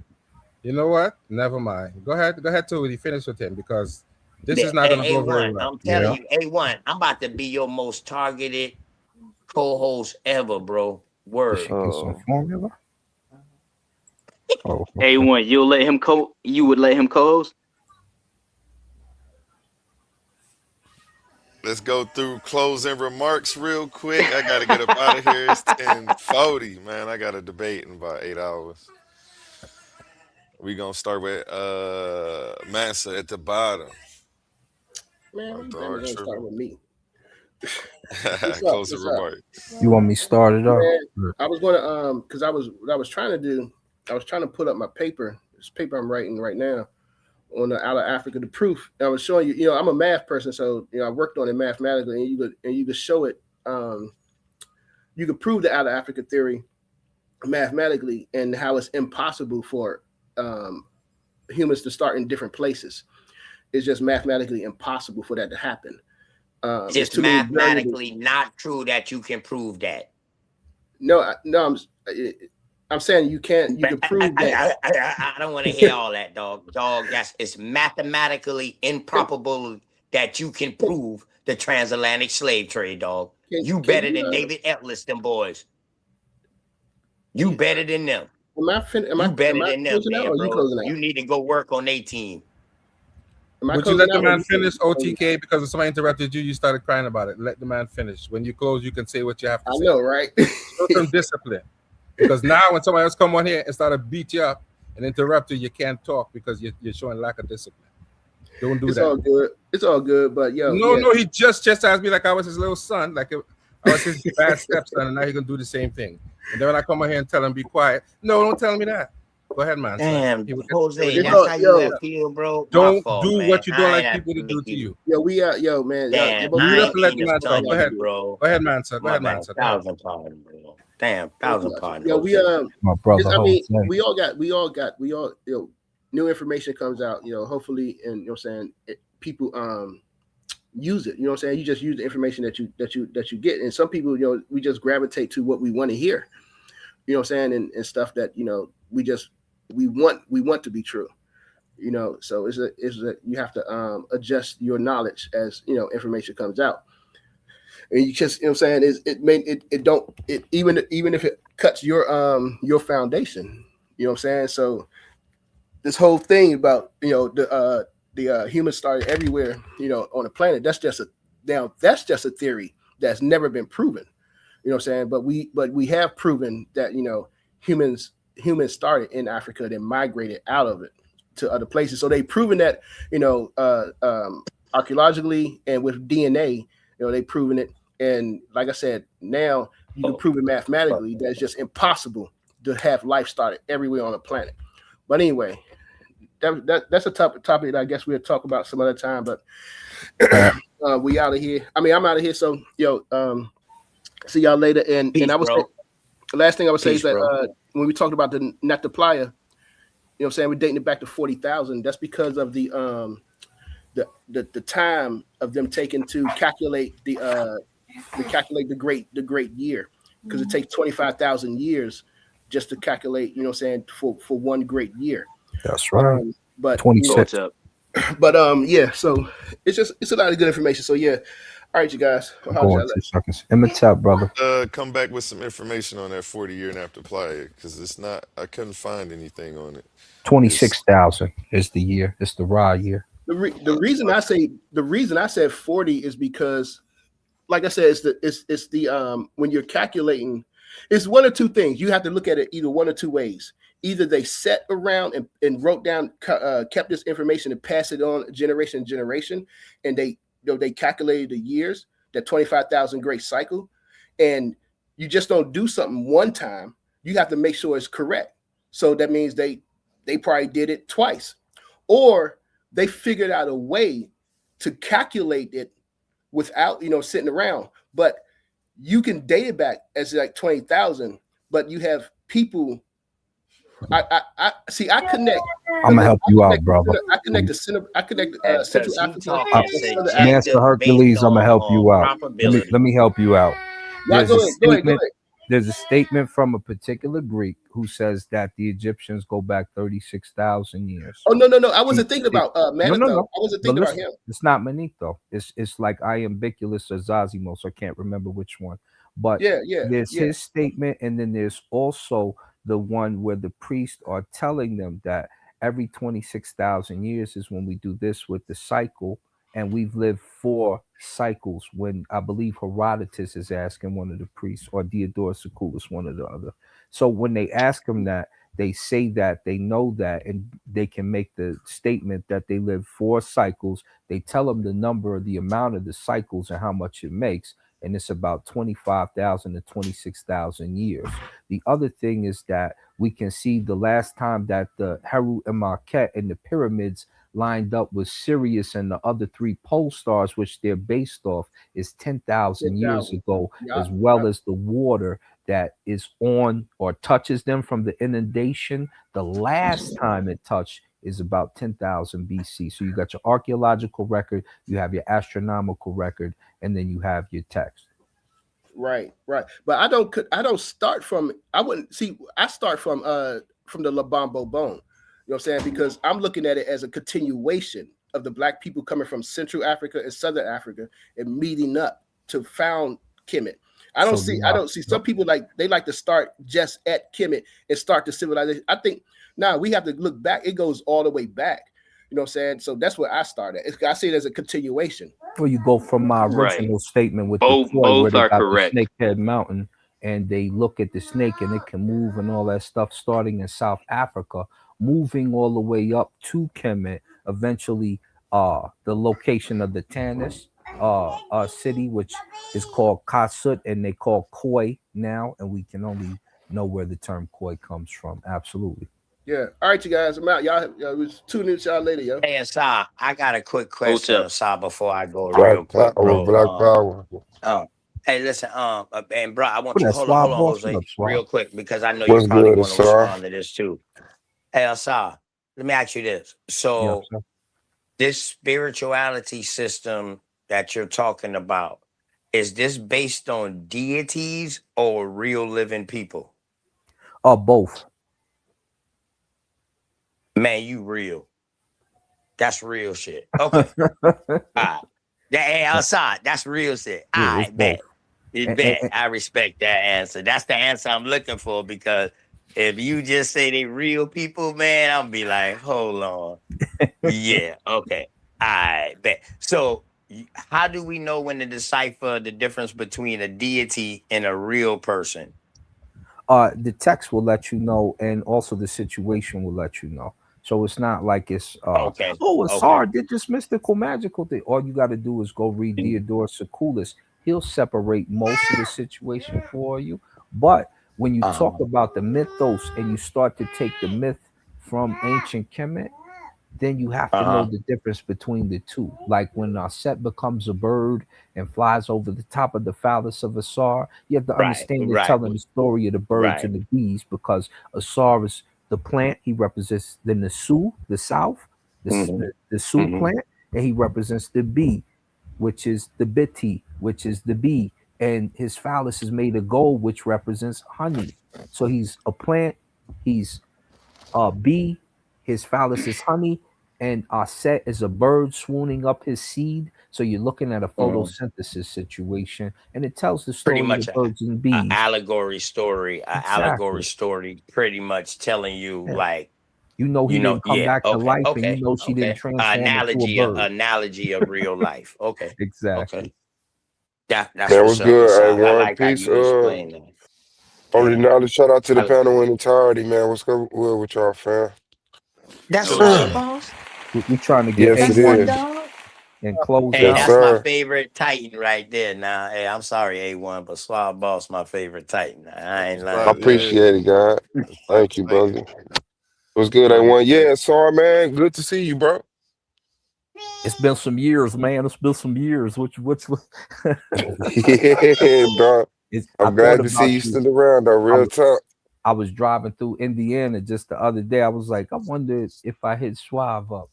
You know what? Never mind. Go ahead, Tony. Finish with him because this is not going to go very A1, well. I'm telling you, A1, I'm about to be your most targeted co-host ever, bro. Word. She get some formula. Oh, A1, you would let him co-host? Let's go through closing remarks real quick. I gotta get up out of here. It's 10:40, man. I got a debate in about 8 hours. We gonna start with Mansa at the bottom. Man, you better gonna start with me. Closing remarks. You want me to start it off? Man, I was gonna because what I was trying to do, I was trying to put up my paper. This paper I'm writing right now on the out of Africa, the proof. And I was showing you, you know, I'm a math person, so I worked on it mathematically, and you could show it. You could prove the out of Africa theory mathematically and how it's impossible for humans to start in different places. It's just mathematically impossible for that to happen. It's mathematically not true that you can prove that. No, I'm saying you can prove that. I don't want to hear all that, dog. Dog, it's mathematically improbable that you can prove the transatlantic slave trade, dog. You better than David Ellis, them boys. You better than them. You better than them, man, bro. You need to go work on their team. Would you let the man finish, OTK? Because if somebody interrupted you, you started crying about it. Let the man finish. When you close, you can say what you have to say. I know, right? Show some discipline. Because now when somebody else come on here and start to beat you up and interrupt you, you can't talk because you're showing lack of discipline. Don't do that. It's all good. It's all good, but no, he just chastised me like I was his little son, like I was his bad stepson, and now he's gonna do the same thing. And then when I come on here and tell him be quiet, no, don't tell me that. Go ahead, man. Damn, Jose, that's how you feel, bro. Don't do what you don't like people to do to you. Yo, we are, yo, man. Damn, you have to let the man talk. Go ahead, bro. Go ahead, man, sir. Go ahead, man, sir. Thousand pardon, bro. Damn, thousand pardon. Yeah, we my brother. I mean, we all new information comes out. Hopefully, and what I'm saying, people use it. What I'm saying. You just use the information that you get, and some people, we just gravitate to what we want to hear. What I'm saying, and stuff that we want to be true. So you have to adjust your knowledge as information comes out. And you just, what I'm saying, even if it cuts your foundation, what I'm saying. So this whole thing about the humans started everywhere, on the planet. That's just a theory that's never been proven. What I'm saying. But we have proven that humans started in Africa, then migrated out of it to other places. So they've proven that archaeologically and with DNA. They've proven it, and like I said, now you can prove it mathematically that it's just impossible to have life started everywhere on the planet. But anyway, that's a topic that I guess we'll talk about some other time. But we out of here. I mean, I'm out of here. So see y'all later. And Peace, I was bro. the last thing I would say is that bro. When we talked about the Natapliah, what I'm saying, we're dating it back to 40,000. That's because of the time of them taking to calculate the great year, because it takes 25,000 years just to calculate, what I'm saying, for one great year. That's right. But 26. But yeah, so it's a lot of good information. So yeah. All right, you guys. Go on 2 seconds. Imhotep, brother. Come back with some information on that 40-year Natapliah, because it's not. I couldn't find anything on it. 26,000 is the year. It's the Ra year. The reason I said 40 is because, like I said, it's the when you're calculating, it's one or two things. You have to look at it either one or two ways. Either they sat around and wrote down, kept this information and passed it on generation to generation, and they calculated the years, that 25,000 great cycle, and you just don't do something one time. You have to make sure it's correct. So that means they probably did it twice, or they figured out a way to calculate it without sitting around. But you can date it back as like 20,000, but you have people. I see. I connect. I'm gonna help you out, brother. I connect Central Africa. Master Hercules, I'm gonna help you out. Let me help you out. There's a statement from a particular Greek who says that the Egyptians go back 36,000 years. Oh no! I wasn't thinking about Maneth. No. I wasn't thinking about him. It's not Maneth though. It's like Iambiculus or Zazimos. I can't remember which one. But there's his statement, and then there's also the one where the priests are telling them that every 26,000 years is when we do this with the cycle, and we've lived 4 cycles. When I believe Herodotus is asking one of the priests, or Diodorus Siculus, one or the other. So when they ask him that, they say that they know that, and they can make the statement that they live 4 cycles. They tell them the number of the amount of the cycles and how much it makes. And it's about 25,000 to 26,000 years. The other thing is that we can see the last time that the Heru and Marquette and the pyramids lined up with Sirius and the other 3 pole stars, which they're based off, is 10,000 years ago, as well as the water that is on or touches them from the inundation. The last time it touched is about 10,000 BC. So you got your archaeological record, you have your astronomical record, and then you have your text. Right. But I don't start from. I wouldn't see. I start from the Labambo bone. You know what I'm saying? Because I'm looking at it as a continuation of the black people coming from Central Africa and Southern Africa and meeting up to found Kemet. I don't see some people they like to start just at Kemet and start the civilization. I think now we have to look back. It goes all the way back. You know what I'm saying? So that's where I started. I see it as a continuation. Well, you go from my Right. original statement with Both the Khoi, where both they are got the correct. Snakehead Mountain, and they look at the snake and it can move and all that stuff, starting in South Africa, moving all the way up to Kemet, eventually the location of the Tanis city, which is called Kasut, and they call Khoi now, and we can only know where the term Khoi comes from. Absolutely. Yeah. All right, you guys. I'm out. Y'all was tuning in y'all later, yo. Hey, Asad, I got a quick question, Hotel. Asad, before I go Black real quick, power, bro. black power. Hey, listen, and bro, I What want you that hold on, Swab boss? What Jose, up, real Swab? quick, because I know you What's probably good, want to Asar? respond to this too. Hey, Asad, let me ask you this. Yeah, So, sir. this spirituality system that you're talking about, is this based on deities or real living people? Both. Man, you real. That's real shit. Okay. All right. Hey, outside. That's real shit. Yeah, I it's both. bet. You And, bet. I respect that answer. That's the answer I'm looking for, because if you just say they real people, man, I'll be like, hold on. Yeah. Okay. I bet. So, how do we know when to decipher the difference between a deity and a real person? the text will let you know, and also the situation will let you know. So it's not like it's Okay. oh, it's Okay. hard. They're just mystical, magical thing. All you got to do is go read Diodorus Siculus. He'll separate most of the situation for you. But when you talk about the mythos and you start to take the myth from ancient Kemet, then you have to know Uh-huh. the difference between the two. Like when Set becomes a bird and flies over the top of the phallus of Asar, you have to Right. understand they're Right. telling the story of the birds Right. and the bees, because Asar is the plant. He represents the Nasu, the south, Mm-hmm. the Sioux Mm-hmm. plant, and he represents the bee, which is the Biti, which is the bee. And his phallus is made of gold, which represents honey. So he's a plant, he's bee, his phallus is honey, and Set is a bird swooning up his seed. So you're looking at a Mm-hmm. photosynthesis situation, and it tells the Pretty story much of birds and a bees. allegory Exactly. story, pretty much telling you, Yeah. like, You know he didn't come yeah, back to okay, life, and you okay, know she didn't okay. transform into a bird. Analogy of real life. Okay, okay. Exactly. That's Man, what's what's up, good? Hey, Asad. I one like how piece. you explain that. Only Yeah. knowledge. Shout out to the I, panel in entirety, man. What's good with y'all, fam? that's Hell what's up, yeah. boss. We trying to get Yes, it That's my is. dog. and close Hey, Yes, out. that's my sir. favorite Titan right there. Now, hey, I'm sorry, A1, but Swab Boss my favorite Titan. I ain't I lying. Yeah. appreciate it, God. It's about Thank to you, say. brother. What's good, everyone? Yeah, sorry, man. Good to see you, bro. It's been some years, man. It's been some years. Which Yeah, bro. is I I'm thought glad to see about you you. still around, though. I Real was talk. I was driving through Indiana just the other day. I was like, I wonder if I hit Suave up.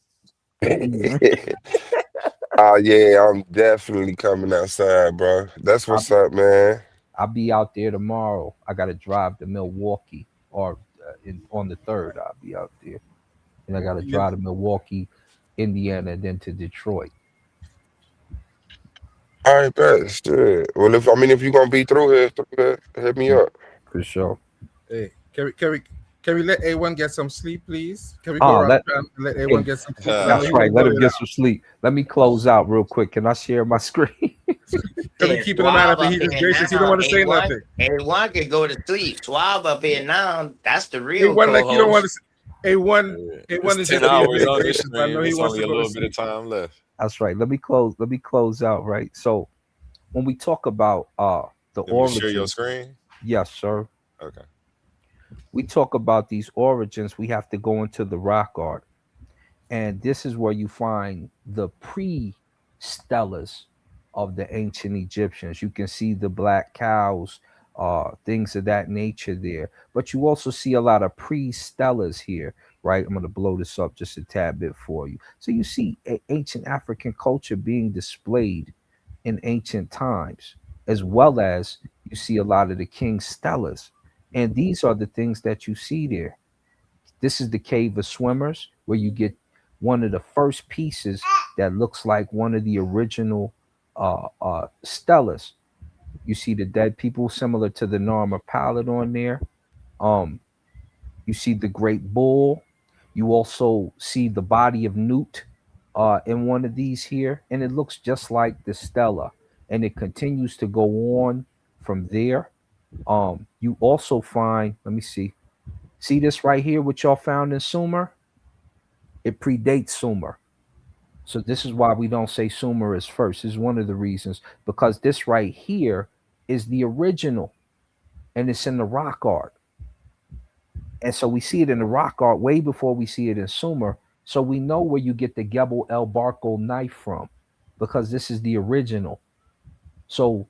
Oh, yeah, I'm definitely coming outside, bro. That's I'll, what's up, man. I'll be out there tomorrow. I got to drive to Milwaukee, or on the third. I'll be out there, and I got to drive to Milwaukee, Indiana, and then to Detroit All right, best. Shit. Well, if you're gonna be through here, hit me up. for sure. Hey, can we let A1 get some sleep, please? Can we go Ah, around let the panel and let A1 hey, get some sleep? Because I know Uh, he that's right. won't Let go him there get now. some sleep. Let me close out real quick. Can I share my screen? Because he Yeah, keeping him out Swab after up he's here gracious. He don't now. want to say A1. nothing. A1 could go to sleep. Swab up here now. That's the real A1 like you don't want co-host. to say. A1 yeah. A1 It's is 10 just being hours big on this gracious. I know stream. he It's wants only to a go to little bit of sleep. time left. That's right. Let me close out. Right. So when we talk about the You want me to share your origins, screen? yes, sir. Okay. We talk about these origins. We have to go into the rock art. And this is where you find the pre-stellars of the ancient Egyptians. You can see the black cows, things of that nature there. But you also see a lot of pre-stellars here, right? I'm going to blow this up just a tad bit for you. So you see ancient African culture being displayed in ancient times, as well as You see a lot of the king's stellas. And these are the things that you see there. This is the cave of swimmers, where you get one of the first pieces that looks like one of the original stellas. You see the dead people similar to the Narmer palette on there. Um, you see the great bull. You also see the body of Newt in one of these here, and it looks just like the Stella, and it continues to go on from there. You also find, let me see this right here, what y'all found in Sumer? It predates Sumer. So this is why we don't say Sumer is first. This is one of the reasons, because this right here is the original, and it's in the rock art. And so we see it in the rock art way before we see it in Sumer. So we know where you get the Gebel El Barco knife from, because this is the original. So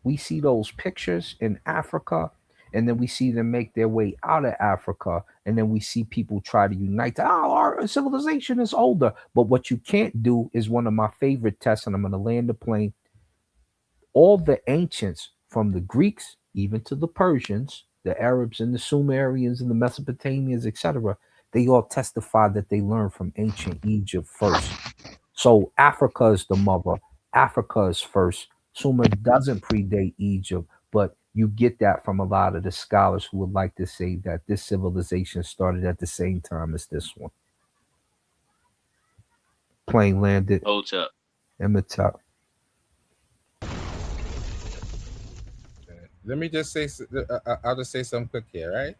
we see those pictures in Africa, and then we see them make their way out of Africa, and then we see people try to unite. Oh, our civilization is older. But what you can't do is one of my favorite tests, and I'm going to land the plane. All the ancients, from the Greeks even to the Persians, the Arabs and the Sumerians and the Mesopotamians, etc., they all testify that they learned from ancient Egypt first. So Africa is the mother. Africa is first. Sumer doesn't predate Egypt, but you get that from a lot of the scholars who would like to say that this civilization started at the same time as this one. Plane landed. Hold up. Imhotep. Let me just say, I'll just say something quick here, right?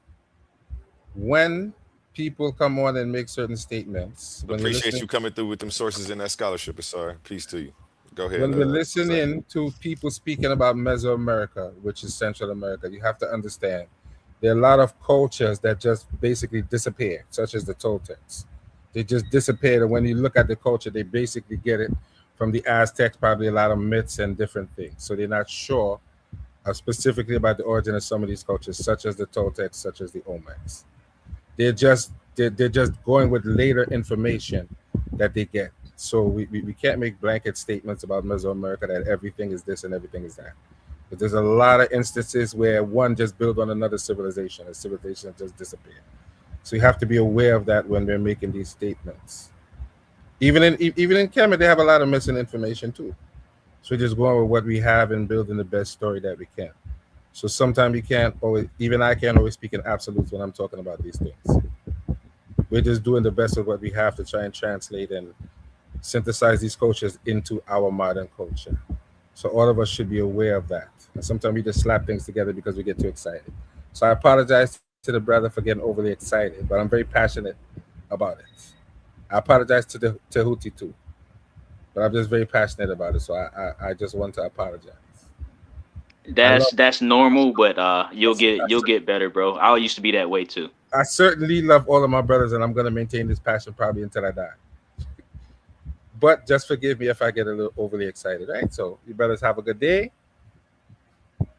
When people come on and make certain statements, when Appreciate you coming through with them sources in that scholarship, sorry. Peace to you. Go ahead. When we're listening to people speaking about Mesoamerica, which is Central America, you have to understand there are a lot of cultures that just basically disappear, such as the Toltecs. They just disappeared, and when you look at the culture, they basically get it from the Aztecs, probably a lot of myths and different things. So they're not sure specifically about the origin of some of these cultures, such as the Toltecs, such as the Olmecs. They're just going with later information that they get. So we can't make blanket statements about Mesoamerica that everything is this and everything is that. But there's a lot of instances where one just built on another civilization, a civilization just disappeared. So you have to be aware of that when we're making these statements. Even in Kemet, they have a lot of missing information too. So we're just going with what we have and building the best story that we can. So sometimes you can't always, even I can't always speak in absolutes when I'm talking about these things. We're just doing the best of what we have to try and translate and synthesize these cultures into our modern culture. So all of us should be aware of that. And sometimes we just slap things together because we get too excited. So I apologize to the brother for getting overly excited, but I'm very passionate about it. I apologize to the Tehuti too, but I'm just very passionate about it. So I just want to apologize. That's normal, but you'll get better, bro. I used to be that way too. I certainly love all of my brothers, and I'm going to maintain this passion probably until I die. But just forgive me if I get a little overly excited, right? So you brothers have a good day.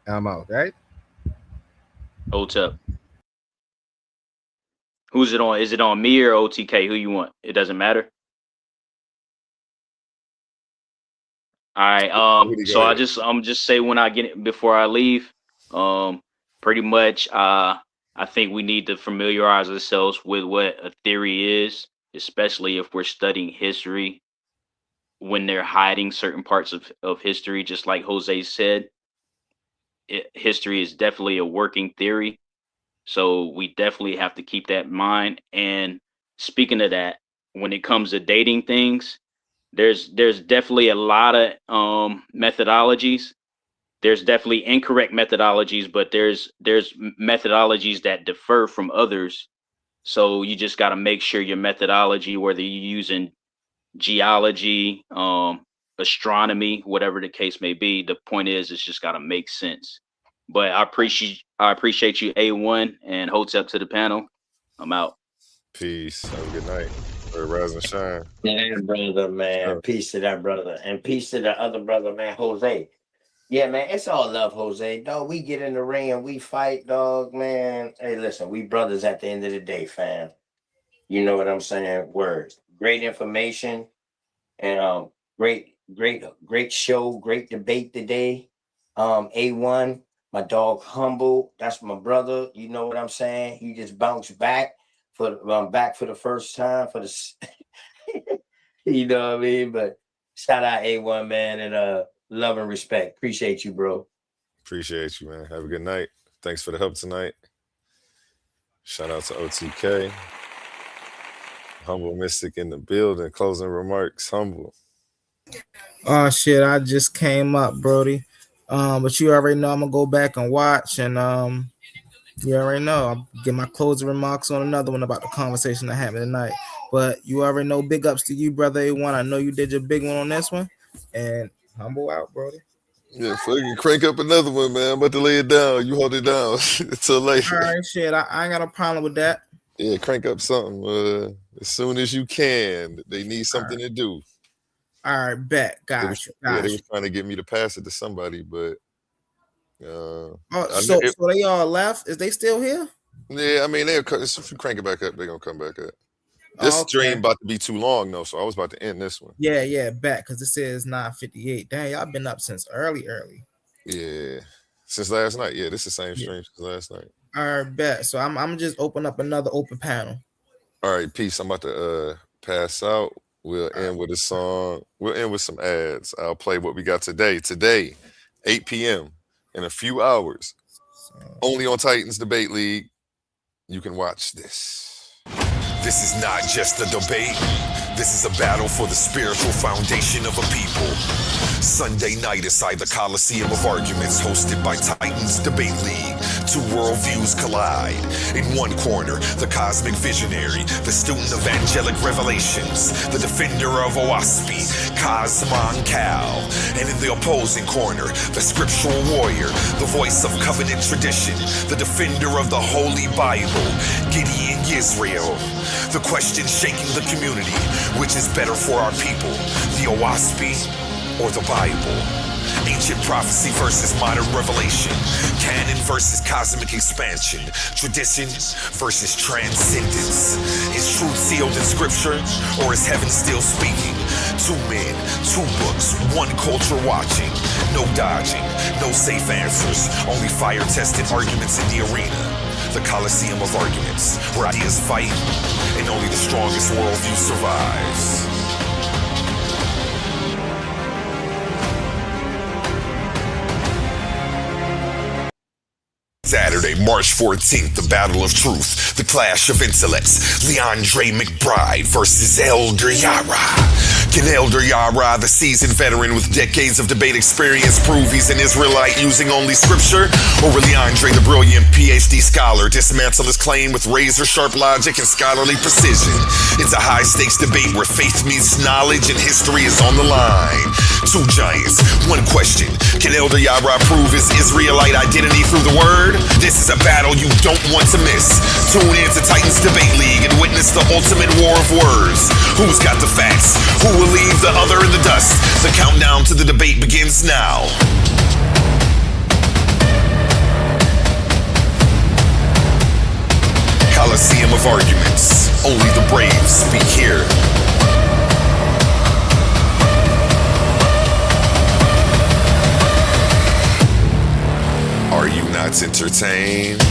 I'm out, right? Hold up. Who's it on? Is it on me or OTK? Who you want? It doesn't matter. All right. So I'm just say when I get it before I leave. Pretty much. I think we need to familiarize ourselves with what a theory is, especially if we're studying history. When they're hiding certain parts of history, just like Jose said, history is definitely a working theory. So we definitely have to keep that in mind. And speaking of that, when it comes to dating things, there's definitely a lot of methodologies. There's definitely incorrect methodologies, but there's methodologies that differ from others. So you just got to make sure your methodology, whether you're using geology, astronomy, whatever the case may be, the point is it's just got to make sense. But I appreciate you, A1, and holds up to the panel. I'm out. Peace. Have a good night. Rise and shine. Yeah, brother, man. Peace to that brother. And peace to the other brother, man, Jose. Yeah, man, it's all love, Jose. Dog, we get in the ring and we fight, dog, man. Hey, listen, we brothers at the end of the day, fam. You know what I'm saying? Words. Great information and great show, great debate today. A1. My dog Humble, that's my brother. You know what I'm saying? He just bounced back for the first time for the you know what I mean? But shout out A1, man, and love and respect. Appreciate you, bro. Appreciate you, man. Have a good night. Thanks for the help tonight. Shout out to OTK. Humble Mystic in the building. Closing remarks. Humble. Oh shit, I just came up, Brody. But you already know I'm gonna go back and watch, and you already know I'll get my closing remarks on another one about the conversation that happened tonight. But you already know, big ups to you, brother A1. I know you did your big one on this one, and Humble out, Brody. Yeah, fucking crank up another one, man. I'm about to lay it down. You hold it down until later. All right, shit. I ain't got a problem with that. Yeah, crank up something as soon as you can. They need something to do. All right, bet. Gotcha. Yeah, they were trying to get me to pass it to somebody, but so they all left. Is they still here? Yeah, I mean, if you crank it back up, they're gonna come back up. This stream about to be too long though, so I was about to end this one. Yeah, bet, because it says 9:58. Dang, y'all been up since early. Yeah, since last night. Yeah, this is the same stream since last night. All right, bet. So I'm just open up another open panel. All right, peace. I'm about to pass out. We'll end with a song. We'll end with some ads. I'll play what we got today. Today, 8 p.m. in a few hours. Only on Titans Debate League. You can watch this. This is not just a debate. This is a battle for the spiritual foundation of a people. Sunday night inside the Coliseum of Arguments, hosted by Titans Debate League. Two worldviews collide. In one corner, the cosmic visionary, the student of angelic revelations, the defender of Oaspi, Cosmon Cal. And in the opposing corner, the scriptural warrior, the voice of covenant tradition, the defender of the Holy Bible, Gideon Israel. The question shaking the community, which is better for our people, the Oaspi or the Bible? Ancient prophecy versus modern revelation, canon versus cosmic expansion, tradition versus transcendence. Is truth sealed in scripture, or is heaven still speaking? Two men, two books, one culture watching. No dodging, no safe answers, only fire-tested arguments in the arena. The Coliseum of Arguments, where ideas fight and only the strongest worldview survives. Saturday, March 14th, the Battle of Truth, the clash of intellects, Leandre McBride versus Elder Yara. Can Elder Yara, the seasoned veteran with decades of debate experience, prove he's an Israelite using only scripture? Or will Leandre, the brilliant PhD scholar, dismantle his claim with razor-sharp logic and scholarly precision? It's a high-stakes debate where faith meets knowledge and history is on the line. Two giants, one question. Can Elder Yara prove his Israelite identity through the word? This is a battle you don't want to miss. Tune in to Titans Debate League and witness the ultimate war of words. Who's got the facts? Who will leave the other in the dust? The countdown to the debate begins now. Coliseum of Arguments. Only the brave speak here. Are you not entertained?